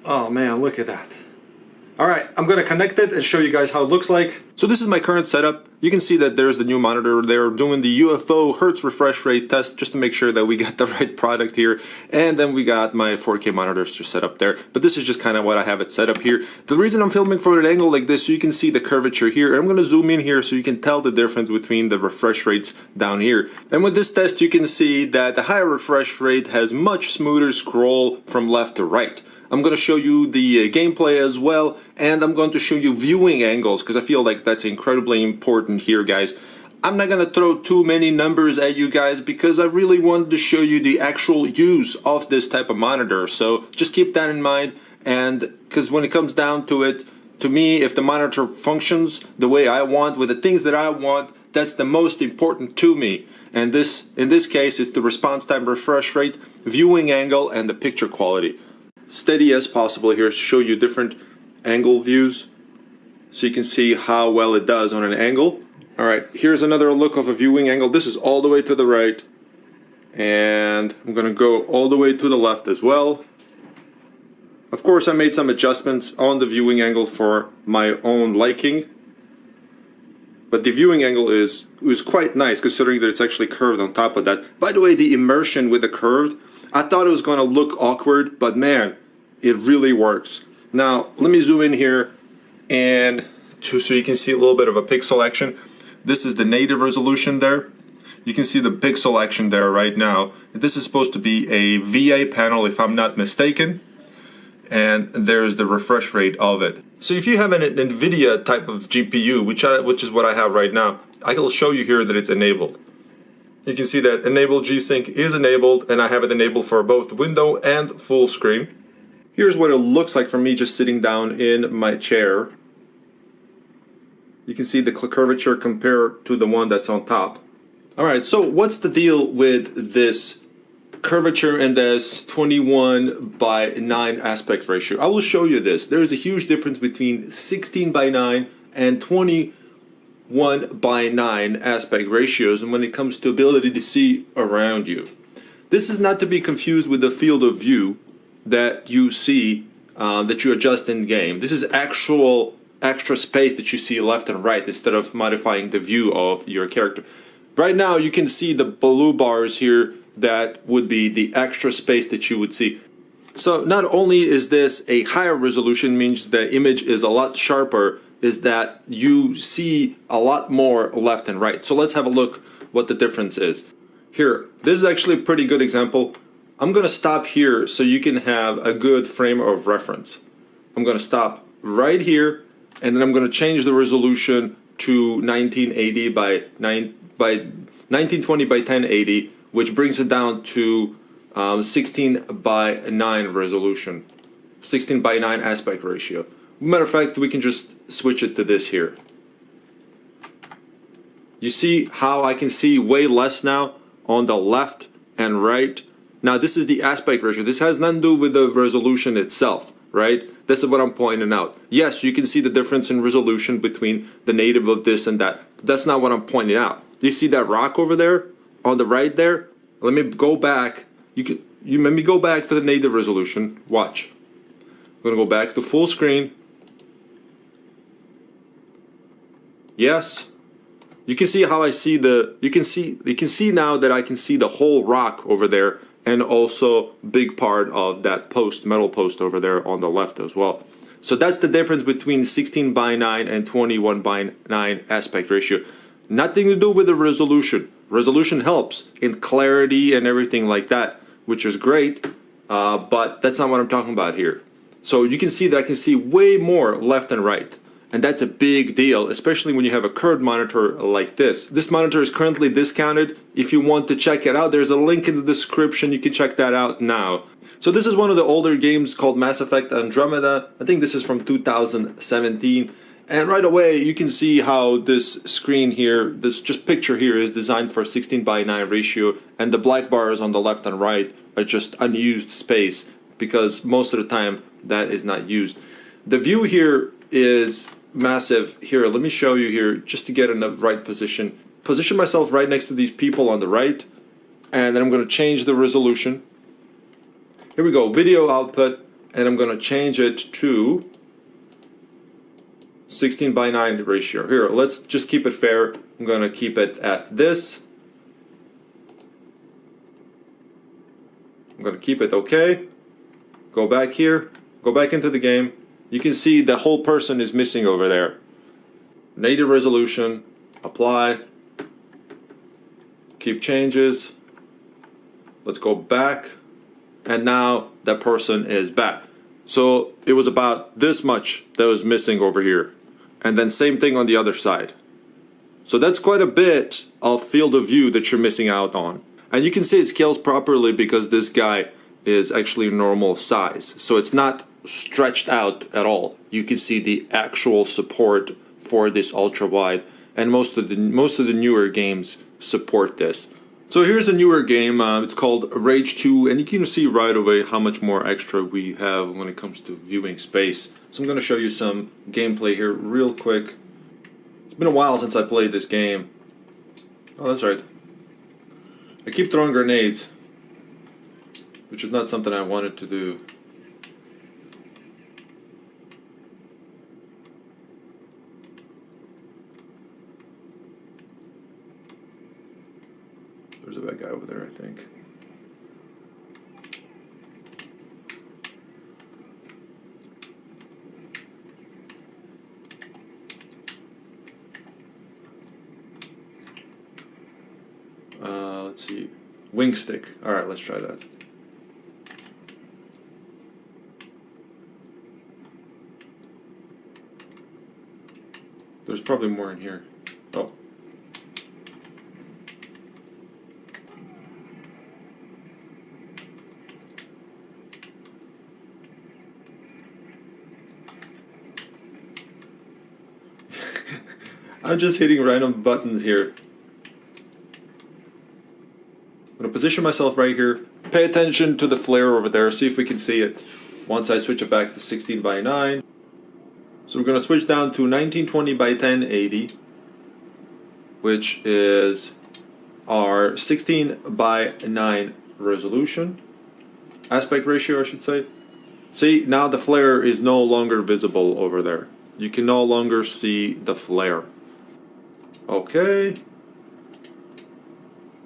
Oh man, look at that. Alright, I'm going to connect it and show you guys how it looks like. So this is my current setup. You can see that there's the new monitor. They're doing the UFO Hertz refresh rate test just to make sure that we got the right product here. And then we got my 4K monitors just set up there. But this is just kind of what I have it set up here. The reason I'm filming from an angle like this, so you can see the curvature here. I'm going to zoom in here so you can tell the difference between the refresh rates down here. And with this test, you can see that the higher refresh rate has much smoother scroll from left to right. I'm going to show you the gameplay as well, and I'm going to show you viewing angles, because I feel like that's incredibly important here, guys. I'm not going to throw too many numbers at you guys, because I really wanted to show you the actual use of this type of monitor. So just keep that in mind, and because when it comes down to it, to me, if the monitor functions the way I want, with the things that I want, that's the most important to me. And this, in this case, it's the response time, refresh rate, viewing angle, and the picture quality. Steady as possible here to show you different angle views so you can see how well it does on an angle. Alright, here's another look of a viewing angle. This is all the way to the right, and I'm going to go all the way to the left as well. Of course, I made some adjustments on the viewing angle for my own liking, but the viewing angle is quite nice considering that it's actually curved on top of that. By the way, the immersion with the curved, I thought it was going to look awkward, but man, it really works. Now, let me zoom in here and so you can see a little bit of a pixel action. This is the native resolution there. You can see the pixel action there right now. This is supposed to be a VA panel if I'm not mistaken. And there's the refresh rate of it. So if you have an NVIDIA type of GPU, which is what I have right now, I will show you here that it's enabled. You can see that Enable G-Sync is enabled, and I have it enabled for both window and full screen. Here's what it looks like for me just sitting down in my chair. You can see the curvature compared to the one that's on top. Alright, so what's the deal with this curvature and this 21:9 aspect ratio? I will show you this. There is a huge difference between 16:9 and 21:9 aspect ratios, and when it comes to ability to see around you. This is not to be confused with the field of view that you see, that you adjust in game. This is actual extra space that you see left and right instead of modifying the view of your character. Right now you can see the blue bars here. That would be the extra space that you would see. So not only is this a higher resolution, means the image is a lot sharper, is that you see a lot more left and right. So let's have a look what the difference is. Here, this is actually a pretty good example. I'm going to stop here so you can have a good frame of reference. I'm going to stop right here, and then I'm going to change the resolution to 1980 by 1920 by 1080, which brings it down to 16:9 resolution, 16:9 aspect ratio. Matter of fact, we can just switch it to this here. You see how I can see way less now on the left and right Now this is the aspect ratio. This has nothing to do with the resolution itself, right? This is what I'm pointing out. Yes, you can see the difference in resolution between the native of this and that. That's not what I'm pointing out. You see that rock over there on the right there? Let me go back. You let me go back to the native resolution. Watch. I'm gonna go back to full screen. Yes. You can see how I see you can see now that I can see the whole rock over there, and also big part of that post, metal post over there on the left as well. So that's the difference between 16:9 and 21:9 aspect ratio. Nothing to do with the resolution. Resolution helps in clarity and everything like that, which is great, but that's not what I'm talking about here. So you can see that I can see way more left and right. And that's a big deal, especially when you have a curved monitor like this. This monitor is currently discounted. If you want to check it out, there's a link in the description. You can check that out now. So this is one of the older games called Mass Effect Andromeda. I think this is from 2017. And right away, you can see how this screen here, this just picture here, is designed for 16:9 ratio. And the black bars on the left and right are just unused space, because most of the time that is not used. The view here is massive. Here, let me show you here, just to get in the right position. Position myself right next to these people on the right, and then I'm going to change the resolution. Here we go, video output, and I'm going to change it to 16:9 ratio. Here, let's just keep it fair. I'm going to keep it at this. I'm going to keep it okay. Go back here, go back into the game. You can see the whole person is missing over there. Native resolution, apply, keep changes. Let's go back, and now that person is back. So it was about this much that was missing over here. And then same thing on the other side. So that's quite a bit of field of view that you're missing out on. And you can see it scales properly because this guy is actually normal size. So it's not stretched out at all. You can see the actual support for this ultra wide, and most of the newer games support this. So here's a newer game. It's called Rage 2, and you can see right away how much more extra we have when it comes to viewing space. So I'm going to show you some gameplay here real quick. It's been a while since I played this game. Oh, that's right. I keep throwing grenades, which is not something I wanted to do. There's a bad guy over there, I think. Let's see. Wing stick. Alright, let's try that. There's probably more in here. Oh. I'm just hitting random buttons here. I'm going to position myself right here. Pay attention to the flare over there. See if we can see it. Once I switch it back to 16:9. So we're going to switch down to 1920 by 1080, which is our 16:9 resolution. Aspect ratio, I should say. See, now the flare is no longer visible over there. You can no longer see the flare. Okay.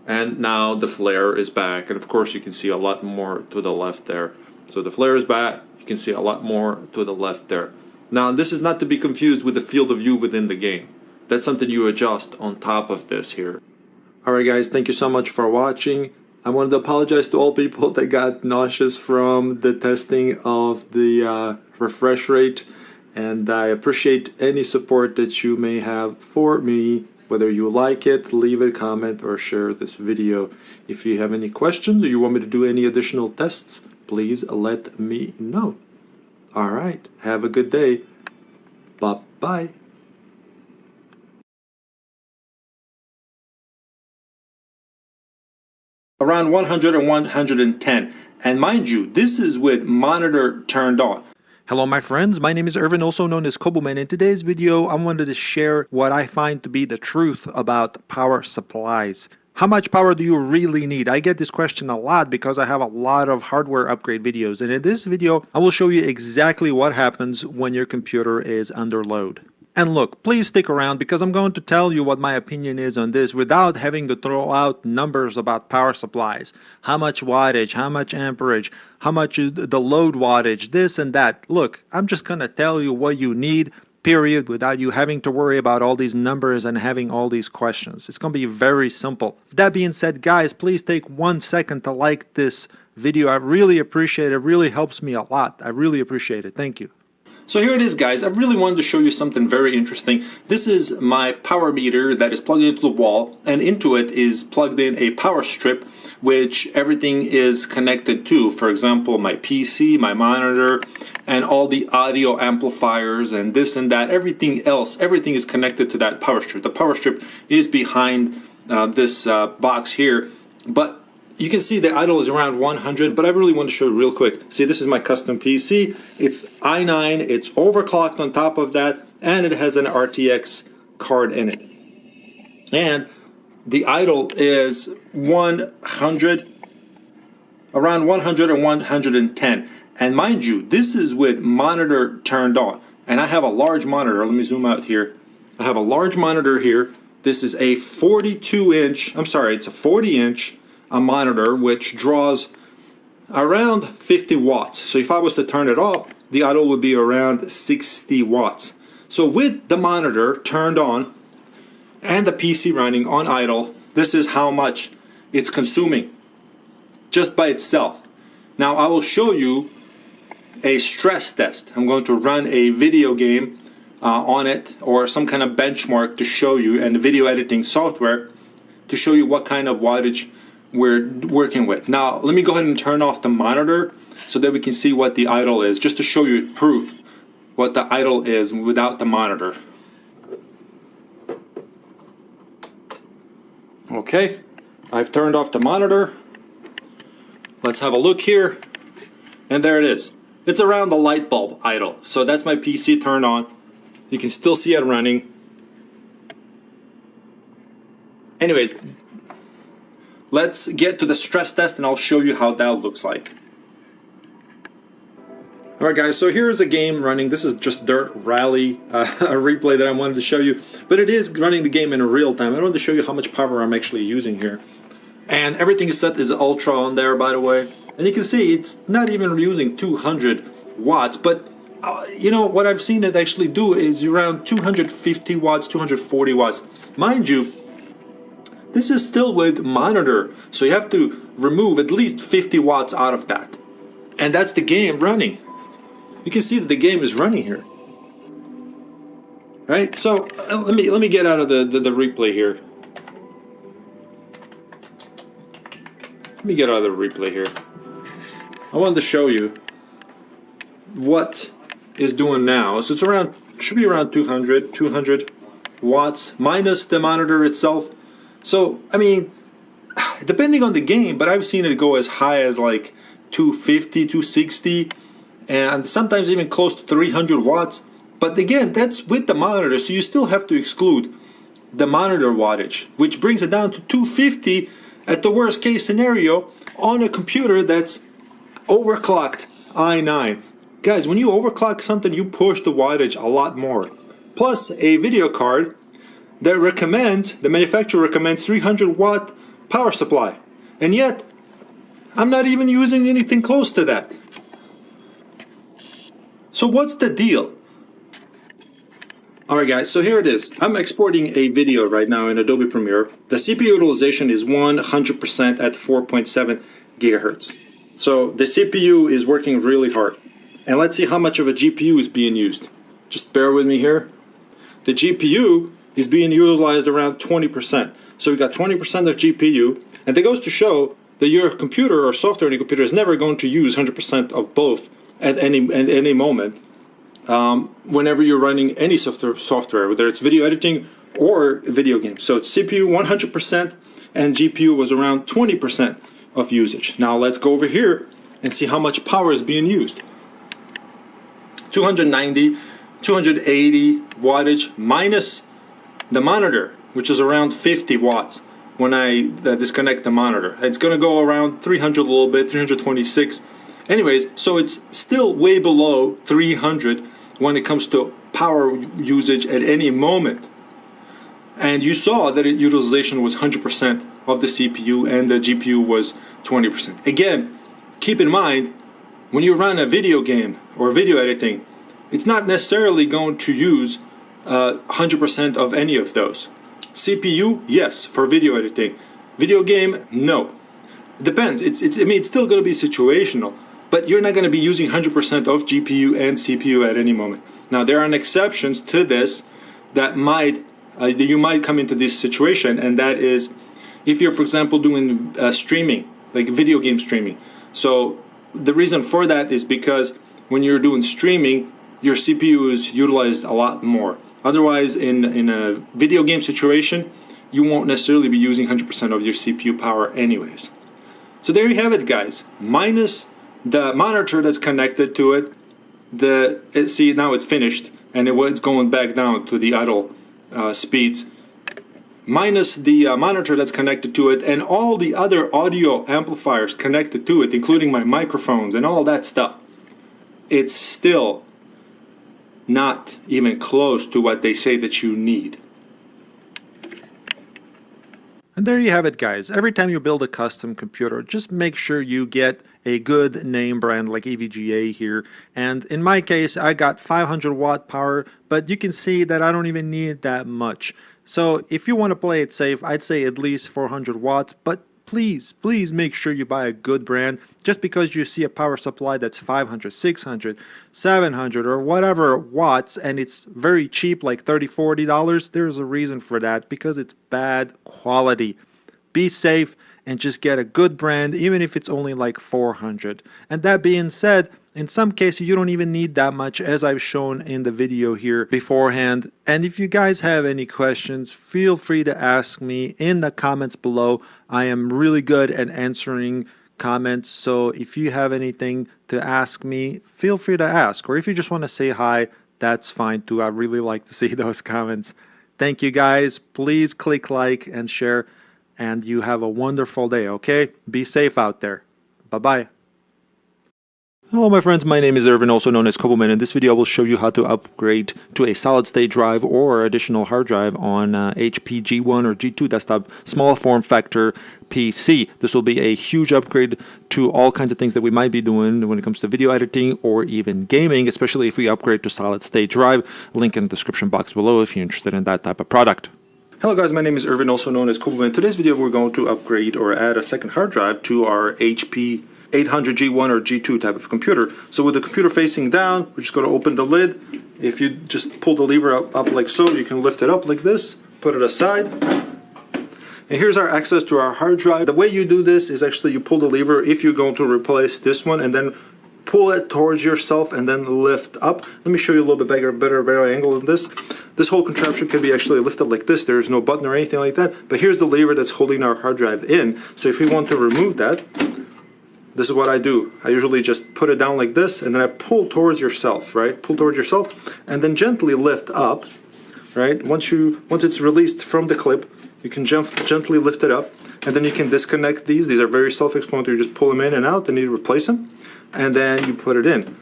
And now the flare is back, and of course you can see a lot more to the left there. So the flare is back, you can see a lot more to the left there. Now this is not to be confused with the field of view within the game. That's something you adjust on top of this here. Alright guys, thank you so much for watching. I wanted to apologize to all people that got nauseous from the testing of the refresh rate, and I appreciate any support that you may have for me. Whether you like it, leave a comment or share this video. If you have any questions or you want me to do any additional tests, please let me know. Alright, have a good day. Bye-bye. around 100 and 110. And mind you, this is with monitor turned on. Hello my friends, my name is Irvin, also known as Cobuman. In today's video, I wanted to share what I find to be the truth about power supplies. How much power do you really need? I get this question a lot because I have a lot of hardware upgrade videos. And in this video, I will show you exactly what happens when your computer is under load. And look, please stick around because I'm going to tell you what my opinion is on this without having to throw out numbers about power supplies. How much wattage, how much amperage, how much is the load wattage, this and that. Look, I'm just going to tell you what you need, period, without you having to worry about all these numbers and having all these questions. It's going to be very simple. That being said, guys, please take 1 second to like this video. I really appreciate it. It really helps me a lot. I really appreciate it. Thank you. So here it is, guys. I really wanted to show you something very interesting. This is my power meter that is plugged into the wall, and into it is plugged in a power strip which everything is connected to. For example, my PC, my monitor, and all the audio amplifiers and this and that, everything else, everything is connected to that power strip. The power strip is behind this box here, but you can see the idle is around 100, but I really want to show you real quick. See, this is my custom PC. It's i9, it's overclocked on top of that, and it has an RTX card in it. And the idle is 100, around 100 and 110. And mind you, this is with monitor turned on. And I have a large monitor. Let me zoom out here. I have a large monitor here. This is a 42-inch, I'm sorry, it's a 40-inch monitor which draws around 50 watts. So if I was to turn it off, the idle would be around 60 watts. So with the monitor turned on and the PC running on idle, this is how much it's consuming just by itself. Now I will show you a stress test. I'm going to run a video game on it, or some kind of benchmark to show you, and the video editing software to show you what kind of wattage we're working with. Now let me go ahead and turn off the monitor so that we can see what the idle is, just to show you proof what the idle is without the monitor. Okay, I've turned off the monitor. Let's have a look here, and there it is. It's around the light bulb idle. So that's my PC turned on. You can still see it running. Anyways, let's get to the stress test and I'll show you how that looks like. Alright guys, so here's a game running. This is just Dirt Rally, a replay that I wanted to show you. But it is running the game in real time. I wanted to show you how much power I'm actually using here. And everything is set as ultra on there, by the way. And you can see it's not even using 200 watts. But you know, what I've seen it actually do is around 250 watts, 240 watts. Mind you, this is still with monitor, so you have to remove at least 50 watts out of that. And that's the game running. You can see that the game is running here. Right? So let me get out of the replay here. Let me get out of the replay here. I wanted to show you what is doing now. So it's around, should be around 200 watts minus the monitor itself. So, I mean, depending on the game, but I've seen it go as high as like 250, 260, and sometimes even close to 300 watts. But again, that's with the monitor, so you still have to exclude the monitor wattage, which brings it down to 250 at the worst case scenario on a computer that's overclocked i9. Guys, when you overclock something, you push the wattage a lot more. Plus, a video card that the manufacturer recommends 300 watt power supply. And yet, I'm not even using anything close to that. So what's the deal? Alright guys, so here it is. I'm exporting a video right now in Adobe Premiere. The CPU utilization is 100% at 4.7 gigahertz. So the CPU is working really hard. And let's see how much of a GPU is being used. Just bear with me here. The GPU is being utilized around 20%. So we've got 20% of GPU, and that goes to show that your computer or software in your computer is never going to use 100% of both at any moment. Whenever you're running any software, whether it's video editing or video games. So it's CPU 100% and GPU was around 20%. of usage. Now let's go over here and see how much power is being used. 290, 280 wattage minus the monitor, which is around 50 watts when I disconnect the monitor. It's going to go around 300 a little bit, 326. Anyways, so it's still way below 300 when it comes to power usage at any moment. And you saw that utilization was 100% of the CPU and the GPU was 20%. Again, keep in mind, when you run a video game or video editing, it's not necessarily going to use 100% of any of those. CPU, yes, for video editing. Video game, no. It depends. I mean, it's still going to be situational, but you're not going to be using 100% of GPU and CPU at any moment. Now, there are exceptions to this that you might come into this situation, and that is if you're, for example, doing streaming, like video game streaming. So the reason for that is because when you're doing streaming, your CPU is utilized a lot more. Otherwise, in a video game situation, you won't necessarily be using 100% of your CPU power anyways. So there you have it, guys. Minus the monitor that's connected to it, see, now it's finished, and it's going back down to the idle speeds. Minus the monitor that's connected to it, and all the other audio amplifiers connected to it, including my microphones and all that stuff, it's still not even close to what they say that you need. And there you have it, guys. Every time you build a custom computer, just make sure you get a good name brand like EVGA here. And in my case, I got 500 watt power, but you can see that I don't even need that much. So if you want to play it safe, I'd say at least 400 watts, but please make sure you buy a good brand. Just because you see a power supply that's 500, 600, 700 or whatever watts and it's very cheap, like $30, $40, there's a reason for that, because it's bad quality. Be safe and just get a good brand, even if it's only like 400. And that being said, in some cases you don't even need that much, as I've shown in the video here beforehand. And if you guys have any questions, feel free to ask me in the comments below. I am really good at answering comments, so if you have anything to ask me, feel free to ask. Or if you just want to say hi, that's fine too. I really like to see those comments. Thank you, guys. Please click like and share, and you have a wonderful day, okay? Be safe out there. Bye-bye. Hello my friends, my name is Irvin, also known as Cobuman. In this video I will show you how to upgrade to a solid-state drive or additional hard drive on HP G1 or G2 desktop small form factor PC. This will be a huge upgrade to all kinds of things that we might be doing when it comes to video editing or even gaming, especially if we upgrade to solid-state drive. Link in the description box below if you're interested in that type of product. Hello guys, my name is Irvin, also known as cobuman. In today's video we're going to upgrade or add a second hard drive to our HP 800 G1 or G2 type of computer. So with the computer facing down, we're just going to open the lid. If you just pull the lever up like so, you can lift it up like this, put it aside. And here's our access to our hard drive. The way you do this is actually you pull the lever if you're going to replace this one, and then pull it towards yourself and then lift up. Let me show you a little bit better angle of this. This whole contraption can be actually lifted like this. There's no button or anything like that, but here's the lever that's holding our hard drive in. So if we want to remove that, this is what I do. I usually just put it down like this, and then I pull towards yourself, right? Pull towards yourself, and then gently lift up, right? Once it's released from the clip, you can gently lift it up, and then you can disconnect these. These are very self-explanatory. You just pull them in and out, and you replace them, and then you put it in.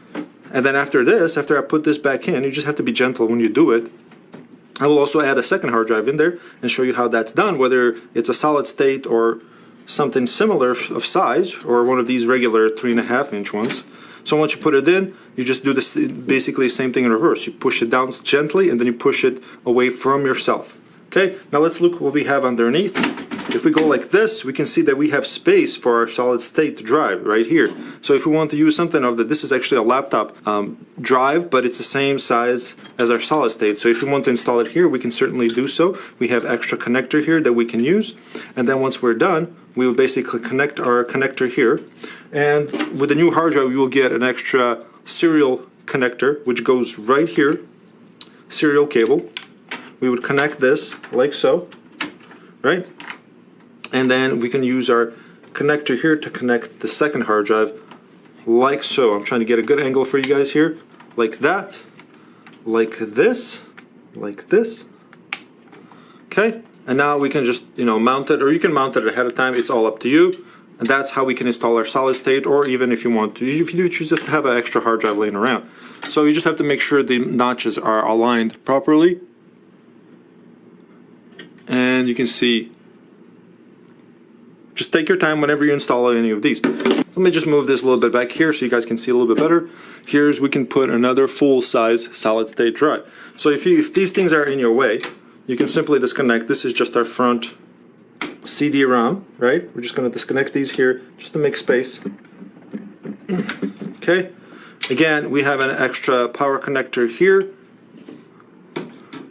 And then after I put this back in, you just have to be gentle when you do it. I will also add a second hard drive in there and show you how that's done, whether it's a solid state or something similar of size, or one of these regular 3.5-inch ones. So once you put it in, you just do this basically the same thing in reverse. You push it down gently and then you push it away from yourself. Okay, now let's look what we have underneath. If we go like this, we can see that we have space for our solid state drive right here. So if we want to use something of this is actually a laptop drive, but it's the same size as our solid state. So if we want to install it here, we can certainly do so. We have extra connector here that we can use. And then once we're done, we will basically connect our connector here. And with the new hard drive, we will get an extra serial connector, which goes right here, serial cable. We would connect this like so, right? And then we can use our connector here to connect the second hard drive, like so. I'm trying to get a good angle for you guys here, like that, like this, like this. Okay, and now we can just, mount it, or you can mount it ahead of time. It's all up to you. And that's how we can install our solid state, or even if you want to, if you choose just to have an extra hard drive laying around. So you just have to make sure the notches are aligned properly. And you can see, just take your time whenever you install any of these. Let me just move this a little bit back here so you guys can see a little bit better. Here's, we can put another full-size solid-state drive. So if these things are in your way, you can simply disconnect. This is just our front CD-ROM, right? We're just going to disconnect these here just to make space. Okay. Again, we have an extra power connector here.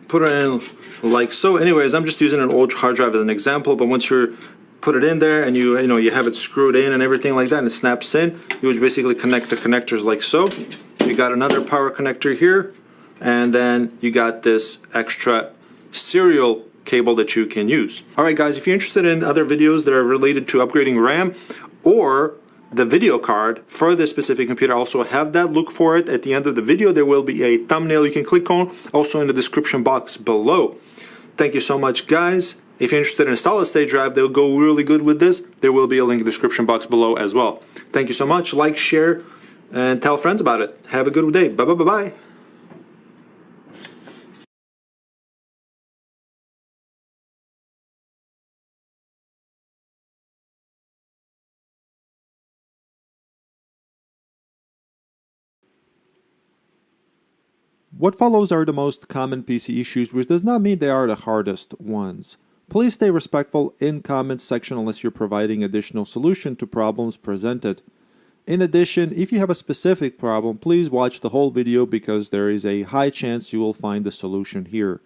Put it in like so. Anyways, I'm just using an old hard drive as an example, but once you put it in there and you have it screwed in and everything like that and it snaps in, you would basically connect the connectors like so. You got another power connector here, and then you got this extra serial cable that you can use. Alright guys, if you're interested in other videos that are related to upgrading RAM or the video card for this specific computer, I also have that. Look for it at the end of the video. There will be a thumbnail you can click on, also in the description box below. Thank you so much guys. If you're interested in a solid state drive, they'll go really good with this. There will be a link in the description box below as well. Thank you so much. Like, share, and tell friends about it. Have a good day. Bye bye bye bye. What follows are the most common PC issues, which does not mean they are the hardest ones. Please stay respectful in comments section unless you're providing additional solution to problems presented. In addition, if you have a specific problem, please watch the whole video because there is a high chance you will find the solution here.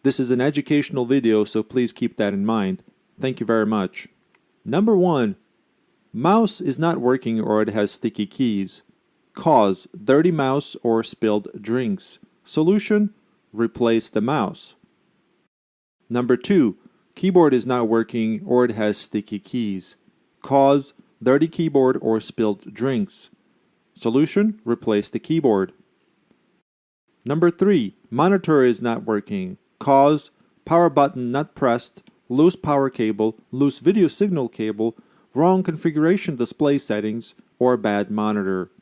This is an educational video, so please keep that in mind. Thank you very much. Number 1. Mouse is not working or it has sticky keys. Cause: dirty mouse or spilled drinks. Solution: replace the mouse. Number 2. Keyboard is not working or it has sticky keys. Cause: dirty keyboard or spilled drinks. Solution: replace the keyboard. Number 3. Monitor is not working. Cause: power button not pressed, loose power cable, loose video signal cable, wrong configuration display settings, or bad monitor.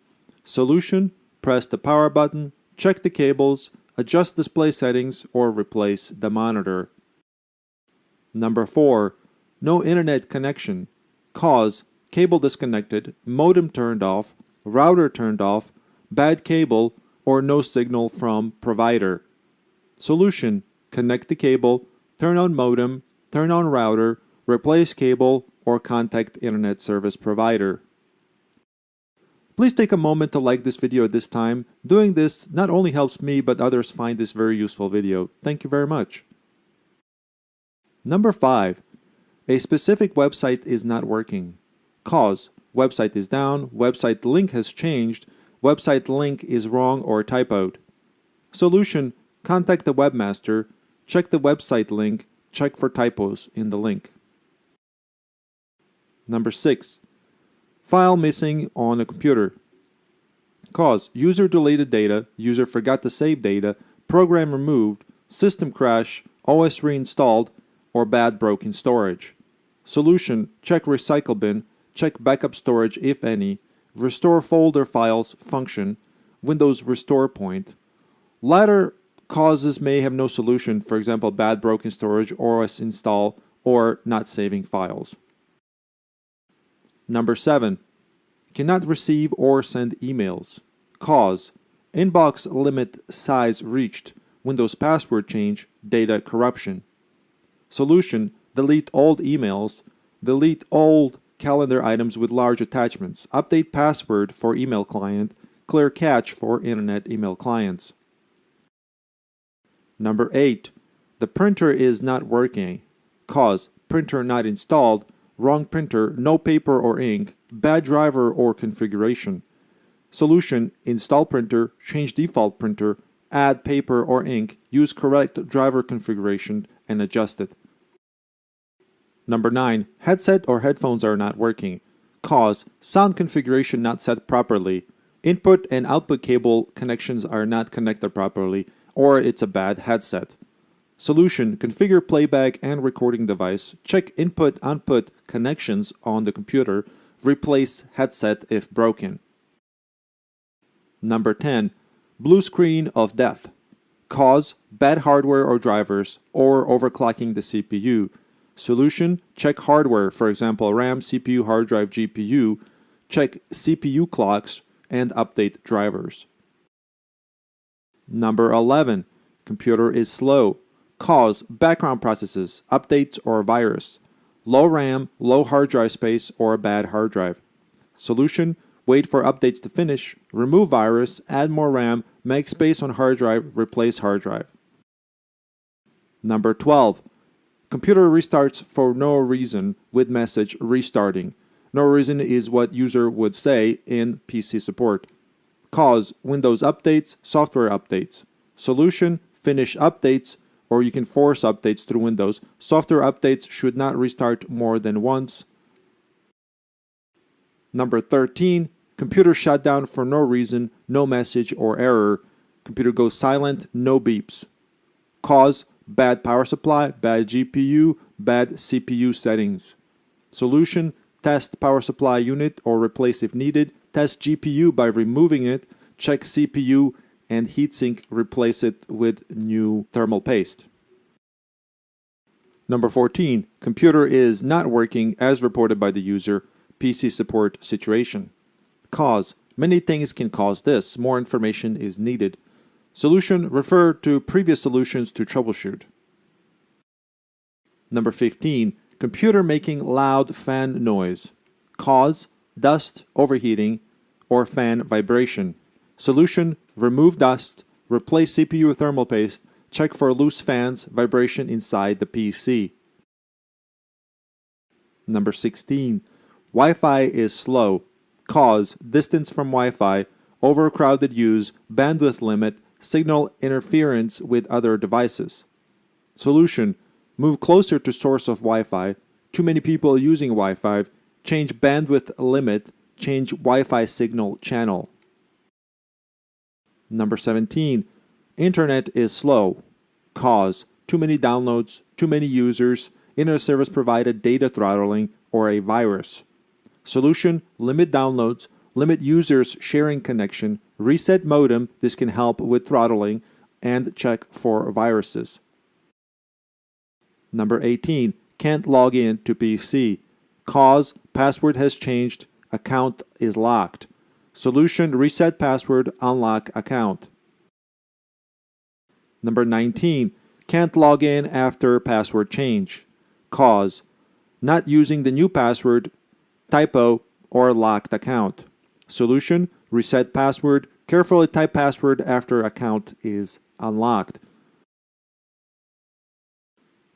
Solution: press the power button, check the cables, adjust display settings, or replace the monitor. Number 4. No internet connection. Cause: cable disconnected, modem turned off, router turned off, bad cable, or no signal from provider. Solution: connect the cable, turn on modem, turn on router, replace cable, or contact internet service provider. Please take a moment to like this video at this time. Doing this not only helps me, but others find this very useful video. Thank you very much. Number 5. A specific website is not working. Cause: website is down, website link has changed, website link is wrong or typoed. Solution: contact the webmaster, check the website link, check for typos in the link. Number 6. File missing on a computer. Cause: user deleted data, user forgot to save data, program removed, system crash, OS reinstalled, or bad broken storage. Solution: check recycle bin, check backup storage if any, restore folder files function, Windows restore point. Latter causes may have no solution, for example bad broken storage, OS install, or not saving files. Number 7. Cannot receive or send emails. Cause: inbox limit size reached, Windows password change, data corruption. Solution: delete old emails, delete old calendar items with large attachments, update password for email client, clear cache for internet email clients. Number 8. The printer is not working. Cause: printer not installed, wrong printer, no paper or ink, bad driver or configuration. Solution: install printer, change default printer, add paper or ink, use correct driver configuration, and adjust it. Number 9. Headset or headphones are not working. Cause: sound configuration not set properly. Input and output cable connections are not connected properly, or it's a bad headset. Solution: configure playback and recording device. Check input-output connections on the computer. Replace headset if broken. Number 10. Blue screen of death. Cause: bad hardware or drivers, or overclocking the CPU. Solution: check hardware, for example RAM, CPU, hard drive, GPU. Check CPU clocks and update drivers. Number 11. Computer is slow. Cause: background processes, updates, or virus. Low RAM, low hard drive space, or a bad hard drive. Solution: wait for updates to finish, remove virus, add more RAM, make space on hard drive, replace hard drive. Number 12. Computer restarts for no reason with message restarting. No reason is what user would say in PC support. Cause: Windows updates, software updates. Solution: finish updates, or you can force updates through Windows. Software updates should not restart more than once. Number 13. Computer shut down for no reason, no message or error. Computer goes silent, no beeps. Cause: bad power supply, bad GPU, bad CPU settings. Solution: test power supply unit or replace if needed. Test GPU by removing it. Check CPU and heatsink, replace it with new thermal paste. Number 14. Computer is not working as reported by the user. PC support situation. Cause: many things can cause this. More information is needed. Solution: refer to previous solutions to troubleshoot. Number 15. Computer making loud fan noise. Cause: dust, overheating, or fan vibration. Solution: remove dust, replace CPU with thermal paste, check for loose fans, vibration inside the PC. Number 16. Wi-Fi is slow. Cause: distance from Wi-Fi, overcrowded use, bandwidth limit, signal interference with other devices. Solution: move closer to source of Wi-Fi, too many people using Wi-Fi, change bandwidth limit, change Wi-Fi signal channel. Number 17. Internet is slow. Cause: too many downloads, too many users, internet service provided data throttling, or a virus. Solution: limit downloads, limit users sharing connection, reset modem, this can help with throttling, and check for viruses. Number 18. Can't log in to PC. Cause: password has changed, account is locked. Solution: reset password, unlock account. Number 19. Can't log in after password change. Cause: not using the new password, typo, or locked account. Solution: reset password, carefully type password after account is unlocked.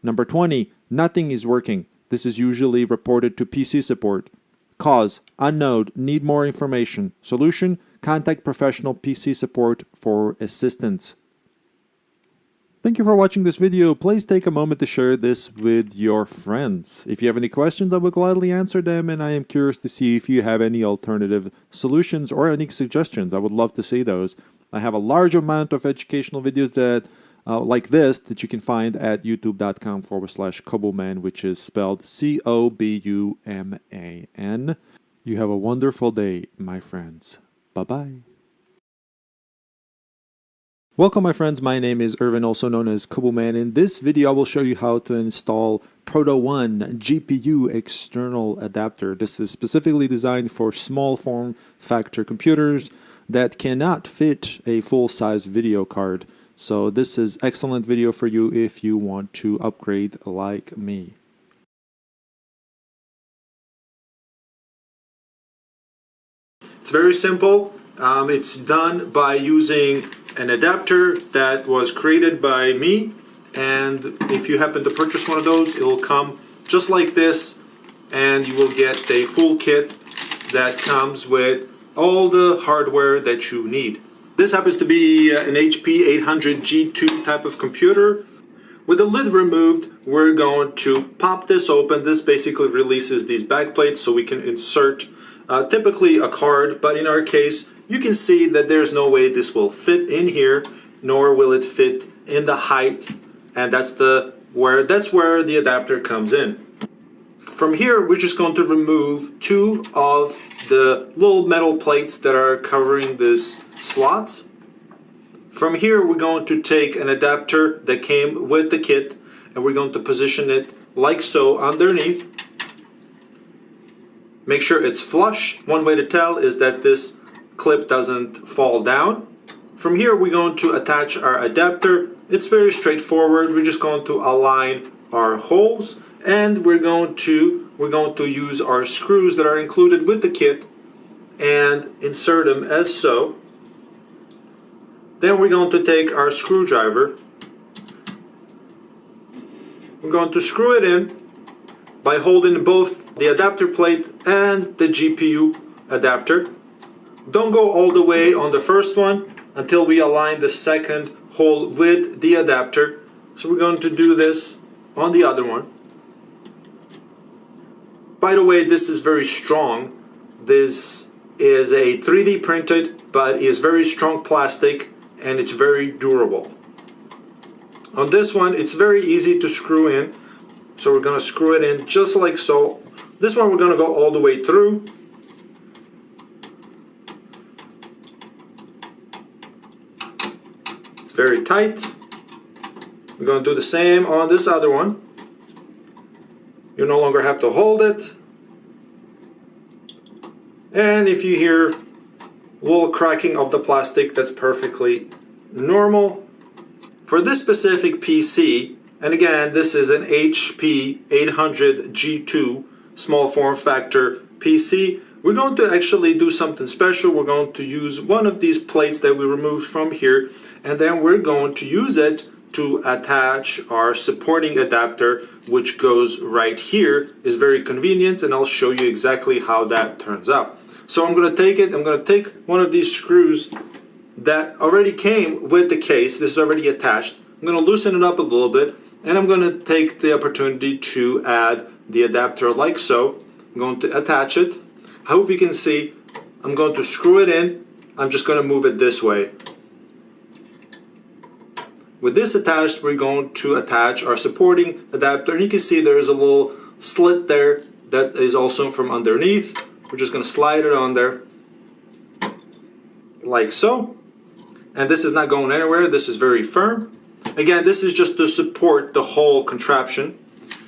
Number 20. Nothing is working. This is usually reported to PC support. Cause: unknown, need more information. Solution: contact professional PC support for assistance. Thank you for watching this video. Please take a moment to share this with your friends. If you have any questions, I will gladly answer them, and I am curious to see if you have any alternative solutions or any suggestions. I would love to see those. I have a large amount of educational videos that like this that you can find at youtube.com/cobuman, which is spelled COBUMAN. You have a wonderful day, my friends. Bye-bye. Welcome, my friends. My name is Irvin, also known as cobuman. In this video, I will show you how to install Proto One GPU external adapter. This is specifically designed for small form factor computers that cannot fit a full-size video card. So this is excellent video for you if you want to upgrade like me. It's very simple. It's done by using an adapter that was created by me, and if you happen to purchase one of those, it will come just like this, and you will get a full kit that comes with all the hardware that you need. This happens to be an HP 800 G2 type of computer. With the lid removed, we're going to pop this open. This basically releases these back plates so we can insert typically a card, but in our case, you can see that there's no way this will fit in here, nor will it fit in the height, and that's where the adapter comes in. From here, we're just going to remove two of the little metal plates that are covering these slots. From here, we're going to take an adapter that came with the kit, and we're going to position it like so underneath. Make sure it's flush. One way to tell is that this clip doesn't fall down. From here, we're going to attach our adapter. It's very straightforward. We're just going to align our holes, and we're going to use our screws that are included with the kit and insert them as so. Then we're going to take our screwdriver. We're going to screw it in by holding both the adapter plate and the GPU adapter. Don't go all the way on the first one until we align the second hole with the adapter. So we're going to do this on the other one. By the way, this is very strong. This is a 3D printed, but is very strong plastic, and it's very durable. On this one, it's very easy to screw in. So we're going to screw it in just like so. This one we're going to go all the way through. It's very tight. We're going to do the same on this other one. You no longer have to hold it. And if you hear a little cracking of the plastic, that's perfectly normal. For this specific PC, and again, this is an HP 800 G2 small form factor PC, we're going to actually do something special. We're going to use one of these plates that we removed from here, and then we're going to use it to attach our supporting adapter, which goes right here. Is very convenient, and I'll show you exactly how that turns out. So I'm going to take one of these screws that already came with the case. This is already attached. I'm going to loosen it up a little bit, and I'm going to take the opportunity to add the adapter like so. I'm going to attach it. I hope you can see. I'm going to screw it in. I'm just going to move it this way. With this attached, we're going to attach our supporting adapter, and you can see there's a little slit there that is also from underneath. We're just going to slide it on there like so, and this is not going anywhere. This is very firm. Again, this is just to support the whole contraption,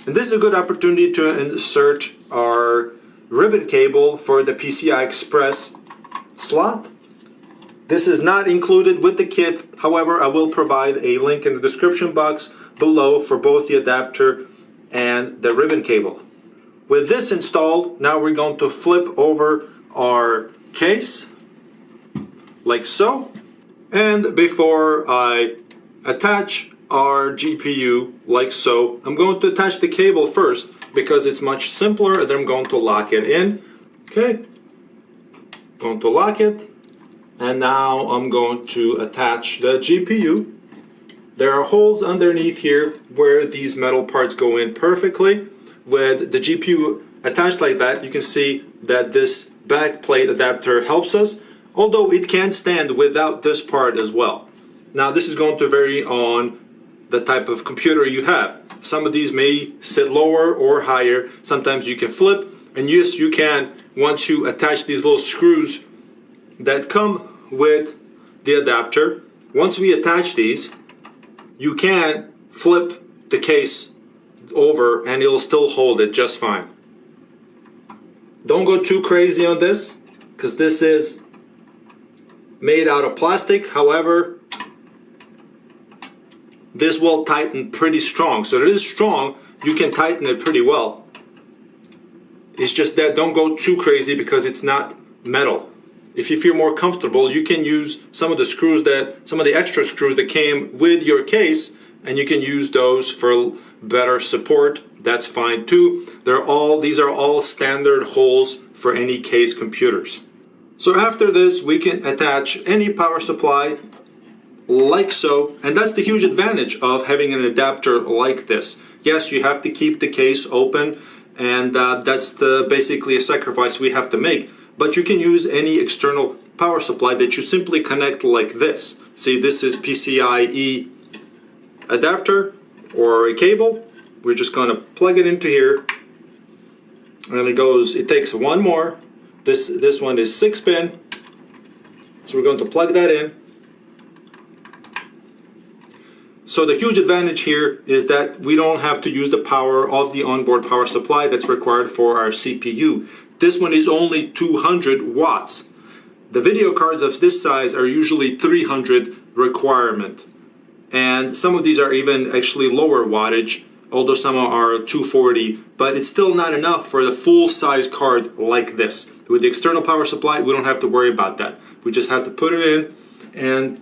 and this is a good opportunity to insert our ribbon cable for the PCI Express slot. This is not included with the kit. However, I will provide a link in the description box below for both the adapter and the ribbon cable. With this installed, now we're going to flip over our case like so. And before I attach our GPU like so, I'm going to attach the cable first because it's much simpler, and then I'm going to lock it in. Okay, going to lock it. And now I'm going to attach the GPU. There are holes underneath here where these metal parts go in perfectly. With the GPU attached like that, you can see that this back plate adapter helps us, although it can stand without this part as well. Now this is going to vary on the type of computer you have. Some of these may sit lower or higher. Sometimes you can flip, and yes, you can, once you attach these little screws that come with the adapter, once we attach these, you can flip the case over and it'll still hold it just fine. Don't go too crazy on this because this is made out of plastic. However, this will tighten pretty strong. So it is strong, you can tighten it pretty well. It's just that don't go too crazy because it's not metal. If you feel more comfortable, you can use some of the extra screws that came with your case, and you can use those for better support. That's fine too. These are all standard holes for any case computers. So after this, we can attach any power supply like so, and that's the huge advantage of having an adapter like this. Yes, you have to keep the case open, and that's basically a sacrifice we have to make, but you can use any external power supply that you simply connect like this. See, this is PCIe adapter or a cable. We're just going to plug it into here, and it takes one more. This one is 6-pin, so we're going to plug that in. So the huge advantage here is that we don't have to use the power of the onboard power supply that's required for our CPU. This one is only 200 watts. The video cards of this size are usually 300 requirement. And some of these are even actually lower wattage, although some are 240, but it's still not enough for the full size card like this. With the external power supply, we don't have to worry about that. We just have to put it in, and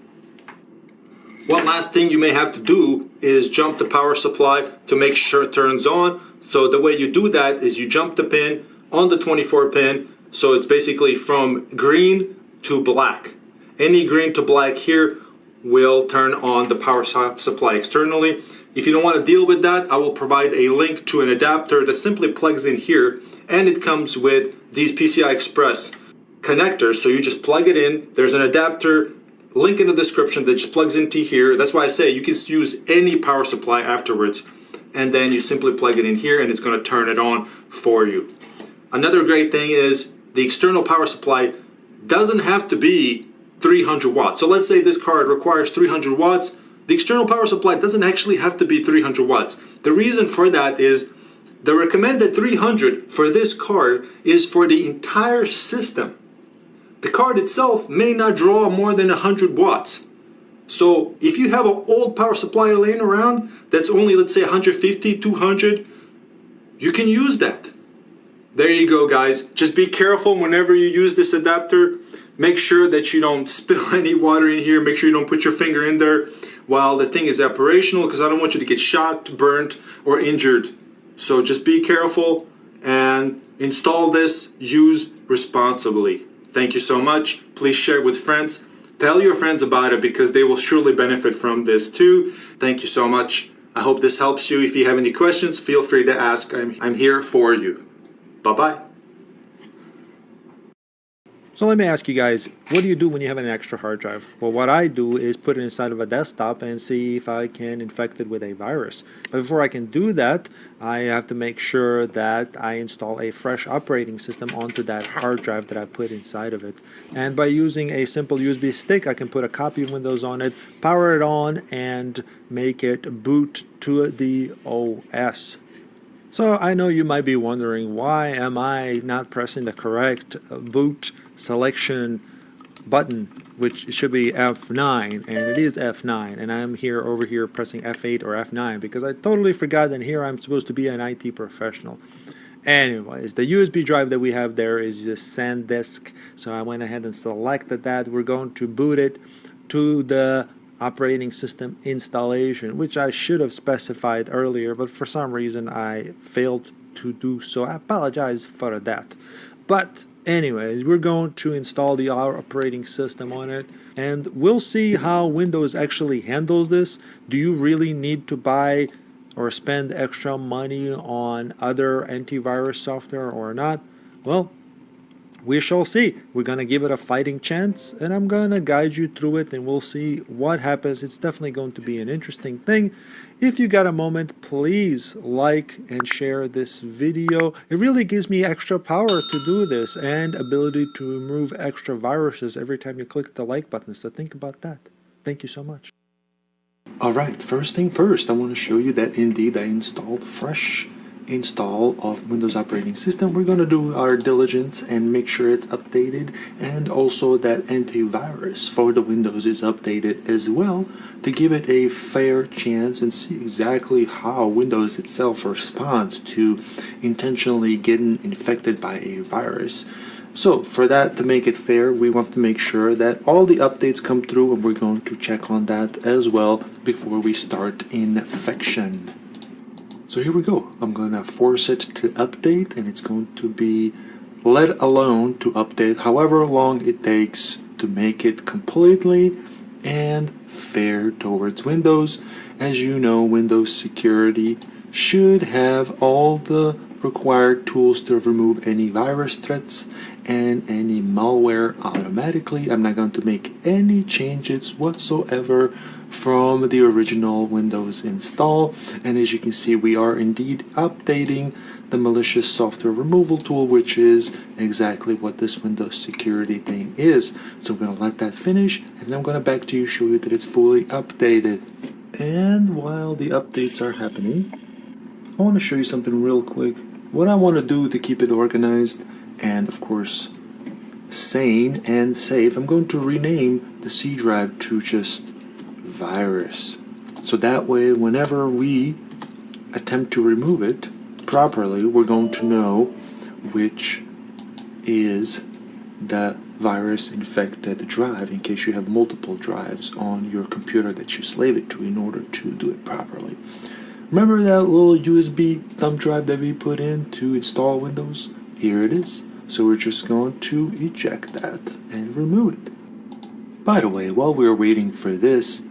one last thing you may have to do is jump the power supply to make sure it turns on. So the way you do that is you jump the pin on the 24 pin, so it's basically from green to black. Any green to black here will turn on the power supply externally. If you don't want to deal with that, I will provide a link to an adapter that simply plugs in here, and it comes with these PCI Express connectors. So you just plug it in. There's an adapter link in the description that just plugs into here. That's why I say you can use any power supply afterwards, and then you simply plug it in here and it's going to turn it on for you. Another great thing is the external power supply doesn't have to be 300 watts. So let's say this card requires 300 watts. The external power supply doesn't actually have to be 300 watts. The reason for that is the recommended 300 for this card is for the entire system. The card itself may not draw more than 100 watts. So if you have an old power supply laying around that's only, let's say, 150, 200, you can use that. There you go, guys. Just be careful whenever you use this adapter. Make sure that you don't spill any water in here. Make sure you don't put your finger in there while the thing is operational, because I don't want you to get shot, burnt, or injured. So just be careful and install this. Use responsibly. Thank you so much. Please share it with friends. Tell your friends about it because they will surely benefit from this too. Thank you so much. I hope this helps you. If you have any questions, feel free to ask. I'm here for you. Bye-bye. So let me ask you guys, what do you do when you have an extra hard drive? Well, what I do is put it inside of a desktop and see if I can infect it with a virus. But before I can do that, I have to make sure that I install a fresh operating system onto that hard drive that I put inside of it. And by using a simple USB stick, I can put a copy of Windows on it, power it on, and make it boot to the OS. So I know you might be wondering, why am I not pressing the correct boot selection button, which should be F9, and it is F9, and I'm over here pressing F8 or F9 because I totally forgot that here I'm supposed to be an IT professional. Anyways, the USB drive that we have there is the SanDisk, so I went ahead and selected that. We're going to boot it to the operating system installation, which I should have specified earlier, but for some reason I failed to do so. I apologize for that. But anyways, we're going to install the operating system on it, and we'll see how Windows actually handles this. Do you really need to buy or spend extra money on other antivirus software or not? Well, we shall see. We're going to give it a fighting chance, and I'm going to guide you through it, and we'll see what happens. It's definitely going to be an interesting thing. If you got a moment, please like and share this video. It really gives me extra power to do this and ability to remove extra viruses every time you click the like button. So think about that. Thank you so much. Alright, first thing first, I want to show you that indeed I installed fresh install of Windows operating system. We're going to do our diligence and make sure it's updated, and also that antivirus for the Windows is updated as well, to give it a fair chance and see exactly how Windows itself responds to intentionally getting infected by a virus. So for that, to make it fair, we want to make sure that all the updates come through, and we're going to check on that as well before we start infection. So here we go. I'm going to force it to update, and it's going to be let alone to update however long it takes to make it completely and fair towards Windows. As you know, Windows security should have all the required tools to remove any virus threats and any malware automatically. I'm not going to make any changes whatsoever from the original Windows install, and as you can see, we are indeed updating the malicious software removal tool, which is exactly what this Windows security thing is. So I'm going to let that finish, and then I'm going to back to you, show you that it's fully updated. And while the updates are happening, I want to show you something real quick. What I want to do to keep it organized and, of course, sane and safe, I'm going to rename the C drive to just virus. So that way, whenever we attempt to remove it properly, we're going to know which is the virus infected drive, in case you have multiple drives on your computer that you slave it to in order to do it properly. Remember that little USB thumb drive that we put in to install Windows? Here it is. So we're just going to eject that and remove it. By the way, while we're waiting for this,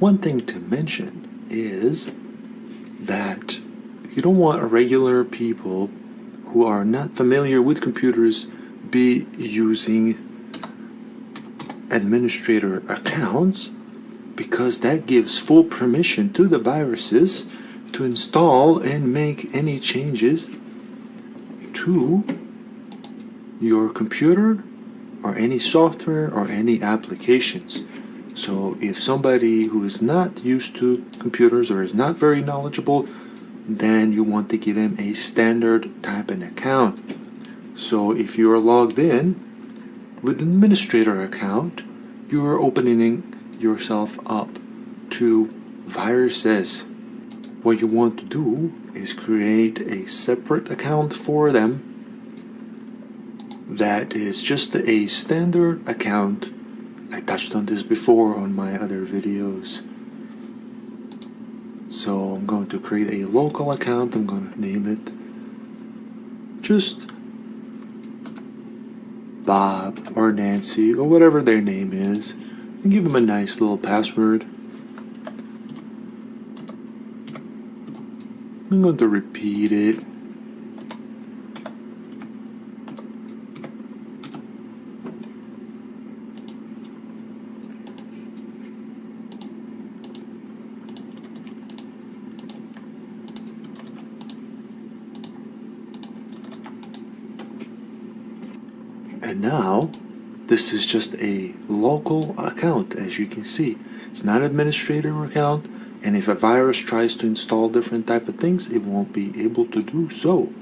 one thing to mention is that you don't want regular people who are not familiar with computers be using administrator accounts, because that gives full permission to the viruses to install and make any changes to your computer or any software or any applications. So if somebody who is not used to computers or is not very knowledgeable, then you want to give them a standard type of account. So if you are logged in with an administrator account, you are opening yourself up to viruses. What you want to do is create a separate account for them that is just a standard account. I touched on this before on my other videos. So I'm going to create a local account. I'm going to name it just Bob or Nancy or whatever their name is, and give them a nice little password. I'm going to repeat it. And now, this is just a local account, as you can see. It's not an administrator account, and if a virus tries to install different type of things, it won't be able to do so.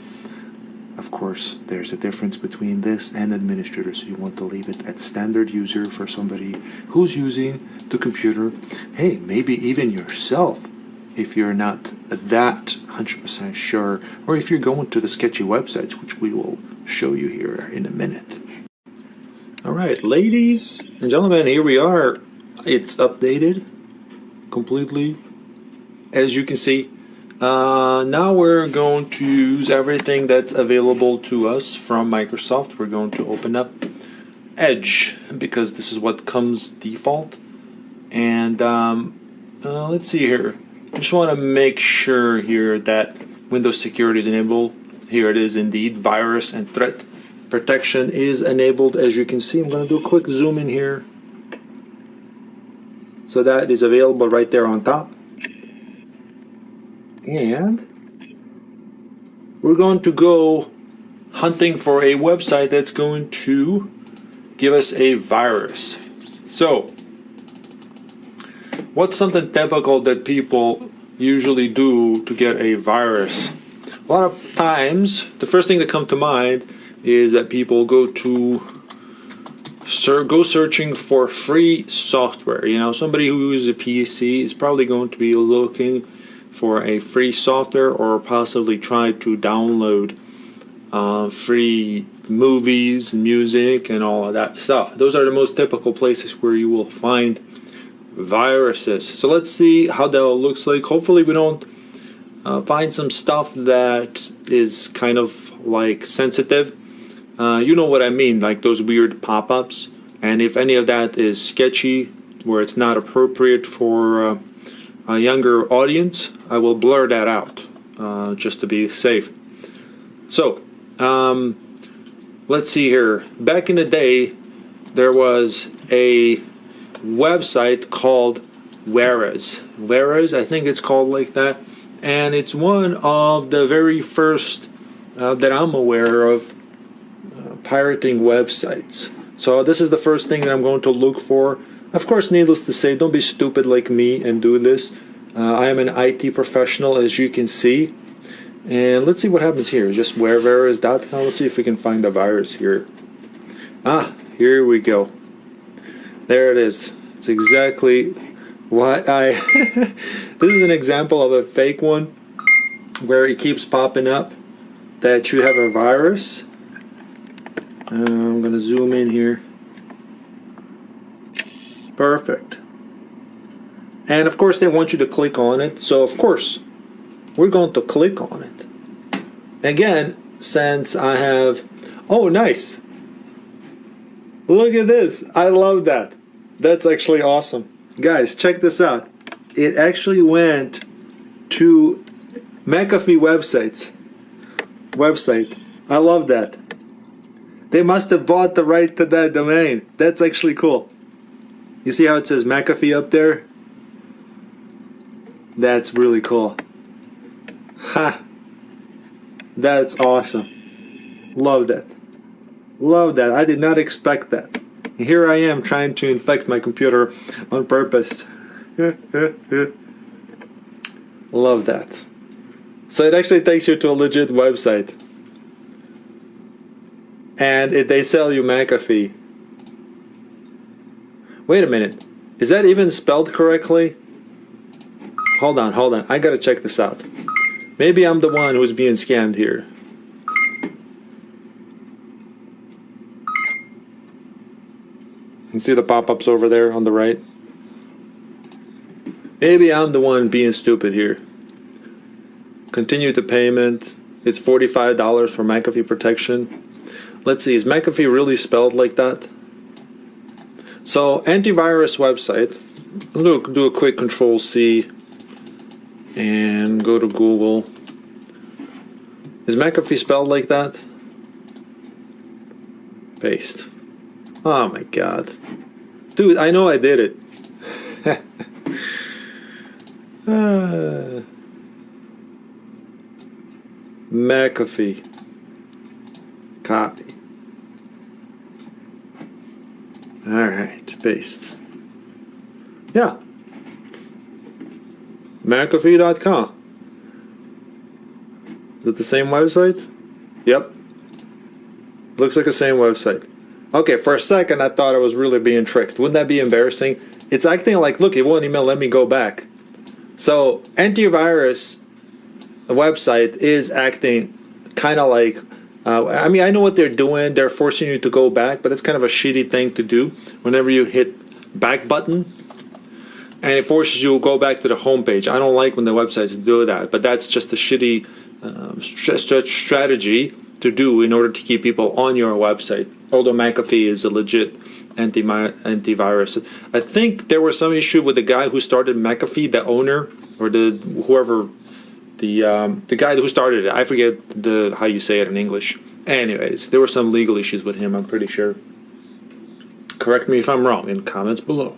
Of course, there's a difference between this and administrator, so you want to leave it at standard user for somebody who's using the computer. Hey, maybe even yourself, if you're not that 100% sure, or if you're going to the sketchy websites, which we will show you here in a minute. Alright, ladies and gentlemen, here we are. It's updated completely, as you can see. Now we're going to use everything that's available to us from Microsoft. We're going to open up Edge, because this is what comes default. And let's see here. I just want to make sure here that Windows security is enabled. Here it is indeed. Virus and threat protection is enabled, as you can see. I'm going to do a quick zoom in here. So that is available right there on top. And we're going to go hunting for a website that's going to give us a virus. So, what's something typical that people usually do to get a virus? A lot of times, the first thing that comes to mind is that people go searching for free software. You know, somebody who uses a PC is probably going to be looking for a free software, or possibly try to download free movies, music, and all of that stuff. Those are the most typical places where you will find viruses. So let's see how that looks like. Hopefully we don't find some stuff that is kind of like sensitive. You know what I mean, like those weird pop-ups. And if any of that is sketchy, where it's not appropriate for a younger audience, I will blur that out just to be safe. So, let's see here. Back in the day, there was a website called Whereas, I think it's called like that, and it's one of the very first that I'm aware of pirating websites. So this is the first thing that I'm going to look for. Of course, needless to say, don't be stupid like me and do this. I am an IT professional, as you can see. And let's see what happens here. Just whereas.com. Let's see if we can find a virus here. Ah, here we go. There it is. It's exactly what I... This is an example of a fake one where it keeps popping up that you have a virus. I'm going to zoom in here. Perfect. And of course they want you to click on it. So of course we're going to click on it. Again, since I have... Oh, nice. Look at this. I love that. That's actually awesome. Guys, check this out. It actually went to McAfee website. I love that. They must have bought the right to that domain. That's actually cool. You see how it says McAfee up there? That's really cool. Ha! That's awesome. Love that. Love that. I did not expect that. Here I am trying to infect my computer on purpose. Love that. So it actually takes you to a legit website. And they sell you McAfee. Wait a minute. Is that even spelled correctly? Hold on. I gotta check this out. Maybe I'm the one who's being scammed here. You see the pop-ups over there on the right? Maybe I'm the one being stupid here. Continue the payment. It's $45 for McAfee protection. Let's see, is McAfee really spelled like that? So, antivirus website. Look, do a quick Control-C and go to Google. Is McAfee spelled like that? Paste. Oh my god. Dude, I know I did it. McAfee. Copy. Alright, paste. Yeah. McAfee.com. Is it the same website? Yep. Looks like the same website. Okay, for a second I thought I was really being tricked. Wouldn't that be embarrassing? It's acting like, look, it won't even let me go back. So, antivirus website is acting kind of like, I mean, I know what they're doing. They're forcing you to go back, but it's kind of a shitty thing to do whenever you hit back button. And it forces you to go back to the home page. I don't like when the websites do that, but that's just a shitty strategy to do in order to keep people on your website. Although McAfee is a legit antivirus. I think there was some issue with the guy who started McAfee, the owner, or the guy who started it. I forget how you say it in English. Anyways, there were some legal issues with him, I'm pretty sure. Correct me if I'm wrong in comments below.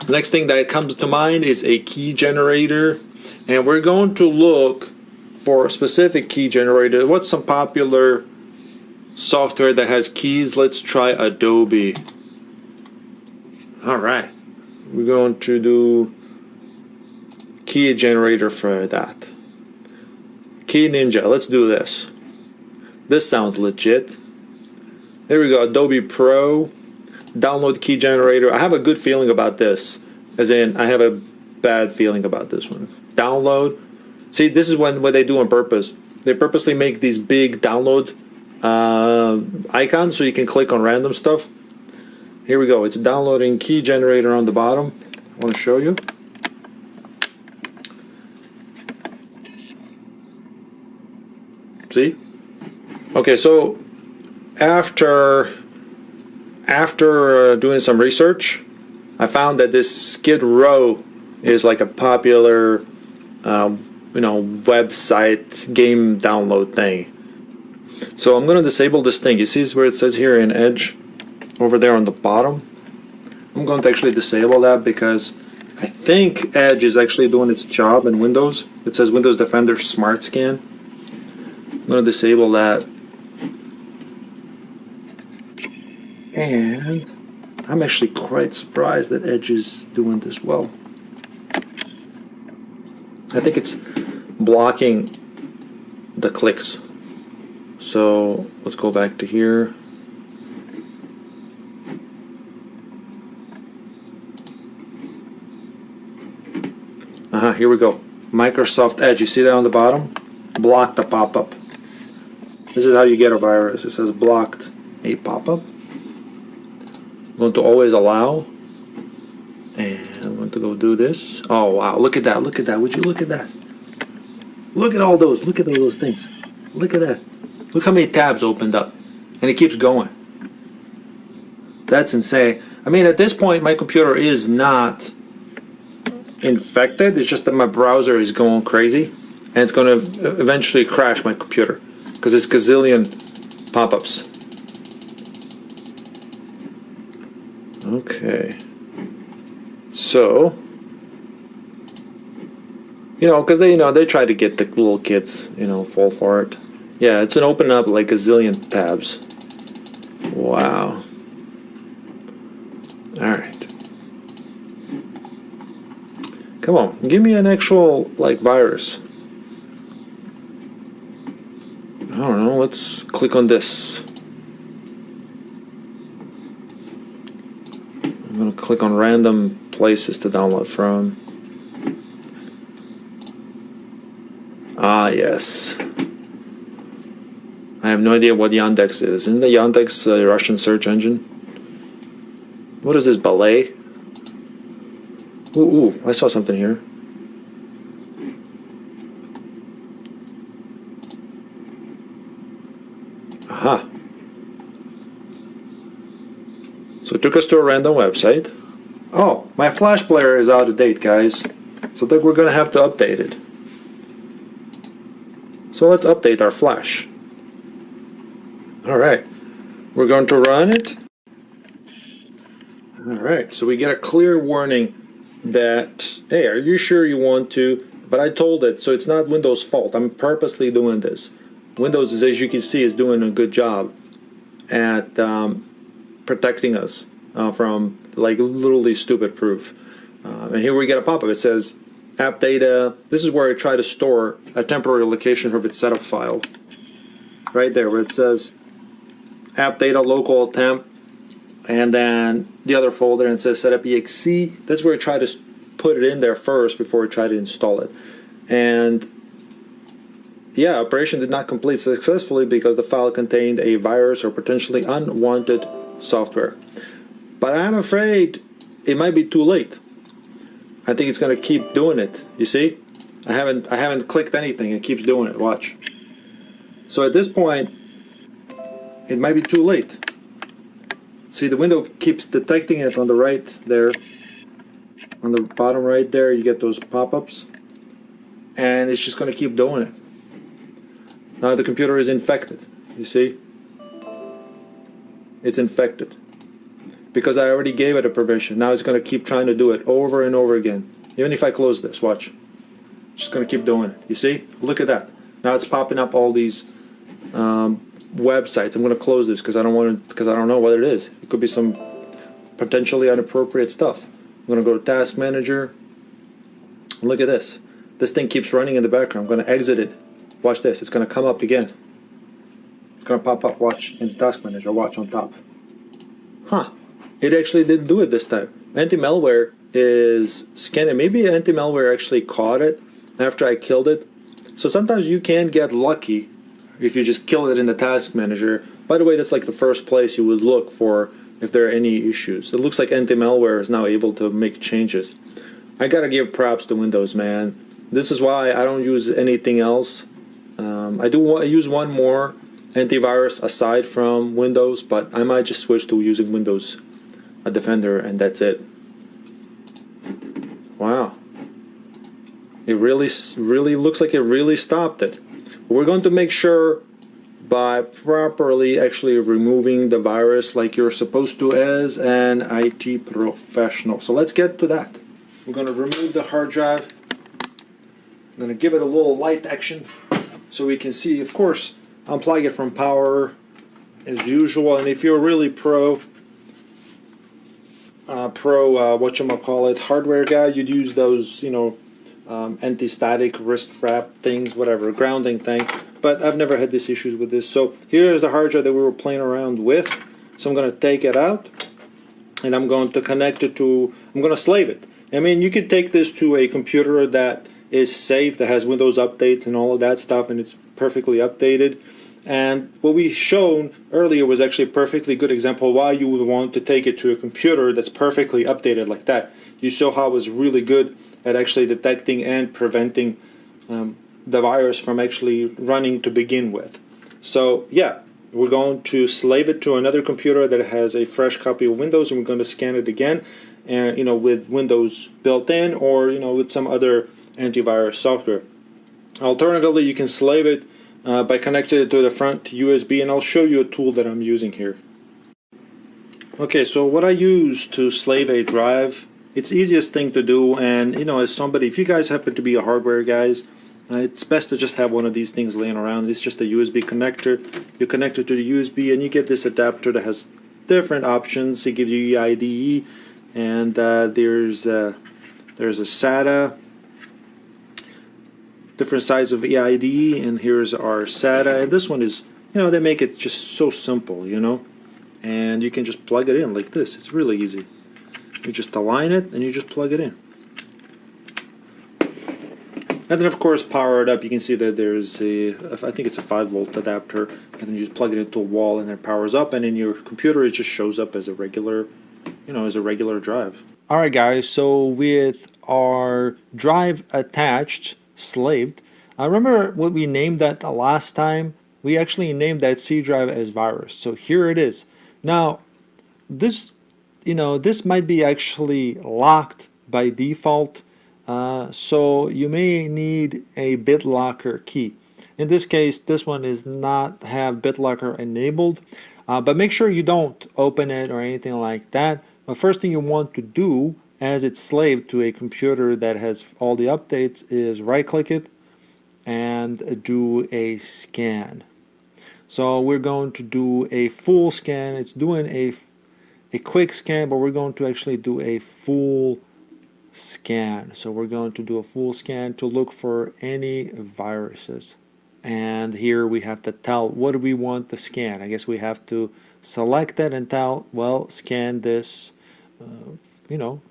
Next thing that comes to mind is a key generator, and we're going to look for a specific key generator. What's some popular software that has keys? Let's try Adobe. Alright, we're going to do key generator for that. Key Ninja, let's do this. This sounds legit. There we go, Adobe Pro. Download key generator. I have a good feeling about this. As in, I have a bad feeling about this one. Download. See, this is what they do on purpose. They purposely make these big download icons so you can click on random stuff. Here we go. It's downloading key generator on the bottom. I want to show you. See? Okay, so after after doing some research, I found that this Skid Row is like a popular, website game download thing. So I'm going to disable this thing. You see where it says here in Edge, over there on the bottom? I'm going to actually disable that because I think Edge is actually doing its job in Windows. It says Windows Defender Smart Scan. I'm going to disable that. And I'm actually quite surprised that Edge is doing this well. I think it's blocking the clicks. So let's go back to here. Here we go. Microsoft Edge. You see that on the bottom? Block the pop-up. This is how you get a virus. It says blocked a pop-up. I'm going to always allow. And I'm going to go do this. Oh, wow. Look at that. Look at that. Would you look at that? Look at all those. Look at all those things. Look at that. Look how many tabs opened up. And it keeps going. That's insane. I mean, at this point, my computer is not infected. It's just that my browser is going crazy. And it's going to eventually crash my computer. Because it's gazillion pop-ups. Okay. So, because they try to get the little kids, fall for it. Yeah, it's gonna open up like a zillion tabs. Wow. All right. Come on, give me an actual virus. I don't know. Let's click on this. I'm going to click on random places to download from. Ah, yes. I have no idea what Yandex is. Isn't the Yandex a Russian search engine? What is this, ballet? Ooh, I saw something here. Aha. So it took us to a random website. Oh, my Flash player is out of date, guys. So I think we're going to have to update it. So let's update our Flash. Alright. We're going to run it. Alright, so we get a clear warning that, hey, are you sure you want to? But I told it, so it's not Windows' fault. I'm purposely doing this. Windows, as you can see, is doing a good job at protecting us from literally stupid proof. And here we get a pop-up. It says app data. This is where I try to store a temporary location of its setup file. Right there where it says app data local temp, and then the other folder, and it says setup exe. That's where I try to put it in there first before I try to install it. And yeah, operation did not complete successfully because the file contained a virus or potentially unwanted software. But I'm afraid it might be too late. I think it's going to keep doing it. You see? I haven't clicked anything. It keeps doing it. Watch. So at this point, it might be too late. See, the window keeps detecting it on the right there. On the bottom right there, you get those pop-ups. And it's just going to keep doing it. Now the computer is infected. You see? It's infected. Because I already gave it a permission. Now it's going to keep trying to do it over and over again. Even if I close this, watch. It's just going to keep doing it. You see? Look at that. Now it's popping up all these websites. I'm going to close this because I don't know what it is. It could be some potentially inappropriate stuff. I'm going to go to Task Manager. Look at this. This thing keeps running in the background. I'm going to exit it. Watch this. It's going to come up again. It's going to pop up. Watch in Task Manager. Watch on top. Huh. It actually didn't do it this time. Anti-malware is scanning. Maybe anti-malware actually caught it after I killed it. So sometimes you can get lucky if you just kill it in the Task Manager. By the way, that's like the first place you would look for if there are any issues. It looks like anti-malware is now able to make changes. I gotta give props to Windows, man. This is why I don't use anything else. I use one more antivirus aside from Windows, but I might just switch to using Windows Defender, and that's it. Wow. It really looks like it really stopped it. We're going to make sure by properly actually removing the virus like you're supposed to as an IT professional. So let's get to that. We're going to remove the hard drive. I'm going to give it a little light action so we can see. Of course, unplug it from power as usual, and if you're really pro whatchamacallit hardware guy, you'd use those, anti-static wrist wrap things, whatever, grounding thing. But I've never had these issues with this. So here's the hard drive that we were playing around with. So I'm going to take it out, and I'm going to connect it to, I'm going to slave it. I mean, you could take this to a computer that is safe, that has Windows updates and all of that stuff, and it's perfectly updated. And what we shown earlier was actually a perfectly good example why you would want to take it to a computer that's perfectly updated like that. You saw how it was really good at actually detecting and preventing the virus from actually running to begin with. So yeah, we're going to slave it to another computer that has a fresh copy of Windows, and we're going to scan it again, and with Windows built in, or with some other antivirus software. Alternatively, you can slave it by connecting it to the front USB, and I'll show you a tool that I'm using here. Okay, so what I use to slave a drive, it's the easiest thing to do, and as somebody, if you guys happen to be a hardware guys, it's best to just have one of these things laying around. It's just a USB connector. You connect it to the USB, and you get this adapter that has different options. It gives you EIDE, and there's a SATA, different size of EIDE, and here's our SATA. And this one is, they make it just so simple, and you can just plug it in like this. It's really easy. You just align it, and you just plug it in. And then, of course, power it up. You can see that there's I think it's a 5-volt adapter, and then you just plug it into a wall, and it powers up. And in your computer, it just shows up as a regular, drive. All right, guys. So with our drive attached, slaved, I remember what we named that the last time. We actually named that C drive as virus. So here it is. Now, this might be actually locked by default. So you may need a BitLocker key. In this case, this one is not have BitLocker enabled, but make sure you don't open it or anything like that. The first thing you want to do, as it's slaved to a computer that has all the updates, is right-click it and do a scan. So we're going to do a full scan. It's doing a quick scan, but we're going to actually do a full scan. So we're going to do a full scan to look for any viruses. And here we have to tell what do we want to scan. I guess we have to select that and tell, well, scan this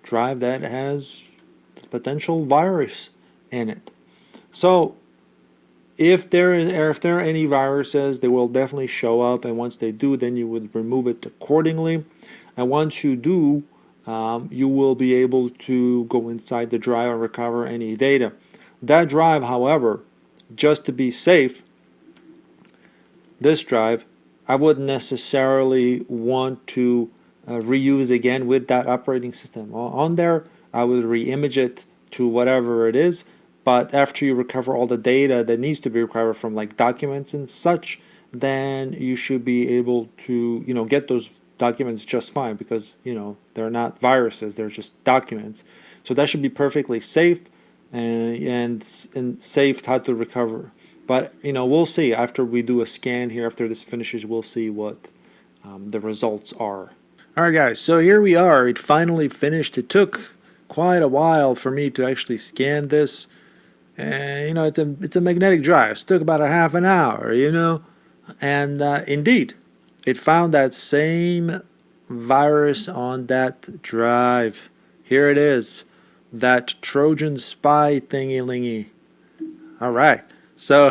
drive that has potential virus in it. So if there are any viruses, they will definitely show up, and once they do, then you would remove it accordingly. And once you do, you will be able to go inside the drive and recover any data. That drive, however, just to be safe, this drive, I wouldn't necessarily want to reuse again with that operating system on there. I would re-image it to whatever it is, but after you recover all the data that needs to be recovered from like documents and such, then you should be able to get those documents just fine, because they're not viruses, they're just documents. So that should be perfectly safe and safe how to recover. But we'll see after we do a scan here. After this finishes, we'll see what the results are. Alright guys, so here we are. It finally finished. It took quite a while for me to actually scan this, and it's a magnetic drive, so it took about a half an hour, and indeed it found that same virus on that drive. Here it is, that Trojan spy thingy-lingy. Alright, so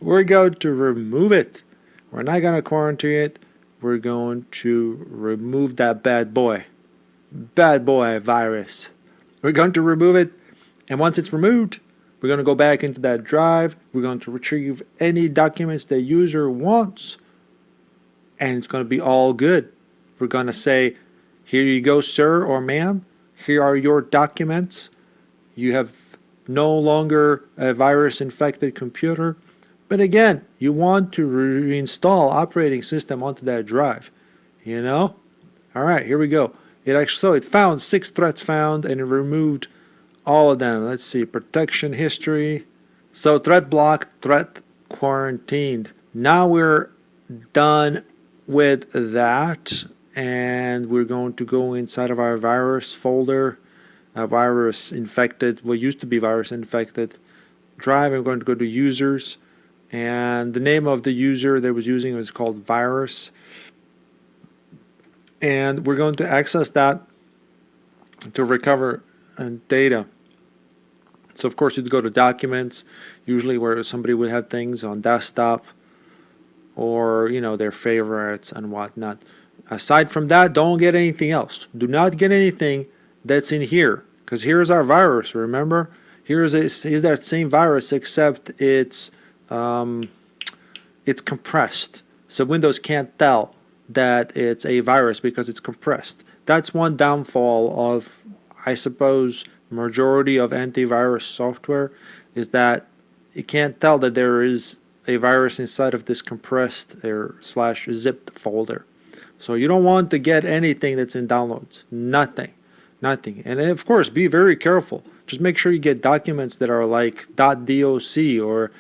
we're going to remove it. We're not going to quarantine it. We're going to remove that bad boy virus. We're going to remove it, and once it's removed, We're going to go back into that drive. We're going to retrieve any documents the user wants, and it's going to be all good. We're going to say, here you go, sir or ma'am. Here are your documents. You have no longer a virus-infected computer. But again, you want to reinstall operating system onto that drive. You know? All right, here we go. It found 6 threats found, and it removed all of them. Let's see, protection history. So threat blocked, threat quarantined. Now we're done with that, and we're going to go inside of our virus folder, virus infected, what used to be virus infected drive. I'm going to go to users, and the name of the user that was using was called virus, and we're going to access that to recover data. So of course you'd go to documents, usually where somebody would have things on desktop, or their favorites and whatnot. Aside from that, don't get anything else. Do not get anything that's in here, because here's our virus. Remember, here's that same virus, except it's compressed. So Windows can't tell that it's a virus because it's compressed. That's one downfall of, I suppose, majority of antivirus software, is that you can't tell that there is a virus inside of this compressed or / zipped folder. So you don't want to get anything that's in downloads. Nothing. And of course, be very careful. Just make sure you get documents that are like .doc or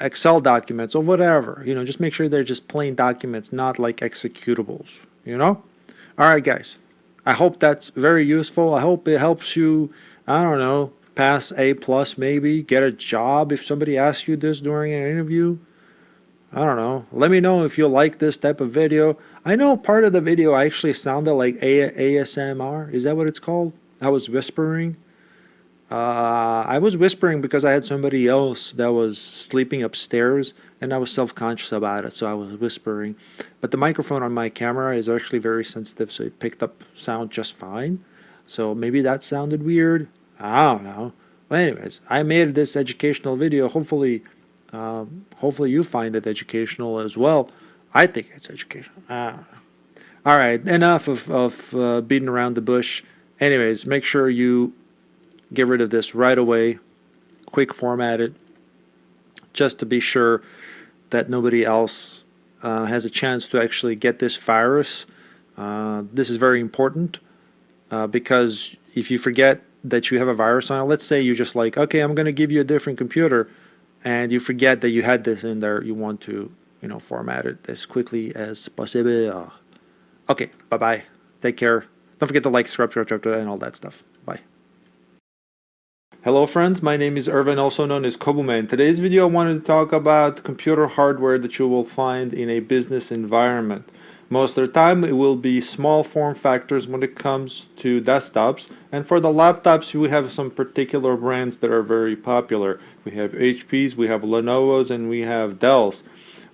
Excel documents or whatever. Just make sure they're just plain documents, not like executables. All right, guys. I hope that's very useful. I hope it helps you, I don't know, pass A+, maybe, get a job if somebody asks you this during an interview. I don't know. Let me know if you like this type of video. I know part of the video actually sounded like ASMR. Is that what it's called? I was whispering. I was whispering because I had somebody else that was sleeping upstairs, and I was self-conscious about it, so I was whispering. But the microphone on my camera is actually very sensitive, so it picked up sound just fine. So maybe that sounded weird. I don't know. But anyways, I made this educational video. Hopefully you find it educational as well. I think it's educational. I don't know. All right, enough of beating around the bush. Anyways, make sure you get rid of this right away. Quick format it, just to be sure that nobody else has a chance to actually get this virus. This is very important because if you forget that you have a virus on it, let's say you just like, okay, I'm going to give you a different computer, and you forget that you had this in there, you want to format it as quickly as possible. Okay, bye-bye. Take care. Don't forget to like, subscribe, and all that stuff. Bye. Hello friends, my name is Irvin, also known as Cobuman. Today's video I wanted to talk about computer hardware that you will find in a business environment. Most of the time it will be small form factors when it comes to desktops, and for the laptops we have some particular brands that are very popular. We have HPs, we have Lenovo's, and we have Dell's.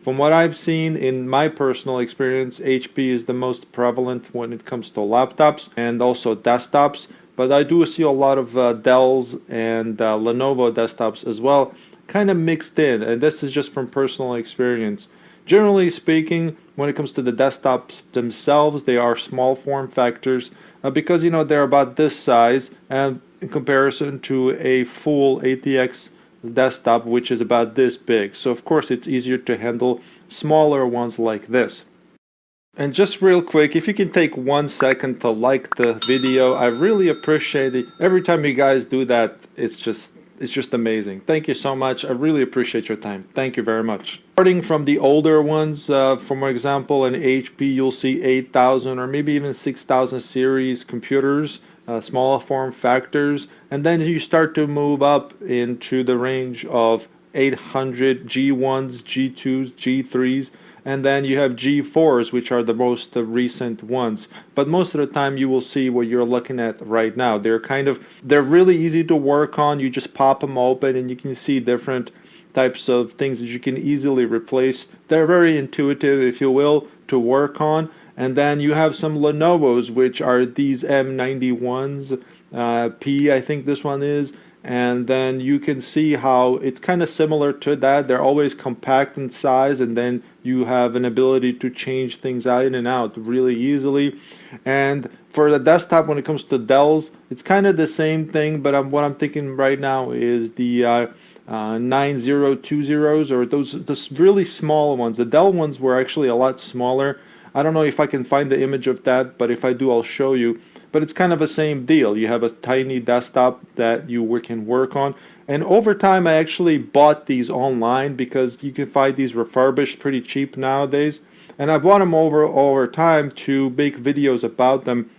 From what I've seen in my personal experience, HP is the most prevalent when it comes to laptops and also desktops, but I do see a lot of Dell's and Lenovo desktops as well, kind of mixed in, and this is just from personal experience. Generally speaking, when it comes to the desktops themselves, they are small form factors because they're about this size, and in comparison to a full ATX desktop, which is about this big. So of course it's easier to handle smaller ones like this. And just real quick, if you can take 1 second to like the video, I really appreciate it. Every time you guys do that, it's just amazing. Thank you so much. I really appreciate your time. Thank you very much. Starting from the older ones, for example, in HP, you'll see 8000 or maybe even 6000 series computers, smaller form factors, and then you start to move up into the range of 800 G1s, G2s, G3s, and then you have G4s, which are the most recent ones. But most of the time you will see what you're looking at right now. They're really easy to work on. You just pop them open and you can see different types of things that you can easily replace. They're very intuitive, if you will, to work on. And then you have some Lenovo's, which are these M91s. P, I think this one is. And then you can see how it's kind of similar to that. They're always compact in size, and then you have an ability to change things out in and out really easily. And for the desktop, when it comes to Dells, it's kind of the same thing, but what I'm thinking right now is the 9020s, or those really small ones. The Dell ones were actually a lot smaller. I don't know if I can find the image of that, but if I do, I'll show you. But it's kind of the same deal. You have a tiny desktop that you can work on. And over time, I actually bought these online because you can find these refurbished pretty cheap nowadays. And I bought them over time to make videos about them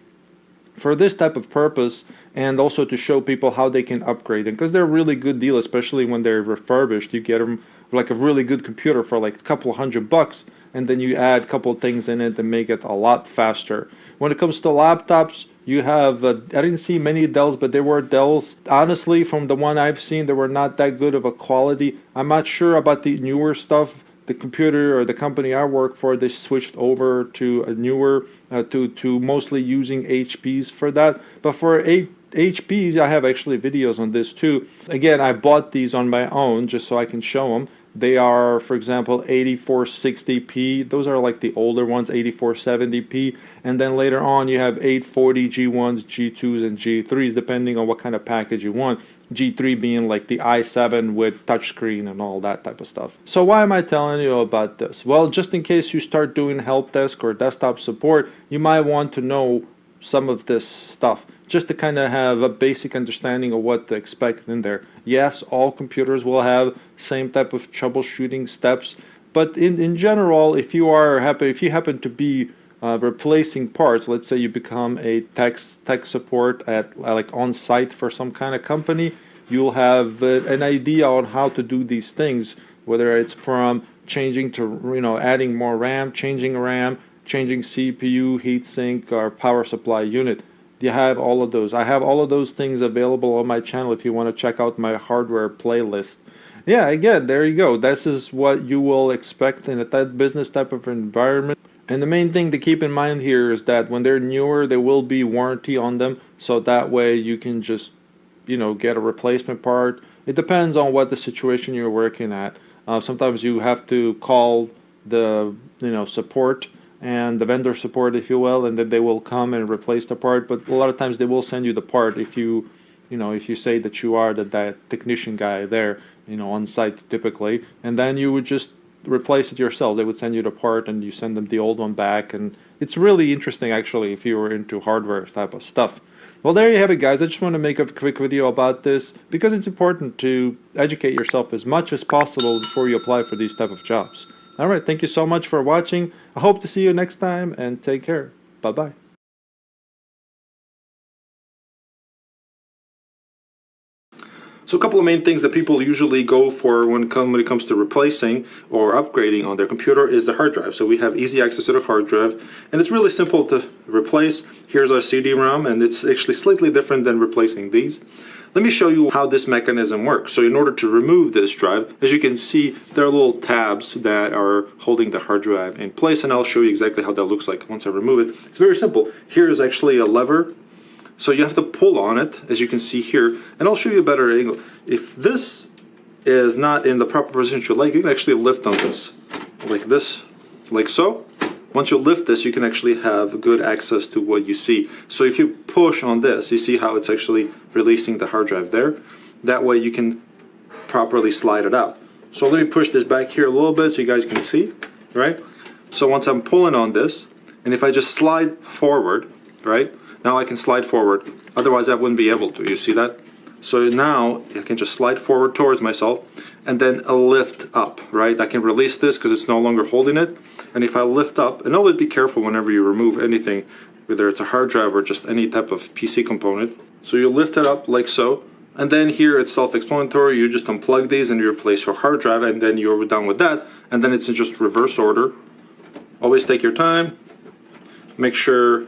for this type of purpose, and also to show people how they can upgrade them, because they're a really good deal, especially when they're refurbished. You get them like a really good computer for like a couple of $100, and then you add a couple of things in it and make it a lot faster. When it comes to laptops, you have, I didn't see many Dells, but there were Dells. Honestly, from the one I've seen, they were not that good of a quality. I'm not sure about the newer stuff. The computer or the company I work for, they switched over to a newer, to mostly using HPs for that. But for HPs, I have actually videos on this too. Again, I bought these on my own just so I can show them. They are, for example, 8460p. Those are like the older ones, 8470p. And then later on, you have 840 G1s, G2s, and G3s, depending on what kind of package you want. G3 being like the i7 with touchscreen and all that type of stuff. So why am I telling you about this? Well, just in case you start doing help desk or desktop support, you might want to know some of this stuff, just to kind of have a basic understanding of what to expect in there. Yes, all computers will have same type of troubleshooting steps, but in general, if you happen to be replacing parts, let's say you become a tech support at like on site for some kind of company, you'll have an idea on how to do these things, whether it's from changing to adding more RAM, changing CPU, heatsink, or power supply unit. You have all of those. I have all of those things available on my channel if you want to check out my hardware playlist. Yeah, again, there you go. This is what you will expect in a business type of environment. And the main thing to keep in mind here is that when they're newer, there will be warranty on them. So that way you can just, get a replacement part. It depends on what the situation you're working at. Sometimes you have to call the, support and the vendor support, if you will, and then they will come and replace the part. But a lot of times they will send you the part if you say that you are that technician guy there, on site typically, and then you would just replace it yourself. They would send you the part and you send them the old one back, and it's really interesting actually if you were into hardware type of stuff. Well, there you have it, guys. I just want to make a quick video about this because it's important to educate yourself as much as possible before you apply for these type of jobs. All right, thank you so much for watching. I hope to see you next time, and take care. Bye-bye. So a couple of main things that people usually go for when it comes to replacing or upgrading on their computer is the hard drive. So we have easy access to the hard drive, and it's really simple to replace. Here's our CD-ROM, and it's actually slightly different than replacing these. Let me show you how this mechanism works. So in order to remove this drive, as you can see, there are little tabs that are holding the hard drive in place, and I'll show you exactly how that looks like once I remove it. It's very simple. Here is actually a lever. So you have to pull on it, as you can see here, and I'll show you a better angle. If this is not in the proper position you can actually lift on this, like so. Once you lift this, you can actually have good access to what you see. So if you push on this, you see how it's actually releasing the hard drive there. That way you can properly slide it out. So let me push this back here a little bit so you guys can see, right? So once I'm pulling on this, and if I just slide forward, right? Now I can slide forward, otherwise I wouldn't be able to, you see that? So now I can just slide forward towards myself and then a lift up, right? I can release this because it's no longer holding it. And if I lift up, and always be careful whenever you remove anything, whether it's a hard drive or just any type of PC component. So you lift it up like so, and then here it's self-explanatory. You just unplug these and you replace your hard drive, and then you're done with that. And then it's in just reverse order. Always take your time. Make sure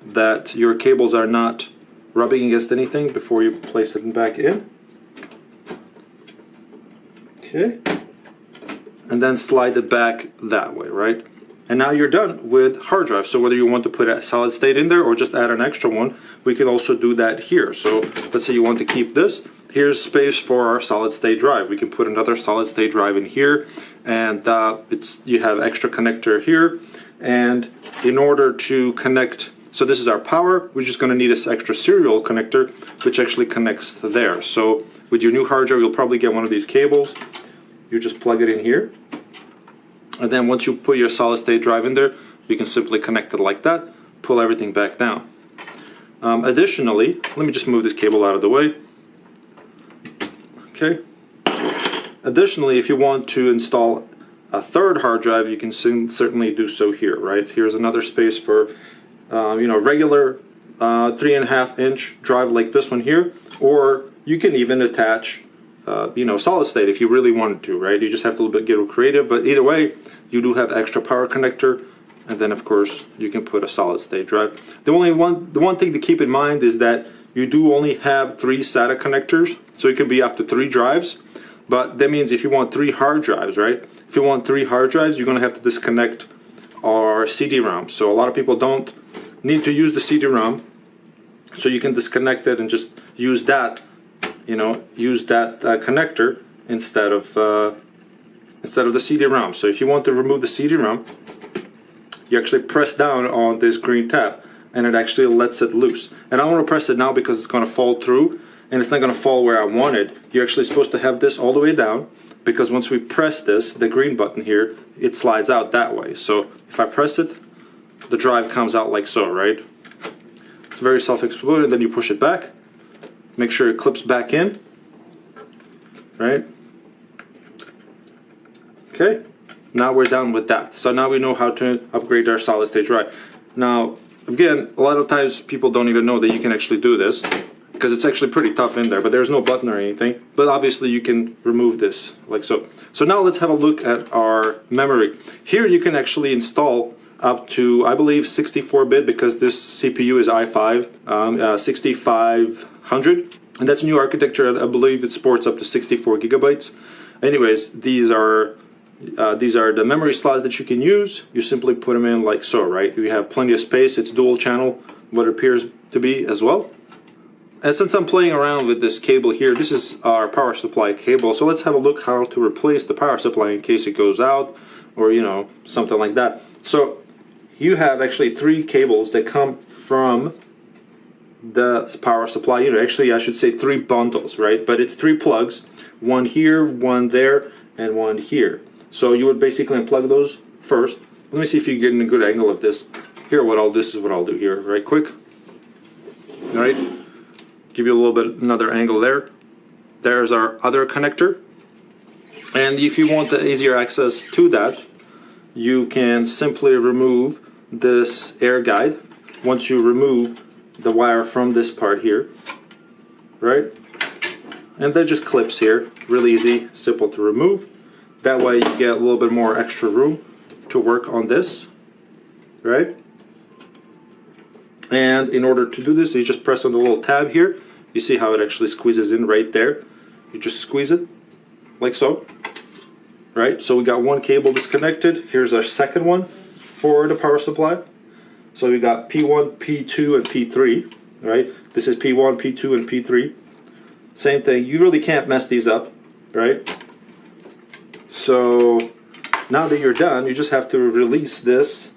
that your cables are not rubbing against anything before you place it back in. Okay. And then slide it back that way, right? And now you're done with hard drive. So whether you want to put a solid state in there or just add an extra one, we can also do that here. So let's say you want to keep this. Here's space for our solid state drive. We can put another solid state drive in here, and you have extra connector here. And in order to connect, so this is our power, we're just going to need this extra serial connector, which actually connects there. So with your new hard drive, you'll probably get one of these cables. You just plug it in here. And then once you put your solid state drive in there, you can simply connect it like that, pull everything back down. Additionally, let me just move this cable out of the way. Okay. Additionally, if you want to install a third hard drive, you can certainly do so here, right? Here's another space for, regular 3.5 inch drive like this one here, or you can even attach, solid state if you really wanted to, right? You just have to get creative, but either way, you do have extra power connector, and then of course you can put a solid state drive. The one thing to keep in mind is that you do only have 3 SATA connectors, so it can be up to 3 drives. But that means if you want 3 hard drives, right? If you want 3 hard drives, you're going to have to disconnect our CD-ROM. So a lot of people don't need to use the CD-ROM, so you can disconnect it and just use that, connector instead of the CD-ROM. So if you want to remove the CD-ROM, you actually press down on this green tab, and it actually lets it loose. And I don't want to press it now because it's going to fall through, and it's not going to fall where I wanted. You're actually supposed to have this all the way down, because once we press this, the green button here, it slides out that way. So if I press it, the drive comes out like so, right? It's very self-explanatory. Then you push it back, make sure it clips back in, right? Okay, now we're done with that. So now we know how to upgrade our solid state drive. Now, again, a lot of times people don't even know that you can actually do this, because it's actually pretty tough in there, but there's no button or anything. But obviously you can remove this like so. So now let's have a look at our memory. Here you can actually install up to, I believe, 64-bit, because this CPU is i5 6500, and that's new architecture. I believe it supports up to 64 gigabytes. Anyways, these are the memory slots that you can use. You simply put them in like so, right? You have plenty of space. It's dual channel, what it appears to be as well. And since I'm playing around with this cable here, this is our power supply cable. So let's have a look how to replace the power supply in case it goes out, or something like that. So you have actually 3 cables that come from the power supply unit. Actually, I should say 3 bundles, right? But it's 3 plugs, one here, one there, and one here. So you would basically unplug those first. Let me see if you get a good angle of this. Here, this is what I'll do here, right quick. All right, give you a little bit another angle there. There's our other connector. And if you want the easier access to that, you can simply remove this air guide once you remove the wire from this part here, right? And that just clips here, really easy, simple to remove. That way you get a little bit more extra room to work on this, right? And in order to do this, you just press on the little tab here. You see how it actually squeezes in right there. You just squeeze it like so, right? So we got one cable disconnected. Here's our second one for the power supply. So we got P1, P2, and P3, right? This is P1, P2, and P3. Same thing. You really can't mess these up, right? So now that you're done, you just have to release this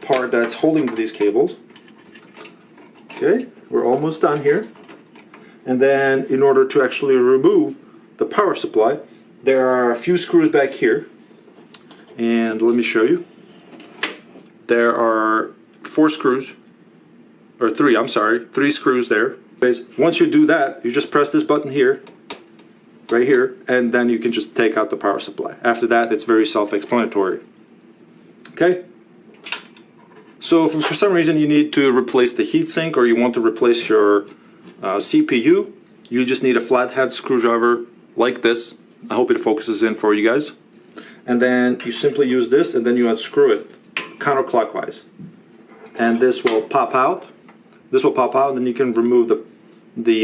part that's holding these cables. Okay, we're almost done here. And then in order to actually remove the power supply, there are a few screws back here. And let me show you. There are 4 screws, or 3, I'm sorry, 3 screws there. Once you do that, you just press this button here, right here, and then you can just take out the power supply. After that, it's very self-explanatory. Okay? So if for some reason you need to replace the heatsink, or you want to replace your CPU, you just need a flathead screwdriver like this. I hope it focuses in for you guys. And then you simply use this, and then you unscrew it counterclockwise. And this will pop out. This will pop out, and then you can remove the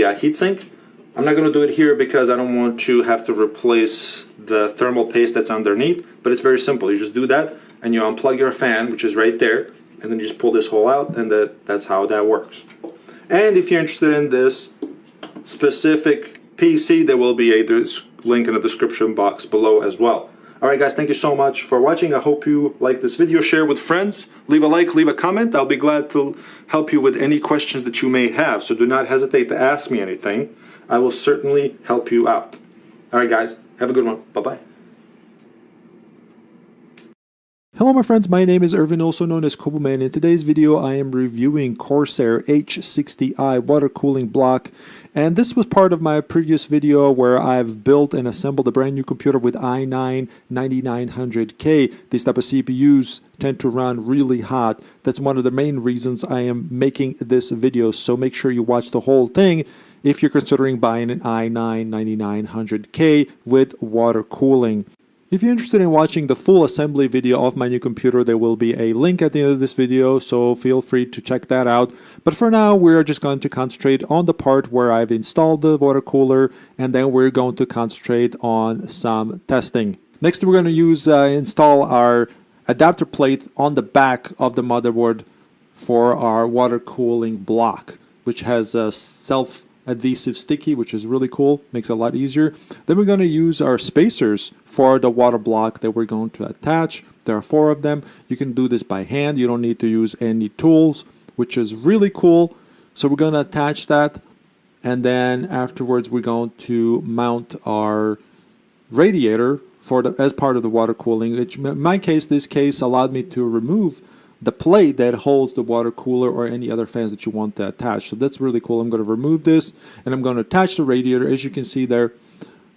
heatsink. I'm not going to do it here because I don't want to have to replace the thermal paste that's underneath, but it's very simple. You just do that, and you unplug your fan, which is right there, and then you just pull this hole out, and that's how that works. And if you're interested in this specific PC, there will be a link in the description box below as well. Alright guys, thank you so much for watching. I hope you like this video. Share with friends. Leave a like, leave a comment. I'll be glad to help you with any questions that you may have. So do not hesitate to ask me anything. I will certainly help you out. Alright guys, have a good one. Bye-bye. Hello my friends, my name is Irvin, also known as Cobuman. In today's video I am reviewing Corsair H60i water cooling block, and this was part of my previous video where I've built and assembled a brand new computer with i9 9900K. These type of CPUs tend to run really hot. That's one of the main reasons I am making this video, so make sure you watch the whole thing if you're considering buying an i9 9900K with water cooling. If you're interested in watching the full assembly video of my new computer, there will be a link at the end of this video, so feel free to check that out. But for now, we're just going to concentrate on the part where I've installed the water cooler, and then we're going to concentrate on some testing. Next, we're going to install our adapter plate on the back of the motherboard for our water cooling block, which has a self-adhesive sticky, which is really cool, makes it a lot easier. Then we're going to use our spacers for the water block that we're going to attach. There are 4 of them. You can do this by hand. You don't need to use any tools, which is really cool. So we're going to attach that, and then afterwards we're going to mount our radiator as part of the water cooling. In my case, this case allowed me to remove the plate that holds the water cooler or any other fans that you want to attach. So that's really cool. I'm going to remove this and I'm going to attach the radiator, as you can see there,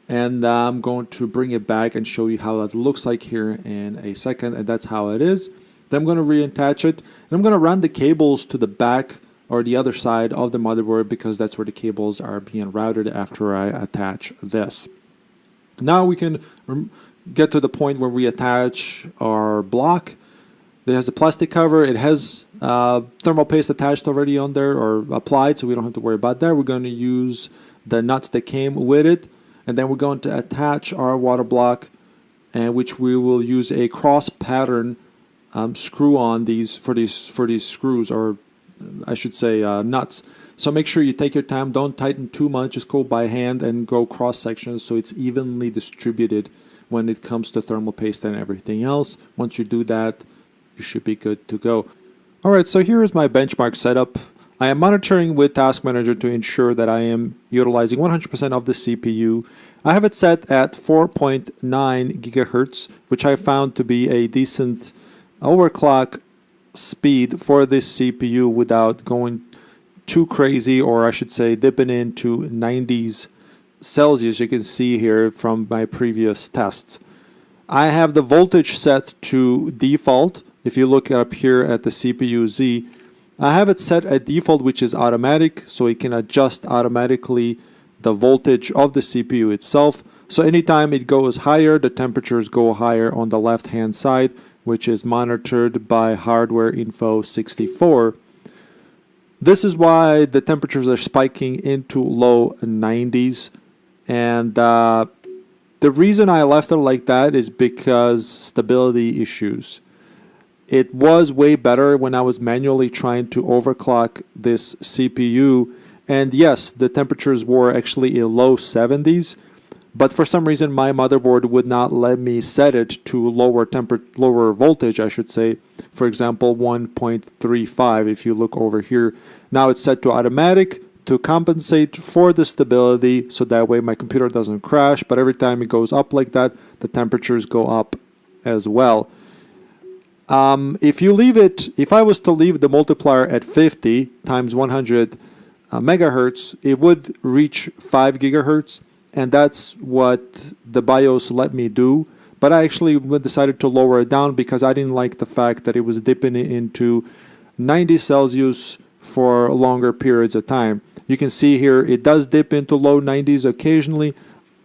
and I'm going to bring it back and show you how it looks like here in a second, and that's how it is. Then I'm going to reattach it, and I'm going to run the cables to the back or the other side of the motherboard because that's where the cables are being routed after I attach this. Now we can get to the point where we attach our block. It has a plastic cover. It has thermal paste attached already on there or applied, so we don't have to worry about that. We're going to use the nuts that came with it, and then we're going to attach our water block, and which we will use a cross pattern screw on for these screws, or I should say nuts. So make sure you take your time. Don't tighten too much. Just go by hand and go cross sections so it's evenly distributed when it comes to thermal paste and everything else. Once you do that, you should be good to go. Alright, so here is my benchmark setup. I am monitoring with Task Manager to ensure that I am utilizing 100% of the CPU. I have it set at 4.9 gigahertz, which I found to be a decent overclock speed for this CPU without going too crazy, or I should say dipping into 90s Celsius. You can see here from my previous tests. I have the voltage set to default. If you look up here at the CPU Z, I have it set at default, which is automatic, so it can adjust automatically the voltage of the CPU itself. So anytime it goes higher, the temperatures go higher on the left hand side, which is monitored by hardware info 64. This is why the temperatures are spiking into low 90s, and the reason I left it like that is because stability issues. It was way better when I was manually trying to overclock this CPU, and yes, the temperatures were actually in low 70s, but for some reason my motherboard would not let me set it to lower voltage, I should say. For example, 1.35 if you look over here. Now it's set to automatic to compensate for the stability, so that way my computer doesn't crash, but every time it goes up like that, the temperatures go up as well. If I was to leave the multiplier at 50 times 100 megahertz, it would reach 5 gigahertz, and that's what the BIOS let me do. But I actually decided to lower it down because I didn't like the fact that it was dipping into 90 Celsius for longer periods of time. You can see here it does dip into low 90s occasionally.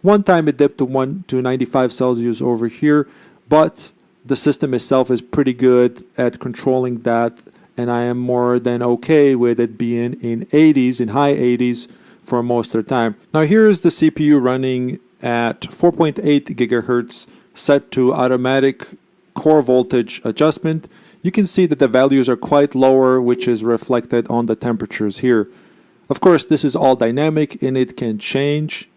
One time it dipped to 95 Celsius over here, but the system itself is pretty good at controlling that, and I am more than okay with it being in high 80s for most of the time. Now here is the CPU running at 4.8 gigahertz set to automatic core voltage adjustment, you can see that the values are quite lower, which is reflected on the temperatures here. Of course, this is all dynamic and it can change.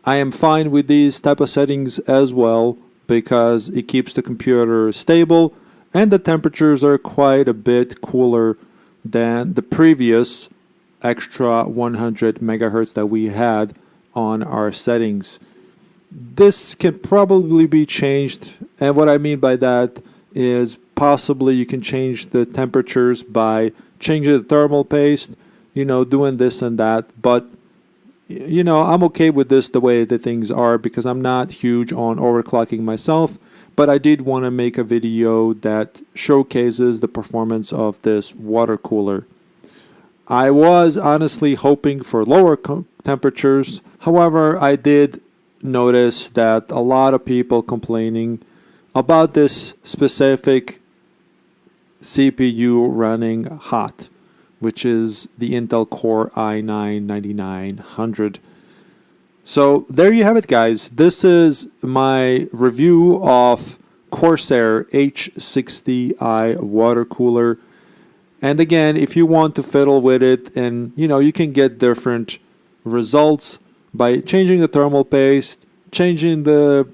I am fine with these type of settings as well because it keeps the computer stable and the temperatures are quite a bit cooler than the previous extra 100 megahertz that we had on our settings. This can probably be changed, and what I mean by that is possibly you can change the temperatures by changing the thermal paste, doing this and that, but I'm okay with this the way the things are because I'm not huge on overclocking myself, but I did want to make a video that showcases the performance of this water cooler. I was honestly hoping for lower temperatures. However, I did notice that a lot of people complaining about this specific CPU running hot, which is the Intel Core i9-9900. So there you have it, guys. This is my review of Corsair H60i water cooler. And again, if you want to fiddle with it, and you can get different results by changing the thermal paste, changing the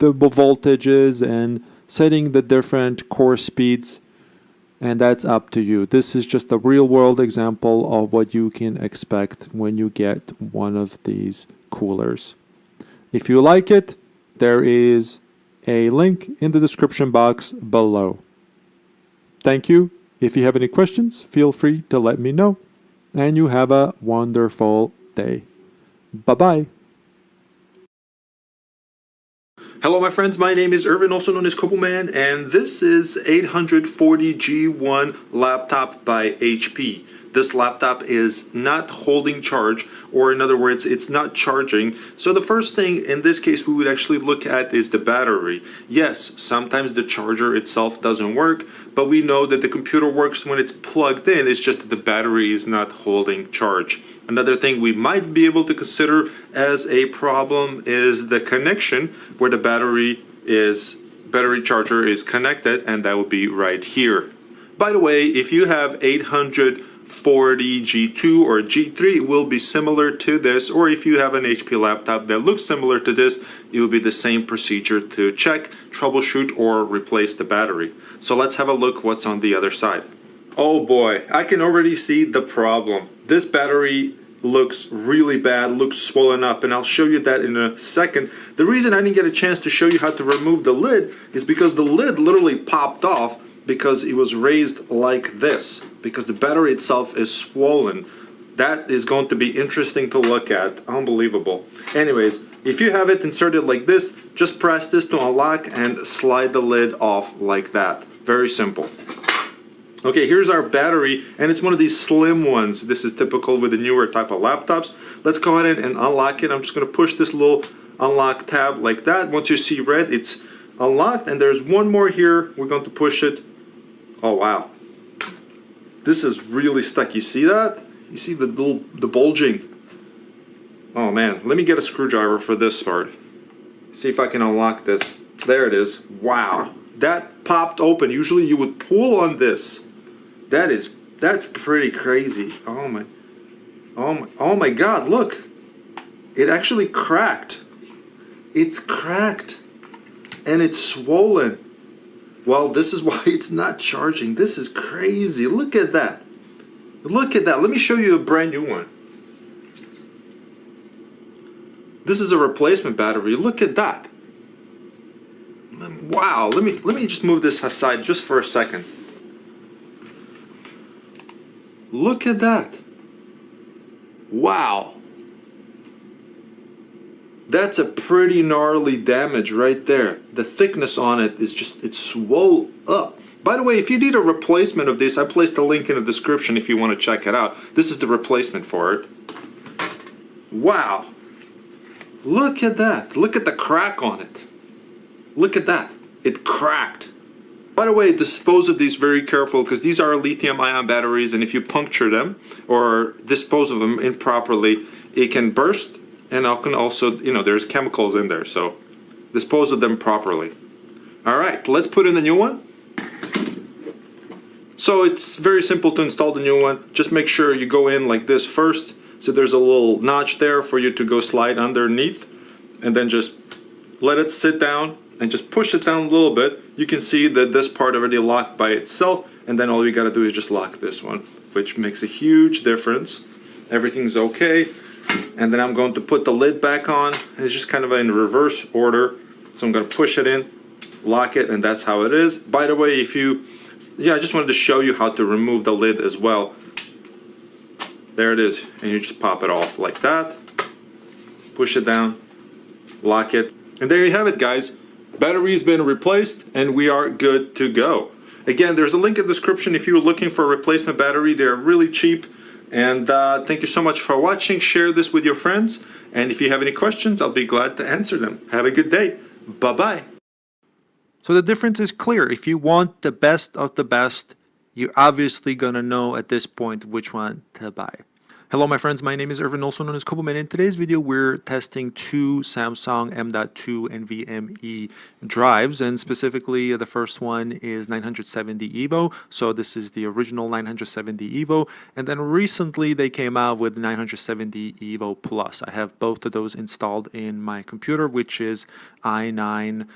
voltages, and setting the different core speeds, and that's up to you. This is just a real world example of what you can expect when you get one of these coolers. If you like it, there is a link in the description box below. Thank you. If you have any questions, feel free to let me know. And you have a wonderful day. Bye-bye. Hello my friends, my name is Irvin, also known as cobuman, and this is 840G1 laptop by HP. This laptop is not holding charge, or in other words, it's not charging. So the first thing in this case we would actually look at is the battery. Yes, sometimes the charger itself doesn't work, but we know that the computer works when it's plugged in. It's just that the battery is not holding charge. Another thing we might be able to consider as a problem is the connection where the battery charger is connected, and that would be right here. By the way, if you have 840G2 or G3, it will be similar to this, or if you have an HP laptop that looks similar to this, it will be the same procedure to check, troubleshoot, or replace the battery. So let's have a look what's on the other side. Oh boy, I can already see the problem. This battery looks really bad, looks swollen up, and I'll show you that in a second. The reason I didn't get a chance to show you how to remove the lid is because the lid literally popped off because it was raised like this, because the battery itself is swollen. That is going to be interesting to look at. Unbelievable. Anyways, if you have it inserted like this, just press this to unlock and slide the lid off like that. Very simple. Okay, here's our battery, and it's one of these slim ones. This is typical with the newer type of laptops. Let's go ahead and unlock it. I'm just going to push this little unlock tab like that. Once you see red, it's unlocked, and there's one more here. We're going to push it. Oh wow, this is really stuck. You see that? You see the bulging? Oh man, let me get a screwdriver for this part. See if I can unlock this. There it is. Wow, that popped open. Usually you would pull on this. That's pretty crazy. Oh my God, look. It actually cracked. It's cracked. And it's swollen. Well, this is why it's not charging. This is crazy. Look at that. Look at that. Let me show you a brand new one. This is a replacement battery. Look at that. Wow. Let me just move this aside just for a second. Look at that. Wow. That's a pretty gnarly damage right there. The thickness on it is just, it's swole up. By the way, if you need a replacement of this, I placed a link in the description if you want to check it out. This is the replacement for it. Wow. Look at that. Look at the crack on it. Look at that. It cracked. By the way, dispose of these very careful because these are lithium-ion batteries, and if you puncture them or dispose of them improperly, it can burst, and it can also, there's chemicals in there, so dispose of them properly. All right, let's put in the new one. So it's very simple to install the new one. Just make sure you go in like this first. So there's a little notch there for you to go slide underneath, and then just let it sit down and just push it down a little bit. You can see that this part already locked by itself, and then all you gotta do is just lock this one, which makes a huge difference. Everything's okay. And then I'm going to put the lid back on. It's just kind of in reverse order. So I'm gonna push it in, lock it, and that's how it is. By the way, I just wanted to show you how to remove the lid as well. There it is, and you just pop it off like that. Push it down, lock it, and there you have it, guys. Battery's been replaced, and we are good to go. Again, there's a link in the description if you're looking for a replacement battery. They're really cheap. And thank you so much for watching. Share this with your friends, and if you have any questions, I'll be glad to answer them. Have a good day. Bye-bye. So the difference is clear. If you want the best of the best, you're obviously going to know at this point which one to buy. Hello my friends, my name is Irvin, also known as cobuman. In today's video we're testing two Samsung M.2 NVMe drives, and specifically the first one is 970 EVO. So this is the original 970 EVO, and then recently they came out with 970 EVO Plus. I have both of those installed in my computer, which is i9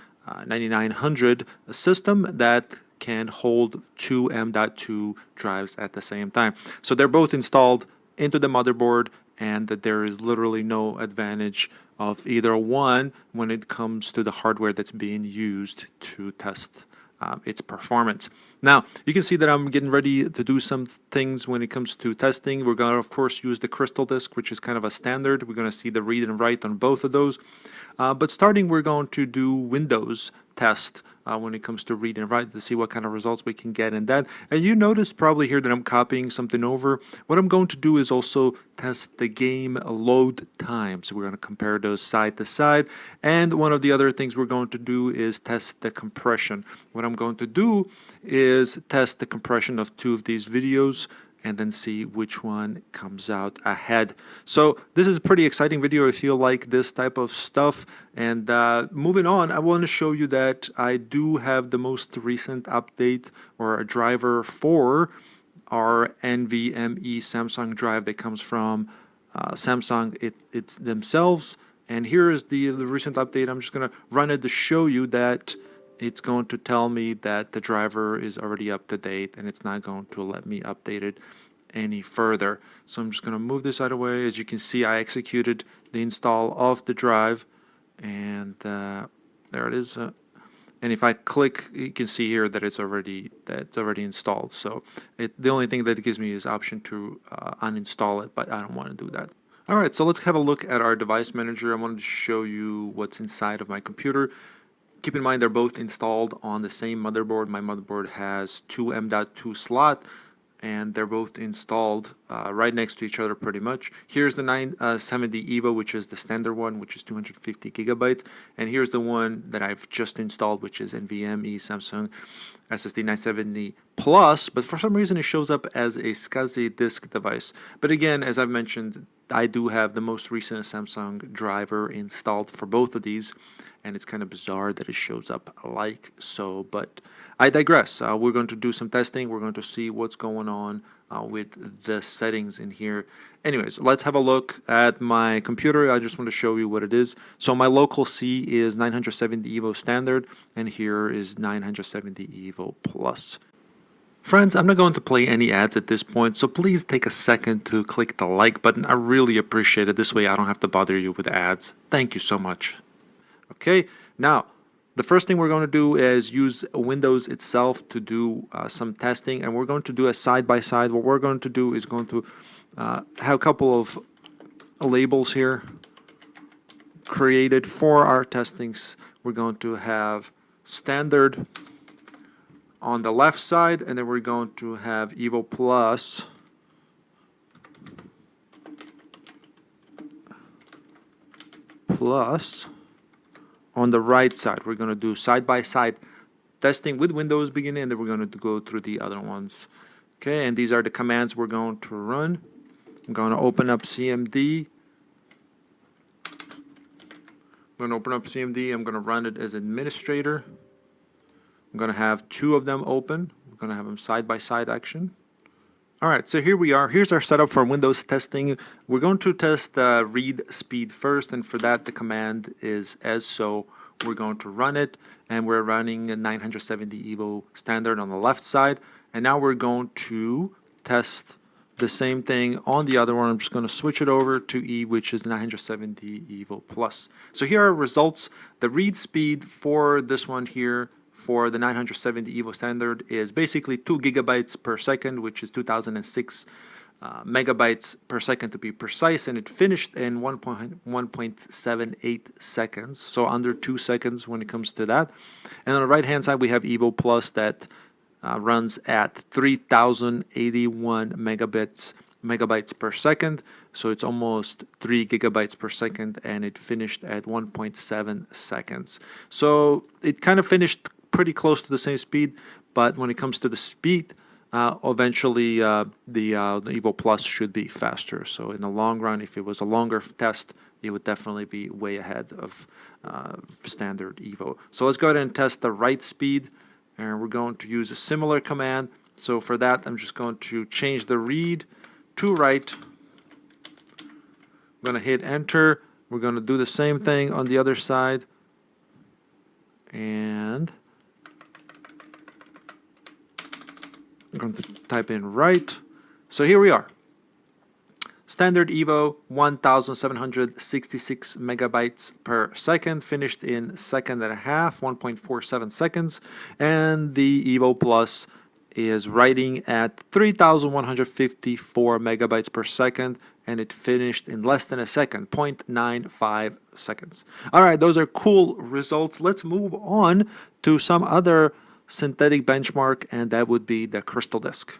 9900 system that can hold two M.2 drives at the same time. So they're both installed into the motherboard, and that there is literally no advantage of either one when it comes to the hardware that's being used to test its performance. Now you can see that I'm getting ready to do some things when it comes to testing. We're going to of course use the crystal disk, which is kind of a standard. We're going to see the read and write on both of those, but starting we're going to do Windows test when it comes to read and write to see what kind of results we can get in that. And you notice probably here that I'm copying something over. What I'm going to do is also test the game load time. So we're going to compare those side to side. And one of the other things we're going to do is test the compression. What I'm going to do is test the compression of two of these videos and then see which one comes out ahead. So this is a pretty exciting video if you like this type of stuff. And moving on, I want to show you that I do have the most recent update or a driver for our NVMe Samsung drive that comes from Samsung it's themselves. And here is the recent update. I'm just going to run it to show you that it's going to tell me that the driver is already up to date, and it's not going to let me update it any further. So I'm just going to move this out of the way. As you can see, I executed the install of the drive, and there it is. And if I click, you can see here that it's already installed. So the only thing that it gives me is option to uninstall it, but I don't want to do that. All right, so let's have a look at our device manager. I wanted to show you what's inside of my computer. Keep in mind they're both installed on the same motherboard. My motherboard has two M.2 slot, and they're both installed right next to each other pretty much. Here's the 970 EVO, which is the standard one, which is 250 gigabytes. And here's the one that I've just installed, which is NVMe Samsung SSD 970 Plus. But for some reason, it shows up as a SCSI disk device. But again, as I've mentioned, I do have the most recent Samsung driver installed for both of these. And it's kind of bizarre that it shows up like so, but I digress. We're going to do some testing. We're going to see what's going on with the settings in here. Anyways, let's have a look at my computer. I just want to show you what it is. So my local C is 970 EVO standard, and here is 970 EVO Plus. Friends, I'm not going to play any ads at this point, so please take a second to click the like button. I really appreciate it. This way I don't have to bother you with ads. Thank you so much. Okay, now the first thing we're going to do is use Windows itself to do some testing, and we're going to do a side-by-side. What we're going to do is going to have a couple of labels here created for our testings. We're going to have standard on the left side, and then we're going to have EVO Plus on the right side. We're going to do side-by-side testing with Windows beginning, and then we're going to go through the other ones. Okay, and these are the commands we're going to run. I'm going to open up CMD. I'm going to open up CMD. I'm going to run it as administrator. I'm going to have two of them open. We're going to have them side by side action. All right, so here we are. Here's our setup for Windows testing. We're going to test the read speed first, and for that the command is as so. We're going to run it, and we're running a 970 Evo standard on the left side. And now we're going to test the same thing on the other one. I'm just going to switch it over to E, which is 970 Evo Plus. So here are results. The read speed for this one here, for the 970 Evo standard, is basically 2 gigabytes per second, which is 2006 megabytes per second to be precise, and it finished in 1.78 seconds, so under 2 seconds when it comes to that. And on the right hand side we have Evo Plus that runs at 3081 megabytes per second, so it's almost 3 gigabytes per second, and it finished at 1.7 seconds. So it kind of finished pretty close to the same speed, but when it comes to the speed, eventually the Evo Plus should be faster. So in the long run, if it was a longer test, it would definitely be way ahead of standard Evo. So let's go ahead and test the write speed, and we're going to use a similar command. So for that, I'm just going to change the read to write. I'm going to hit enter. We're going to do the same thing on the other side, and I'm going to type in write. So here we are. Standard Evo, 1,766 megabytes per second, finished in second and a half, 1.47 seconds. And the Evo Plus is writing at 3,154 megabytes per second, and it finished in less than a second, 0.95 seconds. All right, those are cool results. Let's move on to some other synthetic benchmark, and that would be the crystal disk.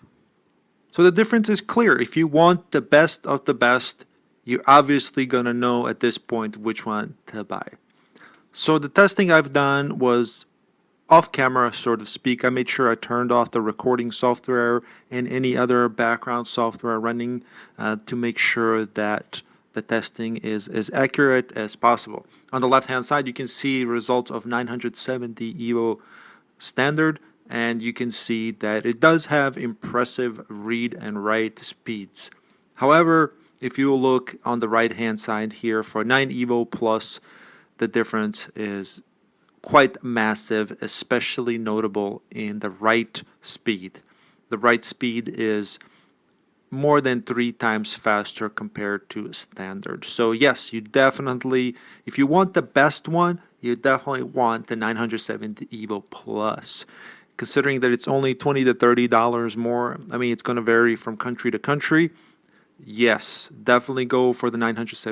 So the difference is clear. If you want the best of the best, you're obviously going to know at this point which one to buy. So the testing I've done was off camera, so to speak. I made sure I turned off the recording software and any other background software running to make sure that the testing is as accurate as possible. On the left hand side, you can see results of 970 Evo standard, and you can see that it does have impressive read and write speeds. However, if you look on the right hand side here for 9 Evo Plus, the difference is quite massive, especially notable in the write speed. The write speed is more than 3 times faster compared to standard. So yes, you definitely, if you want the best one, you definitely want the 970 Evo Plus. Considering that it's only $20 to $30 more, I mean, it's going to vary from country to country. Yes, definitely go for the 970